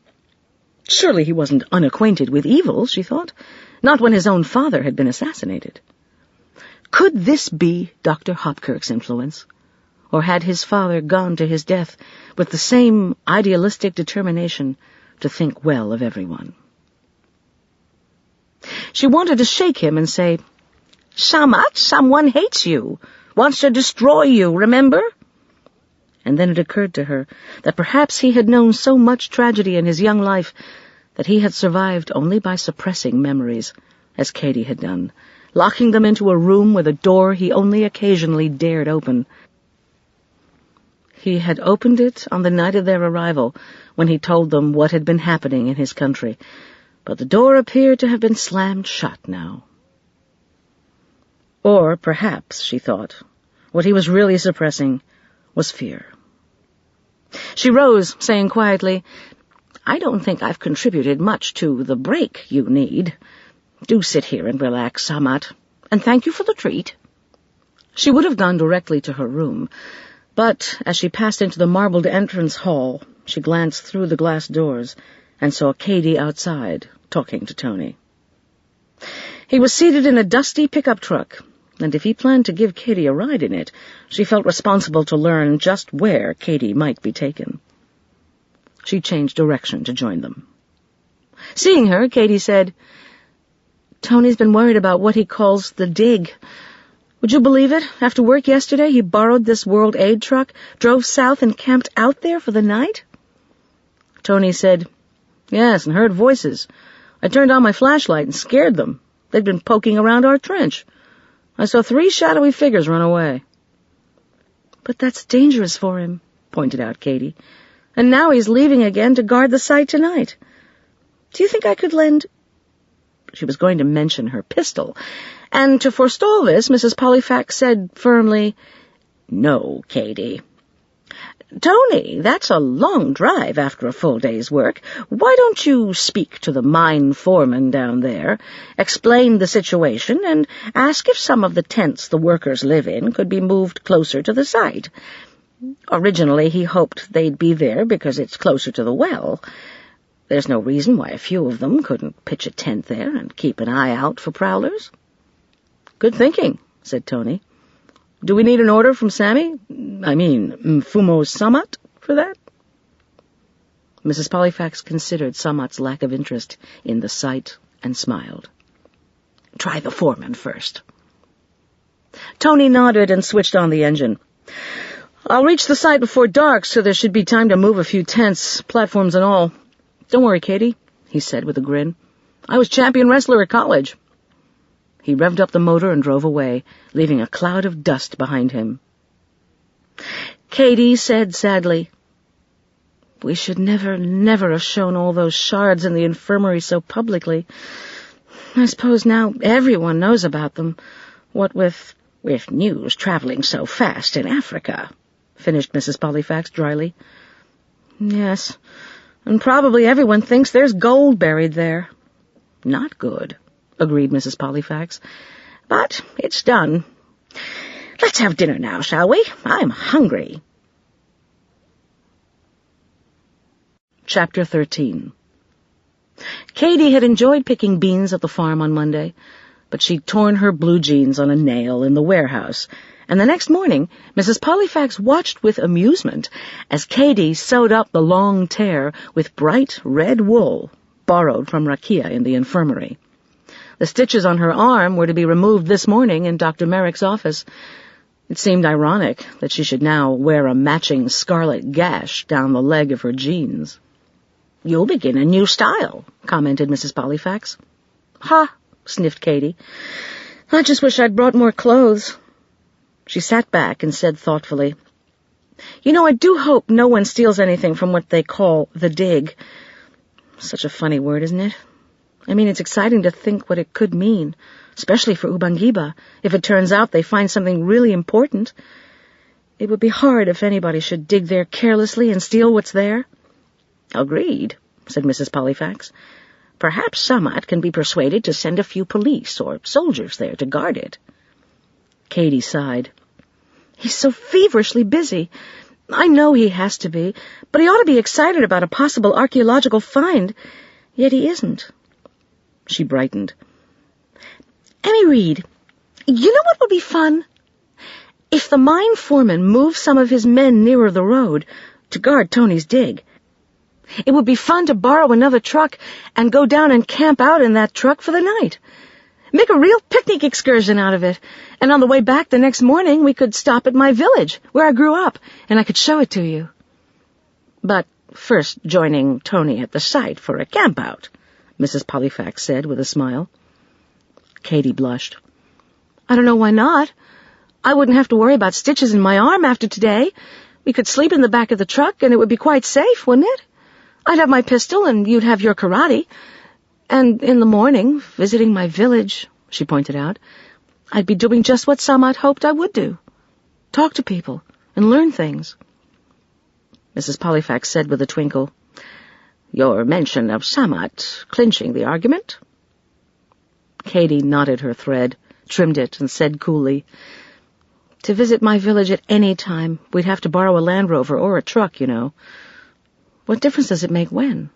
B: Surely he wasn't unacquainted with evil, she thought, not when his own father had been assassinated. Could this be Dr. Hopkirk's influence? Or had his father gone to his death with the same idealistic determination to think well of everyone? She wanted to shake him and say, Samat, someone hates you, wants to destroy you, remember? And then it occurred to her that perhaps he had known so much tragedy in his young life that he had survived only by suppressing memories, as Katie had done, locking them into a room with a door he only occasionally dared open. He had opened it on the night of their arrival, when he told them what had been happening in his country, but the door appeared to have been slammed shut now. Or perhaps, she thought, what he was really suppressing was fear. She rose, saying quietly, I don't think I've contributed much to the break you need. Do sit here and relax, Samat, and thank you for the treat. She would have gone directly to her room, but as she passed into the marbled entrance hall, she glanced through the glass doors and saw Katie outside, talking to Tony. He was seated in a dusty pickup truck, and if he planned to give Katie a ride in it, she felt responsible to learn just where Katie might be taken. She changed direction to join them. Seeing her, Katie said, Tony's been worried about what he calls the dig. Would you believe it? After work yesterday, he borrowed this World Aid truck, drove south and camped out there for the night? Tony said, Yes, and heard voices. I turned on my flashlight and scared them. They'd been poking around our trench. I saw 3 shadowy figures run away. But that's dangerous for him, pointed out Katie. And now he's leaving again to guard the site tonight. Do you think I could lend... She was going to mention her pistol, and to forestall this, Mrs. Pollifax said firmly, No, Katie. Tony, that's a long drive after a full day's work. Why don't you speak to the mine foreman down there, explain the situation, and ask if some of the tents the workers live in could be moved closer to the site? Originally, he hoped they'd be there because it's closer to the well. There's no reason why a few of them couldn't pitch a tent there and keep an eye out for prowlers. Good thinking, said Tony. Do we need an order from Sammy? I mean, Mfumo Samat for that? Mrs. Pollifax considered Samat's lack of interest in the site and smiled. Try the foreman first. Tony nodded and switched on the engine. I'll reach the site before dark, so there should be time to move a few tents, platforms and all. Don't worry, Katie, he said with a grin. I was champion wrestler at college. He revved up the motor and drove away, leaving a cloud of dust behind him. Katie said sadly, We should never have shown all those shards in the infirmary so publicly. I suppose now everyone knows about them, what with news traveling so fast in Africa, finished Mrs. Pollifax dryly. Yes, and probably everyone thinks there's gold buried there. Not good, agreed Mrs. Pollifax, but it's done. Let's have dinner now, shall we? I'm hungry. Chapter 13. Katie had enjoyed picking beans at the farm on Monday, but she'd torn her blue jeans on a nail in the warehouse, and the next morning Mrs. Pollifax watched with amusement as Katie sewed up the long tear with bright red wool borrowed from Rakia in the infirmary. The stitches on her arm were to be removed this morning in Dr. Merrick's office. It seemed ironic that she should now wear a matching scarlet gash down the leg of her jeans. You'll begin a new style, commented Mrs. Pollifax. Ha, sniffed Katie. I just wish I'd brought more clothes. She sat back and said thoughtfully, You know, I do hope no one steals anything from what they call the dig. Such a funny word, isn't it? I mean, it's exciting to think what it could mean, especially for Ubangiba, if it turns out they find something really important. It would be hard if anybody should dig there carelessly and steal what's there. Agreed, said Mrs. Pollifax. Perhaps Samat can be persuaded to send a few police or soldiers there to guard it. Katie sighed. He's so feverishly busy. I know he has to be, but he ought to be excited about a possible archaeological find, yet he isn't. She brightened. Emmy Reed, you know what would be fun? If the mine foreman moved some of his men nearer the road to guard Tony's dig. It would be fun to borrow another truck and go down and camp out in that truck for the night. Make a real picnic excursion out of it, and on the way back the next morning we could stop at my village, where I grew up, and I could show it to you. But first joining Tony at the site for a camp-out, Mrs. Pollifax said with a smile. Katie blushed. I don't know why not. I wouldn't have to worry about stitches in my arm after today. We could sleep in the back of the truck, and it would be quite safe, wouldn't it? I'd have my pistol, and you'd have your karate. And in the morning, visiting my village, she pointed out, I'd be doing just what Samat hoped I would do. Talk to people and learn things. Mrs. Pollifax said with a twinkle, Your mention of Samat clinching the argument? Katie knotted her thread, trimmed it, and said coolly, To visit my village at any time, we'd have to borrow a Land Rover or a truck, you know. What difference does it make when?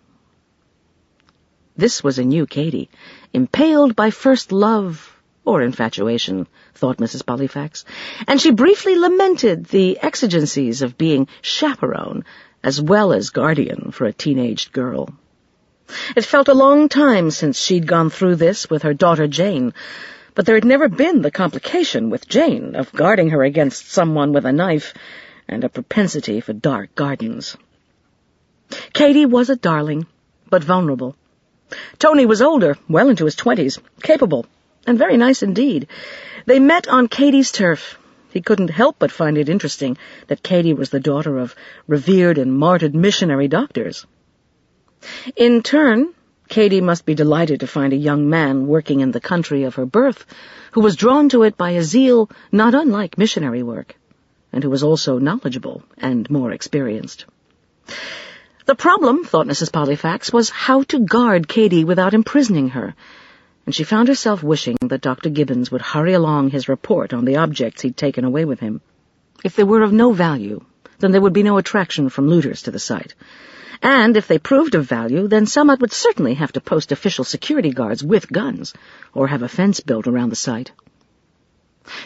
B: This was a new Katie, impaled by first love or infatuation, thought Mrs. Pollifax, and she briefly lamented the exigencies of being chaperone as well as guardian for a teenaged girl. It felt a long time since she'd gone through this with her daughter Jane, but there had never been the complication with Jane of guarding her against someone with a knife and a propensity for dark gardens. Katie was a darling, but vulnerable. Tony was older, well into his 20s, capable, and very nice indeed. They met on Katie's turf. He couldn't help but find it interesting that Katie was the daughter of revered and martyred missionary doctors. In turn, Katie must be delighted to find a young man working in the country of her birth, who was drawn to it by a zeal not unlike missionary work, and who was also knowledgeable and more experienced. The problem, thought Mrs. Pollifax, was how to guard Katie without imprisoning her, and she found herself wishing that Dr. Gibbons would hurry along his report on the objects he'd taken away with him. If they were of no value, then there would be no attraction from looters to the site. And if they proved of value, then Samat would certainly have to post official security guards with guns, or have a fence built around the site.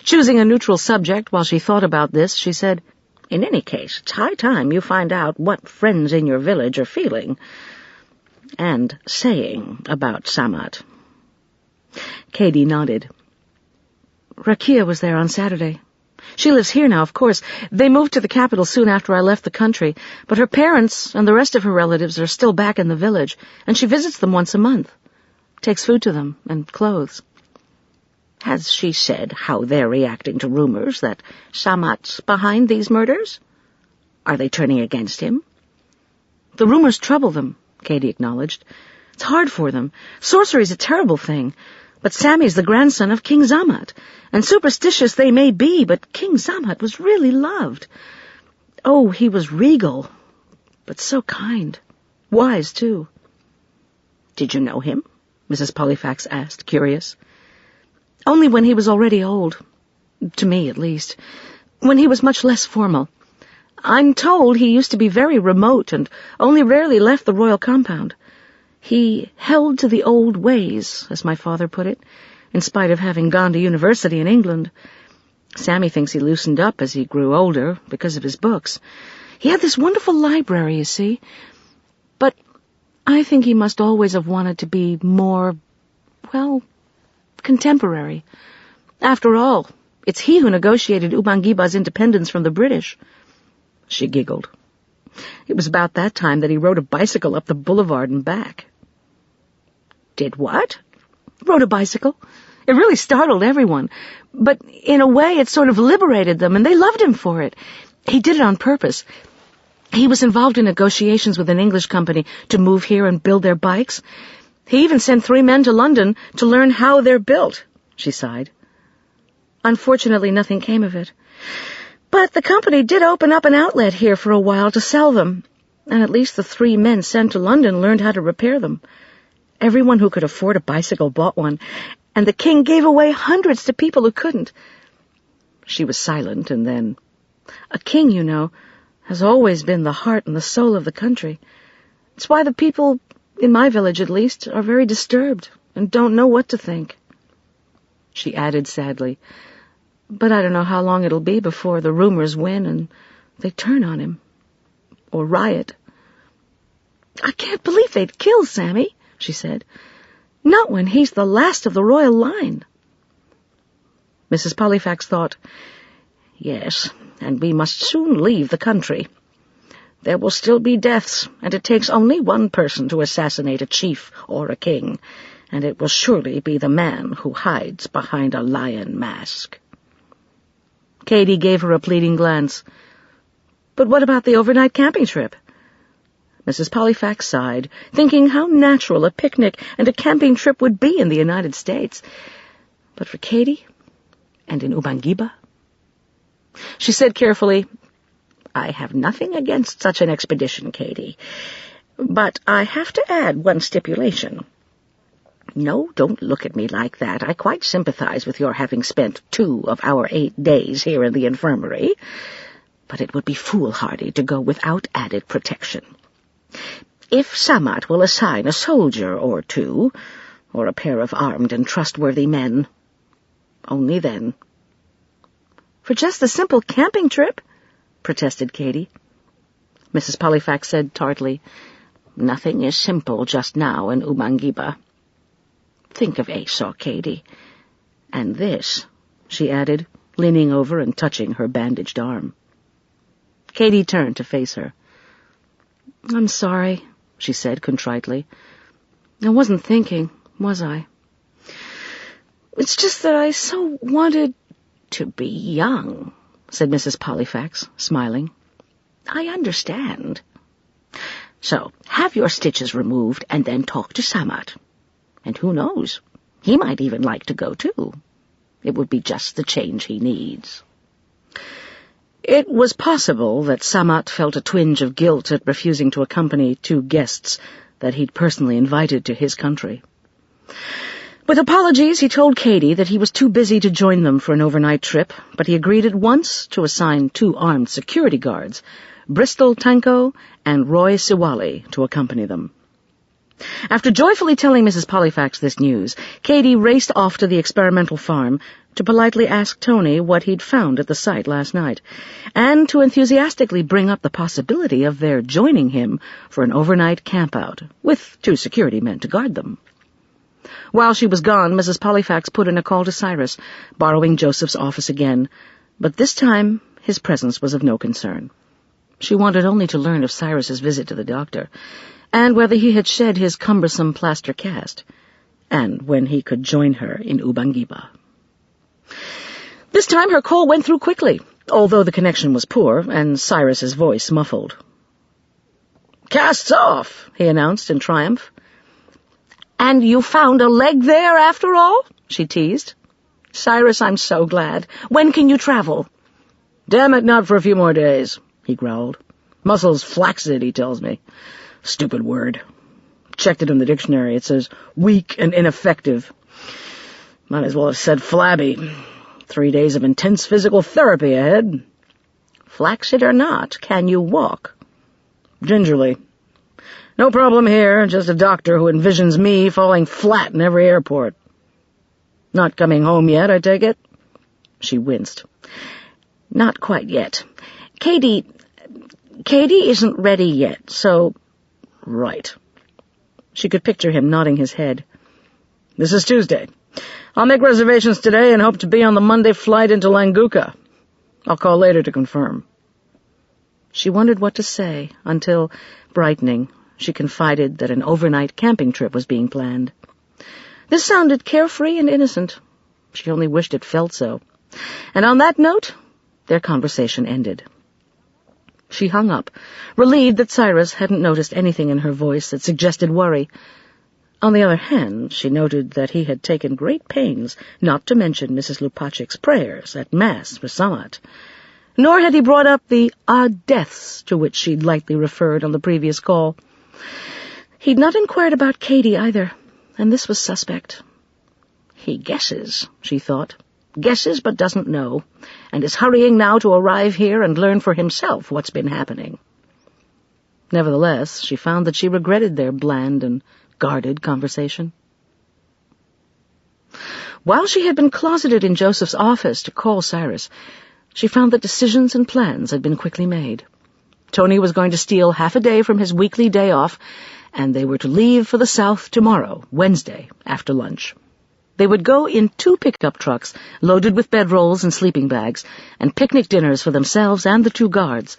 B: Choosing a neutral subject while she thought about this, she said, "In any case, it's high time you find out what friends in your village are feeling and saying about Samat." Katie nodded. "Rakia was there on Saturday. She lives here now, of course. They moved to the capital soon after I left the country, but her parents and the rest of her relatives are still back in the village, and she visits them once a month. Takes food to them and clothes." "Has she said how they're reacting to rumors that Samat's behind these murders? Are they turning against him?" "The rumors trouble them," Katie acknowledged. "It's hard for them. Sorcery's a terrible thing. But Sammy's the grandson of King Zamat, and superstitious they may be, but King Zamat was really loved. Oh, he was regal, but so kind. Wise, too." "Did you know him?" Mrs. Pollifax asked, curious. "Only when he was already old. To me, at least. When he was much less formal. I'm told he used to be very remote and only rarely left the royal compound. He held to the old ways, as my father put it, in spite of having gone to university in England. Sammy thinks he loosened up as he grew older because of his books. He had this wonderful library, you see. But I think he must always have wanted to be more, well, contemporary. After all, it's he who negotiated Ubangiba's independence from the British." She giggled. "It was about that time that he rode a bicycle up the boulevard and back." "Did what?" "Rode a bicycle. It really startled everyone. But in a way it sort of liberated them, and they loved him for it. He did it on purpose. He was involved in negotiations with an English company to move here and build their bikes. He even sent 3 men to London to learn how they're built," she sighed. "Unfortunately, nothing came of it. But the company did open up an outlet here for a while to sell them, and at least the 3 men sent to London learned how to repair them. Everyone who could afford a bicycle bought one, and the king gave away hundreds to people who couldn't." She was silent, and then, "A king, you know, has always been the heart and the soul of the country. It's why the people, in my village at least, are very disturbed and don't know what to think." She added sadly, "But I don't know how long it'll be before the rumors win and they turn on him. Or riot." "I can't believe they'd kill Sammy," she said. "Not when he's the last of the royal line." Mrs. Pollifax thought, "Yes, and we must soon leave the country. There will still be deaths, and it takes only one person to assassinate a chief or a king, and it will surely be the man who hides behind a lion mask." Katie gave her a pleading glance. "But what about the overnight camping trip?" Mrs. Pollifax sighed, thinking how natural a picnic and a camping trip would be in the United States. But for Katie, and in Ubangiba? She said carefully, "I have nothing against such an expedition, Katie, but I have to add one stipulation. No, don't look at me like that. I quite sympathize with your having spent 2 of our 8 days here in the infirmary, but it would be foolhardy to go without added protection. If Samat will assign a soldier or 2, or a pair of armed and trustworthy men, only then." "For just a simple camping trip?" protested Katie. Mrs. Pollifax said tartly, "Nothing is simple just now in Ubangiba. Think of Esau, Katie. And this," she added, leaning over and touching her bandaged arm. Katie turned to face her. "I'm sorry," she said contritely. "I wasn't thinking, was I? It's just that I so wanted—" "To be young," said Mrs. Pollifax, smiling. "I understand. So, have your stitches removed and then talk to Samat. And who knows, he might even like to go too. It would be just the change he needs." It was possible that Samat felt a twinge of guilt at refusing to accompany 2 guests that he'd personally invited to his country. With apologies, he told Katie that he was too busy to join them for an overnight trip, but he agreed at once to assign 2 armed security guards, Bristol Tanko and Roy Siwali, to accompany them. After joyfully telling Mrs. Pollifax this news, Katie raced off to the experimental farm, to politely ask Tony what he'd found at the site last night, and to enthusiastically bring up the possibility of their joining him for an overnight campout, with 2 security men to guard them. While she was gone, Mrs. Pollifax put in a call to Cyrus, borrowing Joseph's office again, but this time his presence was of no concern. She wanted only to learn of Cyrus's visit to the doctor, and whether he had shed his cumbersome plaster cast, and when he could join her in Ubangiba. This time her call went through quickly, although the connection was poor and Cyrus's voice muffled. "Casts off," he announced in triumph. "And you found a leg there after all?" she teased. "Cyrus, I'm so glad. When can you travel?" "Damn it, not for a few more days," he growled. "Muscles flaccid, he tells me. Stupid word. Checked it in the dictionary. It says weak and ineffective. Might as well have said flabby. 3 days of intense physical therapy ahead." "Flaccid or not, can you walk?" "Gingerly. No problem here, just a doctor who envisions me falling flat in every airport." "Not coming home yet, I take it?" She winced. "Not quite yet. Katie isn't ready yet, so—" "Right." She could picture him nodding his head. "This is Tuesday. I'll make reservations today and hope to be on the Monday flight into Languka. I'll call later to confirm." She wondered what to say until, brightening, she confided that an overnight camping trip was being planned. This sounded carefree and innocent. She only wished it felt so. And on that note, their conversation ended. She hung up, relieved that Cyrus hadn't noticed anything in her voice that suggested worry. On the other hand, she noted that he had taken great pains not to mention Mrs. Lupacek's prayers at Mass for Sammat, nor had he brought up the odd deaths to which she'd lightly referred on the previous call. He'd not inquired about Katie either, and this was suspect. He guesses, she thought. Guesses but doesn't know, and is hurrying now to arrive here and learn for himself what's been happening. Nevertheless, she found that she regretted their bland and guarded conversation. While she had been closeted in Joseph's office to call Cyrus, she found that decisions and plans had been quickly made. Tony was going to steal half a day from his weekly day off, and they were to leave for the south tomorrow, Wednesday, after lunch. They would go in 2 pickup trucks loaded with bedrolls and sleeping bags, and picnic dinners for themselves and the 2 guards,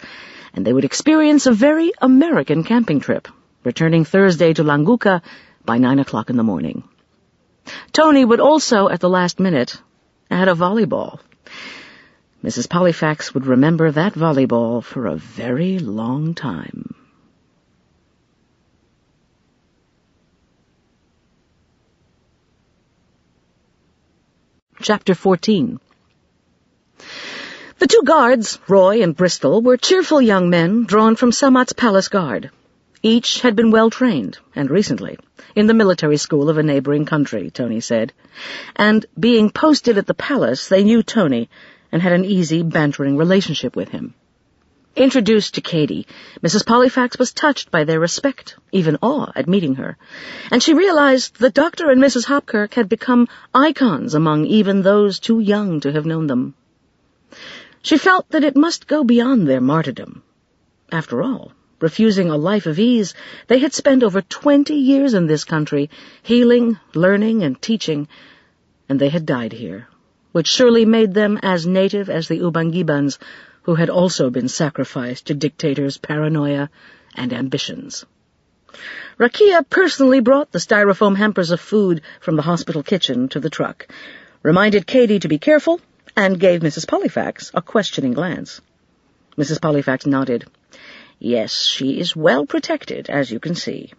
B: and they would experience a very American camping trip, returning Thursday to Languka by 9 o'clock in the morning. Tony would also, at the last minute, add a volleyball. Mrs. Pollifax would remember that volleyball for a very long time. Chapter 14. The 2 guards, Roy and Bristol, were cheerful young men drawn from Sammat's palace guard. Each had been well trained, and recently, in the military school of a neighboring country, Tony said. And being posted at the palace, they knew Tony and had an easy, bantering relationship with him. Introduced to Katie, Mrs. Pollifax was touched by their respect, even awe, at meeting her, and she realized that Dr. and Mrs. Hopkirk had become icons among even those too young to have known them. She felt that it must go beyond their martyrdom. After all, refusing a life of ease, they had spent over 20 years in this country, healing, learning, and teaching, and they had died here, which surely made them as native as the Ubangibans, who had also been sacrificed to dictators' paranoia and ambitions. Rakia personally brought the styrofoam hampers of food from the hospital kitchen to the truck, reminded Katie to be careful, and gave Mrs. Pollifax a questioning glance. Mrs. Pollifax nodded. Yes, she is well protected, as you can see.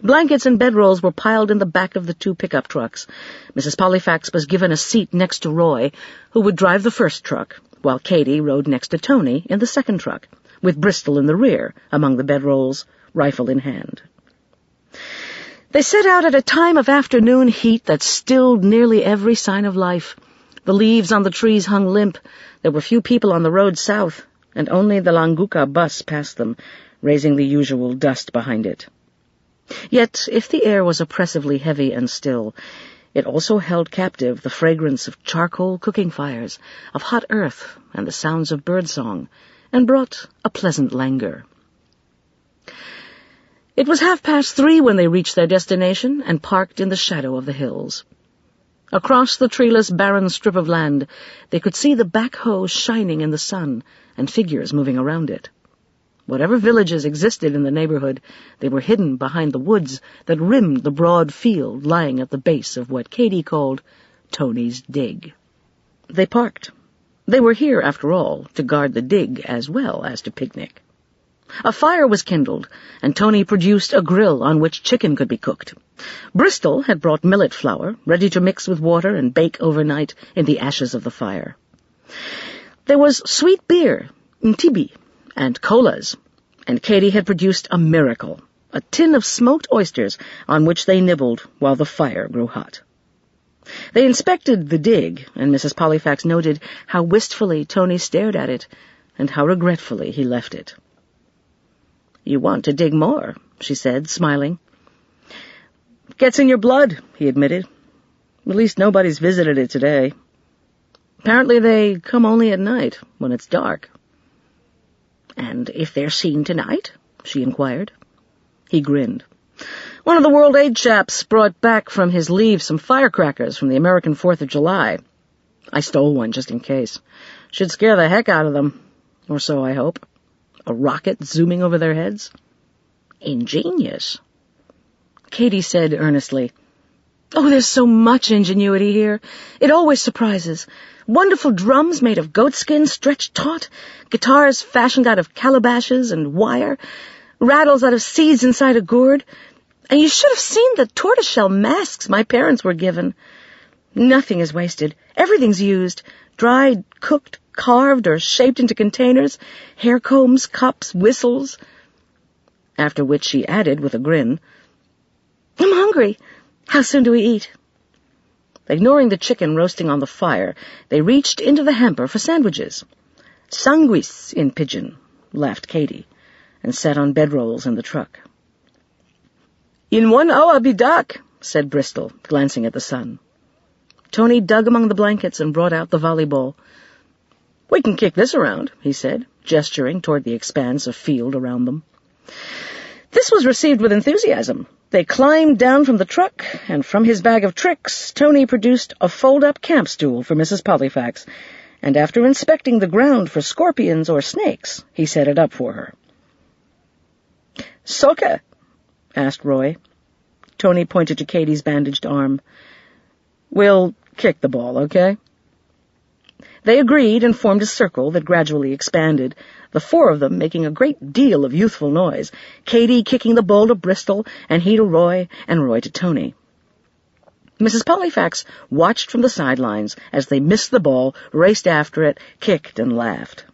B: Blankets and bedrolls were piled in the back of the 2 pickup trucks. Mrs. Pollifax was given a seat next to Roy, who would drive the first truck, while Katie rode next to Tony in the second truck, with Bristol in the rear, among the bedrolls, rifle in hand. They set out at a time of afternoon heat that stilled nearly every sign of life. The leaves on the trees hung limp. There were few people on the road south, and only the Languka bus passed them, raising the usual dust behind it. Yet, if the air was oppressively heavy and still, It also held captive the fragrance of charcoal cooking fires, of hot earth, and the sounds of birdsong, and brought a pleasant languor. It was 3:30 when they reached their destination and parked in the shadow of the hills. Across the treeless, barren strip of land, they could see the backhoe shining in the sun and figures moving around it. Whatever villages existed in the neighborhood, they were hidden behind the woods that rimmed the broad field lying at the base of what Katie called Tony's dig. They parked. They were here, after all, to guard the dig as well as to picnic. A fire was kindled, and Tony produced a grill on which chicken could be cooked. Bristol had brought millet flour, ready to mix with water and bake overnight in the ashes of the fire. There was sweet beer, mtibi, and colas, and Katie had produced a miracle, a tin of smoked oysters on which they nibbled while the fire grew hot. They inspected the dig, and Mrs. Pollifax noted how wistfully Tony stared at it, and how regretfully he left it. "You want to dig more," she said, smiling. "Gets in your blood," he admitted. "At least nobody's visited it today. Apparently they come only at night, when it's dark." "And if they're seen tonight?" she inquired. He grinned. "One of the World Aid chaps brought back from his leave some firecrackers from the American 4th of July. I stole one just in case. Should scare the heck out of them. Or so I hope. A rocket zooming over their heads." "Ingenious," Katie said earnestly. "Oh, there's so much ingenuity here. It always surprises. Wonderful drums made of goatskin stretched taut, guitars fashioned out of calabashes and wire, rattles out of seeds inside a gourd, and you should have seen the tortoiseshell masks my parents were given. Nothing is wasted. Everything's used. Dried, cooked, carved, or shaped into containers, hair combs, cups, whistles." After which she added with a grin, "I'm hungry. How soon do we eat?" Ignoring the chicken roasting on the fire, they reached into the hamper for sandwiches. "Sanguis in pidgin," laughed Katie, and sat on bedrolls in the truck. "In 1 hour be dark," said Bristol, glancing at the sun. Tony dug among the blankets and brought out the volleyball. "We can kick this around," he said, gesturing toward the expanse of field around them. This was received with enthusiasm. They climbed down from the truck, and from his bag of tricks, Tony produced a fold-up camp stool for Mrs. Pollifax, and after inspecting the ground for scorpions or snakes, he set it up for her. "Soccer?" asked Roy. Tony pointed to Katie's bandaged arm. "We'll kick the ball, okay?" They agreed and formed a circle that gradually expanded, the 4 of them making a great deal of youthful noise, Katie kicking the ball to Bristol, and he to Roy, and Roy to Tony. Mrs. Pollifax watched from the sidelines as they missed the ball, raced after it, kicked and laughed.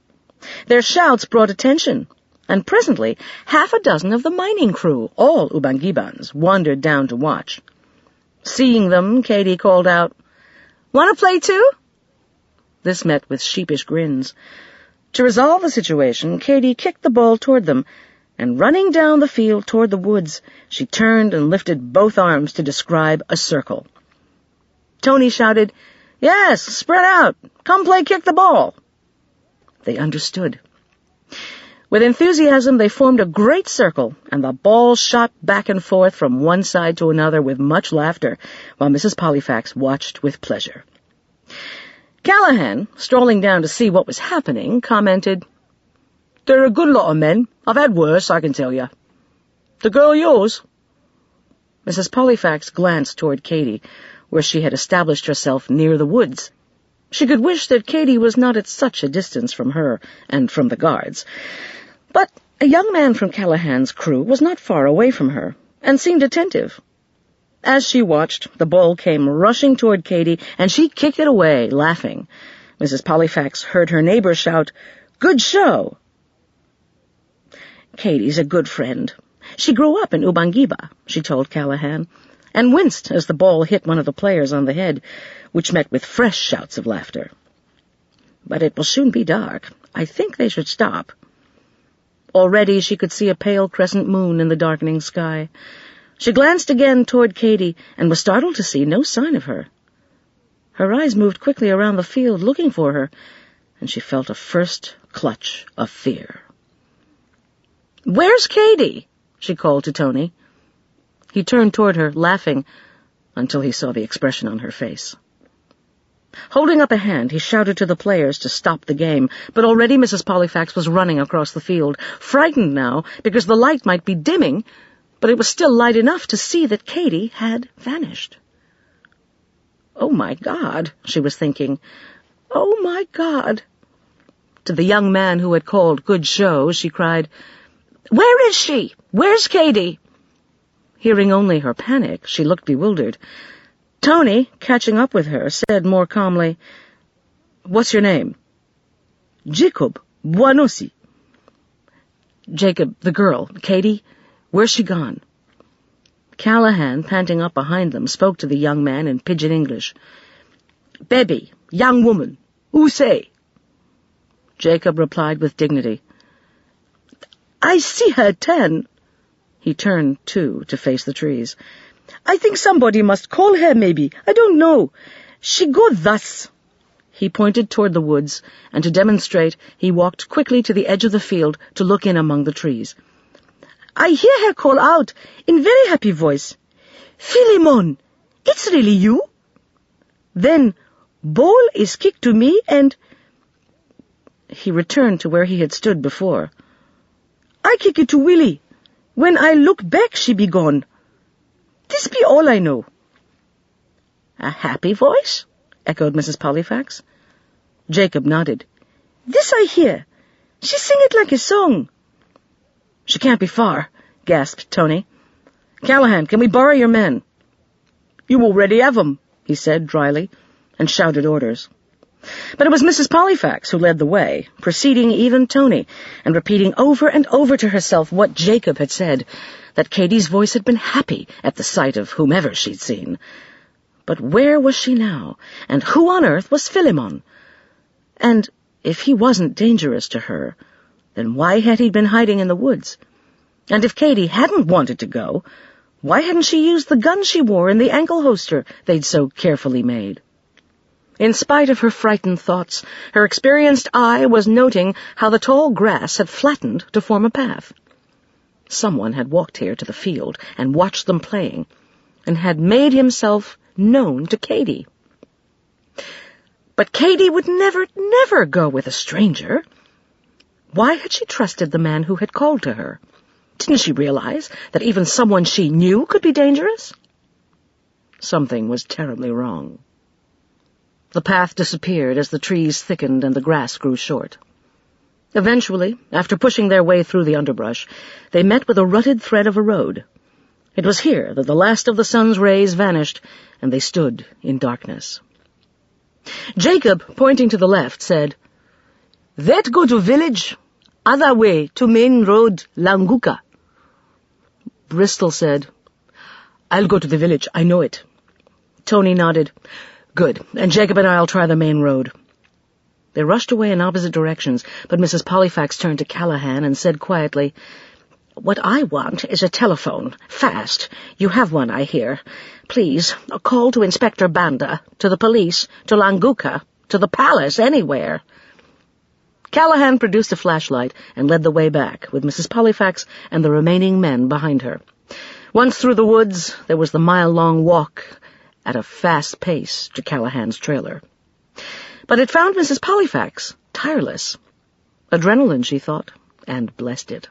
B: Their shouts brought attention, and presently 6 of the mining crew, all Ubangibans, wandered down to watch. Seeing them, Katie called out, "Want to play too?" This met with sheepish grins. To resolve the situation, Katie kicked the ball toward them, and running down the field toward the woods, she turned and lifted both arms to describe a circle. Tony shouted, "Yes, spread out. Come play kick the ball." They understood. With enthusiasm, they formed a great circle, and the ball shot back and forth from one side to another with much laughter, while Mrs. Pollifax watched with pleasure. Callahan, strolling down to see what was happening, commented, "They're a good lot of men. I've had worse, I can tell you. The girl yours?" Mrs. Pollifax glanced toward Katie, where she had established herself near the woods. She could wish that Katie was not at such a distance from her and from the guards. But a young man from Callahan's crew was not far away from her, and seemed attentive. As she watched, the ball came rushing toward Katie, and she kicked it away, laughing. Mrs. Pollifax heard her neighbor shout, "Good show!" "Katie's a good friend. She grew up in Ubangiba," she told Callahan, and winced as the ball hit one of the players on the head, which met with fresh shouts of laughter. "But it will soon be dark. I think they should stop." Already she could see a pale crescent moon in the darkening sky. She glanced again toward Katy and was startled to see no sign of her. Her eyes moved quickly around the field looking for her, and she felt a first clutch of fear. "Where's Katy?" she called to Tony. He turned toward her, laughing, until he saw the expression on her face. Holding up a hand, he shouted to the players to stop the game, but already Mrs. Pollifax was running across the field, frightened now because the light might be dimming, but it was still light enough to see that Katy had vanished. "Oh, my God," she was thinking. "Oh, my God." To the young man who had called "Good show," she cried, "Where is she? Where's Katy?" Hearing only her panic, she looked bewildered. Tony, catching up with her, said more calmly, "What's your name?" "Jacob Buonosi." "Jacob, the girl, Katy, where's she gone?" Callahan, panting up behind them, spoke to the young man in pidgin English. "Baby, young woman, who say?" Jacob replied with dignity, "I see her turn." He turned, too, to face the trees. "I think somebody must call her, maybe. I don't know. She go thus." He pointed toward the woods, and to demonstrate, he walked quickly to the edge of the field to look in among the trees. "I hear her call out, in very happy voice, 'Philemon, it's really you?' Then, ball is kicked to me, and—" He returned to where he had stood before. "I kick it to Willie. When I look back, she be gone. This be all I know." "A happy voice?" echoed Mrs. Pollifax. Jacob nodded. "This I hear. She sing it like a song." "She can't be far," gasped Tony. "Callahan, can we borrow your men?" "You already have 'em," he said dryly, and shouted orders. But it was Mrs. Pollifax who led the way, preceding even Tony, and repeating over and over to herself what Jacob had said, that Katy's voice had been happy at the sight of whomever she'd seen. But where was she now, and who on earth was Philemon? And if he wasn't dangerous to her, then why had he been hiding in the woods? And if Katy hadn't wanted to go, why hadn't she used the gun she wore in the ankle holster they'd so carefully made? In spite of her frightened thoughts, her experienced eye was noting how the tall grass had flattened to form a path. Someone had walked here to the field and watched them playing, and had made himself known to Katy. But Katy would never go with a stranger. Why had she trusted the man who had called to her? Didn't she realize that even someone she knew could be dangerous? Something was terribly wrong. The path disappeared as the trees thickened and the grass grew short. Eventually, after pushing their way through the underbrush, they met with a rutted thread of a road. It was here that the last of the sun's rays vanished, and they stood in darkness. Jacob, pointing to the left, said, "That go to village, other way to main road, Languka." Bristol said, "I'll go to the village, I know it." Tony nodded. "Good, and Jacob and I'll try the main road." They rushed away in opposite directions, but Mrs. Pollifax turned to Callahan and said quietly, "What I want is a telephone, fast. You have one, I hear. Please, a call to Inspector Banda, to the police, to Languka, to the palace, anywhere." Callahan produced a flashlight and led the way back, with Mrs. Pollifax and the remaining men behind her. Once through the woods, there was the mile-long walk at a fast pace to Callahan's trailer. But it found Mrs. Pollifax tireless. Adrenaline, she thought, and blessed it.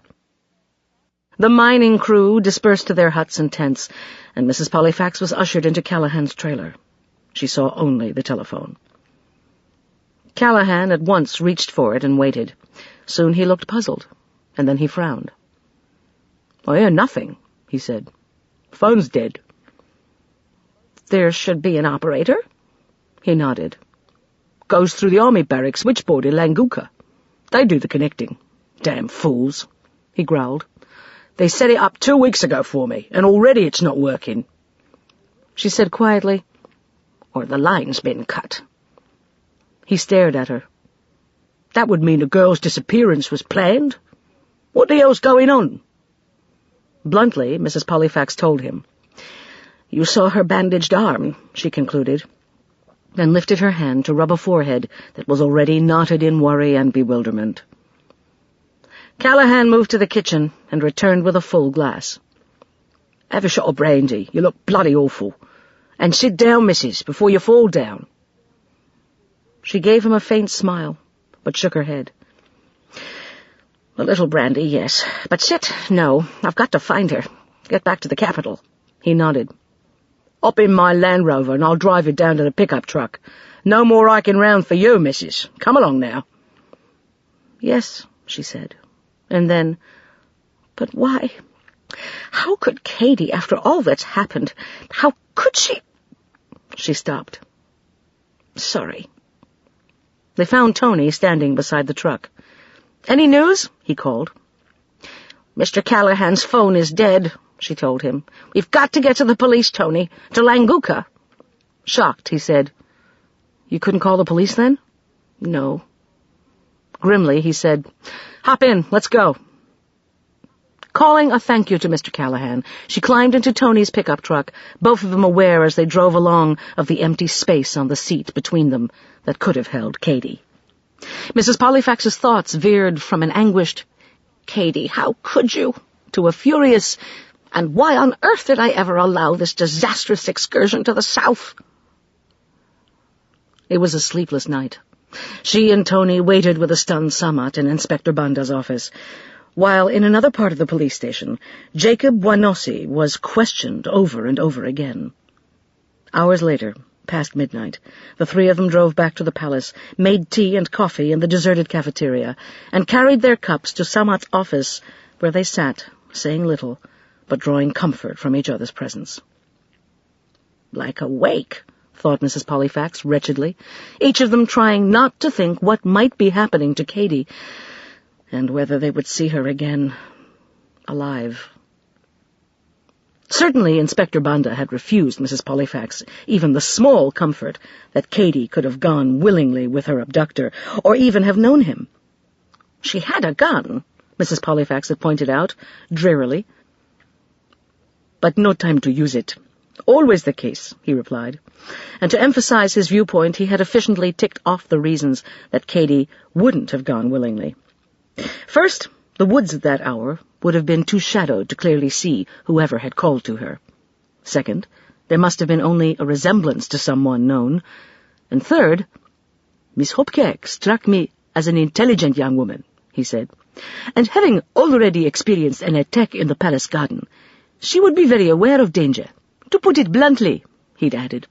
B: The mining crew dispersed to their huts and tents, and Mrs. Pollifax was ushered into Callahan's trailer. She saw only the telephone. Callahan at once reached for it and waited. Soon he looked puzzled, and then he frowned. "I hear nothing," he said. "Phone's dead." "There should be an operator." He nodded. "Goes through the army barracks switchboard in Languka. They do the connecting. Damn fools," he growled. "They set it up 2 weeks ago for me, and already it's not working." She said quietly, "Or the line's been cut." He stared at her. "That would mean the girl's disappearance was planned. What the hell's going on?" Bluntly, Mrs. Pollifax told him. "You saw her bandaged arm," she concluded, then lifted her hand to rub a forehead that was already knotted in worry and bewilderment. Callahan moved to the kitchen and returned with a full glass. "Have a shot of brandy. You look bloody awful. And sit down, missus, before you fall down." She gave him a faint smile, but shook her head. "A little brandy, yes. But sit, no. I've got to find her. Get back to the capital." He nodded. "Hop in my Land Rover and I'll drive you down to the pickup truck. No more hiking round for you, missus. Come along now." "Yes," she said. And then, "But why? How could Katie, after all that's happened, how could she—" She stopped. "Sorry." They found Tony standing beside the truck. "Any news?" he called. "Mr. Callahan's phone is dead," she told him. "We've got to get to the police, Tony, to Languka." Shocked, he said, "You couldn't call the police then?" "No." Grimly, he said, "Hop in, let's go." Calling a thank you to Mr. Callahan, she climbed into Tony's pickup truck, both of them aware as they drove along of the empty space on the seat between them that could have held Katie. Mrs. Pollifax's thoughts veered from an anguished, "Katie, how could you?" to a furious, "And why on earth did I ever allow this disastrous excursion to the south?" It was a sleepless night. She and Tony waited with a stunned Samat in Inspector Banda's office, while in another part of the police station, Jacob Buonossi was questioned over and over again. Hours later, past midnight, the three of them drove back to the palace, made tea and coffee in the deserted cafeteria, and carried their cups to Samat's office, where they sat, saying little, but drawing comfort from each other's presence. "Like a wake," thought Mrs. Pollifax wretchedly, each of them trying not to think what might be happening to Katie, and whether they would see her again alive. Certainly Inspector Banda had refused Mrs. Pollifax even the small comfort that Katie could have gone willingly with her abductor, or even have known him. She had a gun, Mrs. Pollifax had pointed out, drearily. "But no time to use it. Always the case," he replied. And to emphasize his viewpoint, he had efficiently ticked off the reasons that Katie wouldn't have gone willingly. First, the woods at that hour would have been too shadowed to clearly see whoever had called to her. Second, there must have been only a resemblance to someone known. And third, "Miss Hopkirk struck me as an intelligent young woman," he said, "and having already experienced an attack in the palace garden, she would be very aware of danger. To put it bluntly," he'd added,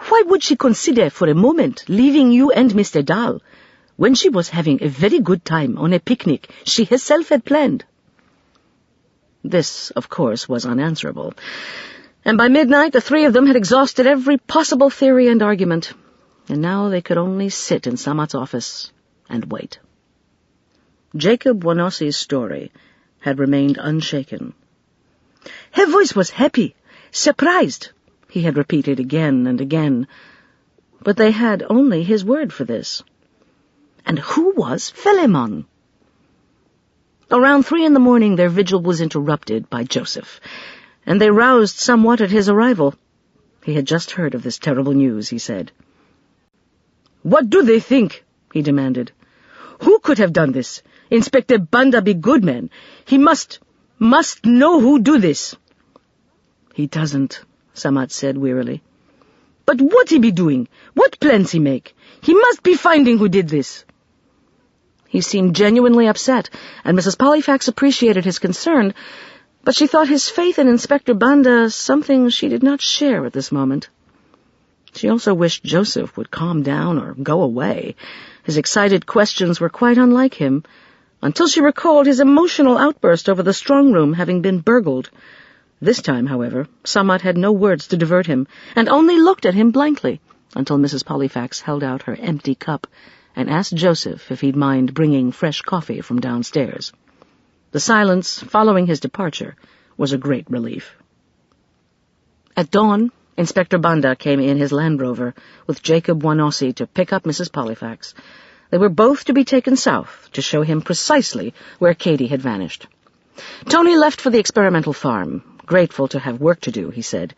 B: "why would she consider for a moment leaving you and Mr. Dahl, when she was having a very good time on a picnic she herself had planned?" This, of course, was unanswerable, and by midnight the three of them had exhausted every possible theory and argument, and now they could only sit in Samat's office and wait. Jacob Buonossi's story had remained unshaken. "Her voice was happy, surprised," he had repeated again and again, but they had only his word for this. And who was Philemon? Around 3 a.m, their vigil was interrupted by Joseph, and they roused somewhat at his arrival. He had just heard of this terrible news, he said. "What do they think?" he demanded. "Who could have done this? Inspector Banda be good man. He must know who do this." "He doesn't," Samat said wearily. "But what he be doing? What plans he make? He must be finding who did this." He seemed genuinely upset, and Mrs. Pollifax appreciated his concern, but she thought his faith in Inspector Banda something she did not share at this moment. She also wished Joseph would calm down or go away. His excited questions were quite unlike him, until she recalled his emotional outburst over the strong room having been burgled. This time, however, Samat had no words to divert him, and only looked at him blankly, until Mrs. Pollifax held out her empty cup and asked Joseph if he'd mind bringing fresh coffee from downstairs. The silence following his departure was a great relief. At dawn, Inspector Banda came in his Land Rover with Jacob Buonossi to pick up Mrs. Pollifax. They were both to be taken south to show him precisely where Katie had vanished. Tony left for the experimental farm, grateful to have work to do, he said,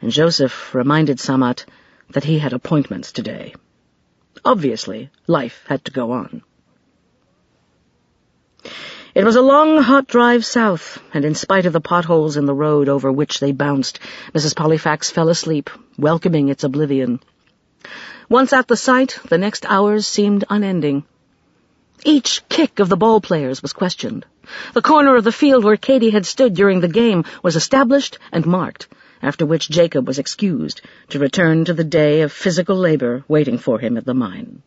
B: and Joseph reminded Samat that he had appointments today. Obviously, life had to go on. It was a long, hot drive south, and in spite of the potholes in the road over which they bounced, Mrs. Pollifax fell asleep, welcoming its oblivion. Once at the site, the next hours seemed unending. Each kick of the ball players was questioned. The corner of the field where Katie had stood during the game was established and marked, after which Jacob was excused to return to the day of physical labor waiting for him at the mine.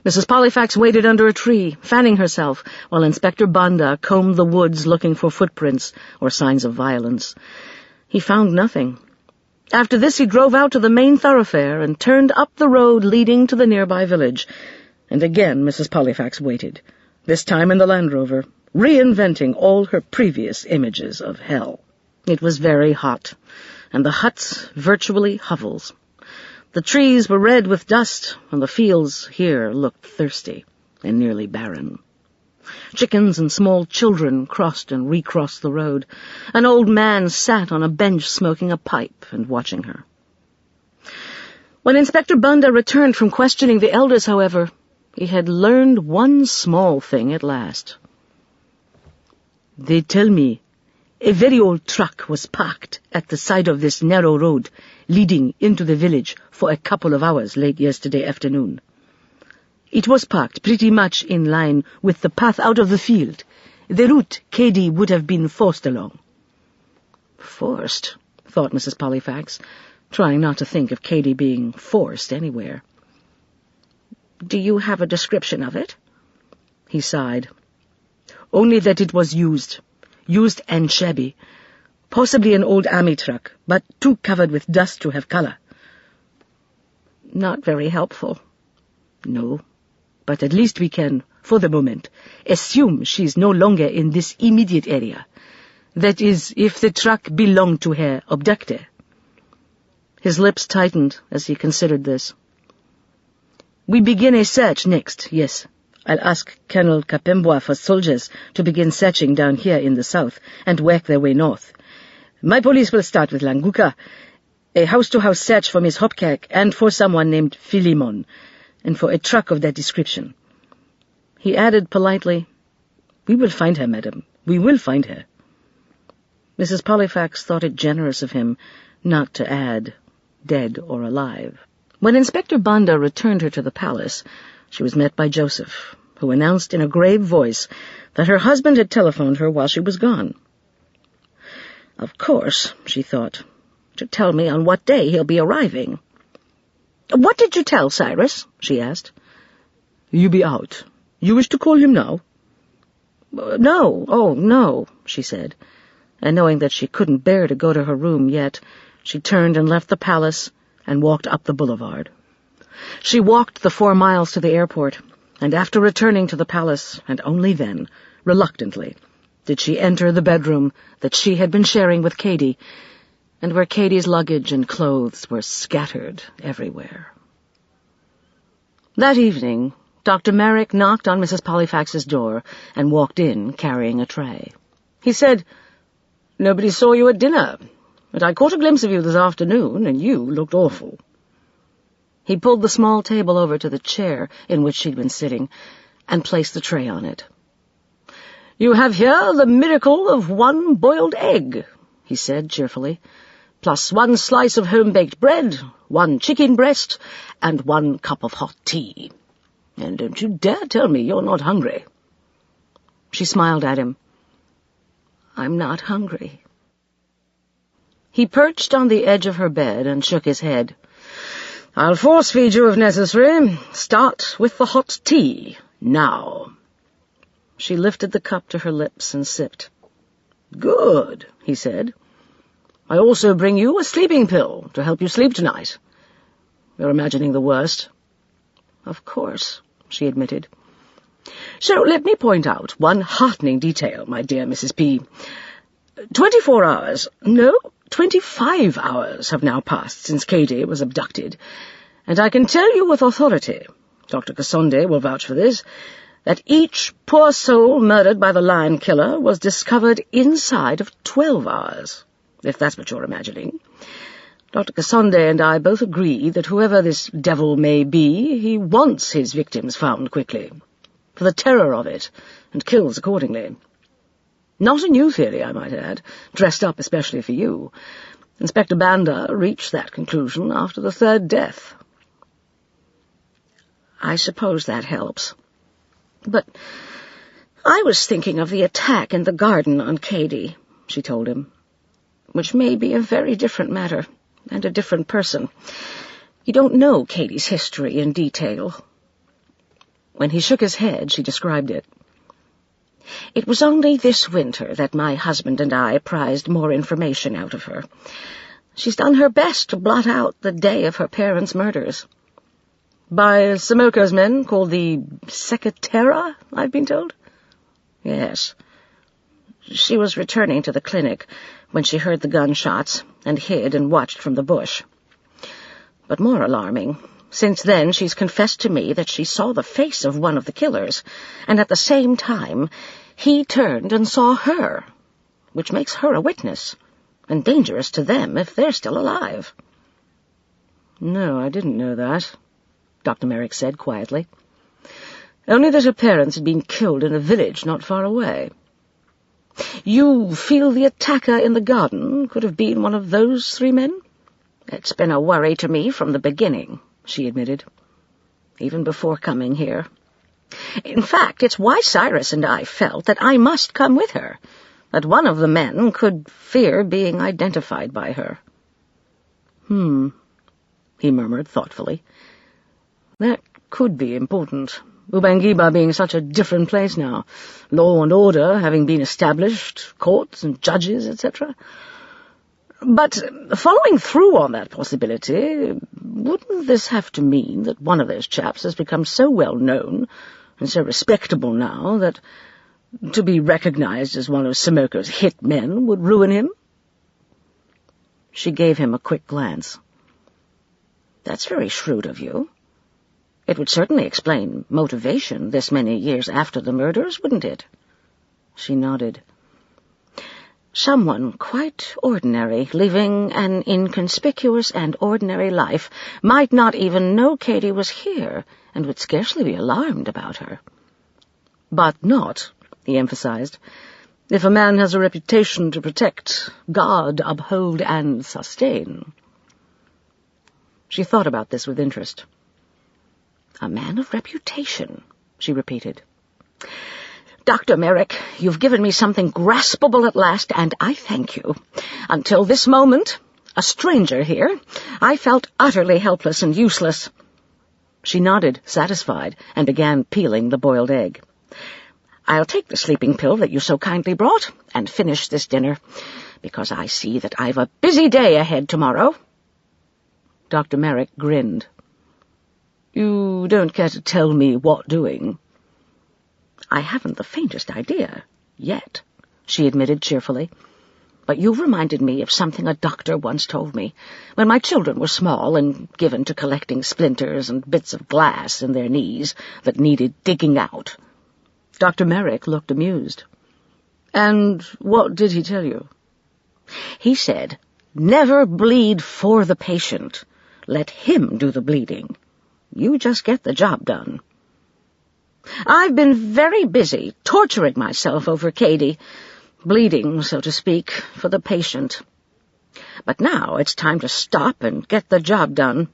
B: Mrs. Pollifax waited under a tree, fanning herself, while Inspector Banda combed the woods looking for footprints or signs of violence. He found nothing. After this he drove out to the main thoroughfare and turned up the road leading to the nearby village. And again Mrs. Pollifax waited, this time in the Land Rover, reinventing all her previous images of hell. It was very hot, and the huts virtually hovels. The trees were red with dust, and the fields here looked thirsty and nearly barren. Chickens and small children crossed and recrossed the road. An old man sat on a bench smoking a pipe and watching her. When Inspector Banda returned from questioning the elders, however, he had learned one small thing at last. "They tell me a very old truck was parked at the side of this narrow road leading into the village for a couple of hours late yesterday afternoon. It was parked pretty much in line with the path out of the field, the route Katie would have been forced along." Forced, thought Mrs. Pollifax, trying not to think of Katie being forced anywhere. "Do you have a description of it?" He sighed. "Only that it was used and shabby. Possibly an old army truck, but too covered with dust to have color." "Not very helpful." "No, but at least we can, for the moment, assume she's no longer in this immediate area. That is, if the truck belonged to her abductor." His lips tightened as he considered this. "We begin a search next, yes. I'll ask Colonel Kapemboa for soldiers to begin searching down here in the south and work their way north. My police will start with Languka, a house-to-house search for Miss Hopkirk and for someone named Philemon, and for a truck of that description." He added politely, "We will find her, madam. We will find her." Mrs. Pollifax thought it generous of him not to add, dead or alive. When Inspector Banda returned her to the palace, she was met by Joseph, who announced in a grave voice that her husband had telephoned her while she was gone. Of course, she thought, to tell me on what day he'll be arriving. "What did you tell Cyrus?" she asked. "You be out. You wish to call him now?" "No, oh, no," she said, and knowing that she couldn't bear to go to her room yet, she turned and left the palace and walked up the boulevard. She walked the 4 miles to the airport, and after returning to the palace, and only then, reluctantly, did she enter the bedroom that she had been sharing with Katie, and where Katie's luggage and clothes were scattered everywhere. That evening, Dr. Merrick knocked on Mrs. Pollifax's door and walked in carrying a tray. He said, "Nobody saw you at dinner, but I caught a glimpse of you this afternoon, and you looked awful." He pulled the small table over to the chair in which she'd been sitting and placed the tray on it. "You have here the miracle of 1 boiled egg," he said cheerfully, "plus 1 slice of home-baked bread, 1 chicken breast, and 1 cup of hot tea. And don't you dare tell me you're not hungry." She smiled at him. "I'm not hungry." He perched on the edge of her bed and shook his head. "I'll force-feed you if necessary. Start with the hot tea, now." She lifted the cup to her lips and sipped. "Good," he said. "I also bring you a sleeping pill to help you sleep tonight. You're imagining the worst." "Of course," she admitted. "So let me point out one heartening detail, my dear Mrs. P. 24 hours, no, 25 hours have now passed since Katie was abducted, and I can tell you with authority, Dr. Cassonde will vouch for this, that each poor soul murdered by the lion killer was discovered inside of 12 hours, if that's what you're imagining. Dr. Cassonde and I both agree that whoever this devil may be, he wants his victims found quickly, for the terror of it, and kills accordingly. Not a new theory, I might add, dressed up especially for you. Inspector Banda reached that conclusion after the 3rd death. I suppose that helps. But I was thinking of the attack in the garden on Cady, she told him, which may be a very different matter, and a different person. You don't know Cady's history in detail. When he shook his head, she described it. It was only this winter that my husband and I prized more information out of her. She's done her best to blot out the day of her parents' murders. By Samoka's men, called the Secretera, I've been told? Yes. She was returning to the clinic when she heard the gunshots and hid and watched from the bush. But more alarming, since then she's confessed to me that she saw the face of one of the killers, and at the same time he turned and saw her, which makes her a witness, and dangerous to them if they're still alive. No, I didn't know that, Dr. Merrick said quietly. Only that her parents had been killed in a village not far away. You feel the attacker in the garden could have been one of those 3 men? It's been a worry to me from the beginning, she admitted, even before coming here. In fact, it's why Cyrus and I felt that I must come with her, that one of the men could fear being identified by her. He murmured thoughtfully. That could be important. Ubangiba being such a different place now, law and order having been established, courts and judges, etc. But following through on that possibility, wouldn't this have to mean that one of those chaps has become so well known and so respectable now that to be recognized as one of Samoka's hit men would ruin him? She gave him a quick glance. That's very shrewd of you. It would certainly explain motivation this many years after the murders, wouldn't it? She nodded. Someone quite ordinary, living an inconspicuous and ordinary life, might not even know Cady was here, and would scarcely be alarmed about her. But not, he emphasized, if a man has a reputation to protect, guard, uphold, and sustain. She thought about this with interest. A man of reputation, she repeated. Dr. Merrick, you've given me something graspable at last, and I thank you. Until this moment, a stranger here, I felt utterly helpless and useless. She nodded, satisfied, and began peeling the boiled egg. I'll take the sleeping pill that you so kindly brought and finish this dinner, because I see that I've a busy day ahead tomorrow. Dr. Merrick grinned. You don't care to tell me what doing? I haven't the faintest idea, yet, she admitted cheerfully. But you've reminded me of something a doctor once told me, when my children were small and given to collecting splinters and bits of glass in their knees that needed digging out. Dr. Merrick looked amused. And what did he tell you? He said, never bleed for the patient. Let him do the bleeding. You just get the job done. I've been very busy, torturing myself over Cady, bleeding, so to speak, for the patient. But now it's time to stop and get the job done,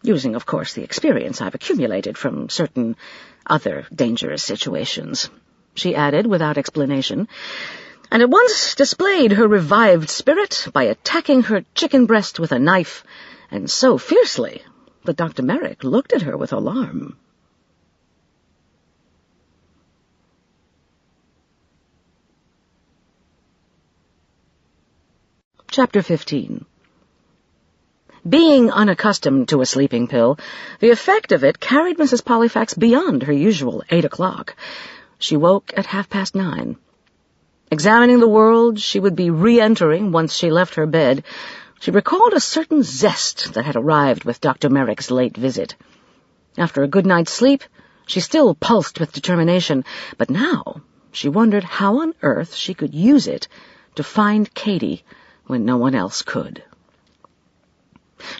B: using, of course, the experience I've accumulated from certain other dangerous situations, she added without explanation, and at once displayed her revived spirit by attacking her chicken breast with a knife, and so fiercely that Dr. Merrick looked at her with alarm. Chapter 15. Being unaccustomed to a sleeping pill, the effect of it carried Mrs. Pollifax beyond her usual 8 o'clock. She woke at 9:30. Examining the world she would be re-entering once she left her bed, she recalled a certain zest that had arrived with Dr. Merrick's late visit. After a good night's sleep, She still pulsed with determination, but now she wondered how on earth she could use it to find Katie when no one else could.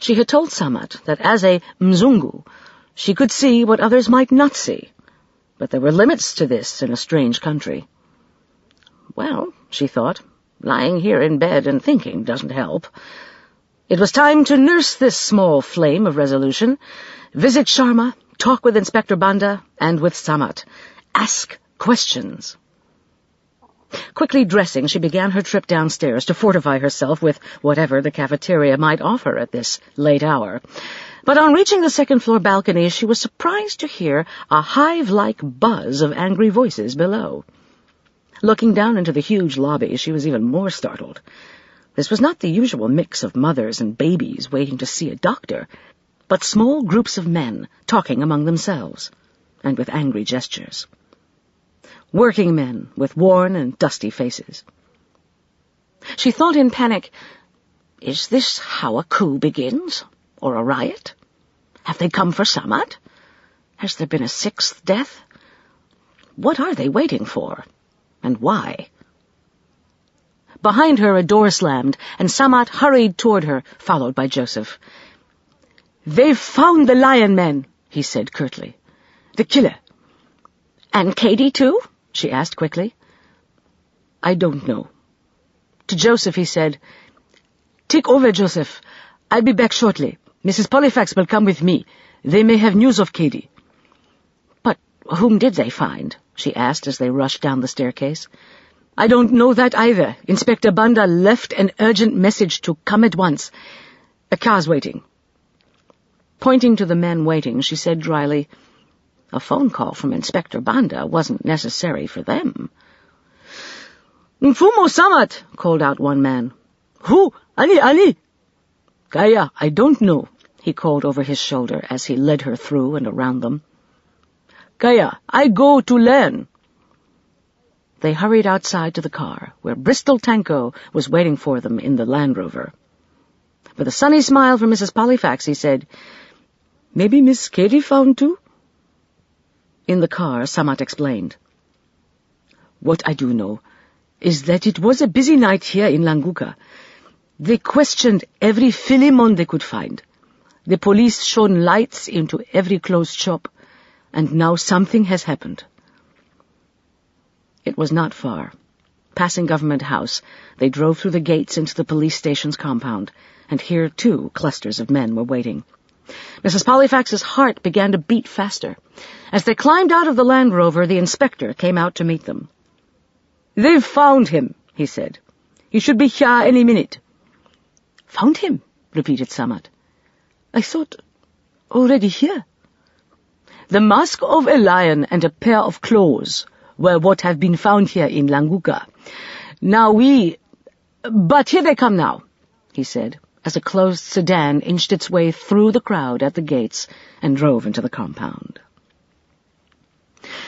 B: She had told Samat that as a Mzungu, she could see what others might not see, but there were limits to this in a strange country. Well, she thought, lying here in bed and thinking doesn't help. It was time to nurse this small flame of resolution, visit Sharma, talk with Inspector Banda and with Samat, ask questions. Quickly dressing, she began her trip downstairs to fortify herself with whatever the cafeteria might offer at this late hour. But on reaching the second-floor balcony, she was surprised to hear a hive-like buzz of angry voices below. Looking down into the huge lobby, she was even more startled. This was not the usual mix of mothers and babies waiting to see a doctor, but small groups of men talking among themselves, and with angry gestures. Working men with worn and dusty faces. She thought in panic, is this how a coup begins? Or a riot? Have they come for Samat? Has there been a sixth death? What are they waiting for? And why? Behind her a door slammed, and Samat hurried toward her, followed by Joseph. "They've found the lion men," he said curtly. "The killer." "And Katie, too?" she asked quickly. "I don't know." To Joseph he said, "Take over, Joseph. I'll be back shortly. Mrs. Pollifax will come with me. They may have news of Katie." "But whom did they find?" she asked as they rushed down the staircase. "I don't know that either. Inspector Banda left an urgent message to come at once. A car's waiting." Pointing to the men waiting, she said dryly, "A phone call from Inspector Banda wasn't necessary for them." "Mfumo Samat," called out one man. "Who? Ali? "Kaya, I don't know," he called over his shoulder as he led her through and around them. "Kaya, I go to learn." They hurried outside to the car, where Bristol Tanko was waiting for them in the Land Rover. With a sunny smile from Mrs. Pollifax, he said, "Maybe Miss Katie found too?" In the car, Samat explained. "What I do know is that it was a busy night here in Languka. They questioned every Philemon they could find. The police shone lights into every closed shop, and now something has happened." It was not far. Passing Government House, they drove through the gates into the police station's compound, and here, too, clusters of men were waiting. Mrs. Pollifax's heart began to beat faster. As they climbed out of the Land Rover, the inspector came out to meet them. "They've found him," he said. "He should be here any minute." "Found him?" repeated Samat. "I thought already here." "The mask of a lion and a pair of claws were what have been found here in Languka. But here they come now," he said, as a closed sedan inched its way through the crowd at the gates and drove into the compound.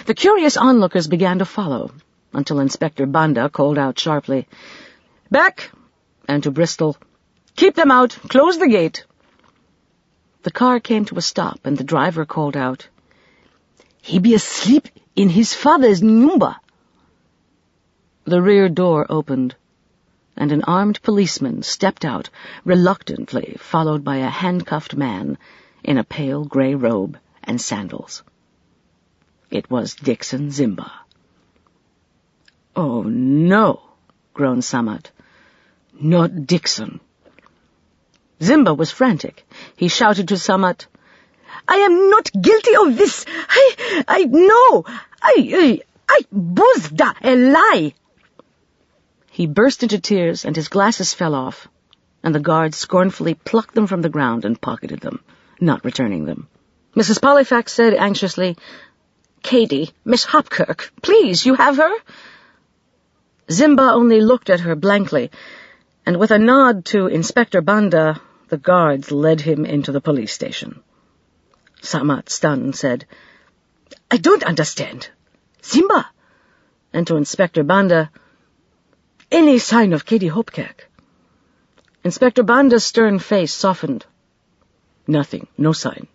B: The curious onlookers began to follow, until Inspector Banda called out sharply, "Back!" and to Bristol, "Keep them out! Close the gate!" The car came to a stop, and the driver called out, "He be asleep in his father's nyumba." The rear door opened, and an armed policeman stepped out, reluctantly, followed by a handcuffed man in a pale grey robe and sandals. It was Dixon Zimba. "Oh, no," groaned Samat. "Not Dixon." Zimba was frantic. He shouted to Samat, "I am not guilty of this! I know! I buzda a lie!" He burst into tears, and his glasses fell off, and the guards scornfully plucked them from the ground and pocketed them, not returning them. Mrs. Pollifax said anxiously, "Katie, Miss Hopkirk, please, you have her?" Zimba only looked at her blankly, and with a nod to Inspector Banda, the guards led him into the police station. Samat, stunned, said, "I don't understand. Zimba!" And to Inspector Banda, "Any sign of Katie Hopkirk?" Inspector Banda's stern face softened. "Nothing, no sign.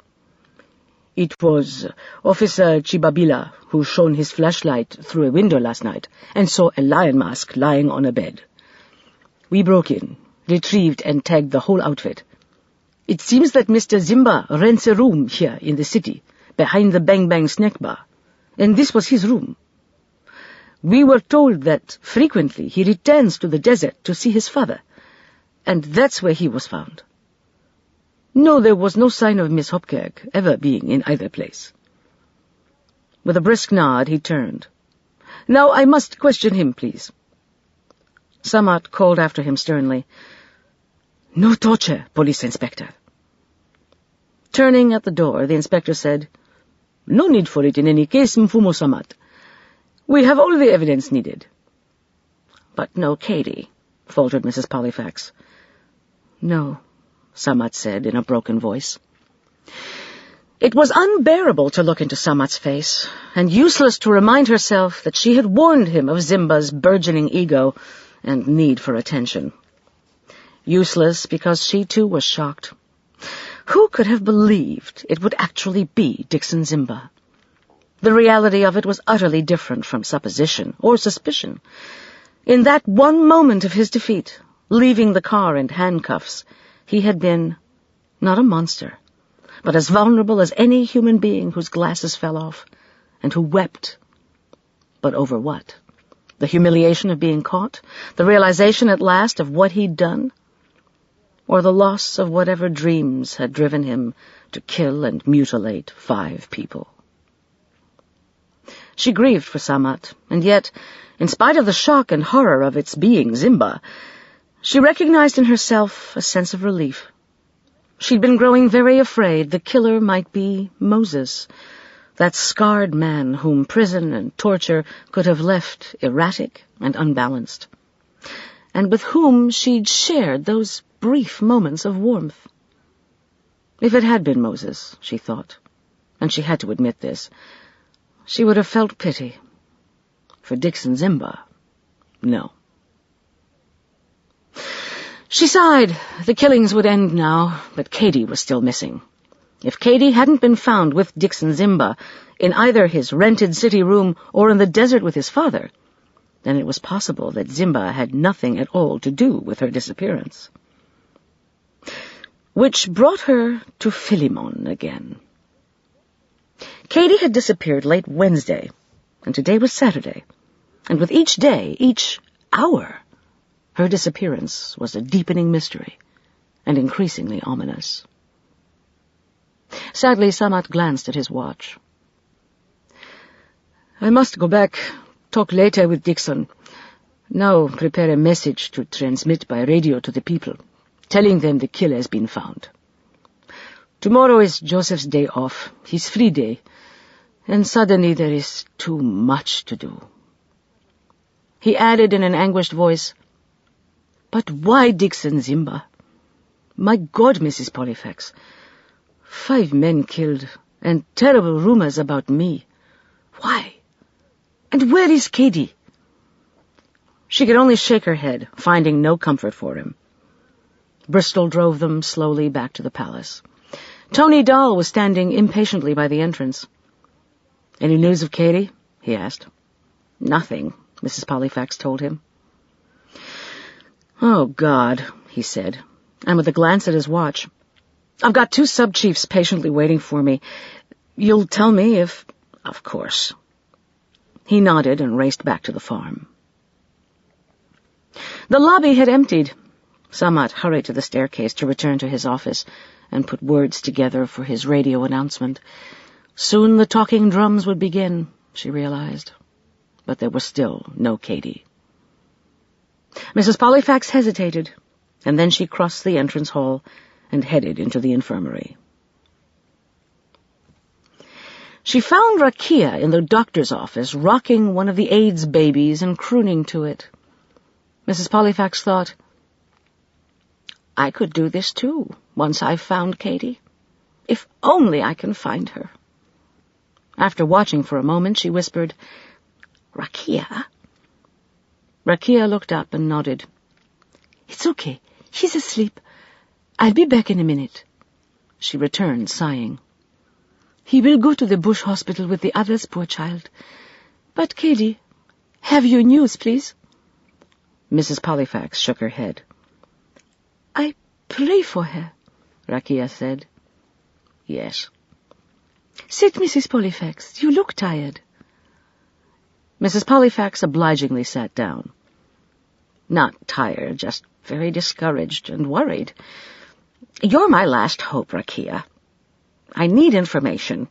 C: It was Officer Chibabila who shone his flashlight through a window last night and saw a lion mask lying on a bed. We broke in, retrieved and tagged the whole outfit. It seems that Mr. Zimba rents a room here in the city, behind the Bang Bang snack bar, and this was his room. We were told that frequently he returns to the desert to see his father, and that's where he was found. No, there was no sign of Miss Hopkirk ever being in either place. With a brisk nod, he turned. Now I must question him, please. Samad called after him sternly. No torture, police inspector. Turning at the door, the inspector said, No need for it in any case, Mfumo Samad. We have all the evidence needed. But no Katie, faltered Mrs. Pollifax. No, Samad said in a broken voice. It was unbearable to look into Samad's face, and useless to remind herself that she had warned him of Zimba's burgeoning ego and need for attention. Useless because she too was shocked. Who could have believed it would actually be Dixon Zimba? The reality of it was utterly different from supposition or suspicion. In that one moment of his defeat, leaving the car in handcuffs, he had been not a monster, but as vulnerable as any human being whose glasses fell off, and who wept. But over what? The humiliation of being caught? The realization at last of what he'd done? Or the loss of whatever dreams had driven him to kill and mutilate 5 people? She grieved for Samad, and yet, in spite of the shock and horror of its being Zimba, she recognized in herself a sense of relief. She'd been growing very afraid the killer might be Moses, that scarred man whom prison and torture could have left erratic and unbalanced, and with whom she'd shared those brief moments of warmth. If it had been Moses, she thought, and she had to admit this, she would have felt pity. For Dixon Zimba, no. She sighed. The killings would end now, but Katie was still missing. If Katie hadn't been found with Dixon Zimba in either his rented city room or in the desert with his father, then it was possible that Zimba had nothing at all to do with her disappearance. Which brought her to Philemon again. Katie had disappeared late Wednesday, and today was Saturday, and with each day, each hour, her disappearance was a deepening mystery, and increasingly ominous. Sadly, Samad glanced at his watch. I must go back, talk later with Dixon. Now prepare a message to transmit by radio to the people, telling them the killer has been found. Tomorrow is Joseph's day off, his free day, and suddenly there is too much to do. He added in an anguished voice, But why Dixon Zimba? My God, Mrs. Pollifax, 5 men killed, and terrible rumors about me. Why? And where is Katie? She could only shake her head, finding no comfort for him. Bristol drove them slowly back to the palace. Tony Dahl was standing impatiently by the entrance. Any news of Katie? He asked. Nothing, Mrs. Pollifax told him. Oh, God, he said, and with a glance at his watch. I've got 2 sub-chiefs patiently waiting for me. You'll tell me if... Of course. He nodded and raced back to the farm. The lobby had emptied. Samad hurried to the staircase to return to his office and put words together for his radio announcement. Soon the talking drums would begin, she realized. But there was still no Katie. Mrs. Pollifax hesitated, and then she crossed the entrance hall and headed into the infirmary. She found Rakia in the doctor's office, rocking one of the AIDS babies and crooning to it. Mrs. Pollifax thought, I could do this too, once I've found Katie. If only I can find her. After watching for a moment, she whispered, Rakia? Rakia looked up and nodded. It's okay. He's asleep. I'll be back in a minute. She returned, sighing. He will go to the bush hospital with the others, poor child. But, Cady, have you news, please?
B: Mrs. Pollifax shook her head.
C: I pray for her,
B: Rakia said. Yes.
C: Sit, Mrs. Pollifax. You look tired.
B: Mrs. Pollifax obligingly sat down. Not tired, just very discouraged and worried. You're my last hope, Rakia. I need information.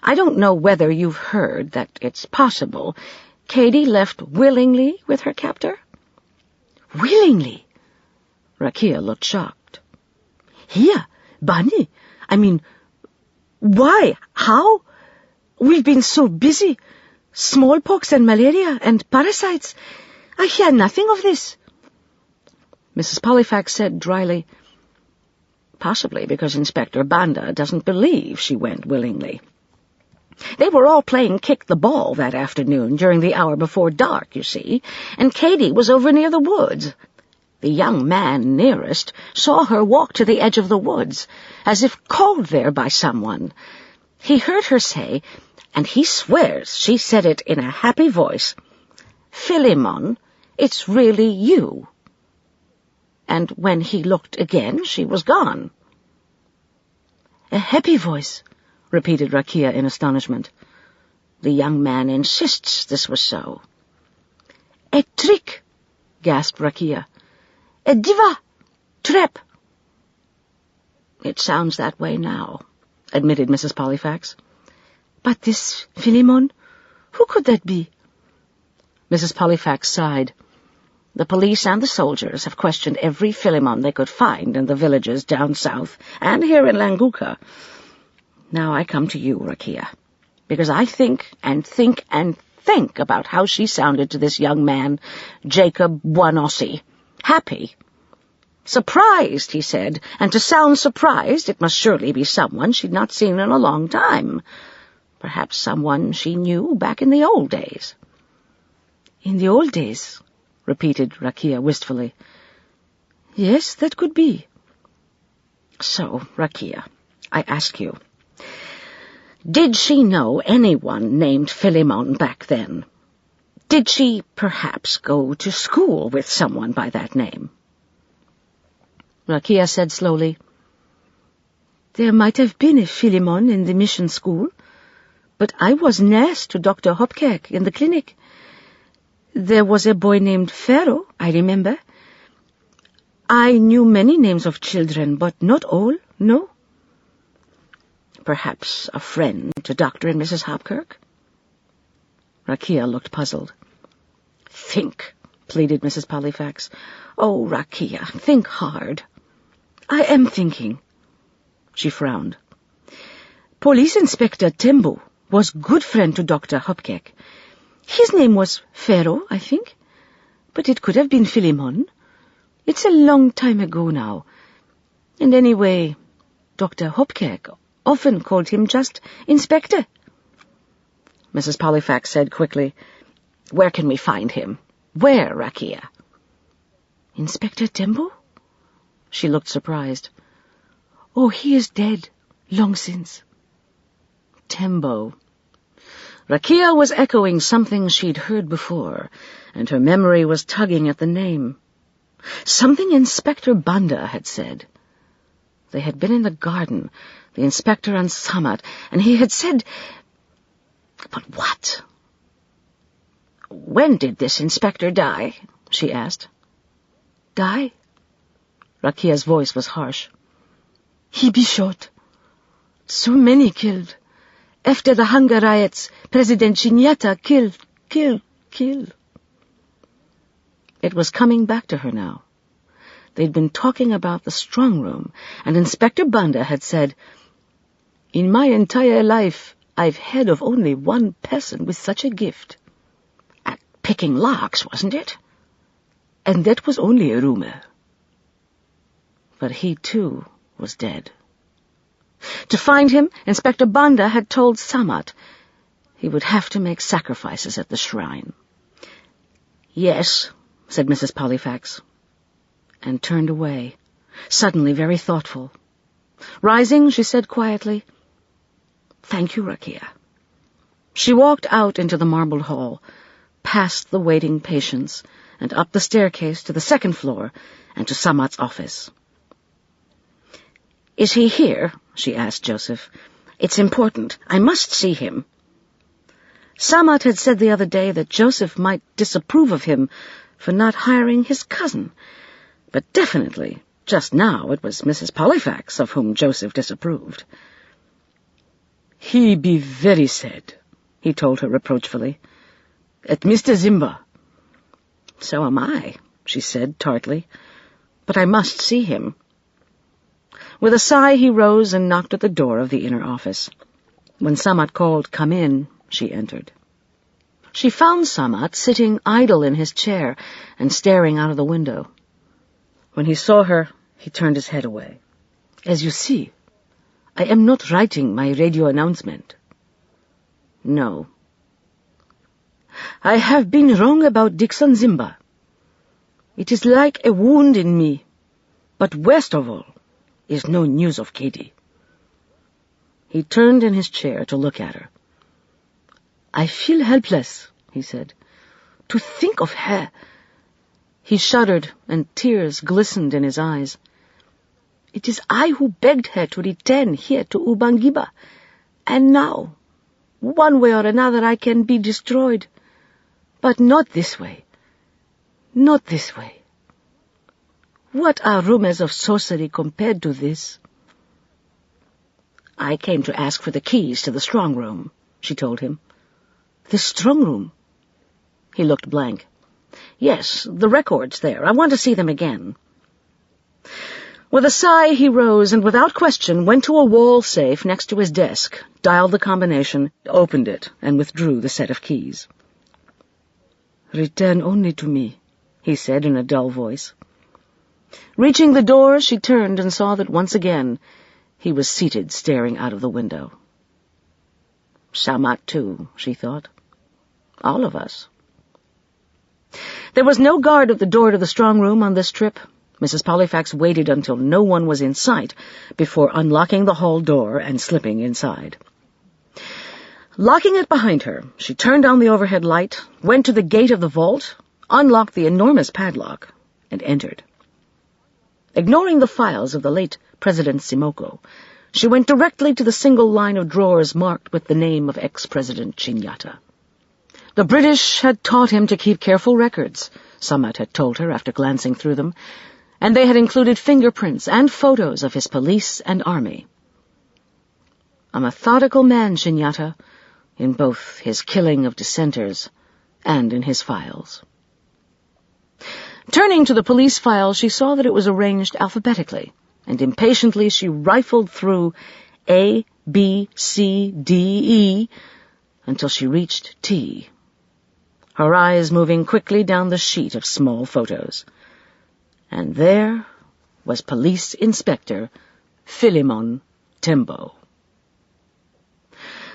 B: I don't know whether you've heard that it's possible Cady left willingly with her captor?
C: Willingly?
B: Rakia looked shocked.
C: Here, Bunny. I mean, why? How? We've been so busy. Smallpox and malaria and parasites. I hear nothing of this.
B: Mrs. Pollifax said dryly, possibly because Inspector Banda doesn't believe she went willingly. They were all playing kick the ball that afternoon during the hour before dark, you see, and Cady was over near the woods. The young man nearest saw her walk to the edge of the woods, as if called there by someone. He heard her say, and he swears she said it in a happy voice, "Philemon, it's really you." And when he looked again, she was gone.
C: A happy voice,
B: repeated Rakia in astonishment. The young man insists this was so.
C: A trick,
B: gasped Rakia.
C: A diva, trap.
B: It sounds that way now, admitted Mrs. Pollifax.
C: But this Philemon, who could that be?
B: Mrs. Pollifax sighed. The police and the soldiers have questioned every Philemon they could find in the villages down south and here in Languka. Now I come to you, Rakia, because I think and think and think about how she sounded to this young man, Jacob Wanossi. Happy. Surprised, he said, and to sound surprised it must surely be someone she'd not seen in a long time. Perhaps someone she knew back in the old days.
C: In the old days,
B: repeated Rakia wistfully.
C: Yes, that could be.
B: So, Rakia, I ask you, did she know anyone named Philemon back then? Did she, perhaps, go to school with someone by that name?
C: Rakia said slowly, There might have been a Philemon in the mission school, but I was nurse to Dr. Hopkirk in the clinic. There was a boy named Pharaoh, I remember. I knew many names of children, but not all, no.
B: Perhaps a friend to Dr. and Mrs. Hopkirk? Rakia looked puzzled. Think, pleaded Mrs. Pollifax. Oh, Rakia, think hard.
C: I am thinking.
B: She frowned.
C: Police Inspector Timbo was good friend to Dr. Hopkirk. His name was Pharaoh, I think, but it could have been Philemon. It's a long time ago now. And anyway, Dr. Hopkirk often called him just Inspector.
B: Mrs. Pollifax said quickly, Where can we find him? Where, Rakia?
C: Inspector Timbo?
B: She looked surprised.
C: Oh, he is dead, long since.
B: Timbo. Rakia was echoing something she'd heard before, and her memory was tugging at the name. Something Inspector Banda had said. They had been in the garden, the inspector and Samat, and he had said... But what? When did this inspector die? She asked.
C: Die?
B: Rakia's voice was harsh.
C: He be shot. So many killed. After the hunger riots, President Chinyata killed.
B: It was coming back to her now. They'd been talking about the strong room, and Inspector Banda had said, In my entire life, I've heard of only one person with such a gift. At picking locks, wasn't it?
C: And that was only a rumor.
B: But he, too, was dead. To find him, Inspector Banda had told Samat he would have to make sacrifices at the shrine. Yes, said Mrs. Pollifax, and turned away, suddenly very thoughtful. Rising, she said quietly, Thank you, Rakia." She walked out into the marbled hall, past the waiting patients, and up the staircase to the second floor and to Samat's office. "Is he here?" she asked Joseph. "It's important. I must see him." Samat had said the other day that Joseph might disapprove of him for not hiring his cousin, but definitely, just now, it was Mrs. Pollifax of whom Joseph disapproved. "He be very sad," he told her reproachfully. "At Mr. Zimba." "So am I," she said tartly. "But I must see him." With a sigh, he rose and knocked at the door of the inner office. When Samat called, "Come in," she entered. She found Samat sitting idle in his chair and staring out of the window. When he saw her, he turned his head away. "As you see, I am not writing my radio announcement." "No." "I have been wrong about Dixon Zimba. It is like a wound in me, but worst of all is no news of Katie." He turned in his chair to look at her. "I feel helpless," he said. "To think of her." He shuddered, and tears glistened in his eyes. "It is I who begged her to return here to Ubangiba, and now, one way or another, I can be destroyed. But not this way. Not this way. What are rumors of sorcery compared to this?" "I came to ask for the keys to the strong room," she told him. "The strong room?" He looked blank. "Yes, the records there. I want to see them again." With a sigh, he rose and, without question, went to a wall safe next to his desk, dialed the combination, opened it, and withdrew the set of keys. "Return only to me," he said in a dull voice. Reaching the door, she turned and saw that once again he was seated staring out of the window. Samat too, she thought. All of us. There was no guard at the door to the strong room on this trip. Mrs. Pollifax waited until no one was in sight before unlocking the hall door and slipping inside. Locking it behind her, she turned on the overhead light, went to the gate of the vault, unlocked the enormous padlock, and entered. Ignoring the files of the late President Simoko, she went directly to the single line of drawers marked with the name of ex-President Chinyata. The British had taught him to keep careful records, Samat had told her after glancing through them, and they had included fingerprints and photos of his police and army. A methodical man, Chinyata, in both his killing of dissenters and in his files. Turning to the police file, she saw that it was arranged alphabetically, and impatiently she rifled through A, B, C, D, E, until she reached T, her eyes moving quickly down the sheet of small photos. And there was Police Inspector Philemon Timbo.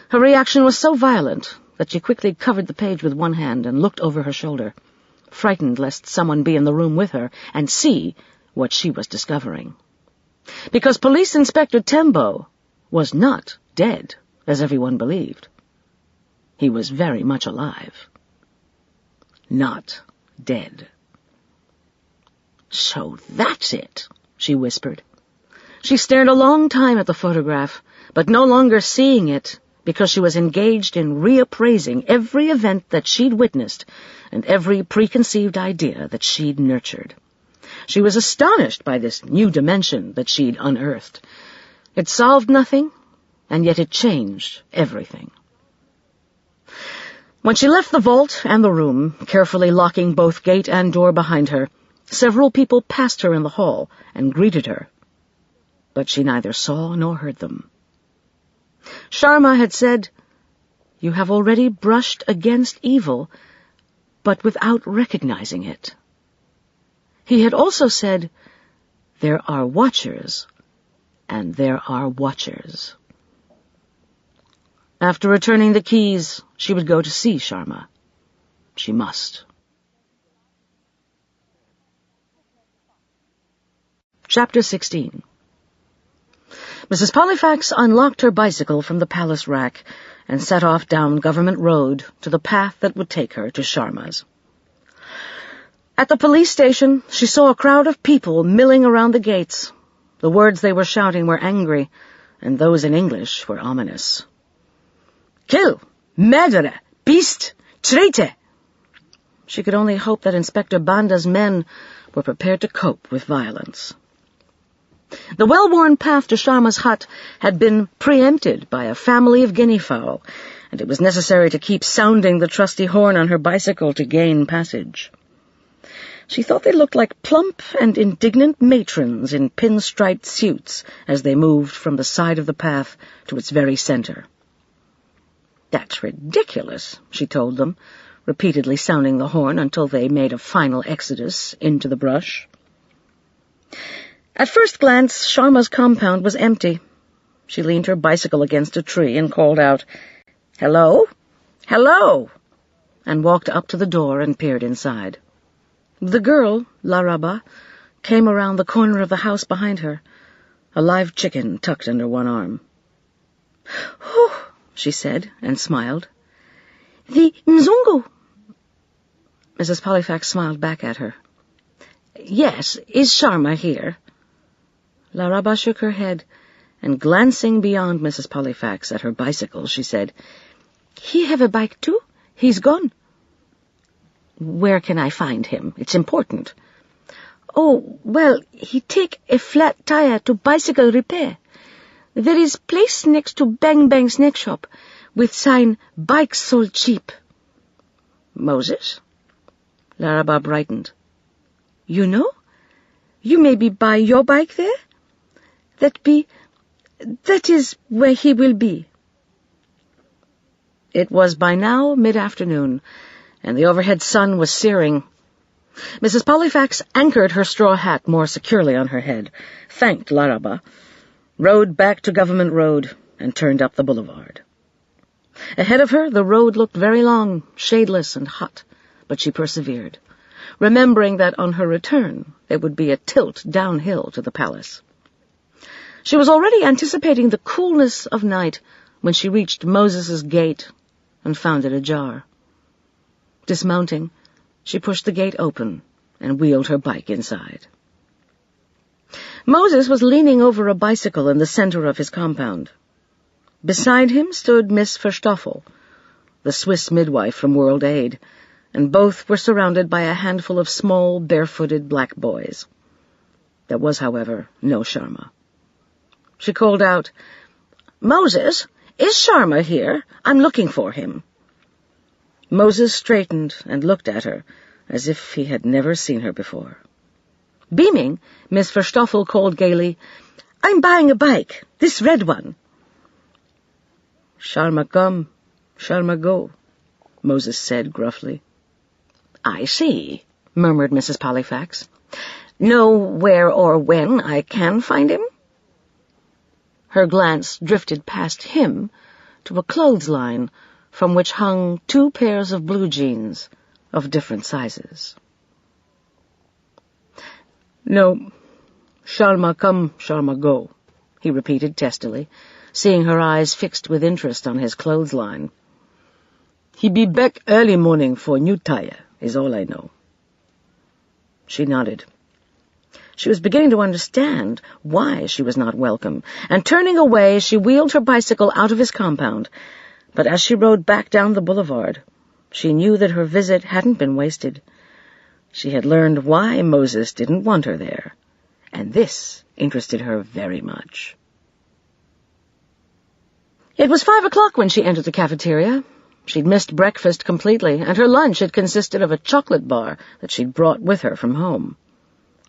B: Her reaction was so violent that she quickly covered the page with one hand and looked over her shoulder, frightened lest someone be in the room with her and see what she was discovering. Because Police Inspector Timbo was not dead, as everyone believed. He was very much alive. Not dead. "So that's it," she whispered. She stared a long time at the photograph, but no longer seeing it, because she was engaged in reappraising every event that she'd witnessed and every preconceived idea that she'd nurtured. She was astonished by this new dimension that she'd unearthed. It solved nothing, and yet it changed everything. When she left the vault and the room, carefully locking both gate and door behind her, several people passed her in the hall and greeted her, but she neither saw nor heard them. Sharma had said, "You have already brushed against evil, but without recognizing it." He had also said, "There are watchers, and there are watchers." After returning the keys, she would go to see Sharma. She must. Chapter 16. Mrs. Pollifax unlocked her bicycle from the palace rack and set off down Government Road to the path that would take her to Sharma's. At the police station, she saw a crowd of people milling around the gates. The words they were shouting were angry, and those in English were ominous. "Kill! Murderer! Beast! Traitor!" She could only hope that Inspector Banda's men were prepared to cope with violence. The well-worn path to Sharma's hut had been preempted by a family of guinea fowl, and it was necessary to keep sounding the trusty horn on her bicycle to gain passage. She thought they looked like plump and indignant matrons in pinstriped suits as they moved from the side of the path to its very center. "That's ridiculous," she told them, repeatedly sounding the horn until they made a final exodus into the brush. At first glance, Sharma's compound was empty. She leaned her bicycle against a tree and called out, "Hello? Hello!" and walked up to the door and peered inside. The girl, Laraba, came around the corner of the house behind her, a live chicken tucked under one arm. "Whew," she said, and smiled. "The Mzungu." Mrs. Pollifax smiled back at her. "Yes, is Sharma here?" Laraba shook her head, and glancing beyond Mrs. Pollifax at her bicycle, she said, "He have a bike too? He's gone." "Where can I find him? It's important." "Oh, well, he take a flat tire to bicycle repair. There is place next to Bang Bang snack shop, with sign, bikes sold cheap." "Moses?" Laraba brightened. "You know? You maybe buy your bike there? That is where he will be." It was by now mid-afternoon, and the overhead sun was searing. Mrs. Pollifax anchored her straw hat more securely on her head, thanked Laraba, rode back to Government Road, and turned up the boulevard. Ahead of her, the road looked very long, shadeless and hot, but she persevered, remembering that on her return there would be a tilt downhill to the palace. She was already anticipating the coolness of night when she reached Moses's gate and found it ajar. Dismounting, she pushed the gate open and wheeled her bike inside. Moses was leaning over a bicycle in the center of his compound. Beside him stood Miss Verstoffel, the Swiss midwife from World Aid, and both were surrounded by a handful of small, barefooted black boys. There was, however, no Sharma. She called out, "Moses, is Sharma here? I'm looking for him." Moses straightened and looked at her as if he had never seen her before. Beaming, Miss Verstoffel called gaily, "I'm buying a bike, this red one." "Sharma come, Sharma go," Moses said gruffly. "I see," murmured Mrs. Pollifax. "Know where or when I can find him?" Her glance drifted past him to a clothesline from which hung 2 pairs of blue jeans of different sizes. "No, Sharma come, Sharma go," he repeated testily, seeing her eyes fixed with interest on his clothesline. "He be back early morning for new tire, is all I know." She nodded. She was beginning to understand why she was not welcome, and turning away, she wheeled her bicycle out of his compound. But as she rode back down the boulevard, she knew that her visit hadn't been wasted. She had learned why Moses didn't want her there, and this interested her very much. It was 5 o'clock when she entered the cafeteria. She'd missed breakfast completely, and her lunch had consisted of a chocolate bar that she'd brought with her from home.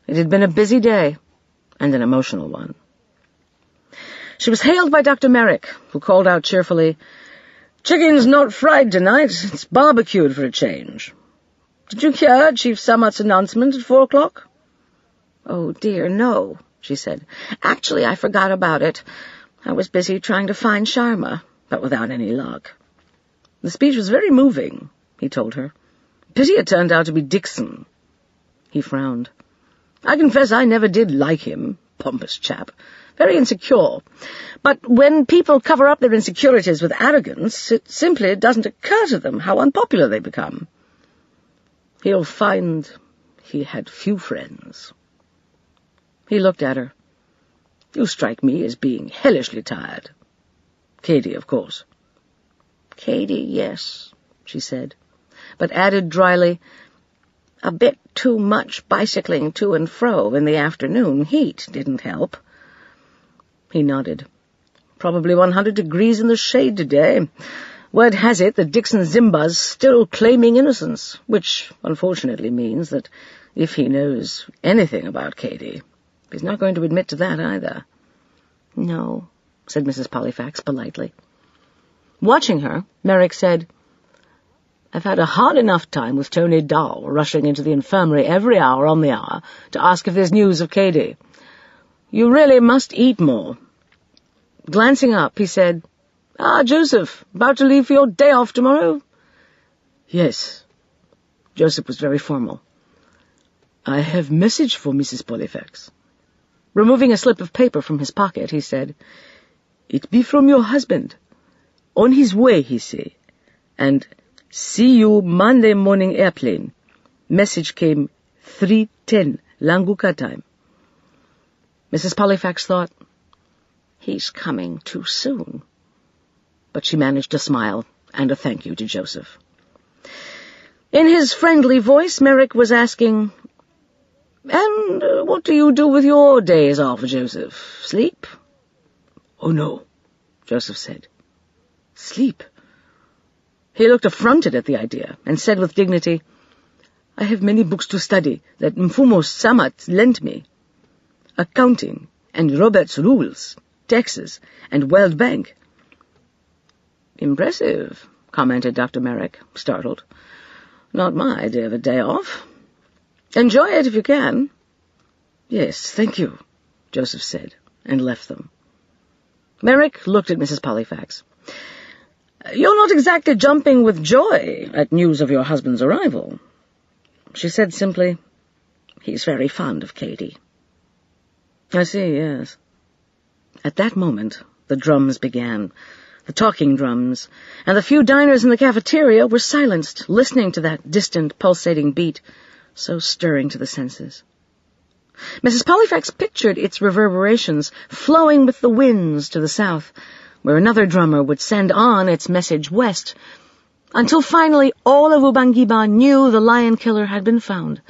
B: It had been a busy day, and an emotional one. She was hailed by Dr. Merrick, who called out cheerfully, "Chicken's not fried tonight, it's barbecued for a change. Did you hear Chief Samat's announcement at 4 o'clock? "Oh, dear, no," she said. "Actually, I forgot about it. I was busy trying to find Sharma, but without any luck." "The speech was very moving," he told her. "Pity it turned out to be Dixon." He frowned. "I confess I never did like him, pompous chap,
C: very insecure. But when people cover up their insecurities with arrogance, it simply doesn't occur to them how unpopular they become. He'll find he had few friends. He looked at her. You strike me as being hellishly tired. Katie, of course. Katie, yes, she said, but added dryly, a bit too much bicycling to and fro in the afternoon heat didn't help. He nodded. Probably 100 degrees in the shade today. Word has it that Dixon Zimba's still claiming innocence, which unfortunately means that if he knows anything about Katie, he's not going to admit to that either. No, said Mrs. Pollifax politely. Watching her, Merrick said, I've had a hard enough time with Tony Dahl rushing into the infirmary every hour on the hour to ask if there's news of Katie. You really must eat more. Glancing up, he said, Joseph, about to leave for your day off tomorrow? Yes. Joseph was very formal. I have message for Mrs. Pollifax. Removing a slip of paper from his pocket, he said, It be from your husband. On his way, he say. And see you Monday morning airplane. Message came 3:10, Languka time. Mrs. Pollifax thought, he's coming too soon. But she managed a smile and a thank you to Joseph. In his friendly voice, Merrick was asking, And what do you do with your days off, Joseph? Sleep? Oh, no, Joseph said. Sleep? He looked affronted at the idea and said with dignity, I have many books to study that Mfumo Samat lent me. Accounting and Robert's Rules, taxes and World Bank. Impressive, commented Dr. Merrick, startled. Not my idea of a day off. Enjoy it if you can. Yes, thank you, Joseph said, and left them. Merrick looked at Mrs. Pollifax. You're not exactly jumping with joy at news of your husband's arrival. She said simply, He's very fond of Katie. I see, yes. At that moment, the drums began, the talking drums, and the few diners in the cafeteria were silenced, listening to that distant, pulsating beat, so stirring to the senses. Mrs. Pollifax pictured its reverberations flowing with the winds to the south, where another drummer would send on its message west, until finally all of Ubangiba knew the lion killer had been found,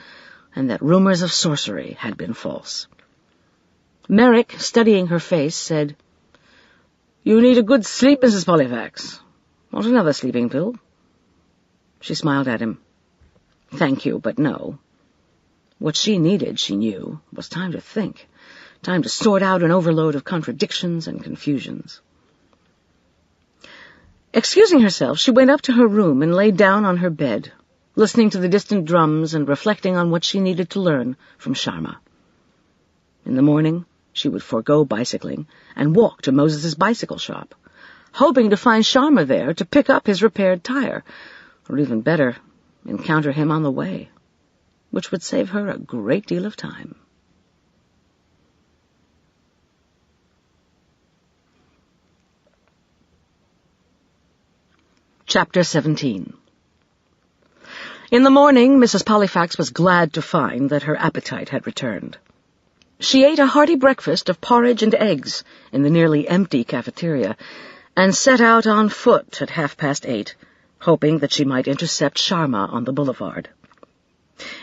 C: and that rumors of sorcery had been false. Merrick, studying her face, said, You need a good sleep, Mrs. Pollifax. Want another sleeping pill? She smiled at him. Thank you, but no. What she needed, she knew, was time to think, time to sort out an overload of contradictions and confusions. Excusing herself, she went up to her room and lay down on her bed, listening to the distant drums and reflecting on what she needed to learn from Sharma. In the morning, she would forego bicycling and walk to Moses's bicycle shop, hoping to find Sharma there to pick up his repaired tire, or even better, encounter him on the way, which would save her a great deal of time. Chapter 17. In the morning, Mrs. Pollifax was glad to find that her appetite had returned. She ate a hearty breakfast of porridge and eggs in the nearly empty cafeteria, and set out on foot at 8:30, hoping that she might intercept Sharma on the boulevard.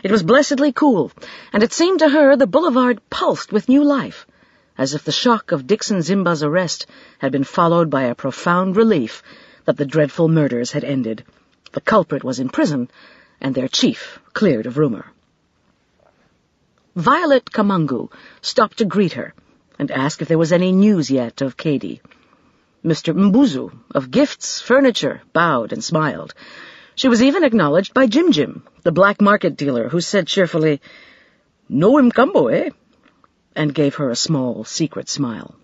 C: It was blessedly cool, and it seemed to her the boulevard pulsed with new life, as if the shock of Dixon Zimba's arrest had been followed by a profound relief that the dreadful murders had ended, the culprit was in prison, and their chief cleared of rumor. Violet Kamangu stopped to greet her and ask if there was any news yet of Katie. Mr. Mbuzu, of gifts, furniture, bowed and smiled. She was even acknowledged by Jim Jim, the black market dealer, who said cheerfully, "No Mkambo, eh?" and gave her a small, secret smile.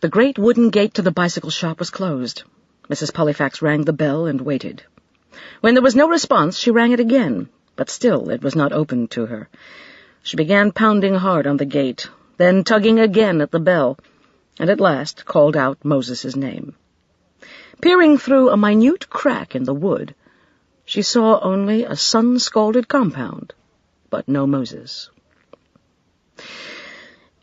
C: The great wooden gate to the bicycle shop was closed. Mrs. Pollifax rang the bell and waited. When there was no response, she rang it again, but still it was not opened to her. She began pounding hard on the gate,
B: then tugging again at the bell, and at last called out Moses's name. Peering through a minute crack in the wood, she saw only a sun-scalded compound, but no Moses.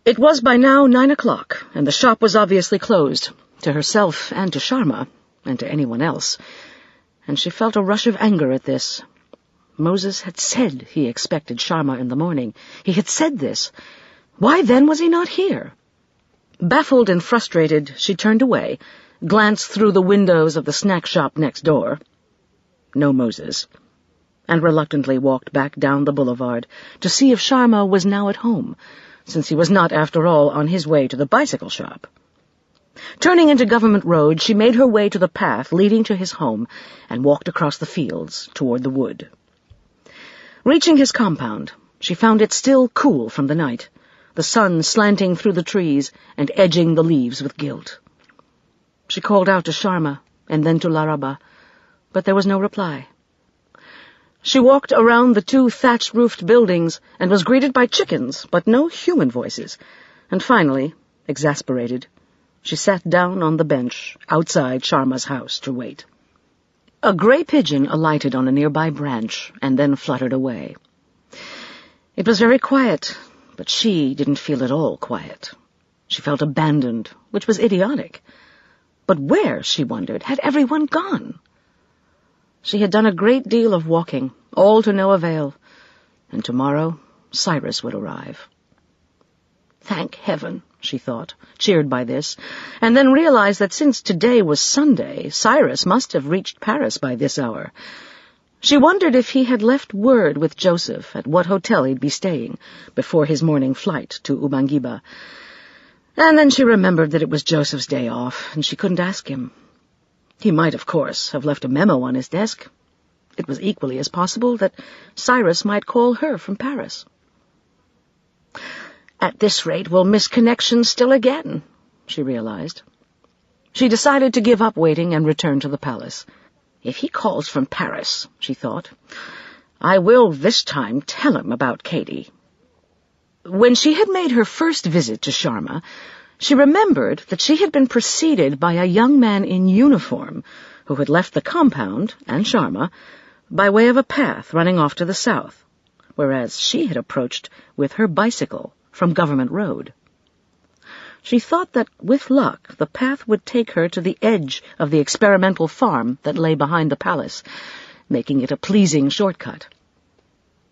B: It was by now 9 o'clock, and the shop was obviously closed, to herself and to Sharma, and to anyone else, and she felt a rush of anger at this. Moses had said he expected Sharma in the morning. He had said this. Why then was he not here? Baffled and frustrated, she turned away, glanced through the windows of the snack shop next door. No Moses. And reluctantly walked back down the boulevard to see if Sharma was now at home, since he was not, after all, on his way to the bicycle shop. Turning into Government Road, she made her way to the path leading to his home and walked across the fields toward the wood. Reaching his compound, she found it still cool from the night, the sun slanting through the trees and edging the leaves with gilt. She called out to Sharma and then to Laraba, but there was no reply. She walked around the 2 thatch-roofed buildings and was greeted by chickens, but no human voices, and finally, exasperated, she sat down on the bench outside Sharma's house to wait. A gray pigeon alighted on a nearby branch and then fluttered away. It was very quiet, but she didn't feel at all quiet. She felt abandoned, which was idiotic. But where, she wondered, had everyone gone? She had done a great deal of walking, all to no avail, and tomorrow Cyrus would arrive. Thank heaven, she thought, cheered by this, and then realized that since today was Sunday, Cyrus must have reached Paris by this hour. She wondered if he had left word with Joseph at what hotel he'd be staying before his morning flight to Ubangiba. And then she remembered that it was Joseph's day off, and she couldn't ask him. He might, of course, have left a memo on his desk. It was equally as possible that Cyrus might call her from Paris. At this rate, we'll miss connection still again, she realized. She decided to give up waiting and return to the palace. If he calls from Paris, she thought, I will this time tell him about Katie. When she had made her first visit to Sharma, she remembered that she had been preceded by a young man in uniform who had left the compound, and Sharma, by way of a path running off to the south, whereas she had approached with her bicycle from Government Road. She thought that, with luck, the path would take her to the edge of the experimental farm that lay behind the palace, making it a pleasing shortcut.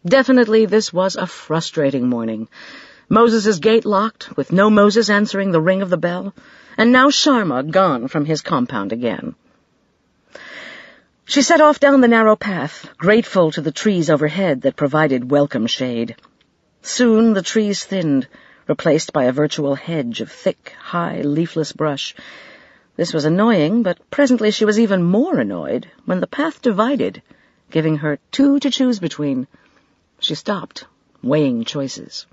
B: Definitely this was a frustrating morning. Moses's gate locked, with no Moses answering the ring of the bell, and now Sharma gone from his compound again. She set off down the narrow path, grateful to the trees overhead that provided welcome shade. Soon the trees thinned, replaced by a virtual hedge of thick, high, leafless brush. This was annoying, but presently she was even more annoyed when the path divided, giving her 2 to choose between. She stopped, weighing choices.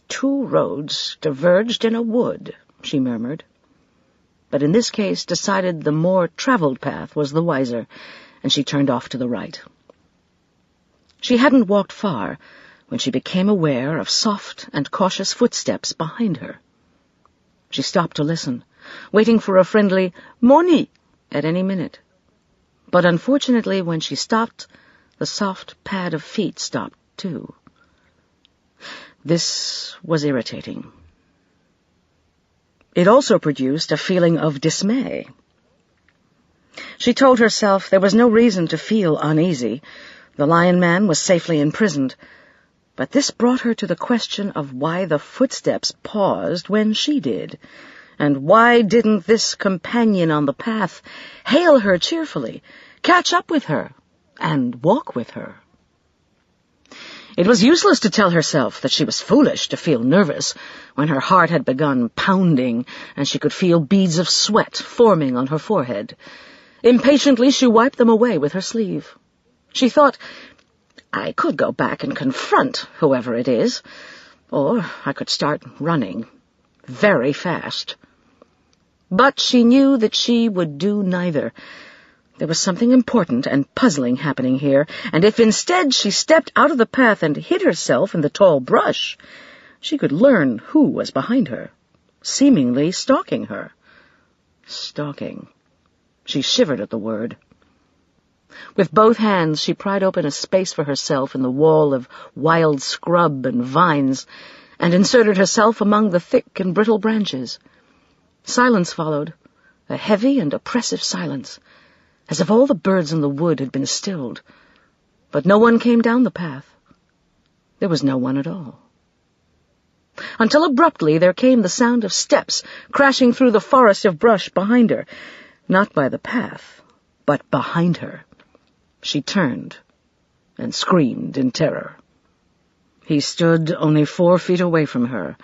B: 2 roads diverged in a wood, she murmured, but in this case decided the more traveled path was the wiser, and she turned off to the right. She hadn't walked far when she became aware of soft and cautious footsteps behind her. She stopped to listen, waiting for a friendly "Moni" at any minute. But unfortunately, when she stopped, the soft pad of feet stopped too. This was irritating. It also produced a feeling of dismay. She told herself there was no reason to feel uneasy. The Lion Man was safely imprisoned. But this brought her to the question of why the footsteps paused when she did, and why didn't this companion on the path hail her cheerfully, catch up with her, and walk with her? It was useless to tell herself that she was foolish to feel nervous when her heart had begun pounding and she could feel beads of sweat forming on her forehead. Impatiently she wiped them away with her sleeve. She thought, I could go back and confront whoever it is, or I could start running very fast. But she knew that she would do neither. There was something important and puzzling happening here, and if instead she stepped out of the path and hid herself in the tall brush, She could learn who was behind her, seemingly stalking her. Stalking. She shivered at the word. With both hands she pried open a space for herself in the wall of wild scrub and vines, and inserted herself among the thick and brittle branches. Silence followed, a heavy and oppressive silence, as if all the birds in the wood had been stilled. But no one came down the path. There was no one at all. Until abruptly there came the sound of steps crashing through the forest of brush behind her, not by the path, but behind her. She turned and screamed in terror. He stood only 4 feet away from her,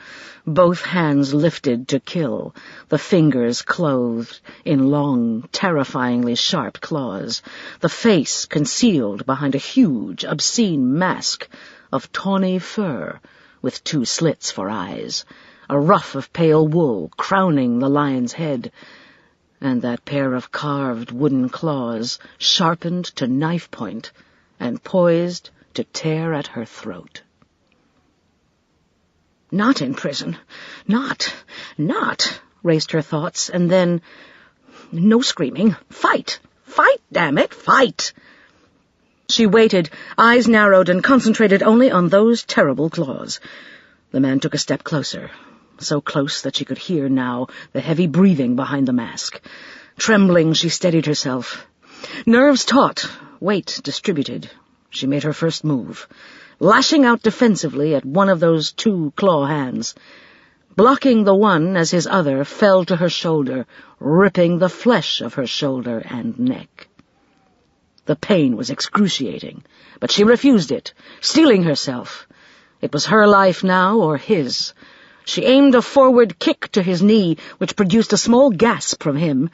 B: both hands lifted to kill, the fingers clothed in long, terrifyingly sharp claws, the face concealed behind a huge, obscene mask of tawny fur with 2 slits for eyes, a ruff of pale wool crowning the lion's head, and that pair of carved wooden claws sharpened to knife point and poised to tear at her throat. Not in prison. Not, raced her thoughts, and then, no screaming. Fight! Fight, damn it, fight! She waited, eyes narrowed and concentrated only on those terrible claws. The man took a step closer, so close that she could hear now the heavy breathing behind the mask. Trembling, she steadied herself. Nerves taut, weight distributed. She made her first move, lashing out defensively at one of those 2 claw hands, blocking the one as his other fell to her shoulder, ripping the flesh of her shoulder and neck. The pain was excruciating, but she refused it, steeling herself. It was her life now or his. She aimed a forward kick to his knee, which produced a small gasp from him,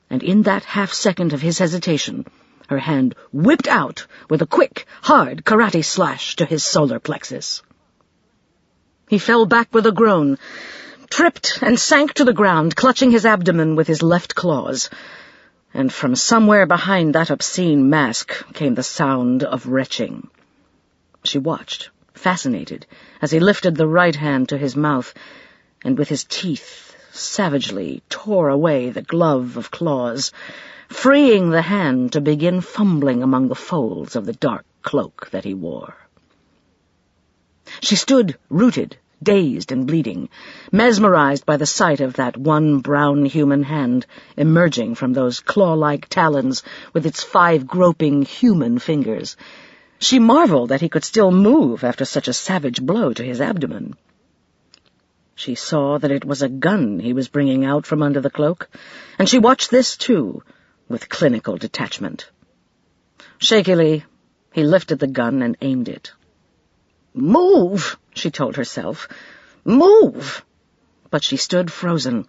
B: and in that half-second of his hesitation, her hand whipped out with a quick, hard karate slash to his solar plexus. He fell back with a groan, tripped and sank to the ground, clutching his abdomen with his left claws. And from somewhere behind that obscene mask came the sound of retching. She watched, fascinated, as he lifted the right hand to his mouth, and with his teeth savagely tore away the glove of claws, freeing the hand to begin fumbling among the folds of the dark cloak that he wore. She stood rooted, dazed and bleeding, mesmerized by the sight of that one brown human hand emerging from those claw-like talons with its 5 groping human fingers. She marveled that he could still move after such a savage blow to his abdomen. She saw that it was a gun he was bringing out from under the cloak, and she watched this too, with clinical detachment. Shakily, he lifted the gun and aimed it. "Move!" she told herself. "Move!" But she stood frozen.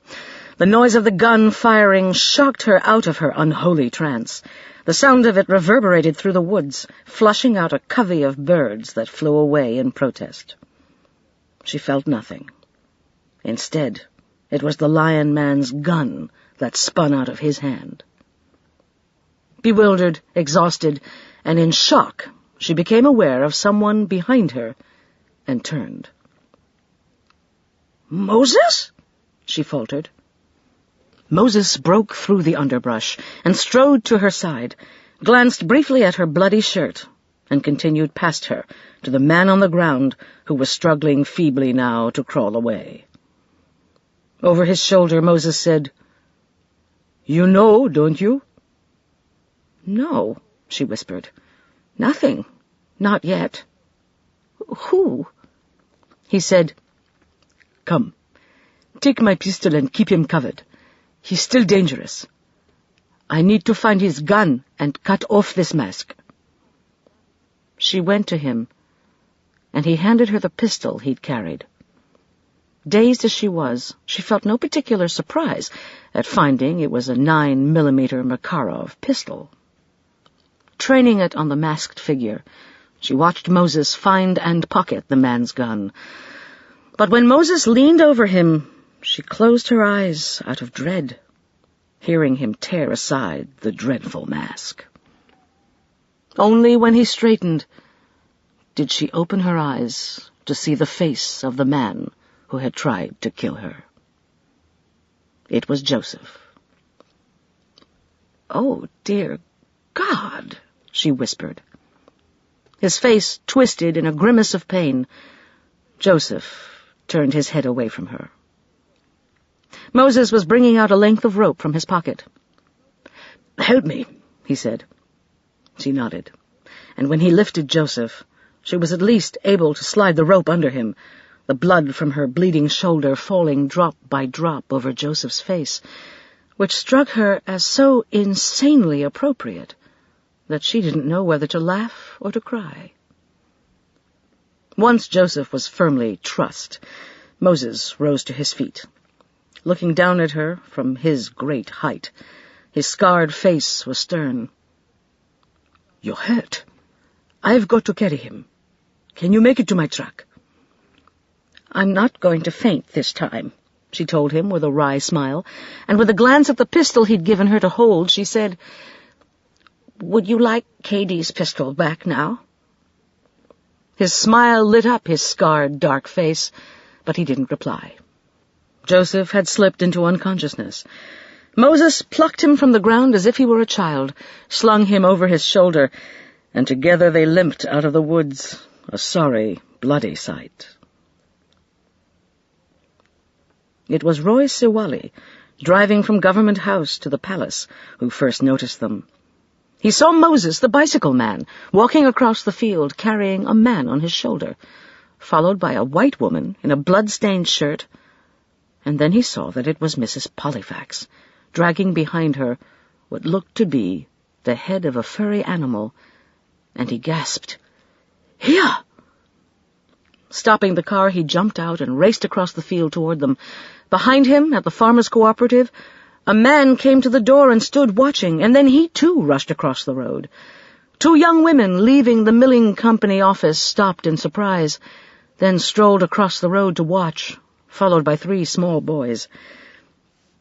B: The noise of the gun firing shocked her out of her unholy trance. The sound of it reverberated through the woods, flushing out a covey of birds that flew away in protest. She felt nothing. Instead, it was the lion man's gun that spun out of his hand. Bewildered, exhausted, and in shock, she became aware of someone behind her and turned. "Moses?" she faltered. Moses broke through the underbrush and strode to her side, glanced briefly at her bloody shirt, and continued past her to the man on the ground who was struggling feebly now to crawl away. Over his shoulder, Moses said, "You know, don't you?" "No," she whispered. "Nothing. Not yet." "Who?" He said, "Come, take my pistol and keep him covered. He's still dangerous. I need to find his gun and cut off this mask." She went to him, and he handed her the pistol he'd carried. Dazed as she was, she felt no particular surprise at finding it was a 9mm Makarov pistol. Training it on the masked figure, she watched Moses find and pocket the man's gun. But when Moses leaned over him, she closed her eyes out of dread, hearing him tear aside the dreadful mask. Only when he straightened did she open her eyes to see the face of the man who had tried to kill her. It was Joseph. "Oh, dear God," she whispered. His face twisted in a grimace of pain. Joseph turned his head away from her. Moses was bringing out a length of rope from his pocket. "Help me," he said. She nodded, and when he lifted Joseph, she was at least able to slide the rope under him, the blood from her bleeding shoulder falling drop by drop over Joseph's face, which struck her as so insanely appropriate that she didn't know whether to laugh or to cry. Once Joseph was firmly trussed, Moses rose to his feet. Looking down at her from his great height, his scarred face was stern. "You're hurt. I've got to carry him. Can you make it to my truck?" "I'm not going to faint this time," she told him with a wry smile, and with a glance at the pistol he'd given her to hold, she said, "Would you like Katie's pistol back now?" His smile lit up his scarred, dark face, but he didn't reply. Joseph had slipped into unconsciousness. Moses plucked him from the ground as if he were a child, slung him over his shoulder, and together they limped out of the woods, a sorry, bloody sight. It was Roy Siwali, driving from Government House to the palace, who first noticed them. He saw Moses, the bicycle man, walking across the field carrying a man on his shoulder, followed by a white woman in a blood-stained shirt, and then he saw that it was Mrs. Pollifax, dragging behind her what looked to be the head of a furry animal, and he gasped, "Here!" Stopping the car, he jumped out and raced across the field toward them. Behind him, at the Farmers' Cooperative, a man came to the door and stood watching, and then he too rushed across the road. Two young women leaving the milling company office stopped in surprise, then strolled across the road to watch, followed by 3 small boys.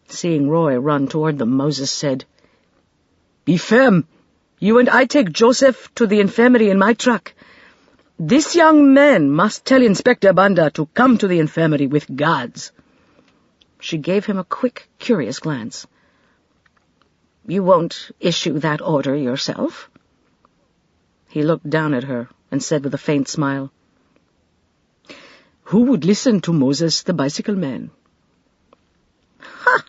B: Seeing Roy run toward them, Moses said, "Be firm. You and I take Joseph to the infirmary in my truck. This young man must tell Inspector Banda to come to the infirmary with guards." She gave him a quick, curious glance. "You won't issue that order yourself?" He looked down at her and said with a faint smile, "Who would listen to Moses the bicycle man?" "Ha!"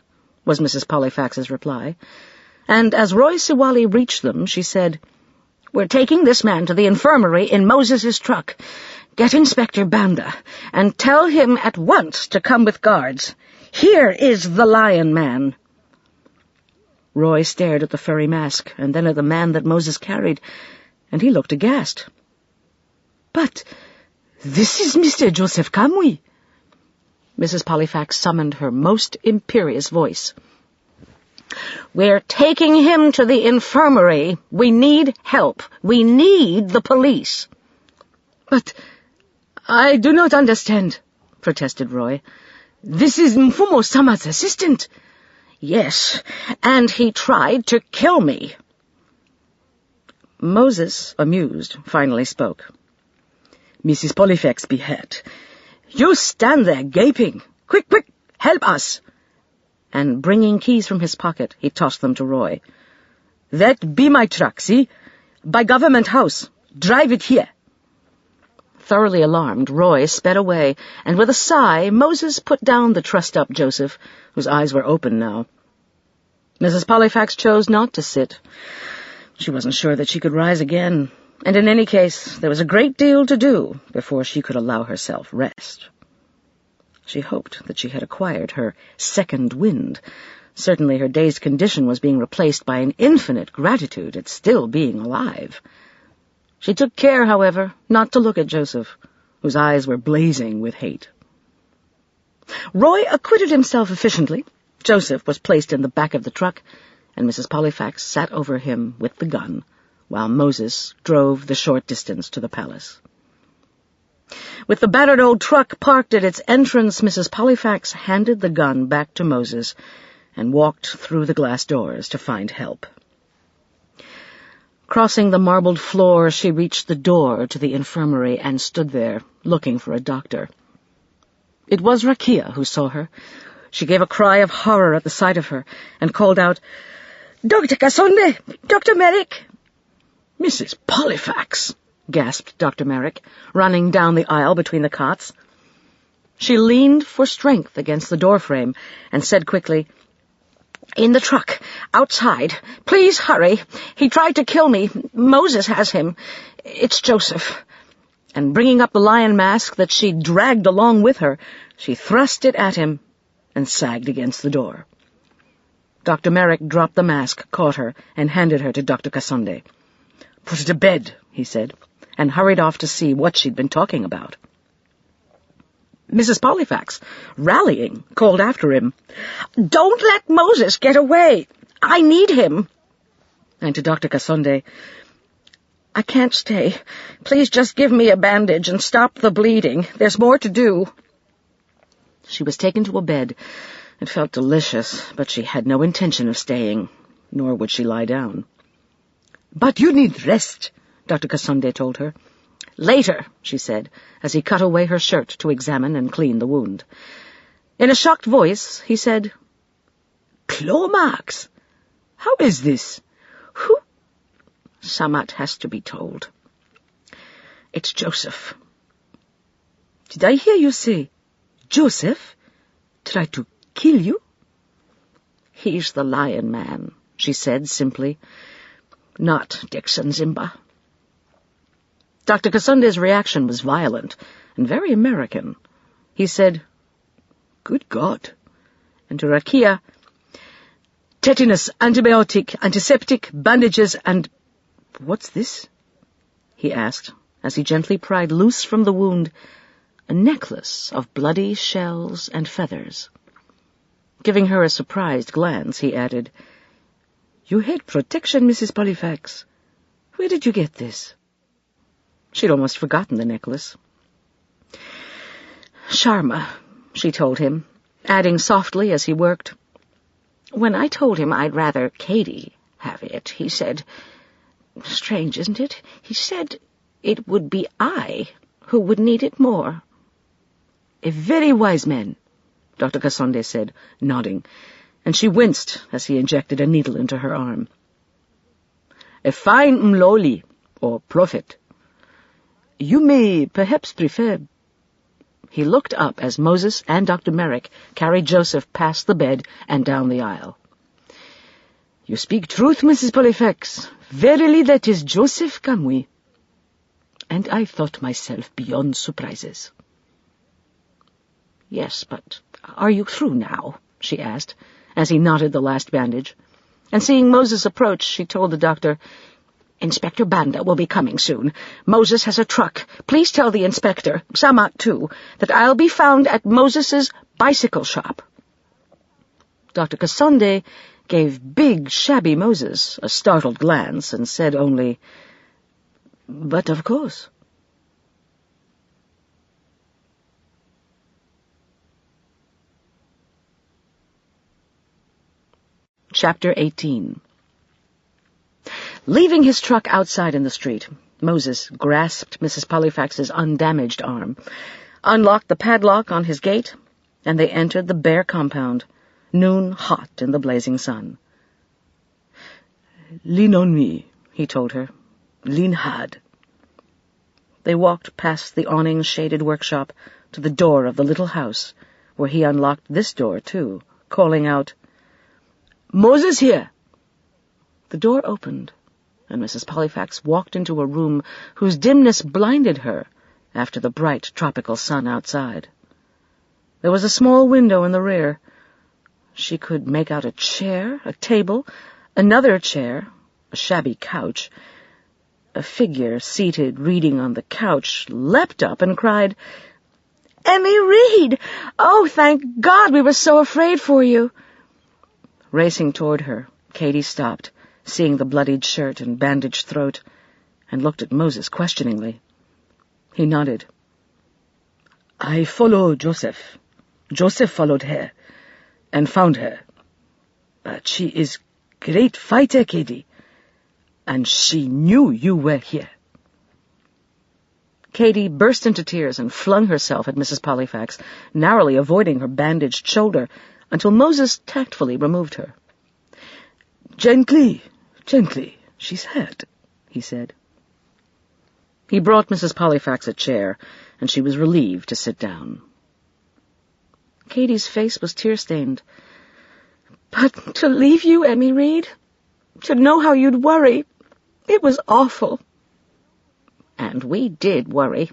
B: was Mrs. Pollifax's reply, and as Roy Siwali reached them, she said, "We're taking this man to the infirmary in Moses's truck. Get Inspector Banda, and tell him at once to come with guards. Here is the Lion Man." Roy stared at the furry mask, and then at the man that Moses carried, and he looked aghast. "But this is Mr. Joseph Kamui." Mrs. Pollifax summoned her most imperious voice. "We're taking him to the infirmary. We need help. We need the police." "But I do not understand," protested Roy. "This is Mfumo-sama's assistant." "Yes, and he tried to kill me." Moses, amused, finally spoke. "Mrs. Pollifax be hurt. You stand there gaping. Quick, quick, help us." And bringing keys from his pocket, he tossed them to Roy. "That be my truck, see? By Government House. Drive it here." Thoroughly alarmed, Roy sped away, and with a sigh, Moses put down the trussed-up Joseph, whose eyes were open now. Mrs. Pollifax chose not to sit. She wasn't sure that she could rise again, and in any case, there was a great deal to do before she could allow herself rest. She hoped that she had acquired her second wind. Certainly her dazed condition was being replaced by an infinite gratitude at still being alive. She took care, however, not to look at Joseph, whose eyes were blazing with hate. Roy acquitted himself efficiently. Joseph was placed in the back of the truck, and Mrs. Pollifax sat over him with the gun, while Moses drove the short distance to the palace. With the battered old truck parked at its entrance, Mrs. Pollifax handed the gun back to Moses and walked through the glass doors to find help. Crossing the marbled floor, she reached the door to the infirmary and stood there, looking for a doctor. It was Rakia who saw her. She gave a cry of horror at the sight of her and called out, "Dr. Kasonde! Dr. Merrick!" "Mrs. Pollifax!" gasped Dr. Merrick, running down the aisle between the cots. She leaned for strength against the doorframe and said quickly, "In the truck, outside. Please hurry. He tried to kill me. Moses has him. It's Joseph." And bringing up the lion mask that she dragged along with her, she thrust it at him and sagged against the door. Dr. Merrick dropped the mask, caught her, and handed her to Dr. Kasonde. "Put her to bed," he said, and hurried off to see what she'd been talking about. Mrs. Pollifax, rallying, called after him, "Don't let Moses get away. I need him." And to Dr. Kasonde, "I can't stay. Please just give me a bandage and stop the bleeding. There's more to do." She was taken to a bed. It felt delicious, but she had no intention of staying, nor would she lie down. "But you need rest," Dr. Kasonde told her. "Later," she said, as he cut away her shirt to examine and clean the wound. In a shocked voice, he said, "Claw marks? How is this? Who?" "Samat has to be told. It's Joseph." "Did I hear you say Joseph tried to kill you?" "He's the lion man," she said simply. "Not Dixon Zimba." Dr. Kasonde's reaction was violent and very American. He said, "Good God." And to Rakia, "Tetanus, antibiotic, antiseptic, bandages, and—" "What's this?" he asked, as he gently pried loose from the wound a necklace of bloody shells and feathers. Giving her a surprised glance, he added, "You had protection, Mrs. Pollifax. Where did you get this?" She'd almost forgotten the necklace. "Sharma," she told him, adding softly as he worked, "When I told him I'd rather Katie have it, he said, strange, isn't it? He said it would be I who would need it more." "A very wise man," Dr. Kasonde said, nodding, and she winced as he injected a needle into her arm. "A fine mloli, or prophet. You may perhaps prefer—" He looked up as Moses and Dr. Merrick carried Joseph past the bed and down the aisle. "You speak truth, Mrs. Pollifax. Verily that is Joseph Kamui. And I thought myself beyond surprises." "Yes, but are you through now?" she asked, as he knotted the last bandage. And seeing Moses approach, she told the doctor, "Inspector Banda will be coming soon. Moses has a truck. Please tell the inspector, Samat too, that I'll be found at Moses's bicycle shop." Dr. Kasonde gave big, shabby Moses a startled glance and said only, "But of course." Chapter 18. Leaving his truck outside in the street, Moses grasped Mrs. Pollifax's undamaged arm, unlocked the padlock on his gate, and they entered the bare compound, noon hot in the blazing sun. "Lean on me," he told her. "Lean hard." They walked past the awning-shaded workshop to the door of the little house, where he unlocked this door, too, calling out, "Moses here!" The door opened, and Mrs. Pollifax walked into a room whose dimness blinded her after the bright tropical sun outside. There was a small window in the rear. She could make out a chair, a table, another chair, a shabby couch. A figure seated reading on the couch leapt up and cried, "Emmy Reed! Oh, thank God, we were so afraid for you." Racing toward her, Katie stopped, seeing the bloodied shirt and bandaged throat, and looked at Moses questioningly. He nodded. "I follow Joseph. Joseph followed her, and found her. But she is great fighter, Katie.
C: And she knew you were here.
B: Katy burst into tears and flung herself at Mrs. Pollifax, narrowly avoiding her bandaged shoulder, until Moses tactfully removed her.
C: Gently, gently, she's hurt, he said.
B: He brought Mrs. Pollifax a chair, and she was relieved to sit down. Katy's face was tear-stained.
C: But to leave you, Emmy Reed, to know how you'd worry, it was awful.
B: And we did worry.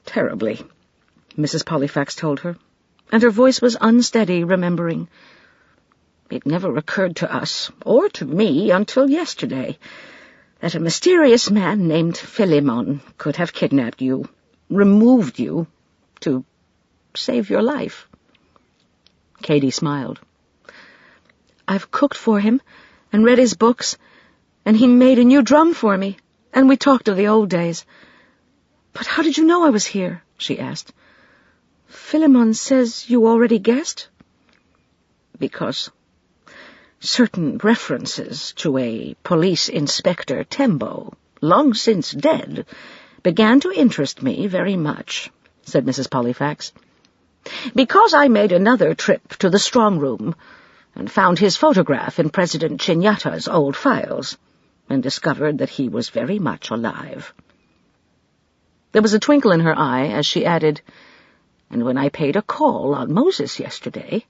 B: Terribly, Mrs. Pollifax told her, and her voice was unsteady, remembering. It never occurred to us, or to me, until yesterday, that a mysterious man named Philemon could have kidnapped you, removed you, to save your life. Katy smiled.
C: I've cooked for him, and read his books, and he made a new drum for me, and we talked of the old days. But how did you know I was here? She asked. Philemon says you already guessed?
B: Because certain references to a police inspector, Timbo, long since dead, began to interest me very much, said Mrs. Pollifax. Because I made another trip to the strong room and found his photograph in President Chinyata's old files, and discovered that he was very much alive. There was a twinkle in her eye as she added, and when I paid a call on Moses yesterday,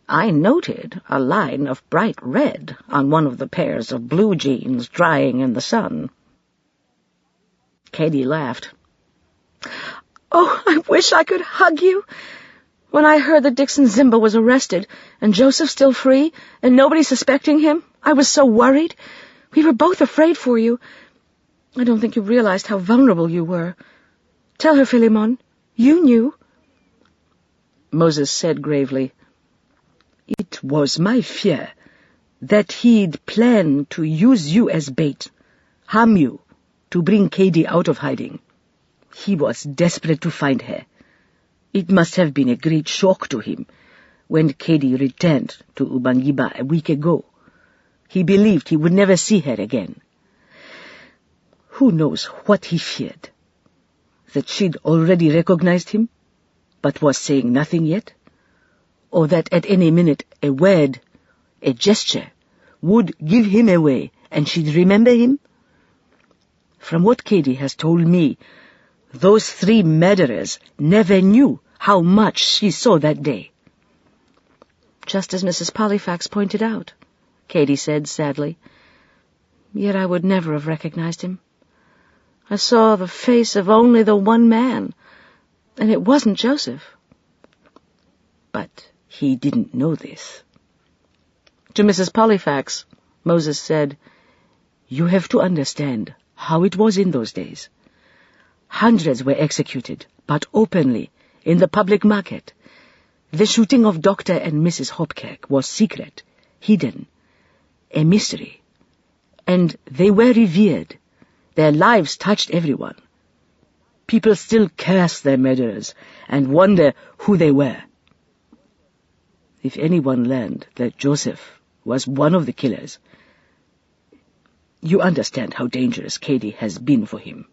B: I noted a line of bright red on one of the pairs of blue jeans drying in the sun. Katy laughed.
C: Oh, I wish I could hug you. When I heard that Dixon Zimba was arrested, and Joseph still free, and nobody suspecting him, I was so worried. We were both afraid for you. I don't think you realized how vulnerable you were. Tell her, Philemon. You knew.
B: Moses said gravely,
C: It was my fear that he'd planned to use you as bait, harm you, to bring Katy out of hiding. He was desperate to find her. It must have been a great shock to him when Katy returned to Ubangiba a week ago. He believed he would never see her again. Who knows what he feared? That she'd already recognized him, but was saying nothing yet? Or that at any minute a word, a gesture, would give him away and she'd remember him? From what Katy has told me, those 3 murderers never knew how much she saw that day.
B: Just as Mrs. Pollifax pointed out, Katy said sadly.
C: Yet I would never have recognized him. I saw the face of only the one man, and it wasn't Joseph.
B: But he didn't know this. To Mrs. Pollifax, Moses said, You have to understand how it was in those days. Hundreds were executed, but openly, in the public market. The shooting of Dr. and Mrs. Hopkirk was secret, hidden, a mystery. And they were revered. Their lives touched everyone. People still curse their murderers and wonder who they were. If anyone learned that Joseph was one of the killers, you understand how dangerous Katy has been for him.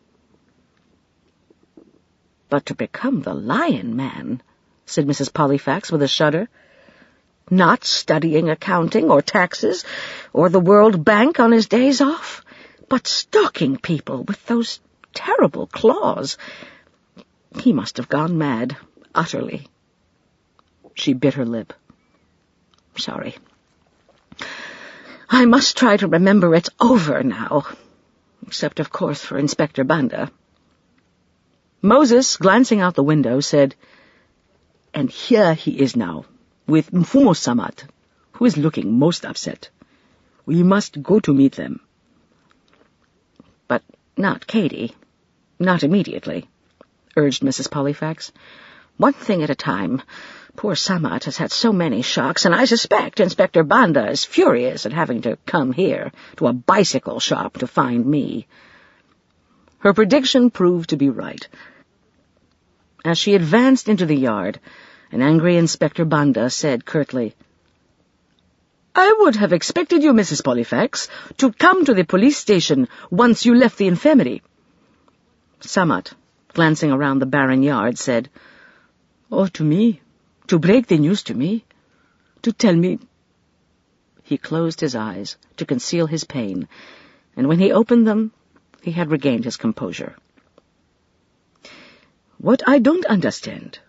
B: But to become the Lion Man, said Mrs. Pollifax with a shudder, not studying accounting or taxes or the World Bank on his days off, but stalking people with those terrible claws. He must have gone mad, utterly. She bit her lip. Sorry. I must try to remember it's over now, except, of course, for Inspector Banda. Moses, glancing out the window, said, And here he is now, with Mfumo Samad, who is looking most upset. We must go to meet them. But not Katy. Not immediately, urged Mrs. Pollifax. One thing at a time. Poor Samad has had so many shocks, and I suspect Inspector Banda is furious at having to come here, to a bicycle shop, to find me. Her prediction proved to be right. As she advanced into the yard, an angry Inspector Banda said curtly, I would have expected you, Mrs. Pollifax, to come to the police station once you left the infirmary. Samat, glancing around the barren yard, said, "Oh, to me, to break the news to me, to tell me—" He closed his eyes to conceal his pain, and when he opened them, he had regained his composure. "What I don't understand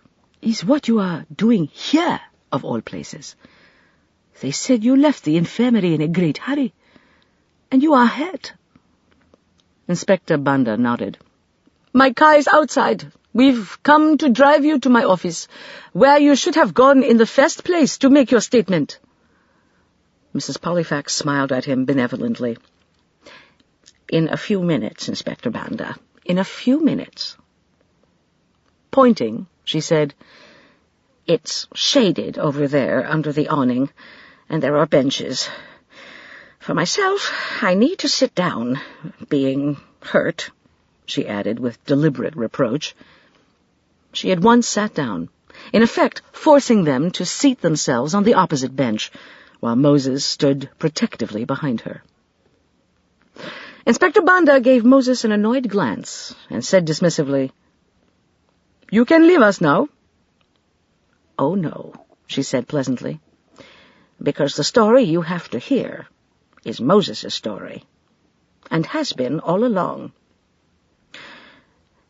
B: is what you are doing here, of all places. They said you left the infirmary in a great hurry, and you are hurt." Inspector Banda nodded. "My car is outside. We've come to drive you to my office, where you should have gone in the first place to make your statement." Mrs. Pollifax smiled at him benevolently. "In a few minutes, Inspector Banda. In a few minutes." Pointing, she said, "It's shaded over there under the awning, and there are benches. For myself, I need to sit down, being hurt," she added with deliberate reproach. She at once sat down, in effect forcing them to seat themselves on the opposite bench, while Moses stood protectively behind her. Inspector Banda gave Moses an annoyed glance and said dismissively, "You can leave us now." "Oh, no," she said pleasantly, "because the story you have to hear is Moses' story, and has been all along.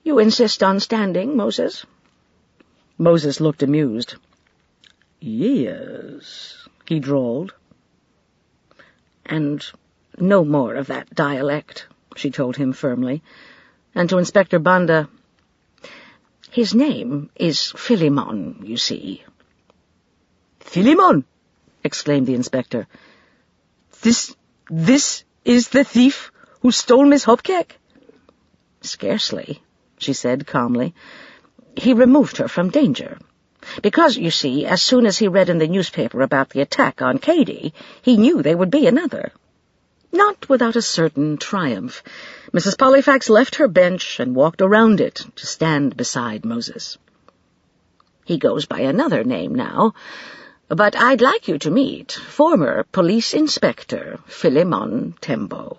B: You insist on standing, Moses?" Moses looked amused. "Yes," he drawled. "And no more of that dialect," she told him firmly, and to Inspector Banda, "His name is Philemon, you see." "Philemon!" exclaimed the inspector. This is the thief who stole Miss Hopkirk?" "Scarcely," she said calmly. "He removed her from danger. Because, you see, as soon as he read in the newspaper about the attack on Katie, he knew there would be another." Not without a certain triumph, Mrs. Pollifax left her bench and walked around it to stand beside Moses. "He goes by another name now, but I'd like you to meet former Police Inspector Philemon Timbo."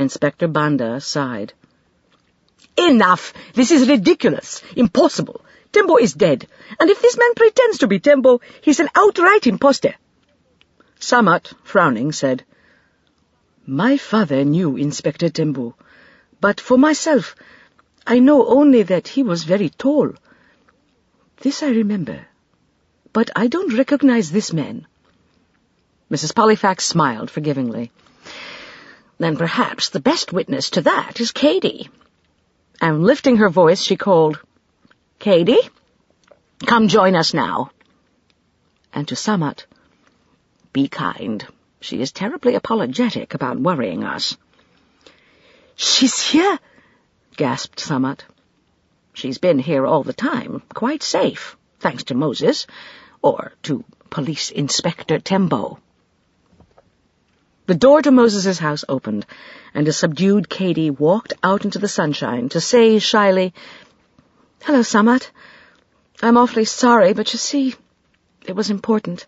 B: Inspector Banda sighed. "Enough! This is ridiculous! Impossible! Timbo is dead, and if this man pretends to be Timbo, he's an outright impostor." Samat, frowning, said, "My father knew Inspector Timbo, but for myself, I know only that he was very tall. This I remember, but I don't recognize this man." Mrs. Pollifax smiled forgivingly. "Then perhaps the best witness to that is Katie." And lifting her voice, she called, "Katie, come join us now." And to Samat, "Be kind. She is terribly apologetic about worrying us." "She's here?" gasped Samat. "She's been here all the time, quite safe, thanks to Moses, or to Police Inspector Timbo." The door to Moses's house opened, and a subdued Katie walked out into the sunshine to say shyly, "Hello, Samat. I'm awfully sorry, but you see, it was important."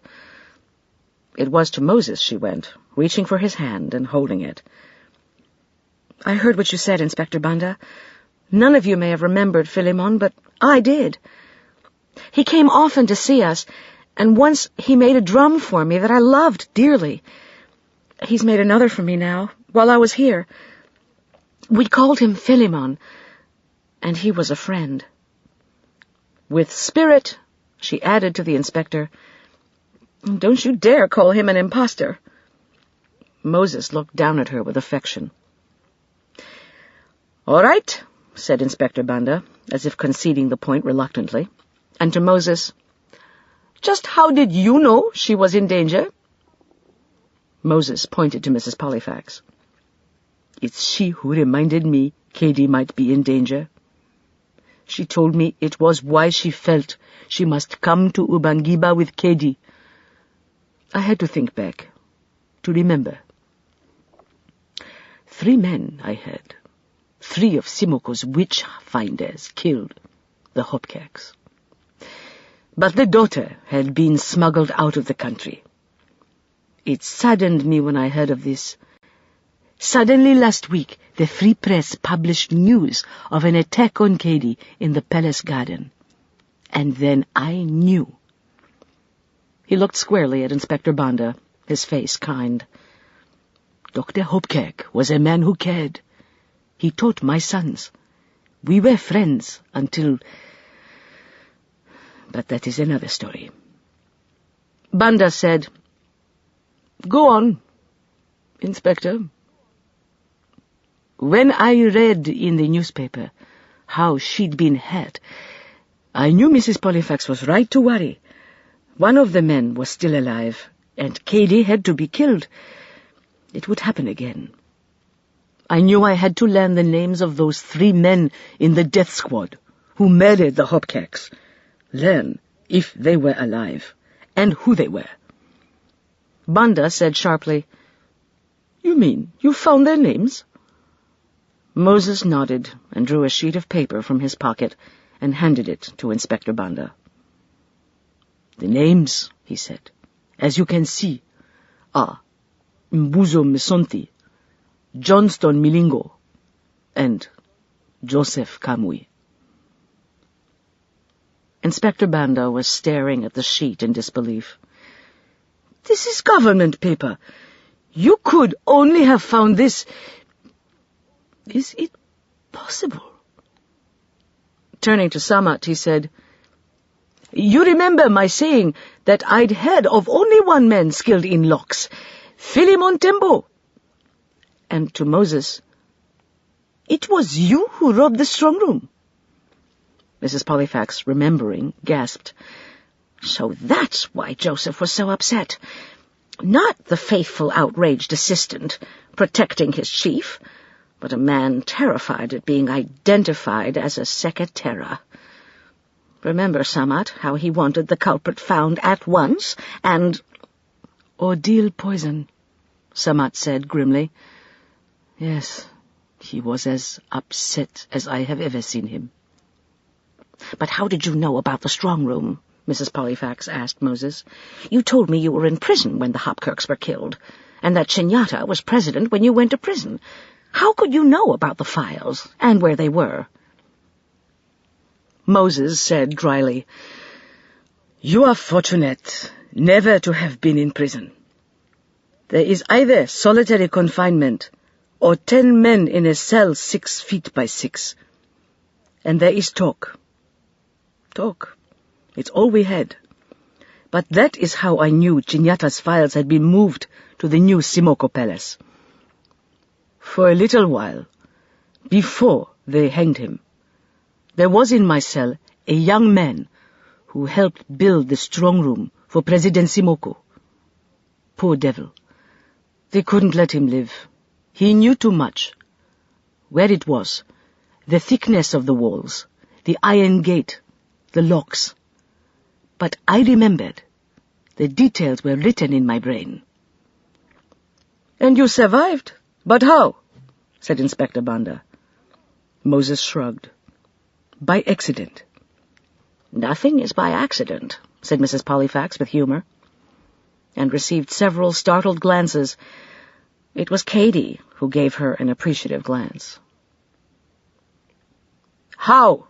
B: It was to Moses she went, reaching for his hand and holding it. "I heard what you said, Inspector Banda. None of you may have remembered Philemon, but I did. He came often to see us, and once he made a drum for me that I loved dearly. He's made another for me now, while I was here. We called him Philemon, and he was a friend." With spirit, she added to the inspector, "Don't you dare call him an impostor." Moses looked down at her with affection. "All right," said Inspector Banda, as if conceding the point reluctantly, and to Moses, "Just how did you know she was in danger?" Moses pointed to Mrs. Pollifax. "It's she who reminded me Katie might be in danger. She told me it was why she felt she must come to Ubangiba with Katie. I had to think back, to remember. 3 men, I heard. 3 of Simoko's witch-finders killed the Hopkirks. But the daughter had been smuggled out of the country.
C: It saddened me when I heard of this. Suddenly last week, the Free Press published news of an attack on Cady in the palace garden. And then I knew.
B: He looked squarely at Inspector Banda, his face kind.
C: Dr. Hopkirk was a man who cared. He taught my sons. We were friends until... But that is another story.
B: Banda said, "Go on, Inspector."
C: When I read in the newspaper how she'd been hurt, I knew Mrs. Pollifax was right to worry. One of the men was still alive, and Cady had to be killed. It would happen again. I knew I had to learn the names of those 3 men in the death squad who murdered the Hopkirks. Learn if they were alive, and who they were.
B: Banda said sharply,
C: You mean you found their names?
B: Moses nodded and drew a sheet of paper from his pocket and handed it to Inspector Banda.
C: The names, he said, as you can see, are Mbuzo Mesonti, Johnston Milingo, and Joseph Kamui.
B: Inspector Banda was staring at the sheet in disbelief.
C: This is government paper. You could only have found this. Is it possible?
B: Turning to Samat, he said,
C: You remember my saying that I'd heard of only one man skilled in locks, Philemon Timbo. And to Moses, It was you who robbed the strong room.
B: Mrs. Pollifax, remembering, gasped.
C: So that's why Joseph was so upset. Not the faithful, outraged assistant protecting his chief, but a man terrified at being identified as a secretera. Remember, Samat, how he wanted the culprit found at once, and...
B: Ordeal poison, Samat said grimly. Yes, he was as upset as I have ever seen him.
C: But how did you know about the strong room? Mrs. Pollifax asked Moses. You told me you were in prison when the Hopkirks were killed, and that Chinyata was president when you went to prison. How could you know about the files, and where they were?
B: Moses said dryly,
C: You are fortunate never to have been in prison. There is either solitary confinement or 10 men in a cell 6 feet by 6. And there is talk. Talk. It's all we had. But that is how I knew Chinyata's files had been moved to the new Simoko Palace. For a little while, before they hanged him, there was in my cell a young man who helped build the strong room for President Simoko. Poor devil. They couldn't let him live. He knew too much. Where it was, the thickness of the walls, the iron gate, the locks. But I remembered. The details were written in my brain.
B: And you survived? But how? Said Inspector Banda.
C: Moses shrugged. By accident.
B: Nothing is by accident, said Mrs. Pollifax with humor, and received several startled glances. It was Cady who gave her an appreciative glance.
C: How?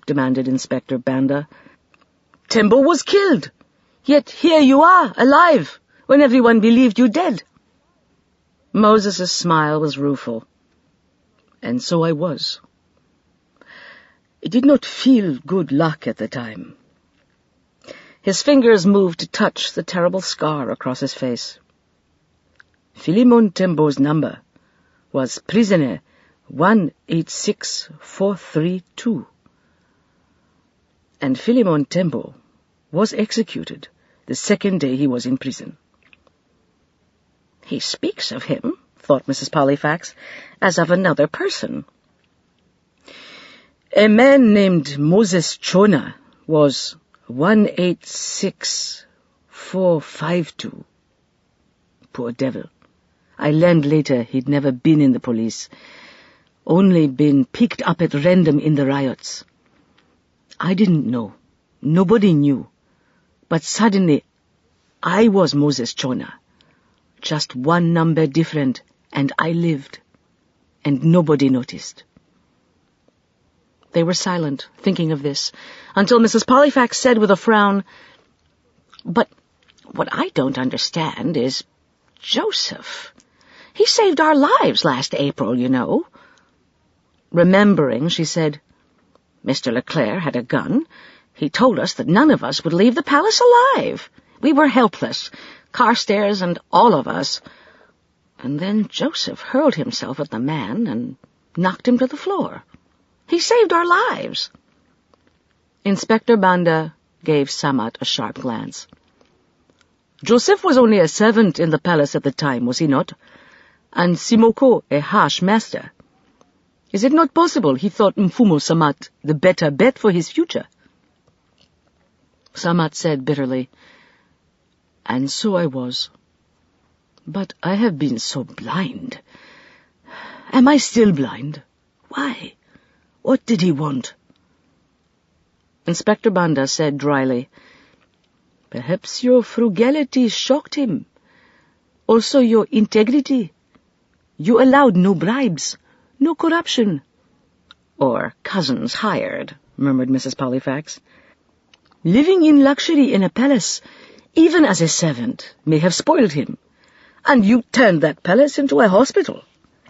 B: Demanded Inspector Banda.
C: Timbo was killed, yet here you are, alive, when everyone believed you dead.
B: Moses' smile was rueful.
C: And so I was. It did not feel good luck at the time.
B: His fingers moved to touch the terrible scar across his face.
C: Philemon Timbo's number was prisoner 186432. And Philemon Timbo was executed the second day he was in prison.
B: He speaks of him, thought Mrs. Pollifax, as of another person.
C: A man named Moses Chona was 186452. Poor devil. I learned later he'd never been in the police, only been picked up at random in the riots. I didn't know. Nobody knew. But suddenly, I was Moses Chona. Just one number different, and I lived. And nobody noticed. They were silent, thinking of this, until Mrs. Pollifax said with a frown, "But what I don't understand is Joseph. He saved our lives last April, you know." Remembering, she said, "Mr. Leclerc had a gun. He told us that none of us would leave the palace alive. We were helpless, Carstairs and all of us. And then Joseph hurled himself at the man and knocked him to the floor. He saved our lives." Inspector Banda gave Samat a sharp glance. "Joseph was only a servant in the palace at the time, was he not? And Simoko a harsh master. Is it not possible he thought Mfumo Samat the better bet for his future?" Samat said bitterly, "And so I was. But I have been so blind. Am I still blind? Why? What did he want?" Inspector Banda said dryly, "Perhaps your frugality shocked him. Also your integrity. You allowed no bribes, no corruption." "Or cousins hired," murmured Mrs. Pollifax. "Living in luxury in a palace, even as a servant, may have spoiled him. And you turned that palace into a hospital.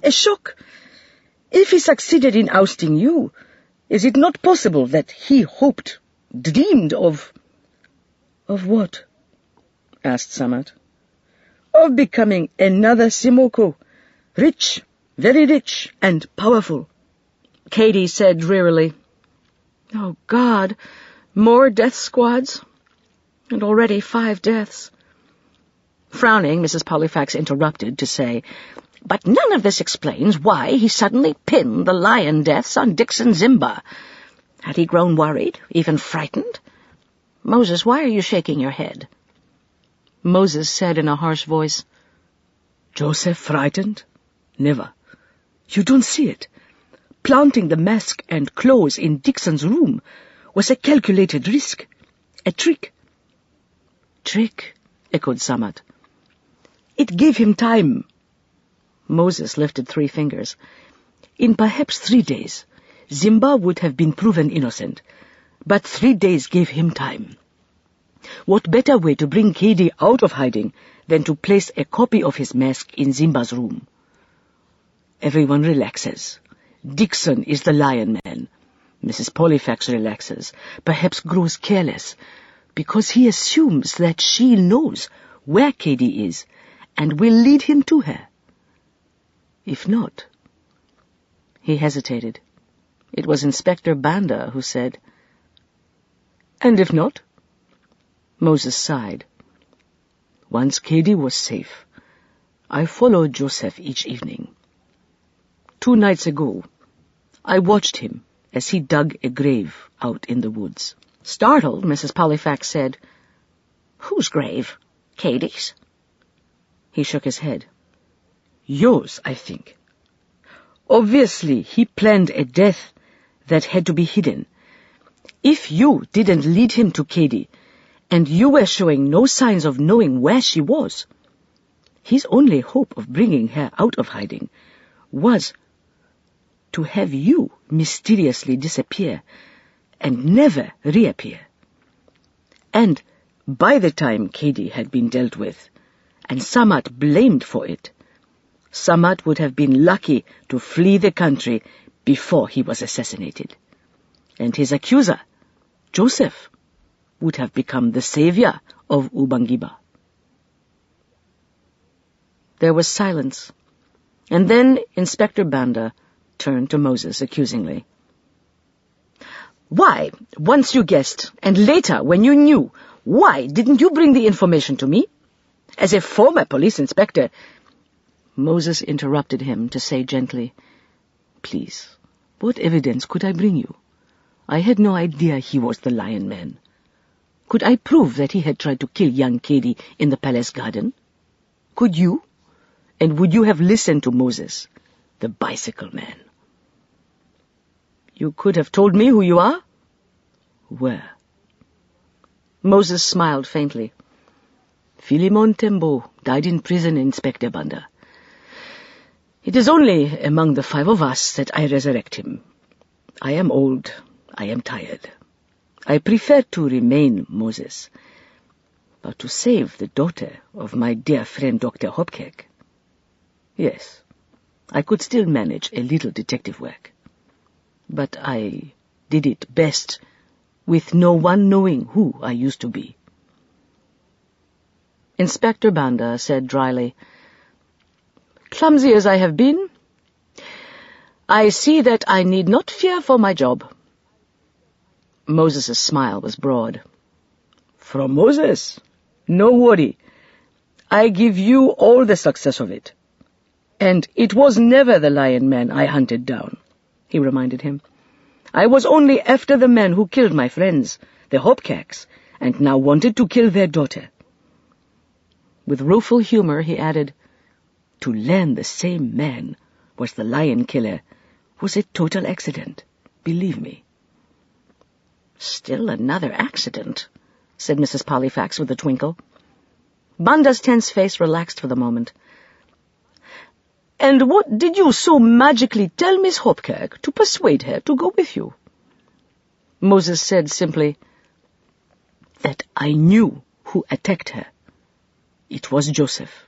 C: A shock. If he succeeded in ousting you, is it not possible that he hoped, dreamed of—" "Of what?" asked Samat. "Of becoming another Simoko, rich, very rich, and powerful." Katie said drearily, "Oh, God, more death squads, and already 5 deaths." Frowning, Mrs. Pollifax interrupted to say, "But none of this explains why he suddenly pinned the lion deaths on Dixon Zimba. Had he grown worried, even frightened? Moses, why are you shaking your head?" Moses said in a harsh voice, "Joseph frightened? Never. You don't see it. Planting the mask and clothes in Dixon's room was a calculated risk, a trick." "Trick," echoed Samat. "It gave him time." Moses lifted 3 fingers. "In perhaps 3 days, Zimba would have been proven innocent, but 3 days gave him time. What better way to bring Katie out of hiding than to place a copy of his mask in Zimba's room? Everyone relaxes. Dixon is the lion man. Mrs. Pollifax relaxes, perhaps grows careless, because he assumes that she knows where Katie is and will lead him to her. If not—" He hesitated. It was Inspector Banda who said, "And if not?" Moses sighed. "Once Katie was safe, I followed Joseph each evening. 2 nights ago, I watched him as he dug a grave out in the woods." Startled, Mrs. Pollifax said, "Whose grave? Katie's?" He shook his head. "Yours, I think. Obviously, he planned a death that had to be hidden. If you didn't lead him to Katie, and you were showing no signs of knowing where she was, his only hope of bringing her out of hiding was to have you mysteriously disappear and never reappear. And by the time Katie had been dealt with, and Samat blamed for it, Samat would have been lucky to flee the country before he was assassinated. And his accuser, Joseph, would have become the savior of Ubangiba." There was silence, and then Inspector Banda turned to Moses accusingly. "Why, once you guessed, and later when you knew, why didn't you bring the information to me? As a former police inspector—" Moses interrupted him to say gently, "Please, what evidence could I bring you? I had no idea he was the lion man. Could I prove that he had tried to kill young Katie in the palace garden? Could you? And would you have listened to Moses, the bicycle man? You could have told me who you are?" "Where?" Moses smiled faintly. Philemon Timbo died in prison, Inspector Banda. It is only among the 5 of us that I resurrect him. I am old. I am tired. I prefer to remain Moses. But to save the daughter of my dear friend Dr. Hopkirk, yes, I could still manage a little detective work. But I did it best with no one knowing who I used to be. Inspector Banda said dryly, "Clumsy as I have been, I see that I need not fear for my job." Moses's smile was broad. "From Moses? No worry. I give you all the success of it. And it was never the Lion Man I hunted down," he reminded him. "I was only after the men who killed my friends, the Hopkirks, and now wanted to kill their daughter." With rueful humor he added, "To learn the same man was the lion killer was a total accident, believe me." "Still another accident," said Mrs. Pollifax with a twinkle. Banda's tense face relaxed for the moment. "And what did you so magically tell Miss Hopkirk to persuade her to go with you?" Moses said simply, "That I knew who attacked her. It was Joseph.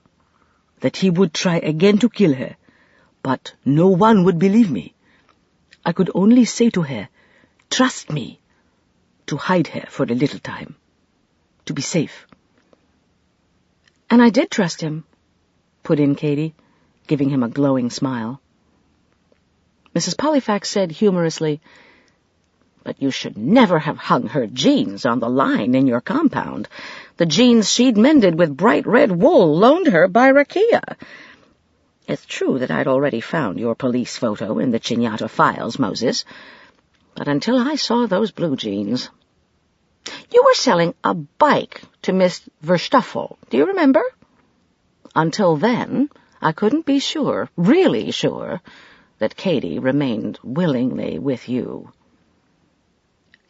C: That he would try again to kill her, but no one would believe me. I could only say to her, 'Trust me,' to hide her for a little time, to be safe." "And I did trust him," put in Katy, giving him a glowing smile. Mrs. Pollifax said humorously, "But you should never have hung her jeans on the line in your compound. The jeans she'd mended with bright red wool loaned her by Rakia. It's true that I'd already found your police photo in the Chinyata files, Moses, but until I saw those blue jeans. You were selling a bike to Miss Verstoffel, do you remember? Until then, I couldn't be sure, really sure, that Katy remained willingly with you."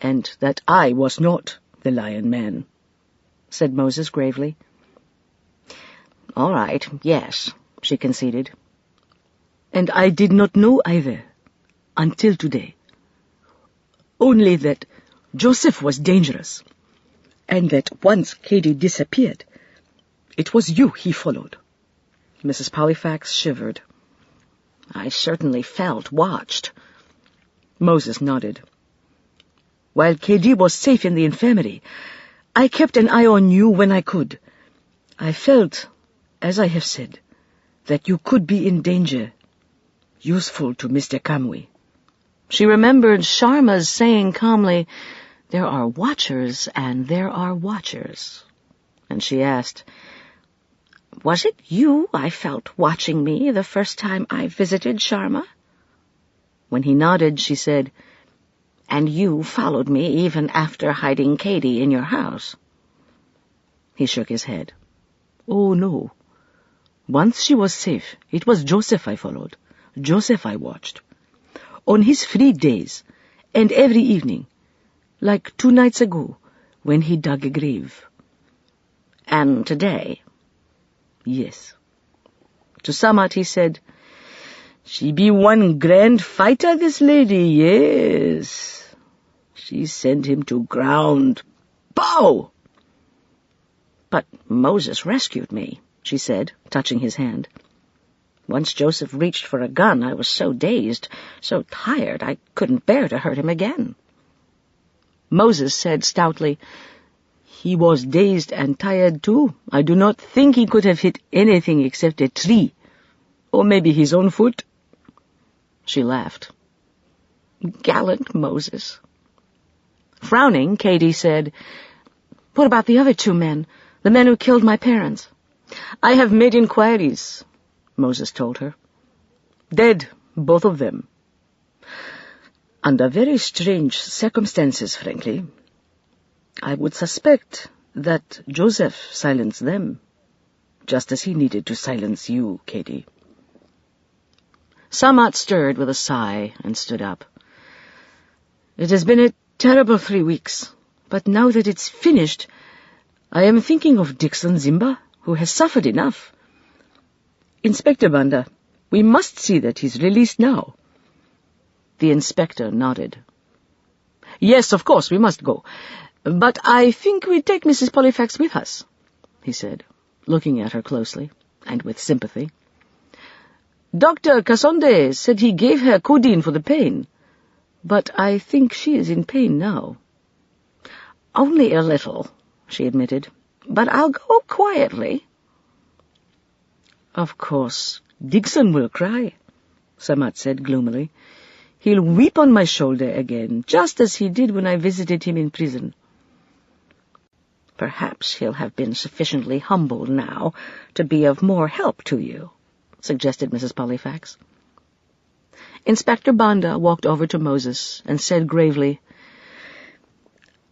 C: "And that I was not the Lion Man," said Moses gravely. "All right, yes," she conceded. "And I did not know either, until today. Only that Joseph was dangerous, and that once Katy disappeared, it was you he followed." Mrs. Pollifax shivered. "I certainly felt watched." Moses nodded. "While Katy was safe in the infirmary, I kept an eye on you when I could. I felt, as I have said, that you could be in danger, useful to Mr. Kamui." She remembered Sharma's saying calmly, "There are watchers and there are watchers." And she asked, "Was it you I felt watching me the first time I visited Sharma?" When he nodded, she said, "And you followed me even after hiding Katy in your house?" He shook his head. "Oh, no. Once she was safe, it was Joseph I followed. Joseph I watched. On his free days, and every evening, like 2 nights ago, when he dug a grave." "And today?" "Yes." To Samat he said, "She be one grand fighter, this lady, yes. She sent him to ground. Bow!" "But Moses rescued me," she said, touching his hand. "Once Joseph reached for a gun, I was so dazed, so tired, I couldn't bear to hurt him again." Moses said stoutly, "He was dazed and tired too. I do not think he could have hit anything except a tree, or maybe his own foot." She laughed. "Gallant Moses." Frowning, Katy said, "What about the other 2 men, the men who killed my parents?" "I have made inquiries," Moses told her. "Dead, both of them. Under very strange circumstances, frankly. I would suspect that Joseph silenced them, just as he needed to silence you, Katy." Samat stirred with a sigh and stood up. "It has been a terrible 3 weeks, but now that it's finished, I am thinking of Dixon Zimba, who has suffered enough. Inspector Banda, we must see that he's released now.
B: The inspector nodded.
C: Yes, of course, we must go. But I think we take Mrs. Pollifax with us, he said, looking at her closely and with sympathy. Dr. Cassonde said he gave her codeine for the pain, but I think she is in pain now.
B: Only a little, she admitted, but I'll go quietly.
C: Of course, Dixon will cry, Samat said gloomily. He'll weep on my shoulder again, just as he did when I visited him in prison.
B: Perhaps he'll have been sufficiently humbled now to be of more help to you, suggested Mrs. Pollifax.
C: Inspector Banda walked over to Moses and said gravely,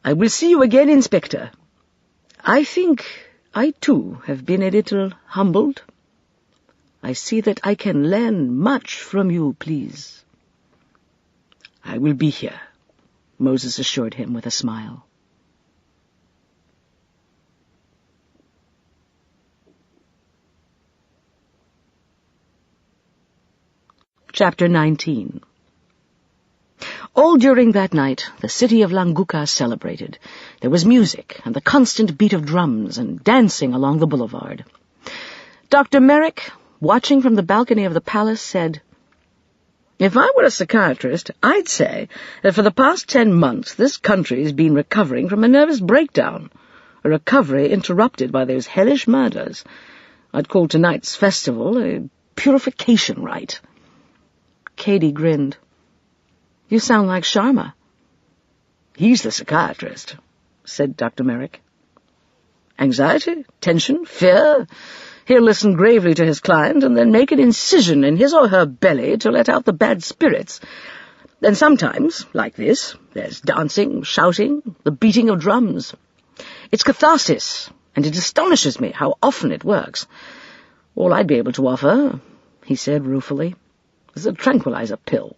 C: I will see you again, Inspector. I think I, too, have been a little humbled. I see that I can learn much from you, please. I will be here, Moses assured him with a smile. Chapter 19. All during that night, the city of Languka celebrated. There was music and the constant beat of drums and dancing along the boulevard. Dr. Merrick, watching from the balcony of the palace, said, If I were a psychiatrist, I'd say that for the past 10 months this country's been recovering from a nervous breakdown, a recovery interrupted by those hellish murders. I'd call tonight's festival a purification rite.
B: Katie grinned. You sound like Sharma.
C: He's the psychiatrist, said Dr. Merrick. Anxiety, tension, fear. He'll listen gravely to his client and then make an incision in his or her belly to let out the bad spirits. Then sometimes, like this, there's dancing, shouting, the beating of drums. It's catharsis, and it astonishes me how often it works. All I'd be able to offer, he said ruefully, is a tranquilizer pill.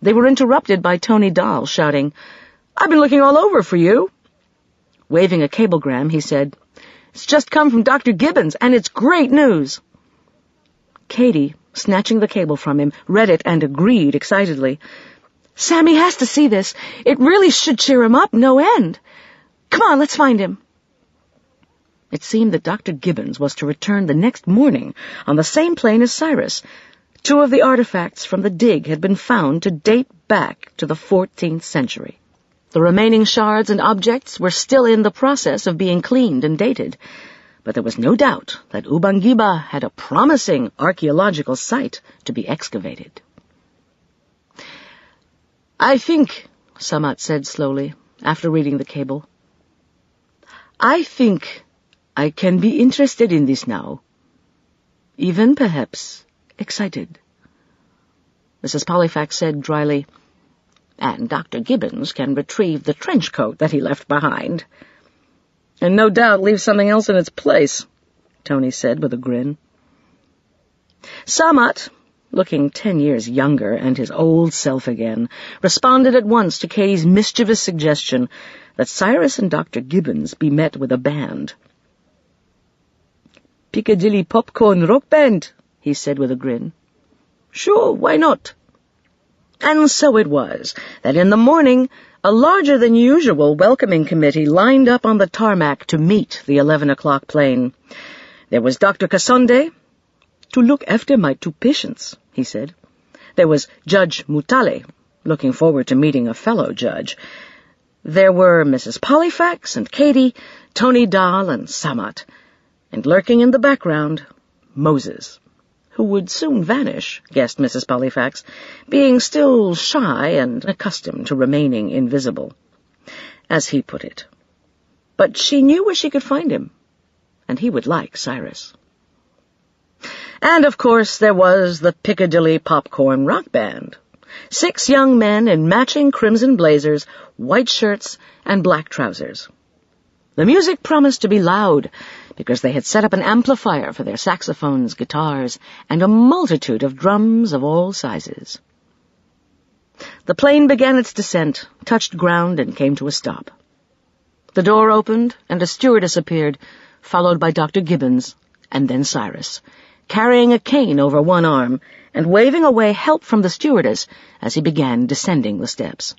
C: They were interrupted by Tony Dahl shouting, I've been looking all over for you. Waving a cablegram, he said, It's just come from Dr. Gibbons, and it's great news. Katie, snatching the cable from him, read it and agreed excitedly. Sammy has to see this. It really should cheer him up no end. Come on, let's find him. It seemed that Dr. Gibbons was to return the next morning on the same plane as Cyrus. 2 of the artifacts from the dig had been found to date back to the 14th century. The remaining shards and objects were still in the process of being cleaned and dated, but there was no doubt that Ubangiba had a promising archaeological site to be excavated. I think, Samat said slowly, after reading the cable, I think I can be interested in this now. Even, perhaps, excited. Mrs. Pollifax said dryly, And Dr. Gibbons can retrieve the trench coat that he left behind. And no doubt leave something else in its place, Tony said with a grin. Samat, looking 10 years younger and his old self again, responded at once to Katie's mischievous suggestion that Cyrus and Dr. Gibbons be met with a band. Piccadilly Popcorn Rock Band, he said with a grin. Sure, why not? And so it was that in the morning a larger-than-usual welcoming committee lined up on the tarmac to meet the 11 o'clock plane. There was Dr. Cassonde, to look after my 2 patients, he said. There was Judge Mutale, looking forward to meeting a fellow judge. There were Mrs. Pollifax and Katie, Tony Dahl and Samat, and lurking in the background, Moses, who would soon vanish, guessed Mrs. Pollifax, being still shy and accustomed to remaining invisible, as he put it. But she knew where she could find him, and he would like Cyrus. And, of course, there was the Piccadilly Popcorn Rock Band. 6 young men in matching crimson blazers, white shirts, and black trousers. The music promised to be loud, because they had set up an amplifier for their saxophones, guitars, and a multitude of drums of all sizes. The plane began its descent, touched ground, and came to a stop.
B: The door opened, and a stewardess appeared, followed by Dr. Gibbons, and then Cyrus, carrying a cane over one arm and waving away help from the stewardess as he began descending the steps.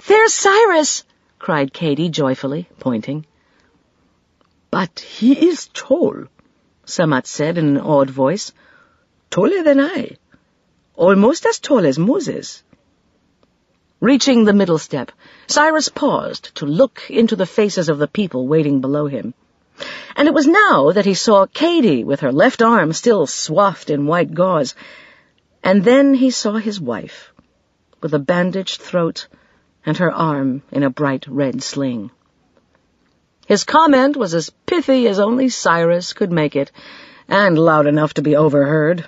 B: "There's Cyrus!" cried Katy joyfully, pointing.
C: "But he is tall," Samat said in an awed voice. "Taller than I. Almost as tall as Moses."
B: Reaching the middle step, Cyrus paused to look into the faces of the people waiting below him. And it was now that he saw Katy with her left arm still swathed in white gauze. And then he saw his wife, with a bandaged throat and her arm in a bright red sling. His comment was as pithy as only Cyrus could make it, and loud enough to be overheard.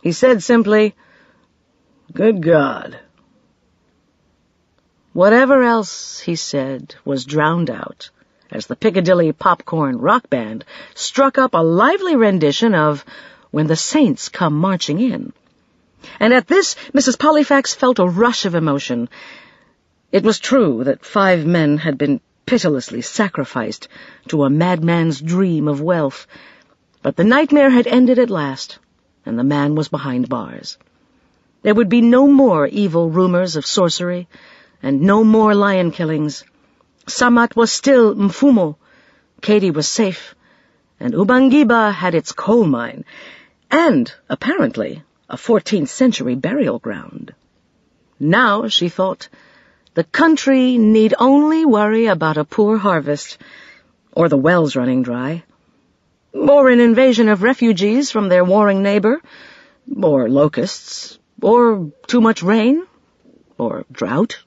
B: He said simply, "Good God." Whatever else he said was drowned out as the Piccadilly Popcorn Rock Band struck up a lively rendition of When the Saints Come Marching In. And at this, Mrs. Pollifax felt a rush of emotion. It was true that 5 men had been pitilessly sacrificed to a madman's dream of wealth, but the nightmare had ended at last, and the man was behind bars. There would be no more evil rumors of sorcery, and no more lion killings. Samat was still Mfumo, Katy was safe, and Ubangiba had its coal mine, and, apparently, a 14th century burial ground. Now, she thought, the country need only worry about a poor harvest, or the wells running dry, or an invasion of refugees from their warring neighbor, or locusts, or too much rain, or drought.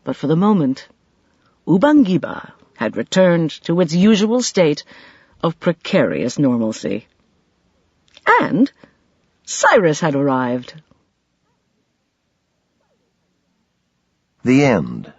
B: But for the moment, Ubangiba had returned to its usual state of precarious normalcy. And Cyrus had arrived.
A: The end.